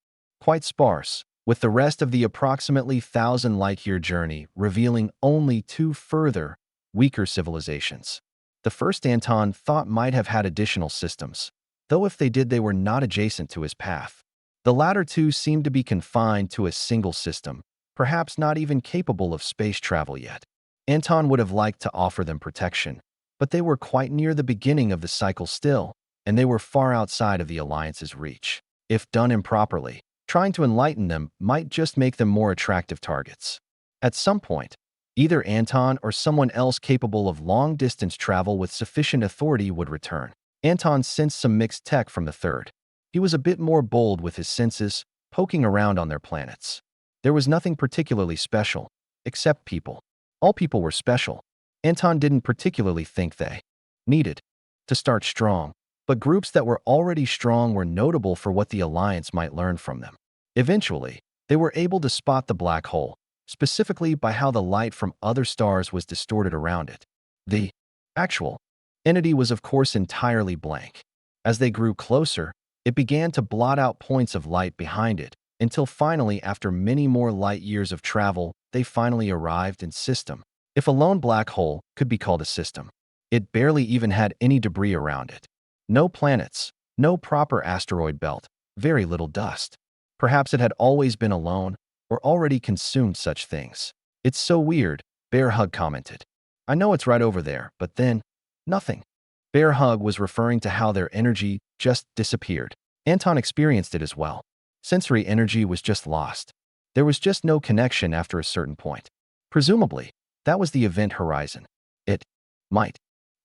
quite sparse, with the rest of the approximately 1,000 light-year journey revealing only two further, weaker civilizations. The first Anton thought might have had additional systems, though if they did, they were not adjacent to his path. The latter two seemed to be confined to a single system, perhaps not even capable of space travel yet. Anton would have liked to offer them protection, but they were quite near the beginning of the cycle still, and they were far outside of the Alliance's reach. If done improperly, trying to enlighten them might just make them more attractive targets. At some point, either Anton or someone else capable of long-distance travel with sufficient authority would return. Anton sensed some mixed tech from the third. He was a bit more bold with his senses, poking around on their planets. There was nothing particularly special, except people. All people were special. Anton didn't particularly think they needed to start strong, but groups that were already strong were notable for what the Alliance might learn from them. Eventually, they were able to spot the black hole, specifically by how the light from other stars was distorted around it. The actual entity was of course entirely blank. As they grew closer, it began to blot out points of light behind it, until finally, after many more light years of travel, they finally arrived in system. If a lone black hole could be called a system, it barely even had any debris around it. No planets, no proper asteroid belt, very little dust. Perhaps it had always been alone, or already consumed such things. It's so weird, Bear Hug commented. I know it's right over there, but then, nothing. Bear Hug was referring to how their energy just disappeared. Anton experienced it as well. Sensory energy was just lost. There was just no connection after a certain point. Presumably, that was the event horizon. It might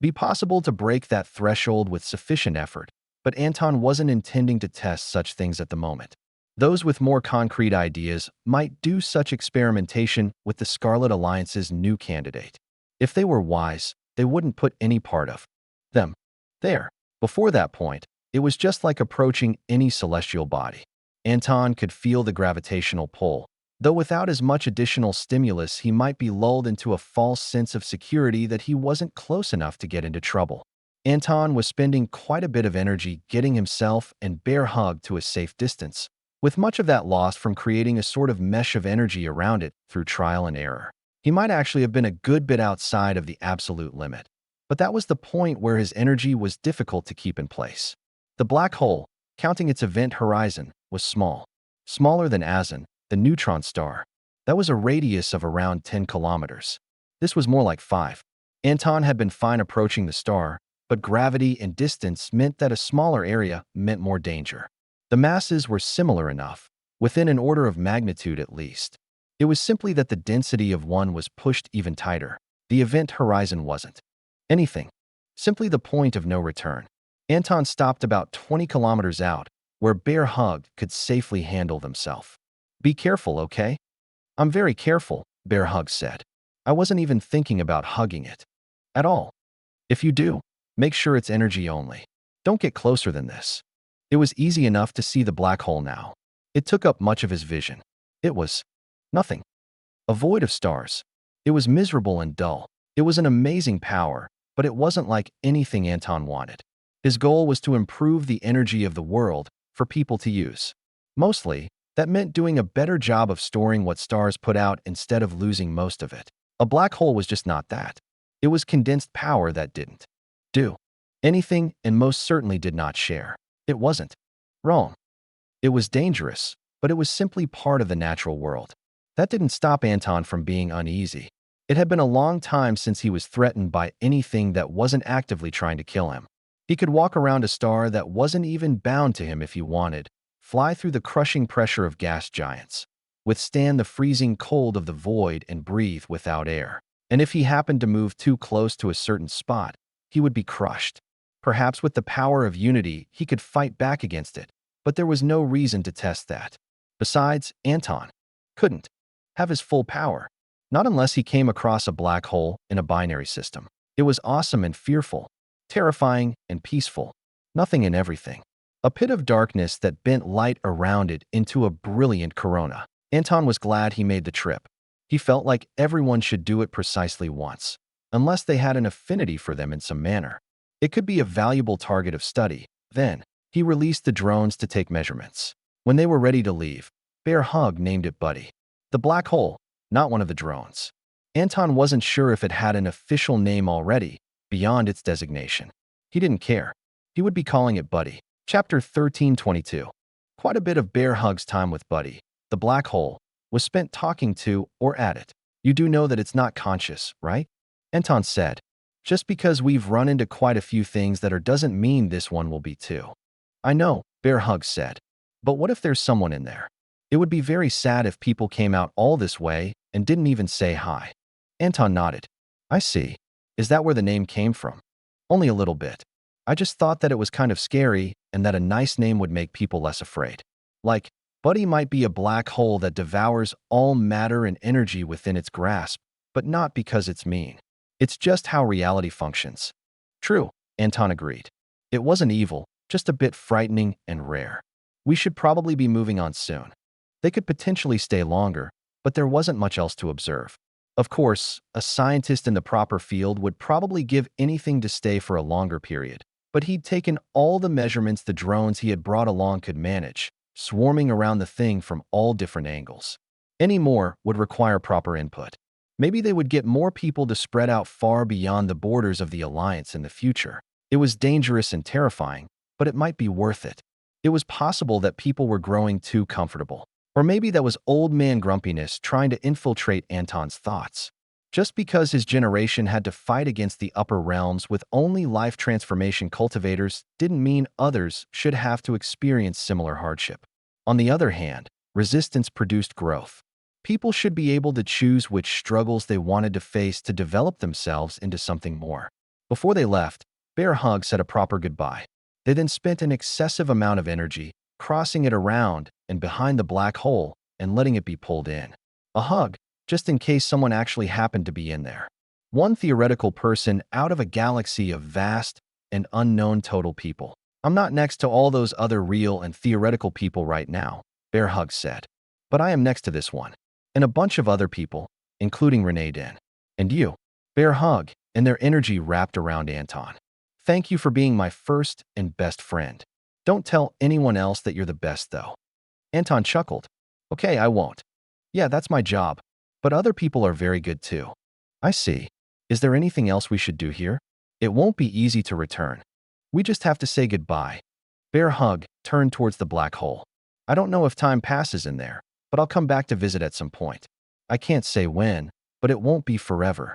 be possible to break that threshold with sufficient effort, but Anton wasn't intending to test such things at the moment. Those with more concrete ideas might do such experimentation with the Scarlet Alliance's new candidate. If they were wise, they wouldn't put any part of them there. Before that point, it was just like approaching any celestial body. Anton could feel the gravitational pull. Though without as much additional stimulus, he might be lulled into a false sense of security that he wasn't close enough to get into trouble. Anton was spending quite a bit of energy getting himself and Bear Hug to a safe distance, with much of that lost from creating a sort of mesh of energy around it through trial and error. He might actually have been a good bit outside of the absolute limit, but that was the point where his energy was difficult to keep in place. The black hole, counting its event horizon, was small, smaller than Azan, the neutron star. That was a radius of around 10 kilometers. This was more like 5. Anton had been fine approaching the star, but gravity and distance meant that a smaller area meant more danger. The masses were similar enough, within an order of magnitude at least. It was simply that the density of one was pushed even tighter. The event horizon wasn't anything, simply the point of no return. Anton stopped about 20 kilometers out, where Bear Hug could safely handle themselves. Be careful, okay? I'm very careful, Bear Hug said. I wasn't even thinking about hugging it at all. If you do, make sure it's energy only. Don't get closer than this. It was easy enough to see the black hole now. It took up much of his vision. It was nothing. A void of stars. It was miserable and dull. It was an amazing power, but it wasn't like anything Anton wanted. His goal was to improve the energy of the world for people to use. Mostly, that meant doing a better job of storing what stars put out instead of losing most of it. A black hole was just not that. It was condensed power that didn't do anything and most certainly did not share. It wasn't wrong. It was dangerous, but it was simply part of the natural world. That didn't stop Anton from being uneasy. It had been a long time since he was threatened by anything that wasn't actively trying to kill him. He could walk around a star that wasn't even bound to him if he wanted, fly through the crushing pressure of gas giants, withstand the freezing cold of the void and breathe without air. And if he happened to move too close to a certain spot, he would be crushed. Perhaps with the power of unity, he could fight back against it, but there was no reason to test that. Besides, Anton couldn't have his full power, not unless he came across a black hole in a binary system. It was awesome and fearful, terrifying and peaceful, nothing and everything. A pit of darkness that bent light around it into a brilliant corona. Anton was glad he made the trip. He felt like everyone should do it precisely once, unless they had an affinity for them in some manner. It could be a valuable target of study. Then, he released the drones to take measurements. When they were ready to leave, Bear Hug named it Buddy. The black hole, not one of the drones. Anton wasn't sure if it had an official name already, beyond its designation. He didn't care. He would be calling it Buddy. Chapter 1322. Quite a bit of Bear Hug's time with Buddy, the black hole, was spent talking to or at it. You do know that it's not conscious, right? Anton said. Just because we've run into quite a few things that doesn't mean this one will be too. I know, Bear Hug said. But what if there's someone in there? It would be very sad if people came out all this way and didn't even say hi. Anton nodded. I see. Is that where the name came from? Only a little bit. I just thought that it was kind of scary and that a nice name would make people less afraid. Like, Buddy might be a black hole that devours all matter and energy within its grasp, but not because it's mean. It's just how reality functions. True, Anton agreed. It wasn't evil, just a bit frightening and rare. We should probably be moving on soon. They could potentially stay longer, but there wasn't much else to observe. Of course, a scientist in the proper field would probably give anything to stay for a longer period, but he'd taken all the measurements the drones he had brought along could manage, swarming around the thing from all different angles. Any more would require proper input. Maybe they would get more people to spread out far beyond the borders of the Alliance in the future. It was dangerous and terrifying, but it might be worth it. It was possible that people were growing too comfortable. Or maybe that was old man grumpiness trying to infiltrate Anton's thoughts. Just because his generation had to fight against the upper realms with only life transformation cultivators didn't mean others should have to experience similar hardship. On the other hand, resistance produced growth. People should be able to choose which struggles they wanted to face to develop themselves into something more. Before they left, Bear Hug said a proper goodbye. They then spent an excessive amount of energy crossing it around and behind the black hole and letting it be pulled in. A hug, just in case someone actually happened to be in there. One theoretical person out of a galaxy of vast and unknown total people. I'm not next to all those other real and theoretical people right now, Bear Hug said. But I am next to this one. And a bunch of other people, including Renee Den. And you, Bear Hug, and their energy wrapped around Anton. Thank you for being my first and best friend. Don't tell anyone else that you're the best, though. Anton chuckled. Okay, I won't. Yeah, that's my job. But other people are very good too. I see. Is there anything else we should do here? It won't be easy to return. We just have to say goodbye. Bear Hug turned towards the black hole. I don't know if time passes in there, but I'll come back to visit at some point. I can't say when, but it won't be forever.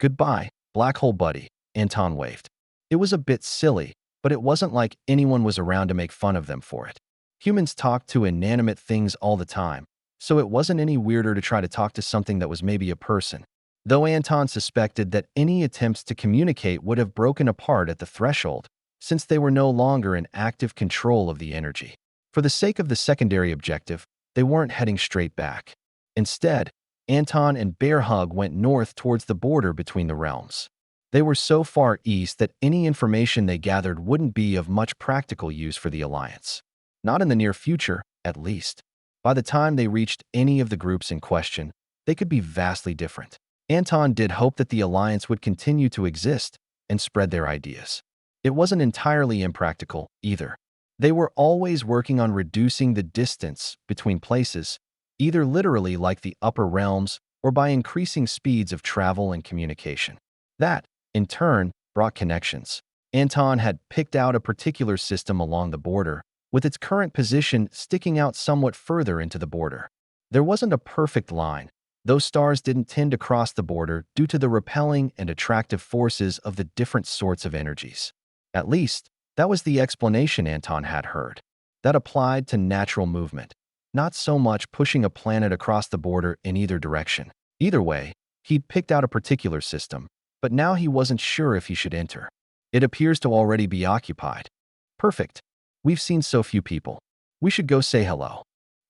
Goodbye, black hole buddy, Anton waved. It was a bit silly, but it wasn't like anyone was around to make fun of them for it. Humans talk to inanimate things all the time, so it wasn't any weirder to try to talk to something that was maybe a person. Though Anton suspected that any attempts to communicate would have broken apart at the threshold, since they were no longer in active control of the energy. For the sake of the secondary objective, they weren't heading straight back. Instead, Anton and Bear Hug went north towards the border between the realms. They were so far east that any information they gathered wouldn't be of much practical use for the Alliance. Not in the near future, at least. By the time they reached any of the groups in question, they could be vastly different. Anton did hope that the Alliance would continue to exist and spread their ideas. It wasn't entirely impractical, either. They were always working on reducing the distance between places, either literally like the upper realms or by increasing speeds of travel and communication. That, in turn, brought connections. Anton had picked out a particular system along the border, with its current position sticking out somewhat further into the border. There wasn't a perfect line. Those stars didn't tend to cross the border due to the repelling and attractive forces of the different sorts of energies. At least, that was the explanation Anton had heard. That applied to natural movement, not so much pushing a planet across the border in either direction. Either way, he'd picked out a particular system, but now he wasn't sure if he should enter. It appears to already be occupied. Perfect. We've seen so few people. We should go say hello.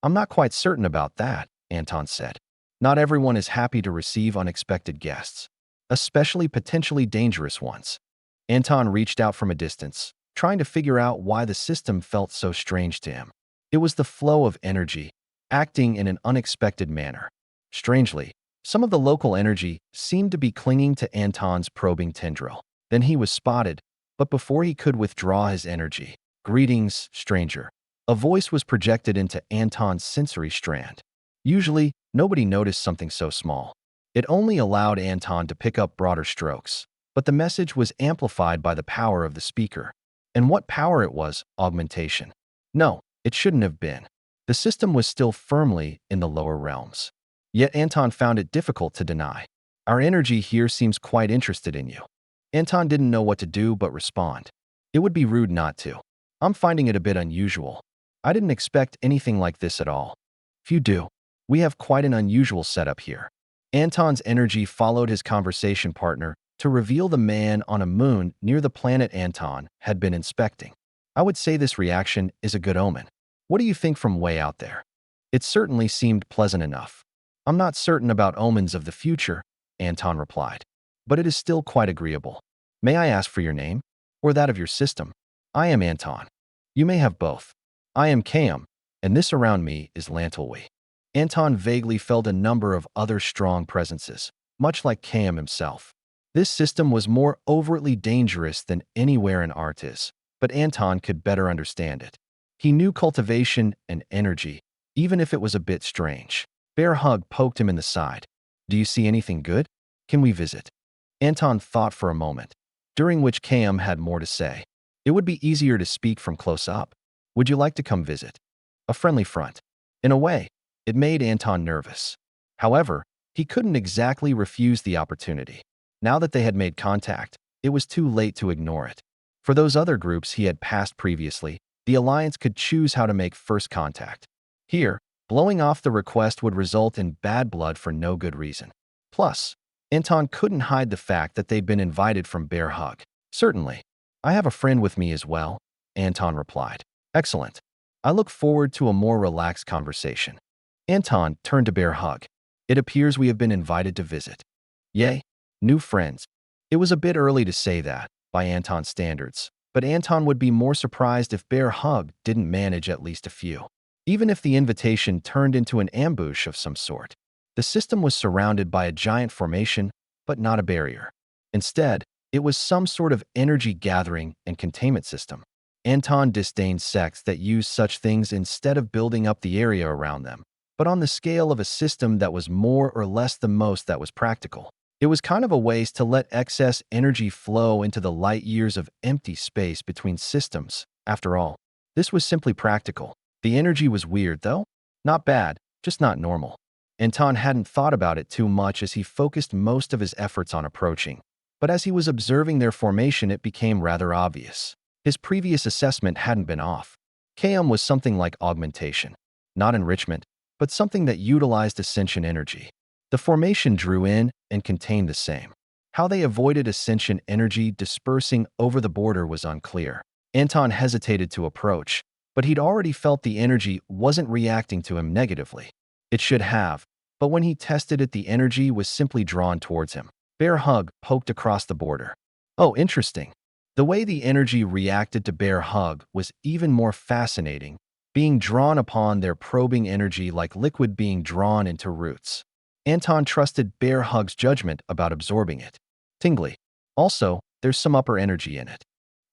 I'm not quite certain about that, Anton said. Not everyone is happy to receive unexpected guests, especially potentially dangerous ones. Anton reached out from a distance, trying to figure out why the system felt so strange to him. It was the flow of energy, acting in an unexpected manner. Strangely, some of the local energy seemed to be clinging to Anton's probing tendril. Then he was spotted, but before he could withdraw his energy, "Greetings, stranger." A voice was projected into Anton's sensory strand. Usually, nobody noticed something so small. It only allowed Anton to pick up broader strokes, but the message was amplified by the power of the speaker. And what power it was, augmentation. No, it shouldn't have been. The system was still firmly in the lower realms. Yet Anton found it difficult to deny. Our energy here seems quite interested in you. Anton didn't know what to do but respond. It would be rude not to. I'm finding it a bit unusual. I didn't expect anything like this at all. If you do, we have quite an unusual setup here. Anton's energy followed his conversation partner to reveal the man on a moon near the planet Anton had been inspecting. I would say this reaction is a good omen. What do you think from way out there? It certainly seemed pleasant enough. I'm not certain about omens of the future, Anton replied, but it is still quite agreeable. May I ask for your name? Or that of your system? I am Anton. You may have both. I am Cam, and this around me is Lantilwy. Anton vaguely felt a number of other strong presences, much like Cam himself. This system was more overtly dangerous than anywhere in Artis, but Anton could better understand it. He knew cultivation and energy, even if it was a bit strange. Bear Hug poked him in the side. Do you see anything good? Can we visit? Anton thought for a moment, during which Cam had more to say. It would be easier to speak from close up. Would you like to come visit? A friendly front. In a way, it made Anton nervous. However, he couldn't exactly refuse the opportunity. Now that they had made contact, it was too late to ignore it. For those other groups he had passed previously, the Alliance could choose how to make first contact. Here, blowing off the request would result in bad blood for no good reason. Plus, Anton couldn't hide the fact that they'd been invited from Bear Hug. Certainly. I have a friend with me as well, Anton replied. Excellent. I look forward to a more relaxed conversation. Anton turned to Bear Hug. It appears we have been invited to visit. Yay, new friends. It was a bit early to say that, by Anton's standards, but Anton would be more surprised if Bear Hug didn't manage at least a few. Even if the invitation turned into an ambush of some sort. The system was surrounded by a giant formation, but not a barrier. Instead, It was some sort of energy gathering and containment system. Anton disdained sects that used such things instead of building up the area around them, but on the scale of a system that was more or less the most that was practical. It was kind of a waste to let excess energy flow into the light years of empty space between systems. After all, this was simply practical. The energy was weird, though. Not bad, just not normal. Anton hadn't thought about it too much as he focused most of his efforts on approaching. But as he was observing their formation, it became rather obvious. His previous assessment hadn't been off. KM was something like augmentation, not enrichment, but something that utilized ascension energy. The formation drew in and contained the same. How they avoided ascension energy dispersing over the border was unclear. Anton hesitated to approach, but he'd already felt the energy wasn't reacting to him negatively. It should have, but when he tested it, the energy was simply drawn towards him. Bear Hug poked across the border. Oh, interesting. The way the energy reacted to Bear Hug was even more fascinating, being drawn upon their probing energy like liquid being drawn into roots. Anton trusted Bear Hug's judgment about absorbing it. Tingly. Also, there's some upper energy in it.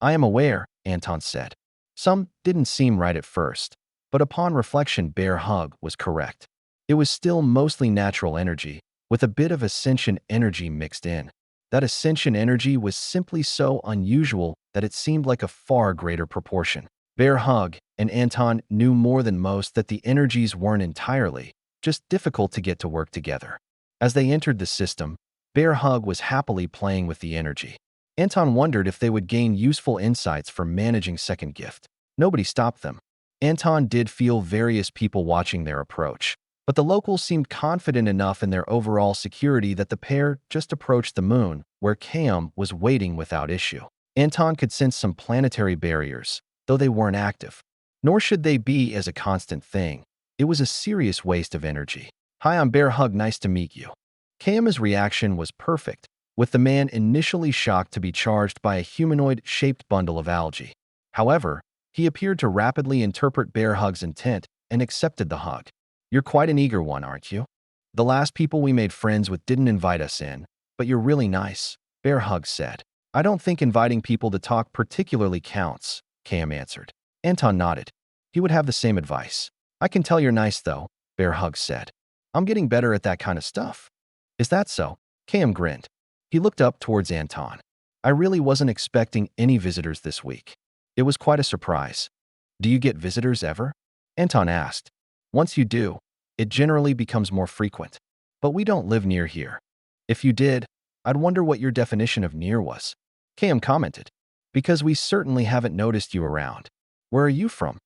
I am aware, Anton said. Some didn't seem right at first, but upon reflection, Bear Hug was correct. It was still mostly natural energy, with a bit of ascension energy mixed in. That ascension energy was simply so unusual that it seemed like a far greater proportion. Bear Hug and Anton knew more than most that the energies weren't entirely, just difficult to get to work together. As they entered the system, Bear Hug was happily playing with the energy. Anton wondered if they would gain useful insights from managing Second Gift. Nobody stopped them. Anton did feel various people watching their approach, but the locals seemed confident enough in their overall security that the pair just approached the moon, where KM was waiting without issue. Anton could sense some planetary barriers, though they weren't active. Nor should they be as a constant thing. It was a serious waste of energy. Hi, I'm Bear Hug, nice to meet you. KM's reaction was perfect, with the man initially shocked to be charged by a humanoid-shaped bundle of algae. However, he appeared to rapidly interpret Bear Hug's intent and accepted the hug. You're quite an eager one, aren't you? The last people we made friends with didn't invite us in, but you're really nice, Bear Hug said. I don't think inviting people to talk particularly counts, KM answered. Anton nodded. He would have the same advice. I can tell you're nice, though, Bear Hug said. I'm getting better at that kind of stuff. Is that so? KM grinned. He looked up towards Anton. I really wasn't expecting any visitors this week. It was quite a surprise. Do you get visitors ever? Anton asked. Once you do, it generally becomes more frequent. But we don't live near here. If you did, I'd wonder what your definition of near was. KM commented. Because we certainly haven't noticed you around. Where are you from?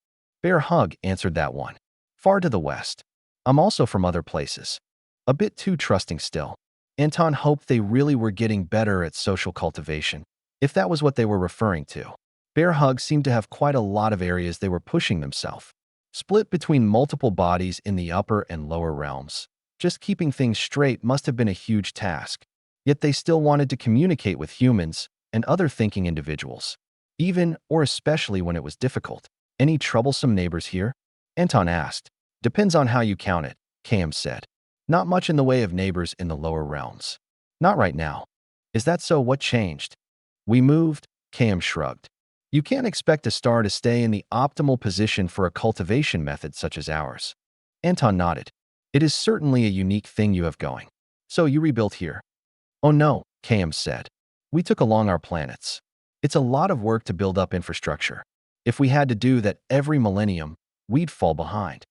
Bear Hug answered that one. Far to the west. I'm also from other places. A bit too trusting still. Anton hoped they really were getting better at social cultivation, if that was what they were referring to. Bear Hug seemed to have quite a lot of areas they were pushing themselves, split between multiple bodies in the upper and lower realms. Just keeping things straight must have been a huge task. Yet they still wanted to communicate with humans and other thinking individuals, even or especially when it was difficult. Any troublesome neighbors here? Anton asked. Depends on how you count it, KM said. Not much in the way of neighbors in the lower realms. Not right now. Is that so? What changed? We moved, KM shrugged. You can't expect a star to stay in the optimal position for a cultivation method such as ours. Anton nodded. It is certainly a unique thing you have going. So you rebuilt here? Oh no, KM said. We took along our planets. It's a lot of work to build up infrastructure. If we had to do that every millennium, we'd fall behind.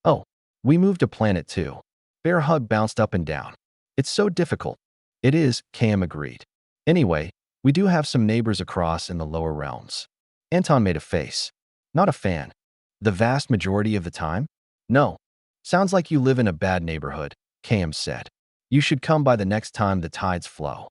Oh, we moved a planet too. Bear Hug bounced up and down. It's so difficult. It is, KM agreed. Anyway, we do have some neighbors across in the lower realms. Anton made a face. Not a fan. The vast majority of the time? No. Sounds like you live in a bad neighborhood, KM said. You should come by the next time the tides flow.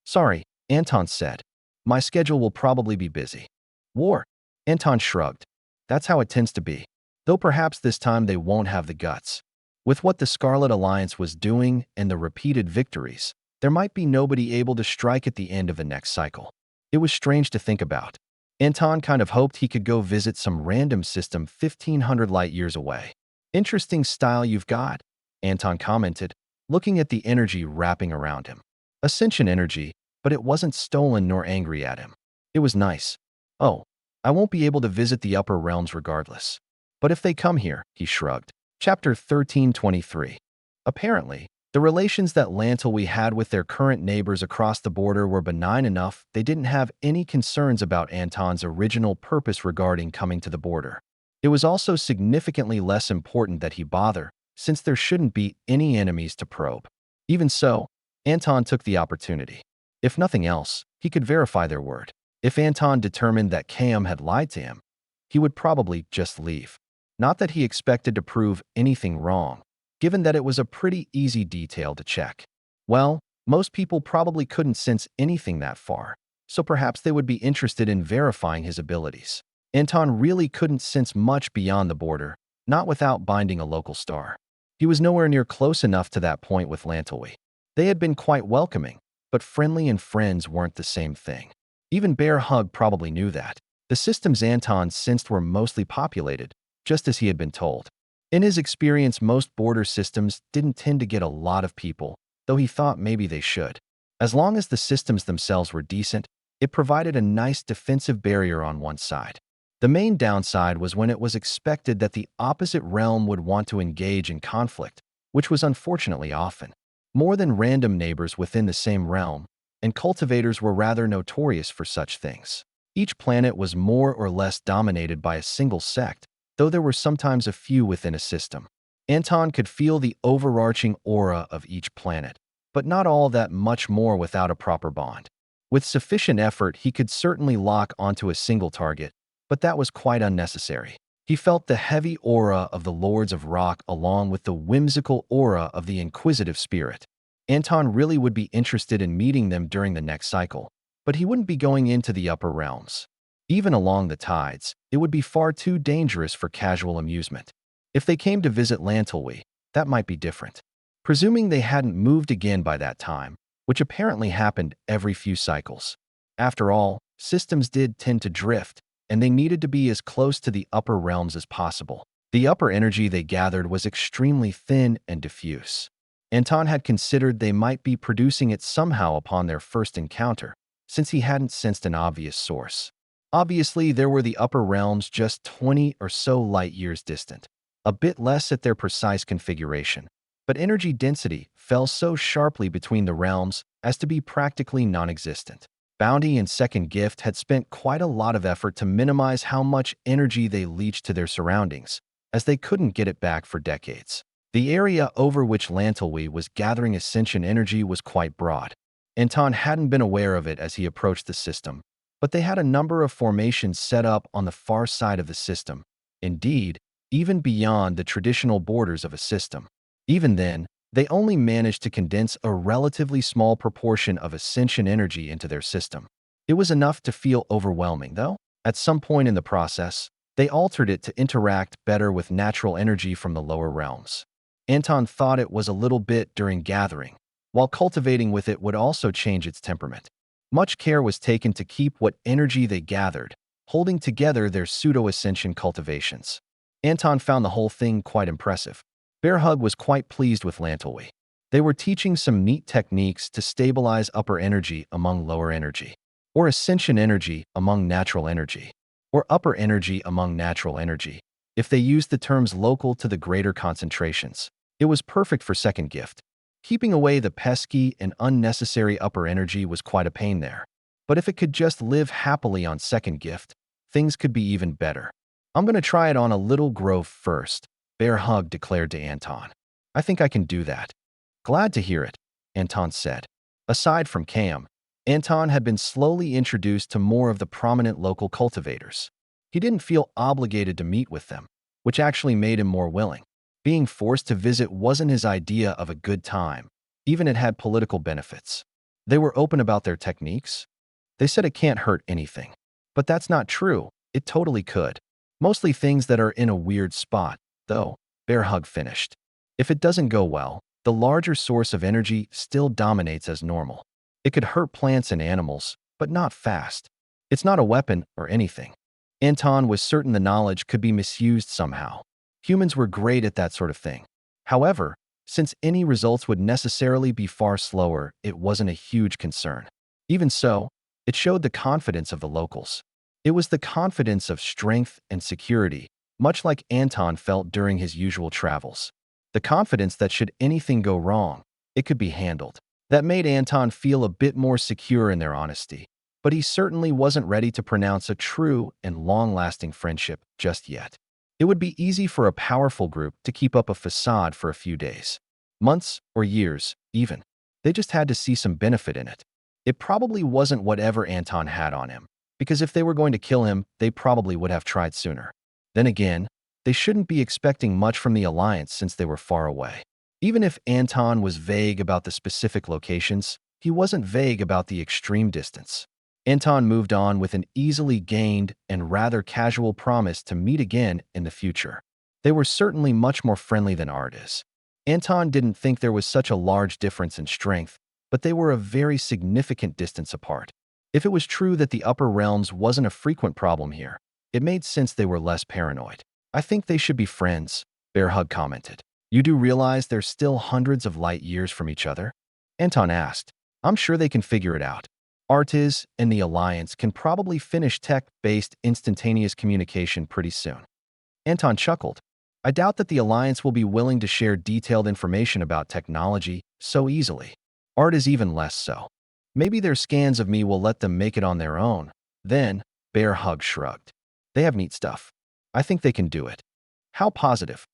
Sorry, Anton said. My schedule will probably be busy. War. Anton shrugged. That's how it tends to be. Though perhaps this time they won't have the guts. With what the Scarlet Alliance was doing and the repeated victories, there might be nobody able to strike at the end of the next cycle. It was strange to think about. Anton kind of hoped he could go visit some random system 1,500 light years away. Interesting style you've got, Anton commented, looking at the energy wrapping around him. Ascension energy, but it wasn't stolen nor angry at him. It was nice. Oh, I won't be able to visit the upper realms regardless. But if they come here, he shrugged. Chapter 1323. Apparently, the relations that Lantilwe had with their current neighbors across the border were benign enough they didn't have any concerns about Anton's original purpose regarding coming to the border. It was also significantly less important that he bother, since there shouldn't be any enemies to probe. Even so, Anton took the opportunity. If nothing else, he could verify their word. If Anton determined that Cam had lied to him, he would probably just leave. Not that he expected to prove anything wrong, given that it was a pretty easy detail to check. Well, most people probably couldn't sense anything that far, so perhaps they would be interested in verifying his abilities. Anton really couldn't sense much beyond the border, not without binding a local star. He was nowhere near close enough to that point with Lantilwe. They had been quite welcoming, but friendly and friends weren't the same thing. Even Bear Hug probably knew that. The systems Anton sensed were mostly populated, just as he had been told. In his experience, most border systems didn't tend to get a lot of people, though he thought maybe they should. As long as the systems themselves were decent, it provided a nice defensive barrier on one side. The main downside was when it was expected that the opposite realm would want to engage in conflict, which was unfortunately often. More than random neighbors within the same realm, and cultivators were rather notorious for such things. Each planet was more or less dominated by a single sect, though there were sometimes a few within a system. Anton could feel the overarching aura of each planet, but not all that much more without a proper bond. With sufficient effort, he could certainly lock onto a single target, but that was quite unnecessary. He felt the heavy aura of the Lords of Rock along with the whimsical aura of the Inquisitive Spirit. Anton really would be interested in meeting them during the next cycle, but he wouldn't be going into the upper realms. Even along the tides, it would be far too dangerous for casual amusement. If they came to visit Lantilwe, that might be different. Presuming they hadn't moved again by that time, which apparently happened every few cycles. After all, systems did tend to drift, and they needed to be as close to the upper realms as possible. The upper energy they gathered was extremely thin and diffuse. Anton had considered they might be producing it somehow upon their first encounter, since he hadn't sensed an obvious source. Obviously, there were the upper realms just 20 or so light years distant, a bit less at their precise configuration, but energy density fell so sharply between the realms as to be practically non-existent. Bounty and Second Gift had spent quite a lot of effort to minimize how much energy they leached to their surroundings, as they couldn't get it back for decades. The area over which Lantilwe was gathering ascension energy was quite broad. Anton hadn't been aware of it as he approached the system, but they had a number of formations set up on the far side of the system, indeed, even beyond the traditional borders of a system. Even then, they only managed to condense a relatively small proportion of ascension energy into their system. It was enough to feel overwhelming, though. At some point in the process, they altered it to interact better with natural energy from the lower realms. Anton thought it was a little bit during gathering, while cultivating with it would also change its temperament. Much care was taken to keep what energy they gathered, holding together their pseudo-ascension cultivations. Anton found the whole thing quite impressive. Bear Hug was quite pleased with Lantilwe. They were teaching some neat techniques to stabilize upper energy among lower energy, or ascension energy among natural energy, or upper energy among natural energy. If they used the terms local to the greater concentrations, it was perfect for Second Gift. Keeping away the pesky and unnecessary upper energy was quite a pain there. But if it could just live happily on Second Gift, things could be even better. I'm going to try it on a little grove first, Bear Hug declared to Anton. I think I can do that. Glad to hear it, Anton said. Aside from Cam, Anton had been slowly introduced to more of the prominent local cultivators. He didn't feel obligated to meet with them, which actually made him more willing. Being forced to visit wasn't his idea of a good time. Even it had political benefits. They were open about their techniques. They said it can't hurt anything. But that's not true. It totally could. Mostly things that are in a weird spot, though, Bear Hug finished. If it doesn't go well, the larger source of energy still dominates as normal. It could hurt plants and animals, but not fast. It's not a weapon or anything. Anton was certain the knowledge could be misused somehow. Humans were great at that sort of thing. However, since any results would necessarily be far slower, it wasn't a huge concern. Even so, it showed the confidence of the locals. It was the confidence of strength and security, much like Anton felt during his usual travels. The confidence that should anything go wrong, it could be handled. That made Anton feel a bit more secure in their honesty. But he certainly wasn't ready to pronounce a true and long-lasting friendship just yet. It would be easy for a powerful group to keep up a facade for a few days, months, or years, even. They just had to see some benefit in it. It probably wasn't whatever Anton had on him, because if they were going to kill him, they probably would have tried sooner. Then again, they shouldn't be expecting much from the Alliance since they were far away. Even if Anton was vague about the specific locations, he wasn't vague about the extreme distance. Anton moved on with an easily gained and rather casual promise to meet again in the future. They were certainly much more friendly than Art is. Anton didn't think there was such a large difference in strength, but they were a very significant distance apart. If it was true that the upper realms wasn't a frequent problem here, it made sense they were less paranoid. I think they should be friends, Bear Hug commented. You do realize they're still hundreds of light years from each other? Anton asked. I'm sure they can figure it out. Artiz and the Alliance can probably finish tech-based instantaneous communication pretty soon. Anton chuckled. I doubt that the Alliance will be willing to share detailed information about technology so easily. Art is even less so. Maybe their scans of me will let them make it on their own. Then, Bear Hug shrugged. They have neat stuff. I think they can do it. How positive.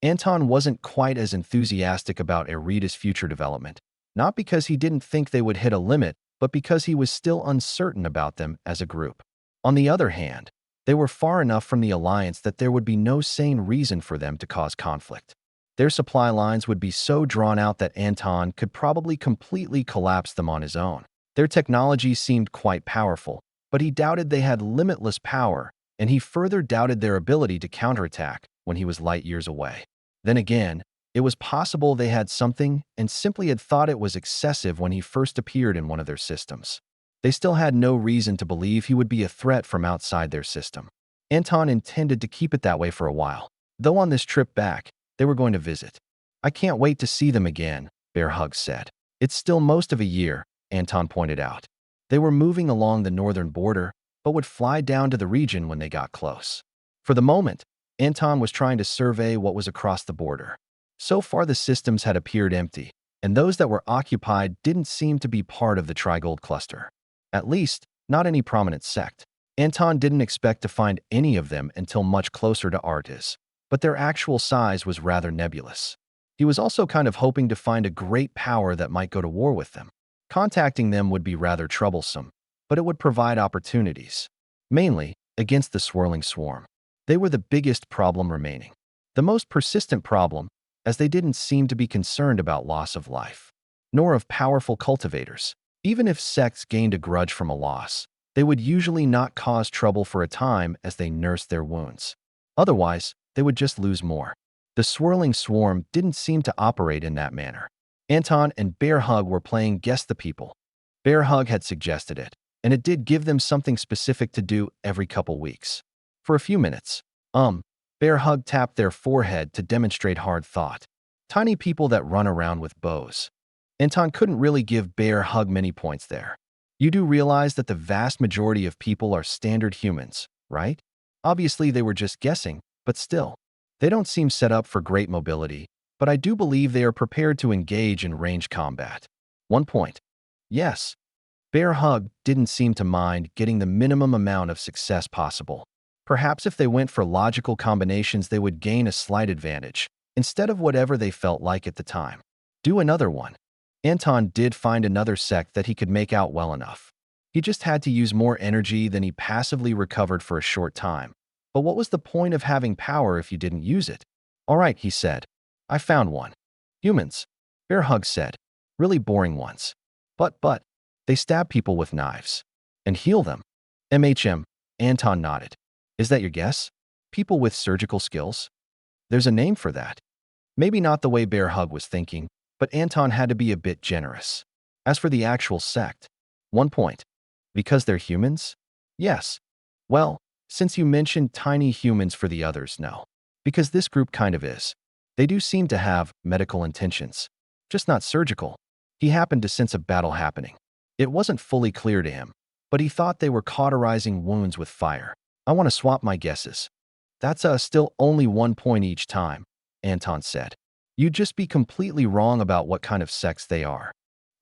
Anton wasn't quite as enthusiastic about Erita's future development, not because he didn't think they would hit a limit, but because he was still uncertain about them as a group. On the other hand, they were far enough from the Alliance that there would be no sane reason for them to cause conflict. Their supply lines would be so drawn out that Anton could probably completely collapse them on his own. Their technology seemed quite powerful, but he doubted they had limitless power, and he further doubted their ability to counterattack when he was light years away. Then again, it was possible they had something and simply had thought it was excessive when he first appeared in one of their systems. They still had no reason to believe he would be a threat from outside their system. Anton intended to keep it that way for a while, though on this trip back, they were going to visit. I can't wait to see them again, Bear Hug said. It's still most of a year, Anton pointed out. They were moving along the northern border, but would fly down to the region when they got close. For the moment, Anton was trying to survey what was across the border. So far, the systems had appeared empty, and those that were occupied didn't seem to be part of the Trigold cluster. At least, not any prominent sect. Anton didn't expect to find any of them until much closer to Artiz, but their actual size was rather nebulous. He was also kind of hoping to find a great power that might go to war with them. Contacting them would be rather troublesome, but it would provide opportunities. Mainly, against the swirling swarm. They were the biggest problem remaining. The most persistent problem, as they didn't seem to be concerned about loss of life, nor of powerful cultivators. Even if sects gained a grudge from a loss, they would usually not cause trouble for a time as they nursed their wounds. Otherwise, they would just lose more. The swirling swarm didn't seem to operate in that manner. Anton and Bear Hug were playing Guess the People. Bear Hug had suggested it, and it did give them something specific to do every couple weeks. For a few minutes, Bear Hug tapped their forehead to demonstrate hard thought. Tiny people that run around with bows. Anton couldn't really give Bear Hug many points there. You do realize that the vast majority of people are standard humans, right? Obviously, they were just guessing, but still. They don't seem set up for great mobility, but I do believe they are prepared to engage in range combat. 1 point. Yes. Bear Hug didn't seem to mind getting the minimum amount of success possible. Perhaps if they went for logical combinations, they would gain a slight advantage, instead of whatever they felt like at the time. Do another one. Anton did find another sect that he could make out well enough. He just had to use more energy than he passively recovered for a short time. But what was the point of having power if you didn't use it? All right, he said. I found one. Humans. Bear Hug said. Really boring ones. But, they stab people with knives. And heal them. Anton nodded. Is that your guess? People with surgical skills? There's a name for that. Maybe not the way Bear Hug was thinking, but Anton had to be a bit generous. As for the actual sect, 1 point. Because they're humans? Yes. Well, since you mentioned tiny humans for the others, no. Because this group kind of is. They do seem to have medical intentions, just not surgical. He happened to sense a battle happening. It wasn't fully clear to him, but he thought they were cauterizing wounds with fire. I want to swap my guesses. That's still only 1 point each time, Anton said. You'd just be completely wrong about what kind of sex they are.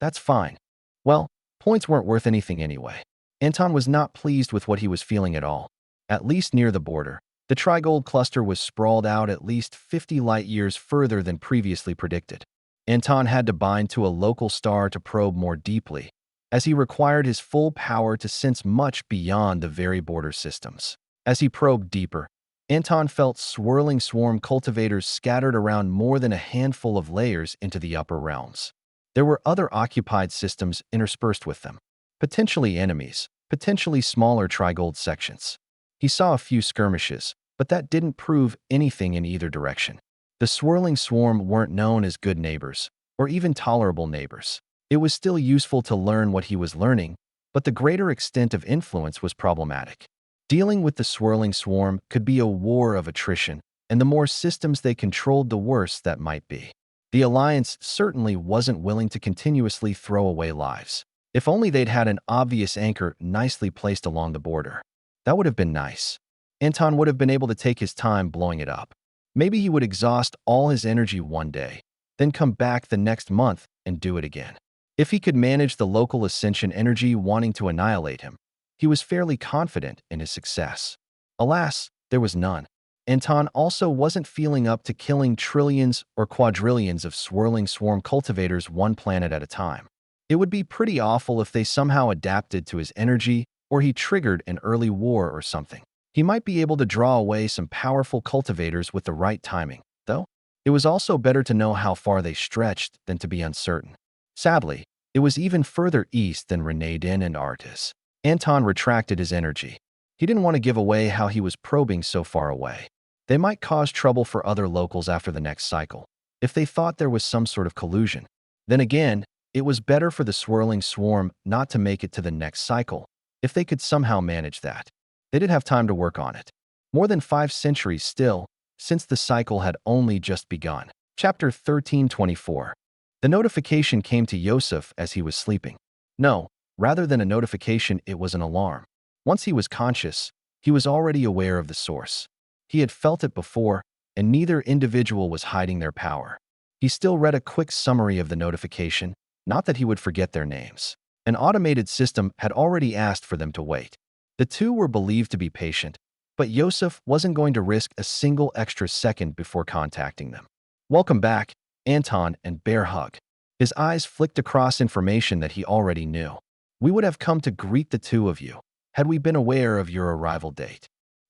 That's fine. Well, points weren't worth anything anyway. Anton was not pleased with what he was feeling at all. At least near the border, the Trigold cluster was sprawled out at least 50 light-years further than previously predicted. Anton had to bind to a local star to probe more deeply, as he required his full power to sense much beyond the very border systems. As he probed deeper, Anton felt swirling swarm cultivators scattered around more than a handful of layers into the upper realms. There were other occupied systems interspersed with them, potentially enemies, potentially smaller Trigold sections. He saw a few skirmishes, but that didn't prove anything in either direction. The swirling swarm weren't known as good neighbors, or even tolerable neighbors. It was still useful to learn what he was learning, but the greater extent of influence was problematic. Dealing with the swirling swarm could be a war of attrition, and the more systems they controlled, the worse that might be. The Alliance certainly wasn't willing to continuously throw away lives. If only they'd had an obvious anchor nicely placed along the border. That would have been nice. Anton would have been able to take his time blowing it up. Maybe he would exhaust all his energy one day, then come back the next month and do it again. If he could manage the local ascension energy wanting to annihilate him, he was fairly confident in his success. Alas, there was none. Anton also wasn't feeling up to killing trillions or quadrillions of swirling swarm cultivators one planet at a time. It would be pretty awful if they somehow adapted to his energy or he triggered an early war or something. He might be able to draw away some powerful cultivators with the right timing, though. It was also better to know how far they stretched than to be uncertain. Sadly, it was even further east than Renaydin and Artis. Anton retracted his energy. He didn't want to give away how he was probing so far away. They might cause trouble for other locals after the next cycle, if they thought there was some sort of collusion. Then again, it was better for the swirling swarm not to make it to the next cycle, if they could somehow manage that. They did have time to work on it. More than 5 centuries still, since the cycle had only just begun. Chapter 1324. The notification came to Yosef as he was sleeping. No, rather than a notification, it was an alarm. Once he was conscious, he was already aware of the source. He had felt it before, and neither individual was hiding their power. He still read a quick summary of the notification, not that he would forget their names. An automated system had already asked for them to wait. The two were believed to be patient, but Yosef wasn't going to risk a single extra second before contacting them. Welcome back, Anton and Bear Hug. His eyes flicked across information that he already knew. We would have come to greet the two of you, had we been aware of your arrival date.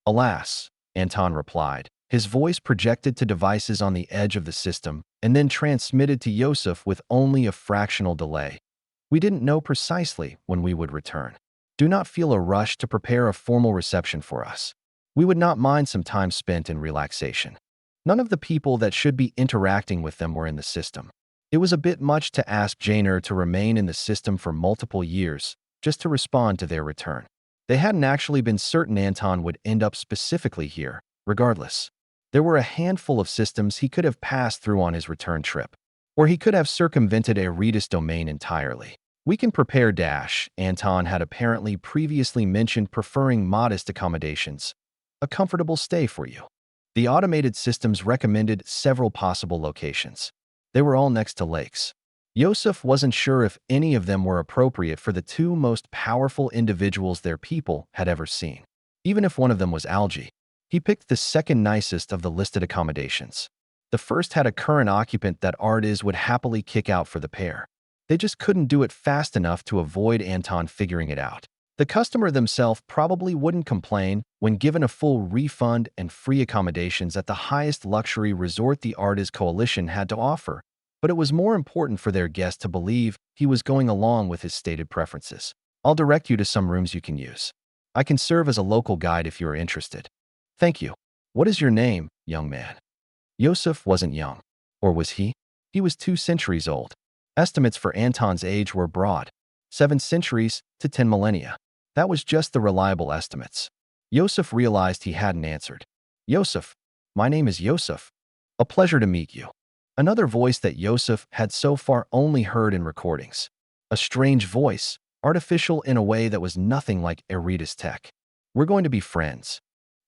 Alas, Anton replied, his voice projected to devices on the edge of the system and then transmitted to Yosef with only a fractional delay. We didn't know precisely when we would return. Do not feel a rush to prepare a formal reception for us. We would not mind some time spent in relaxation. None of the people that should be interacting with them were in the system. It was a bit much to ask Jainer to remain in the system for multiple years just to respond to their return. They hadn't actually been certain Anton would end up specifically here, regardless. There were a handful of systems he could have passed through on his return trip, or he could have circumvented a Redis domain entirely. We can prepare dash. Anton had apparently previously mentioned preferring modest accommodations, a comfortable stay for you. The automated systems recommended several possible locations. They were all next to lakes. Yosef wasn't sure if any of them were appropriate for the two most powerful individuals their people had ever seen. Even if one of them was Algae, he picked the second nicest of the listed accommodations. The first had a current occupant that Artis would happily kick out for the pair. They just couldn't do it fast enough to avoid Anton figuring it out. The customer themselves probably wouldn't complain when given a full refund and free accommodations at the highest luxury resort the Artis Coalition had to offer, but it was more important for their guest to believe he was going along with his stated preferences. I'll direct you to some rooms you can use. I can serve as a local guide if you are interested. Thank you. What is your name, young man? Yosef wasn't young. Or was he? He was 2 centuries old. Estimates for Anton's age were broad. 7 centuries to 10 millennia. That was just the reliable estimates. Yosef realized he hadn't answered. Yosef, my name is Yosef. A pleasure to meet you. Another voice that Yosef had so far only heard in recordings. A strange voice, artificial in a way that was nothing like Erita's tech. We're going to be friends.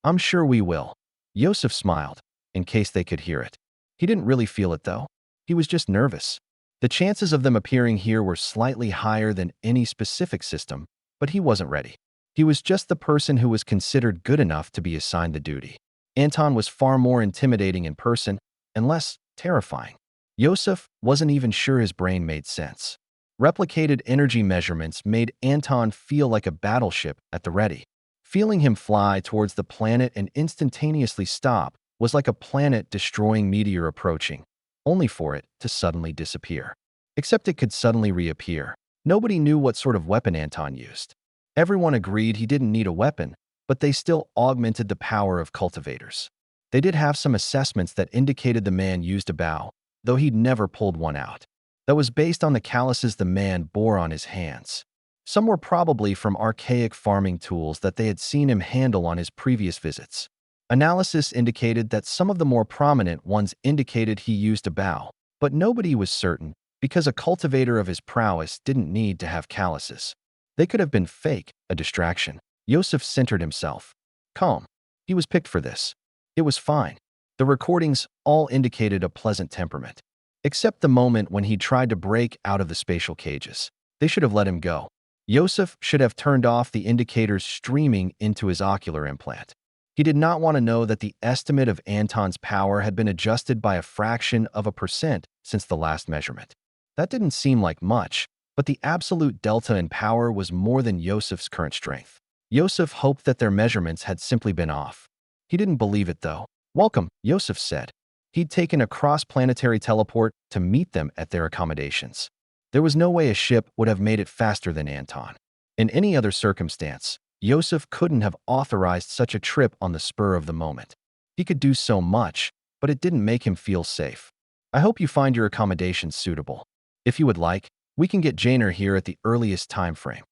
I'm sure we will. Yosef smiled, in case they could hear it. He didn't really feel it, though. He was just nervous. The chances of them appearing here were slightly higher than any specific system, but he wasn't ready. He was just the person who was considered good enough to be assigned the duty. Anton was far more intimidating in person and less terrifying. Yosef wasn't even sure his brain made sense. Replicated energy measurements made Anton feel like a battleship at the ready. Feeling him fly towards the planet and instantaneously stop was like a planet-destroying meteor approaching, only for it to suddenly disappear. Except it could suddenly reappear. Nobody knew what sort of weapon Anton used. Everyone agreed he didn't need a weapon, but they still augmented the power of cultivators. They did have some assessments that indicated the man used a bow, though he'd never pulled one out. That was based on the calluses the man bore on his hands. Some were probably from archaic farming tools that they had seen him handle on his previous visits. Analysis indicated that some of the more prominent ones indicated he used a bow, but nobody was certain because a cultivator of his prowess didn't need to have calluses. They could have been fake, a distraction. Yosef centered himself. Calm. He was picked for this. It was fine. The recordings all indicated a pleasant temperament. Except the moment when he tried to break out of the spatial cages. They should have let him go. Yosef should have turned off the indicators streaming into his ocular implant. He did not want to know that the estimate of Anton's power had been adjusted by a fraction of a percent since the last measurement. That didn't seem like much, but the absolute delta in power was more than Yosef's current strength. Yosef hoped that their measurements had simply been off. He didn't believe it, though. Welcome, Yosef said. He'd taken a cross-planetary teleport to meet them at their accommodations. There was no way a ship would have made it faster than Anton. In any other circumstance, Yosef couldn't have authorized such a trip on the spur of the moment. He could do so much, but it didn't make him feel safe. I hope you find your accommodations suitable. If you would like, we can get Jainer here at the earliest time frame.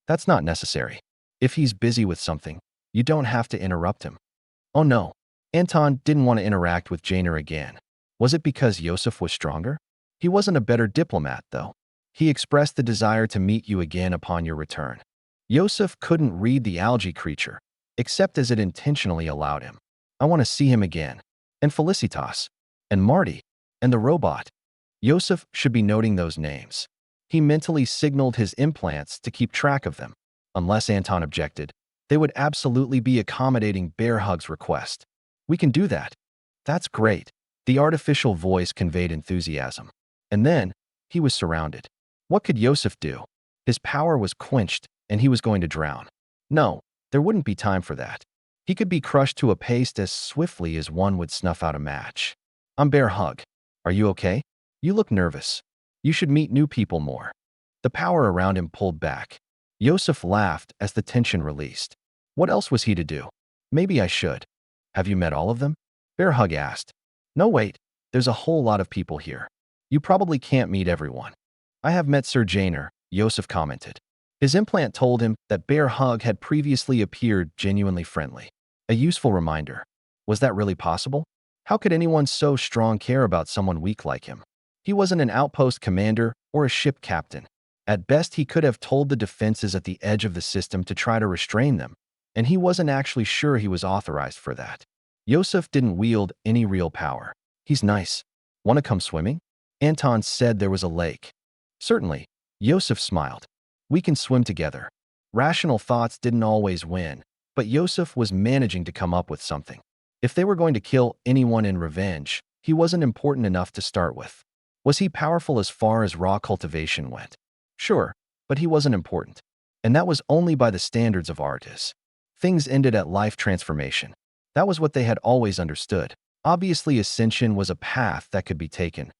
That's not necessary. If he's busy with something, you don't have to interrupt him. Oh no. Anton didn't want to interact with Jainer again. Was it because Yosef was stronger? He wasn't a better diplomat, though. He expressed the desire to meet you again upon your return. Yosef couldn't read the algae creature, except as it intentionally allowed him. I want to see him again. And Felicitas. And Marty. And the robot. Yosef should be noting those names. He mentally signaled his implants to keep track of them. Unless Anton objected, they would absolutely be accommodating Bear Hug's request. We can do that. That's great. The artificial voice conveyed enthusiasm. And then, he was surrounded. What could Yosef do? His power was quenched, and he was going to drown. No, there wouldn't be time for that. He could be crushed to a paste as swiftly as one would snuff out a match. I'm Bear Hug. Are you okay? You look nervous. You should meet new people more. The power around him pulled back. Yosef laughed as the tension released. What else was he to do? Maybe I should. Have you met all of them? Bear Hug asked. No, wait. There's a whole lot of people here. You probably can't meet everyone. I have met Sir Jainer, Yosef commented. His implant told him that Bear Hug had previously appeared genuinely friendly. A useful reminder. Was that really possible? How could anyone so strong care about someone weak like him? He wasn't an outpost commander or a ship captain. At best, he could have told the defenses at the edge of the system to try to restrain them, and he wasn't actually sure he was authorized for that. Yosef didn't wield any real power. He's nice. Want to come swimming? Anton said there was a lake. Certainly. Yosef smiled. We can swim together. Rational thoughts didn't always win, but Yosef was managing to come up with something. If they were going to kill anyone in revenge, he wasn't important enough to start with. Was he powerful as far as raw cultivation went? Sure, but he wasn't important. And that was only by the standards of artists. Things ended at life transformation. That was what they had always understood. Obviously, ascension was a path that could be taken.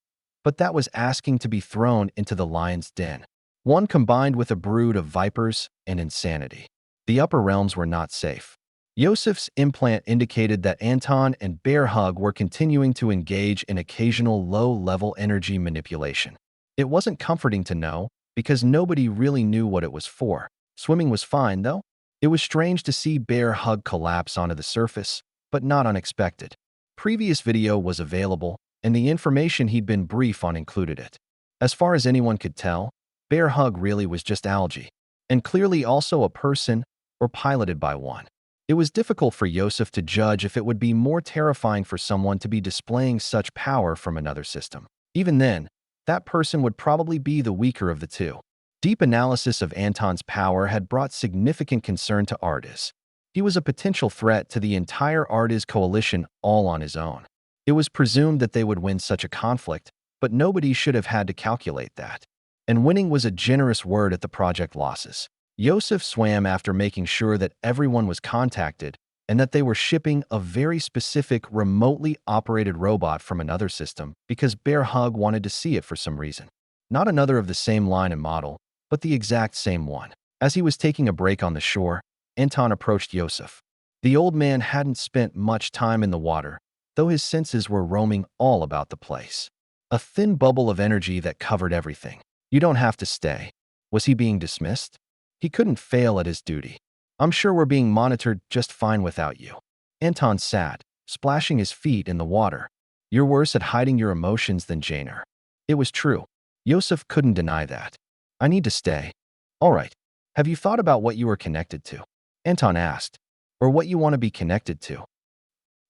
But that was asking to be thrown into the lion's den. One combined with a brood of vipers and insanity. The upper realms were not safe. Yosef's implant indicated that Anton and Bear Hug were continuing to engage in occasional low-level energy manipulation. It wasn't comforting to know, because nobody really knew what it was for. Swimming was fine, though. It was strange to see Bear Hug collapse onto the surface, but not unexpected. Previous video was available, and the information he'd been brief on included it. As far as anyone could tell, Bear Hug really was just algae. and clearly also a person or piloted by one. It was difficult for Yosef to judge if it would be more terrifying for someone to be displaying such power from another system. Even then, that person would probably be the weaker of the two. Deep analysis of Anton's power had brought significant concern to Artis. He was a potential threat to the entire Artis coalition all on his own. It was presumed that they would win such a conflict, but nobody should have had to calculate that. And winning was a generous word at the project losses. Yosef swam after making sure that everyone was contacted and that they were shipping a very specific remotely operated robot from another system because Bear Hug wanted to see it for some reason. Not another of the same line and model, but the exact same one. As he was taking a break on the shore, Anton approached Yosef. The old man hadn't spent much time in the water, though his senses were roaming all about the place. A thin bubble of energy that covered everything. You don't have to stay. Was he being dismissed? He couldn't fail at his duty. I'm sure we're being monitored just fine without you. Anton sat, splashing his feet in the water. You're worse at hiding your emotions than Janer. It was true. Yosef couldn't deny that. I need to stay. All right. Have you thought about what you are connected to? Anton asked. Or what you want to be connected to?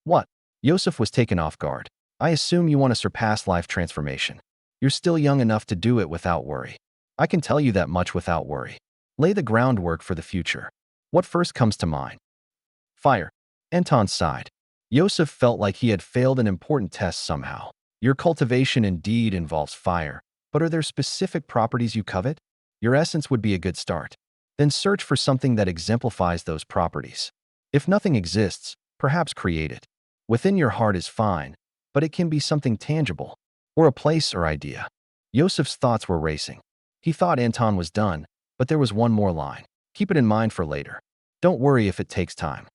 What? Yosef was taken off guard. I assume you want to surpass life transformation. You're still young enough to do it without worry. I can tell you that much without worry. Lay the groundwork for the future. What first comes to mind? Fire. Anton sighed. Yosef felt like he had failed an important test somehow. Your cultivation indeed involves fire, but are there specific properties you covet? Your essence would be a good start. Then search for something that exemplifies those properties. If nothing exists, perhaps create it. Within your heart is fine, but it can be something tangible, or a place or idea. Yosef's thoughts were racing. He thought Anton was done, but there was one more line. Keep it in mind for later. Don't worry if it takes time.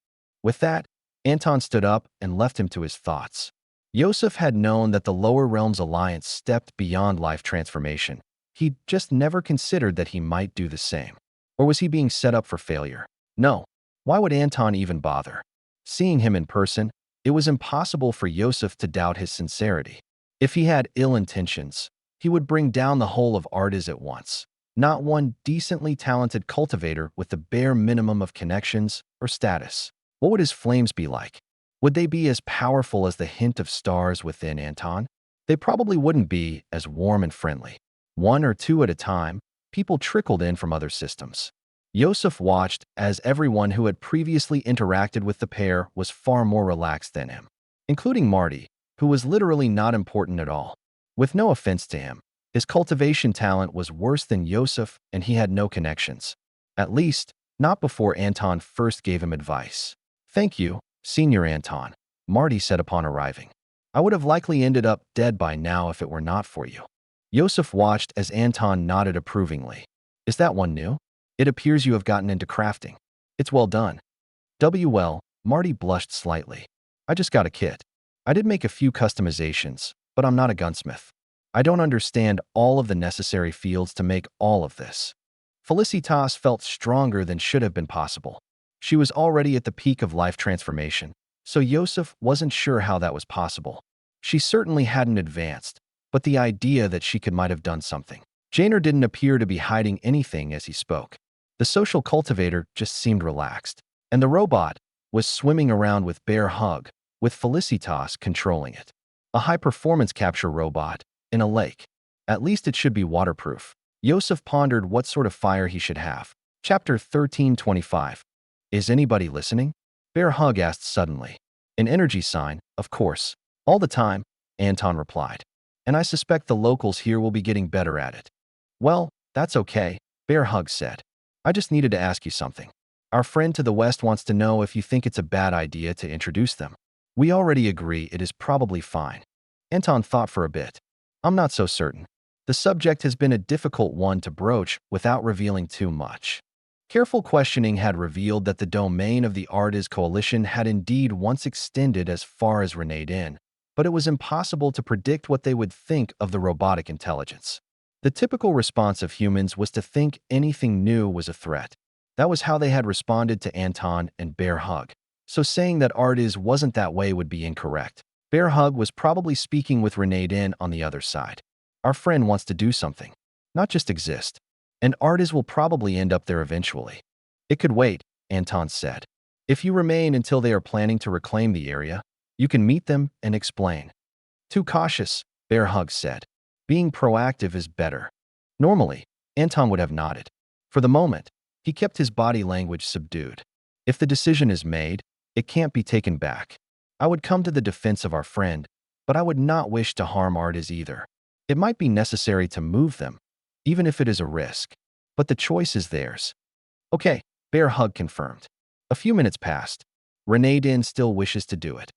With that, Anton stood up and left him to his thoughts. Yosef had known that the Lower Realms Alliance stepped beyond life transformation. He'd just never considered that he might do the same. Or was he being set up for failure? No. Why would Anton even bother? Seeing him in person, it was impossible for Yosef to doubt his sincerity. If he had ill intentions, he would bring down the whole of Artis at once. Not one decently talented cultivator with the bare minimum of connections or status. What would his flames be like? Would they be as powerful as the hint of stars within Anton? They probably wouldn't be as warm and friendly. One or two at a time, people trickled in from other systems. Yosef watched as everyone who had previously interacted with the pair was far more relaxed than him, including Marty, who was literally not important at all. With no offense to him, his cultivation talent was worse than Yosef and he had no connections. At least, not before Anton first gave him advice. Thank you, Senior Anton, Marty said upon arriving. I would have likely ended up dead by now if it were not for you. Yosef watched as Anton nodded approvingly. Is that one new? It appears you have gotten into crafting. It's well done. Well, Marty blushed slightly. I just got a kit. I did make a few customizations, but I'm not a gunsmith. I don't understand all of the necessary fields to make all of this. Felicitas felt stronger than should have been possible. She was already at the peak of life transformation, so Yosef wasn't sure how that was possible. She certainly hadn't advanced, but the idea that she might have done something. Janer didn't appear to be hiding anything as he spoke. The social cultivator just seemed relaxed, and the robot was swimming around with Bear Hug, with Felicitas controlling it. A high-performance capture robot in a lake. At least it should be waterproof. Yosef pondered what sort of fire he should have. Chapter 1325. Is anybody listening? Bear Hug asked suddenly. An energy sign, of course. All the time, Anton replied. And I suspect the locals here will be getting better at it. Well, that's okay, Bear Hug said. I just needed to ask you something. Our friend to the west wants to know if you think it's a bad idea to introduce them. We already agree it is probably fine. Anton thought for a bit. I'm not so certain. The subject has been a difficult one to broach without revealing too much. Careful questioning had revealed that the domain of the Artis coalition had indeed once extended as far as Renadin, but it was impossible to predict what they would think of the robotic intelligence. The typical response of humans was to think anything new was a threat. That was how they had responded to Anton and Bear Hug. So saying that Artis wasn't that way would be incorrect. Bear Hug was probably speaking with Renadin on the other side. Our friend wants to do something, not just exist. and artists will probably end up there eventually. It could wait, Anton said. If you remain until they are planning to reclaim the area, you can meet them and explain. Too cautious, Bear Hug said. Being proactive is better. Normally, Anton would have nodded. For the moment, he kept his body language subdued. If the decision is made, it can't be taken back. I would come to the defense of our friend, but I would not wish to harm artists either. It might be necessary to move them, even if it is a risk. But the choice is theirs. Okay, Bear Hug confirmed. A few minutes passed. Renee Din still wishes to do it.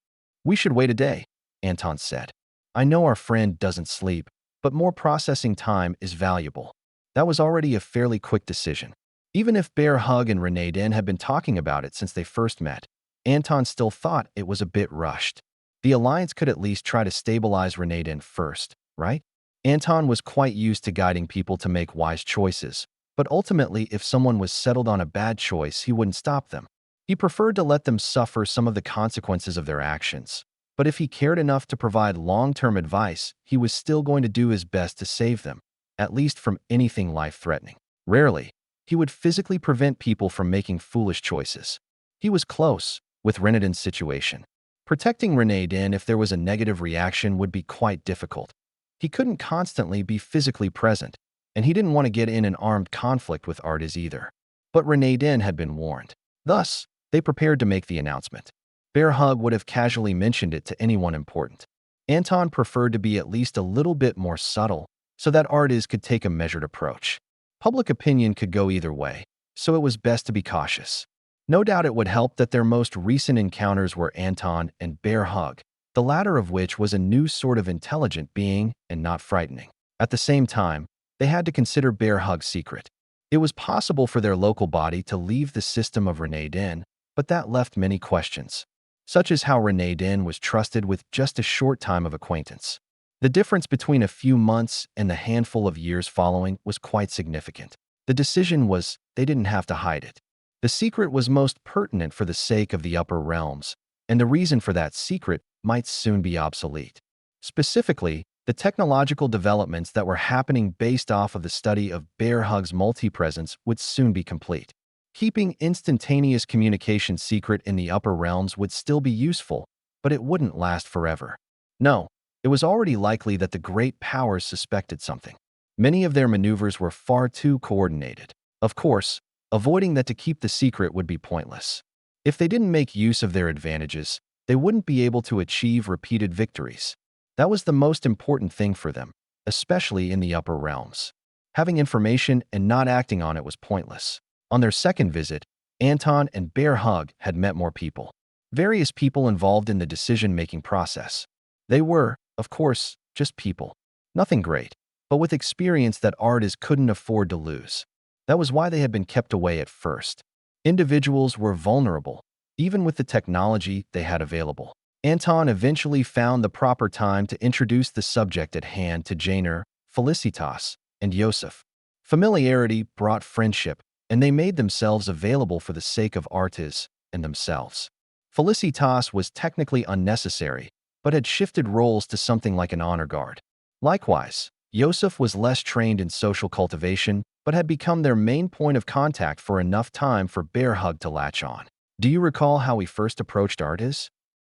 We should wait a day, Anton said. I know our friend doesn't sleep, but more processing time is valuable. That was already a fairly quick decision. Even if Bear Hug and Renee Din had been talking about it since they first met, Anton still thought it was a bit rushed. The Alliance could at least try to stabilize Renee Din first, right? Anton was quite used to guiding people to make wise choices, but ultimately if someone was settled on a bad choice, he wouldn't stop them. He preferred to let them suffer some of the consequences of their actions. But if he cared enough to provide long-term advice, he was still going to do his best to save them, at least from anything life-threatening. Rarely, he would physically prevent people from making foolish choices. He was close with Renee Din's situation. Protecting Renee Din if there was a negative reaction would be quite difficult. He couldn't constantly be physically present, and he didn't want to get in an armed conflict with artists either. But Renee Din had been warned. Thus, they prepared to make the announcement. Bear Hug would have casually mentioned it to anyone important. Anton preferred to be at least a little bit more subtle so that artists could take a measured approach. Public opinion could go either way, so it was best to be cautious. No doubt it would help that their most recent encounters were Anton and Bear Hug, the latter of which was a new sort of intelligent being and not frightening. At the same time, they had to consider Bear Hug's secret. It was possible for their local body to leave the system of Renee Din, but that left many questions, such as how Renee Din was trusted with just a short time of acquaintance. The difference between a few months and the handful of years following was quite significant. The decision was they didn't have to hide it. The secret was most pertinent for the sake of the upper realms, and the reason for that secret might soon be obsolete. Specifically, the technological developments that were happening based off of the study of Bear Hug's multi-presence would soon be complete. Keeping instantaneous communication secret in the upper realms would still be useful, but it wouldn't last forever. No, it was already likely that the great powers suspected something. Many of their maneuvers were far too coordinated. Of course, avoiding that to keep the secret would be pointless. If they didn't make use of their advantages, they wouldn't be able to achieve repeated victories. That was the most important thing for them, especially in the upper realms. Having information and not acting on it was pointless. On their second visit, Anton and Bear Hug had met more people. Various people involved in the decision-making process. They were, of course, just people. Nothing great, but with experience that artists couldn't afford to lose. That was why they had been kept away at first. Individuals were vulnerable, even with the technology they had available. Anton eventually found the proper time to introduce the subject at hand to Janer, Felicitas, and Yosef. Familiarity brought friendship, and they made themselves available for the sake of artists and themselves. Felicitas was technically unnecessary, but had shifted roles to something like an honor guard. Likewise, Yosef was less trained in social cultivation, but had become their main point of contact for enough time for Bear Hug to latch on. Do you recall how we first approached artists?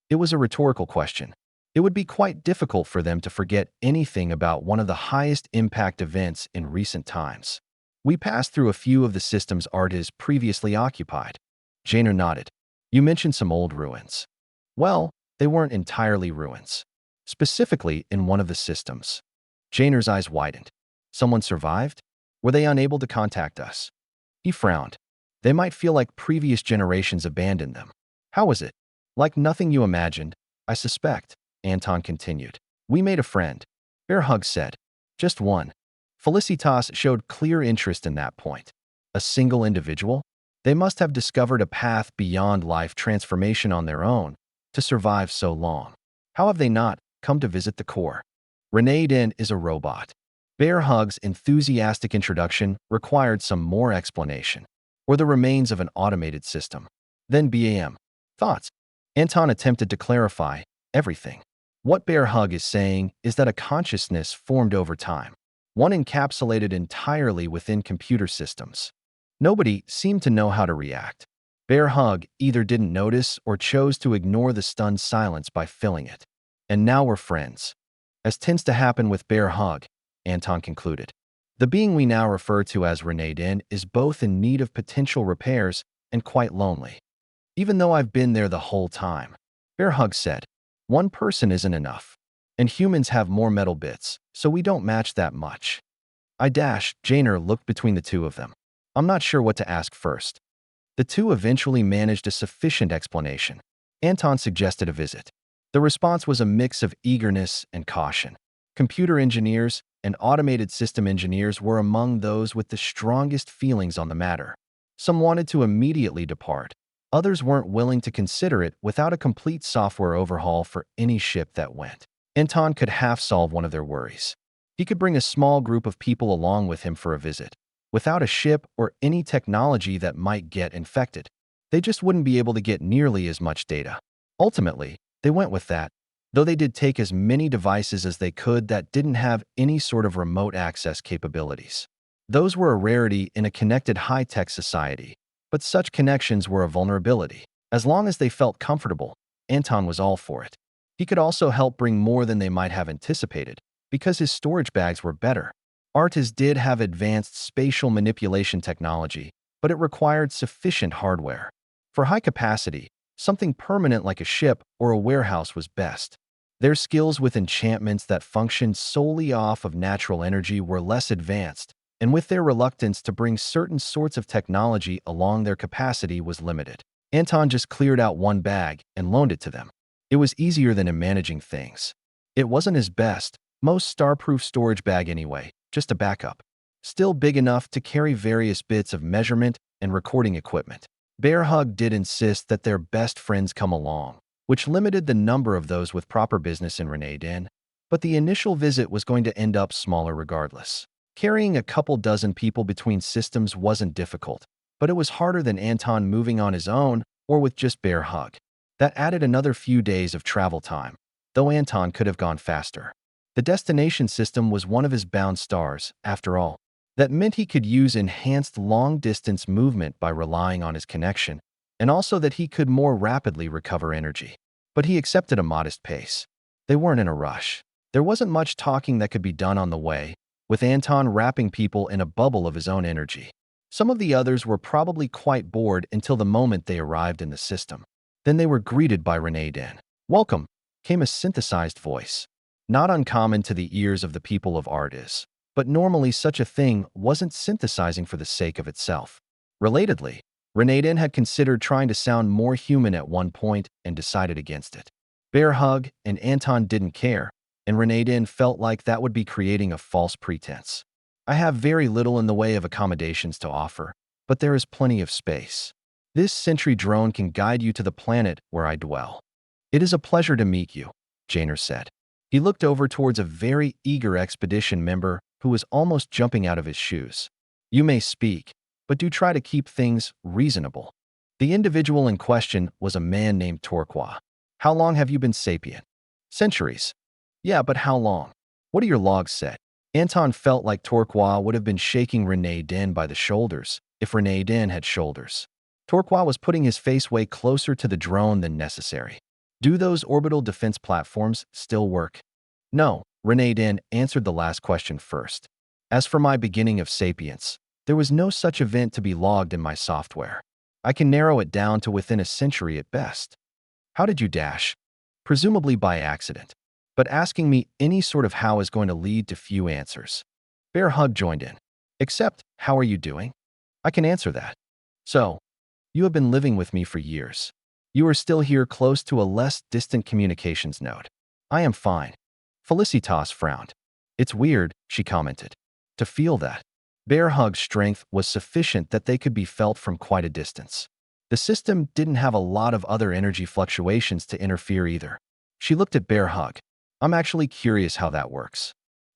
It was a rhetorical question. It would be quite difficult for them to forget anything about one of the highest impact events in recent times. We passed through a few of the systems artists previously occupied. Janer nodded. You mentioned some old ruins. Well, they weren't entirely ruins. Specifically in one of the systems. Janer's eyes widened. Someone survived? Were they unable to contact us? He frowned. They might feel like previous generations abandoned them. How was it? Like nothing you imagined, I suspect, Anton continued. We made a friend. Bear Hug said. Just one. Felicitas showed clear interest in that point. A single individual? They must have discovered a path beyond life transformation on their own to survive so long. How have they not come to visit the core? Renee Din is a robot. Bear Hug's enthusiastic introduction required some more explanation, or the remains of an automated system. Then BAM. Thoughts? Anton attempted to clarify everything. What Bear Hug is saying is that a consciousness formed over time. one encapsulated entirely within computer systems. Nobody seemed to know how to react. Bear Hug either didn't notice or chose to ignore the stunned silence by filling it. And now we're friends. As tends to happen with Bear Hug, Anton concluded. The being we now refer to as Renee Din is both in need of potential repairs and quite lonely. Even though I've been there the whole time, Bear Hug said, one person isn't enough. And humans have more metal bits, so we don't match that much. Janer looked between the two of them. I'm not sure what to ask first. The two eventually managed a sufficient explanation. Anton suggested a visit. The response was a mix of eagerness and caution. Computer engineers and automated system engineers were among those with the strongest feelings on the matter. Some wanted to immediately depart. Others weren't willing to consider it without a complete software overhaul for any ship that went. Anton could half-solve one of their worries. He could bring a small group of people along with him for a visit. Without a ship or any technology that might get infected, they just wouldn't be able to get nearly as much data. Ultimately, they went with that, though they did take as many devices as they could that didn't have any sort of remote access capabilities. Those were a rarity in a connected high-tech society, but such connections were a vulnerability. As long as they felt comfortable, Anton was all for it. He could also help bring more than they might have anticipated, because his storage bags were better. Artis did have advanced spatial manipulation technology, but it required sufficient hardware. For high capacity, something permanent like a ship or a warehouse was best. Their skills with enchantments that functioned solely off of natural energy were less advanced, and with their reluctance to bring certain sorts of technology along, their capacity was limited. Anton just cleared out one bag and loaned it to them. It was easier than in managing things. It wasn't his best, most star-proof storage bag anyway, just a backup. Still big enough to carry various bits of measurement and recording equipment. Bear Hug did insist that their best friends come along, which limited the number of those with proper business in Renee Den, but the initial visit was going to end up smaller regardless. Carrying a couple dozen people between systems wasn't difficult, but it was harder than Anton moving on his own or with just Bear Hug. That added another few days of travel time, though Anton could have gone faster. The destination system was one of his bound stars, after all. That meant he could use enhanced long-distance movement by relying on his connection, and also that he could more rapidly recover energy. But he accepted a modest pace. They weren't in a rush. There wasn't much talking that could be done on the way, with Anton wrapping people in a bubble of his own energy. Some of the others were probably quite bored until the moment they arrived in the system. Then they were greeted by Renee Den. "Welcome," came a synthesized voice. Not uncommon to the ears of the people of Artis, but normally such a thing wasn't synthesizing for the sake of itself. Relatedly, Renee Den had considered trying to sound more human at one point and decided against it. Bear Hug and Anton didn't care, and Renee Den felt like that would be creating a false pretense. "I have very little in the way of accommodations to offer, but there is plenty of space. This sentry drone can guide you to the planet where I dwell." "It is a pleasure to meet you," Janer said. He looked over towards a very eager expedition member who was almost jumping out of his shoes. "You may speak, but do try to keep things reasonable." The individual in question was a man named Torqua. "How long have you been sapient?" "Centuries." "Yeah, but how long? What do your logs say?" Anton felt like Torqua would have been shaking Renee Den by the shoulders if Renee Den had shoulders. Torqua was putting his face way closer to the drone than necessary. "Do those orbital defense platforms still work?" "No," Renee Den answered the last question first. "As for my beginning of sapience, there was no such event to be logged in my software. I can narrow it down to within a century at best." "How did you dash?" "Presumably by accident. But asking me any sort of how is going to lead to few answers." Bear Hug joined in. "Except, how are you doing?" "I can answer that." "So, you have been living with me for years. You are still here close to a less distant communications node." "I am fine." Felicitas frowned. "It's weird," she commented, "to feel that." Bear Hug's strength was sufficient that they could be felt from quite a distance. The system didn't have a lot of other energy fluctuations to interfere either. She looked at Bear Hug. "I'm actually curious how that works.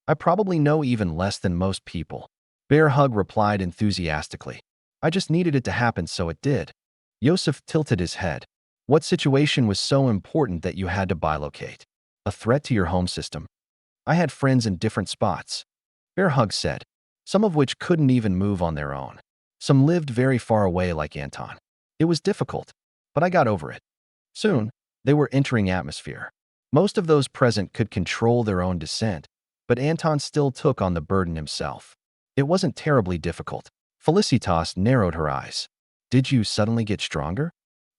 I probably know even less than most people." Bear Hug replied enthusiastically. "I just needed it to happen, so it did." Yosef tilted his head. "What situation was so important that you had to bilocate? A threat to your home system?" "I had friends in different spots." Bear Hug said, some of which couldn't even move on their own. Some lived very far away like Anton. It was difficult, but I got over it. Soon, they were entering atmosphere. Most of those present could control their own descent, but Anton still took on the burden himself. It wasn't terribly difficult. Felicitas narrowed her eyes. Did you suddenly get stronger?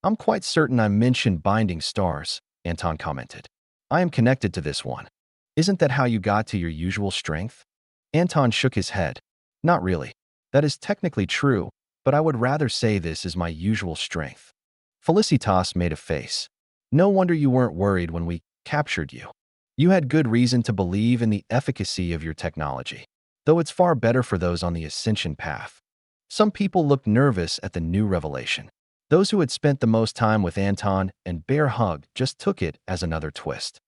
I'm quite certain I mentioned binding stars, Anton commented. I am connected to this one. Isn't that how you got to your usual strength? Anton shook his head. Not really. That is technically true, but I would rather say this is my usual strength. Felicitas made a face. No wonder you weren't worried when we captured you. You had good reason to believe in the efficacy of your technology, though it's far better for those on the ascension path. Some people looked nervous at the new revelation. Those who had spent the most time with Anton and Bear Hug just took it as another twist.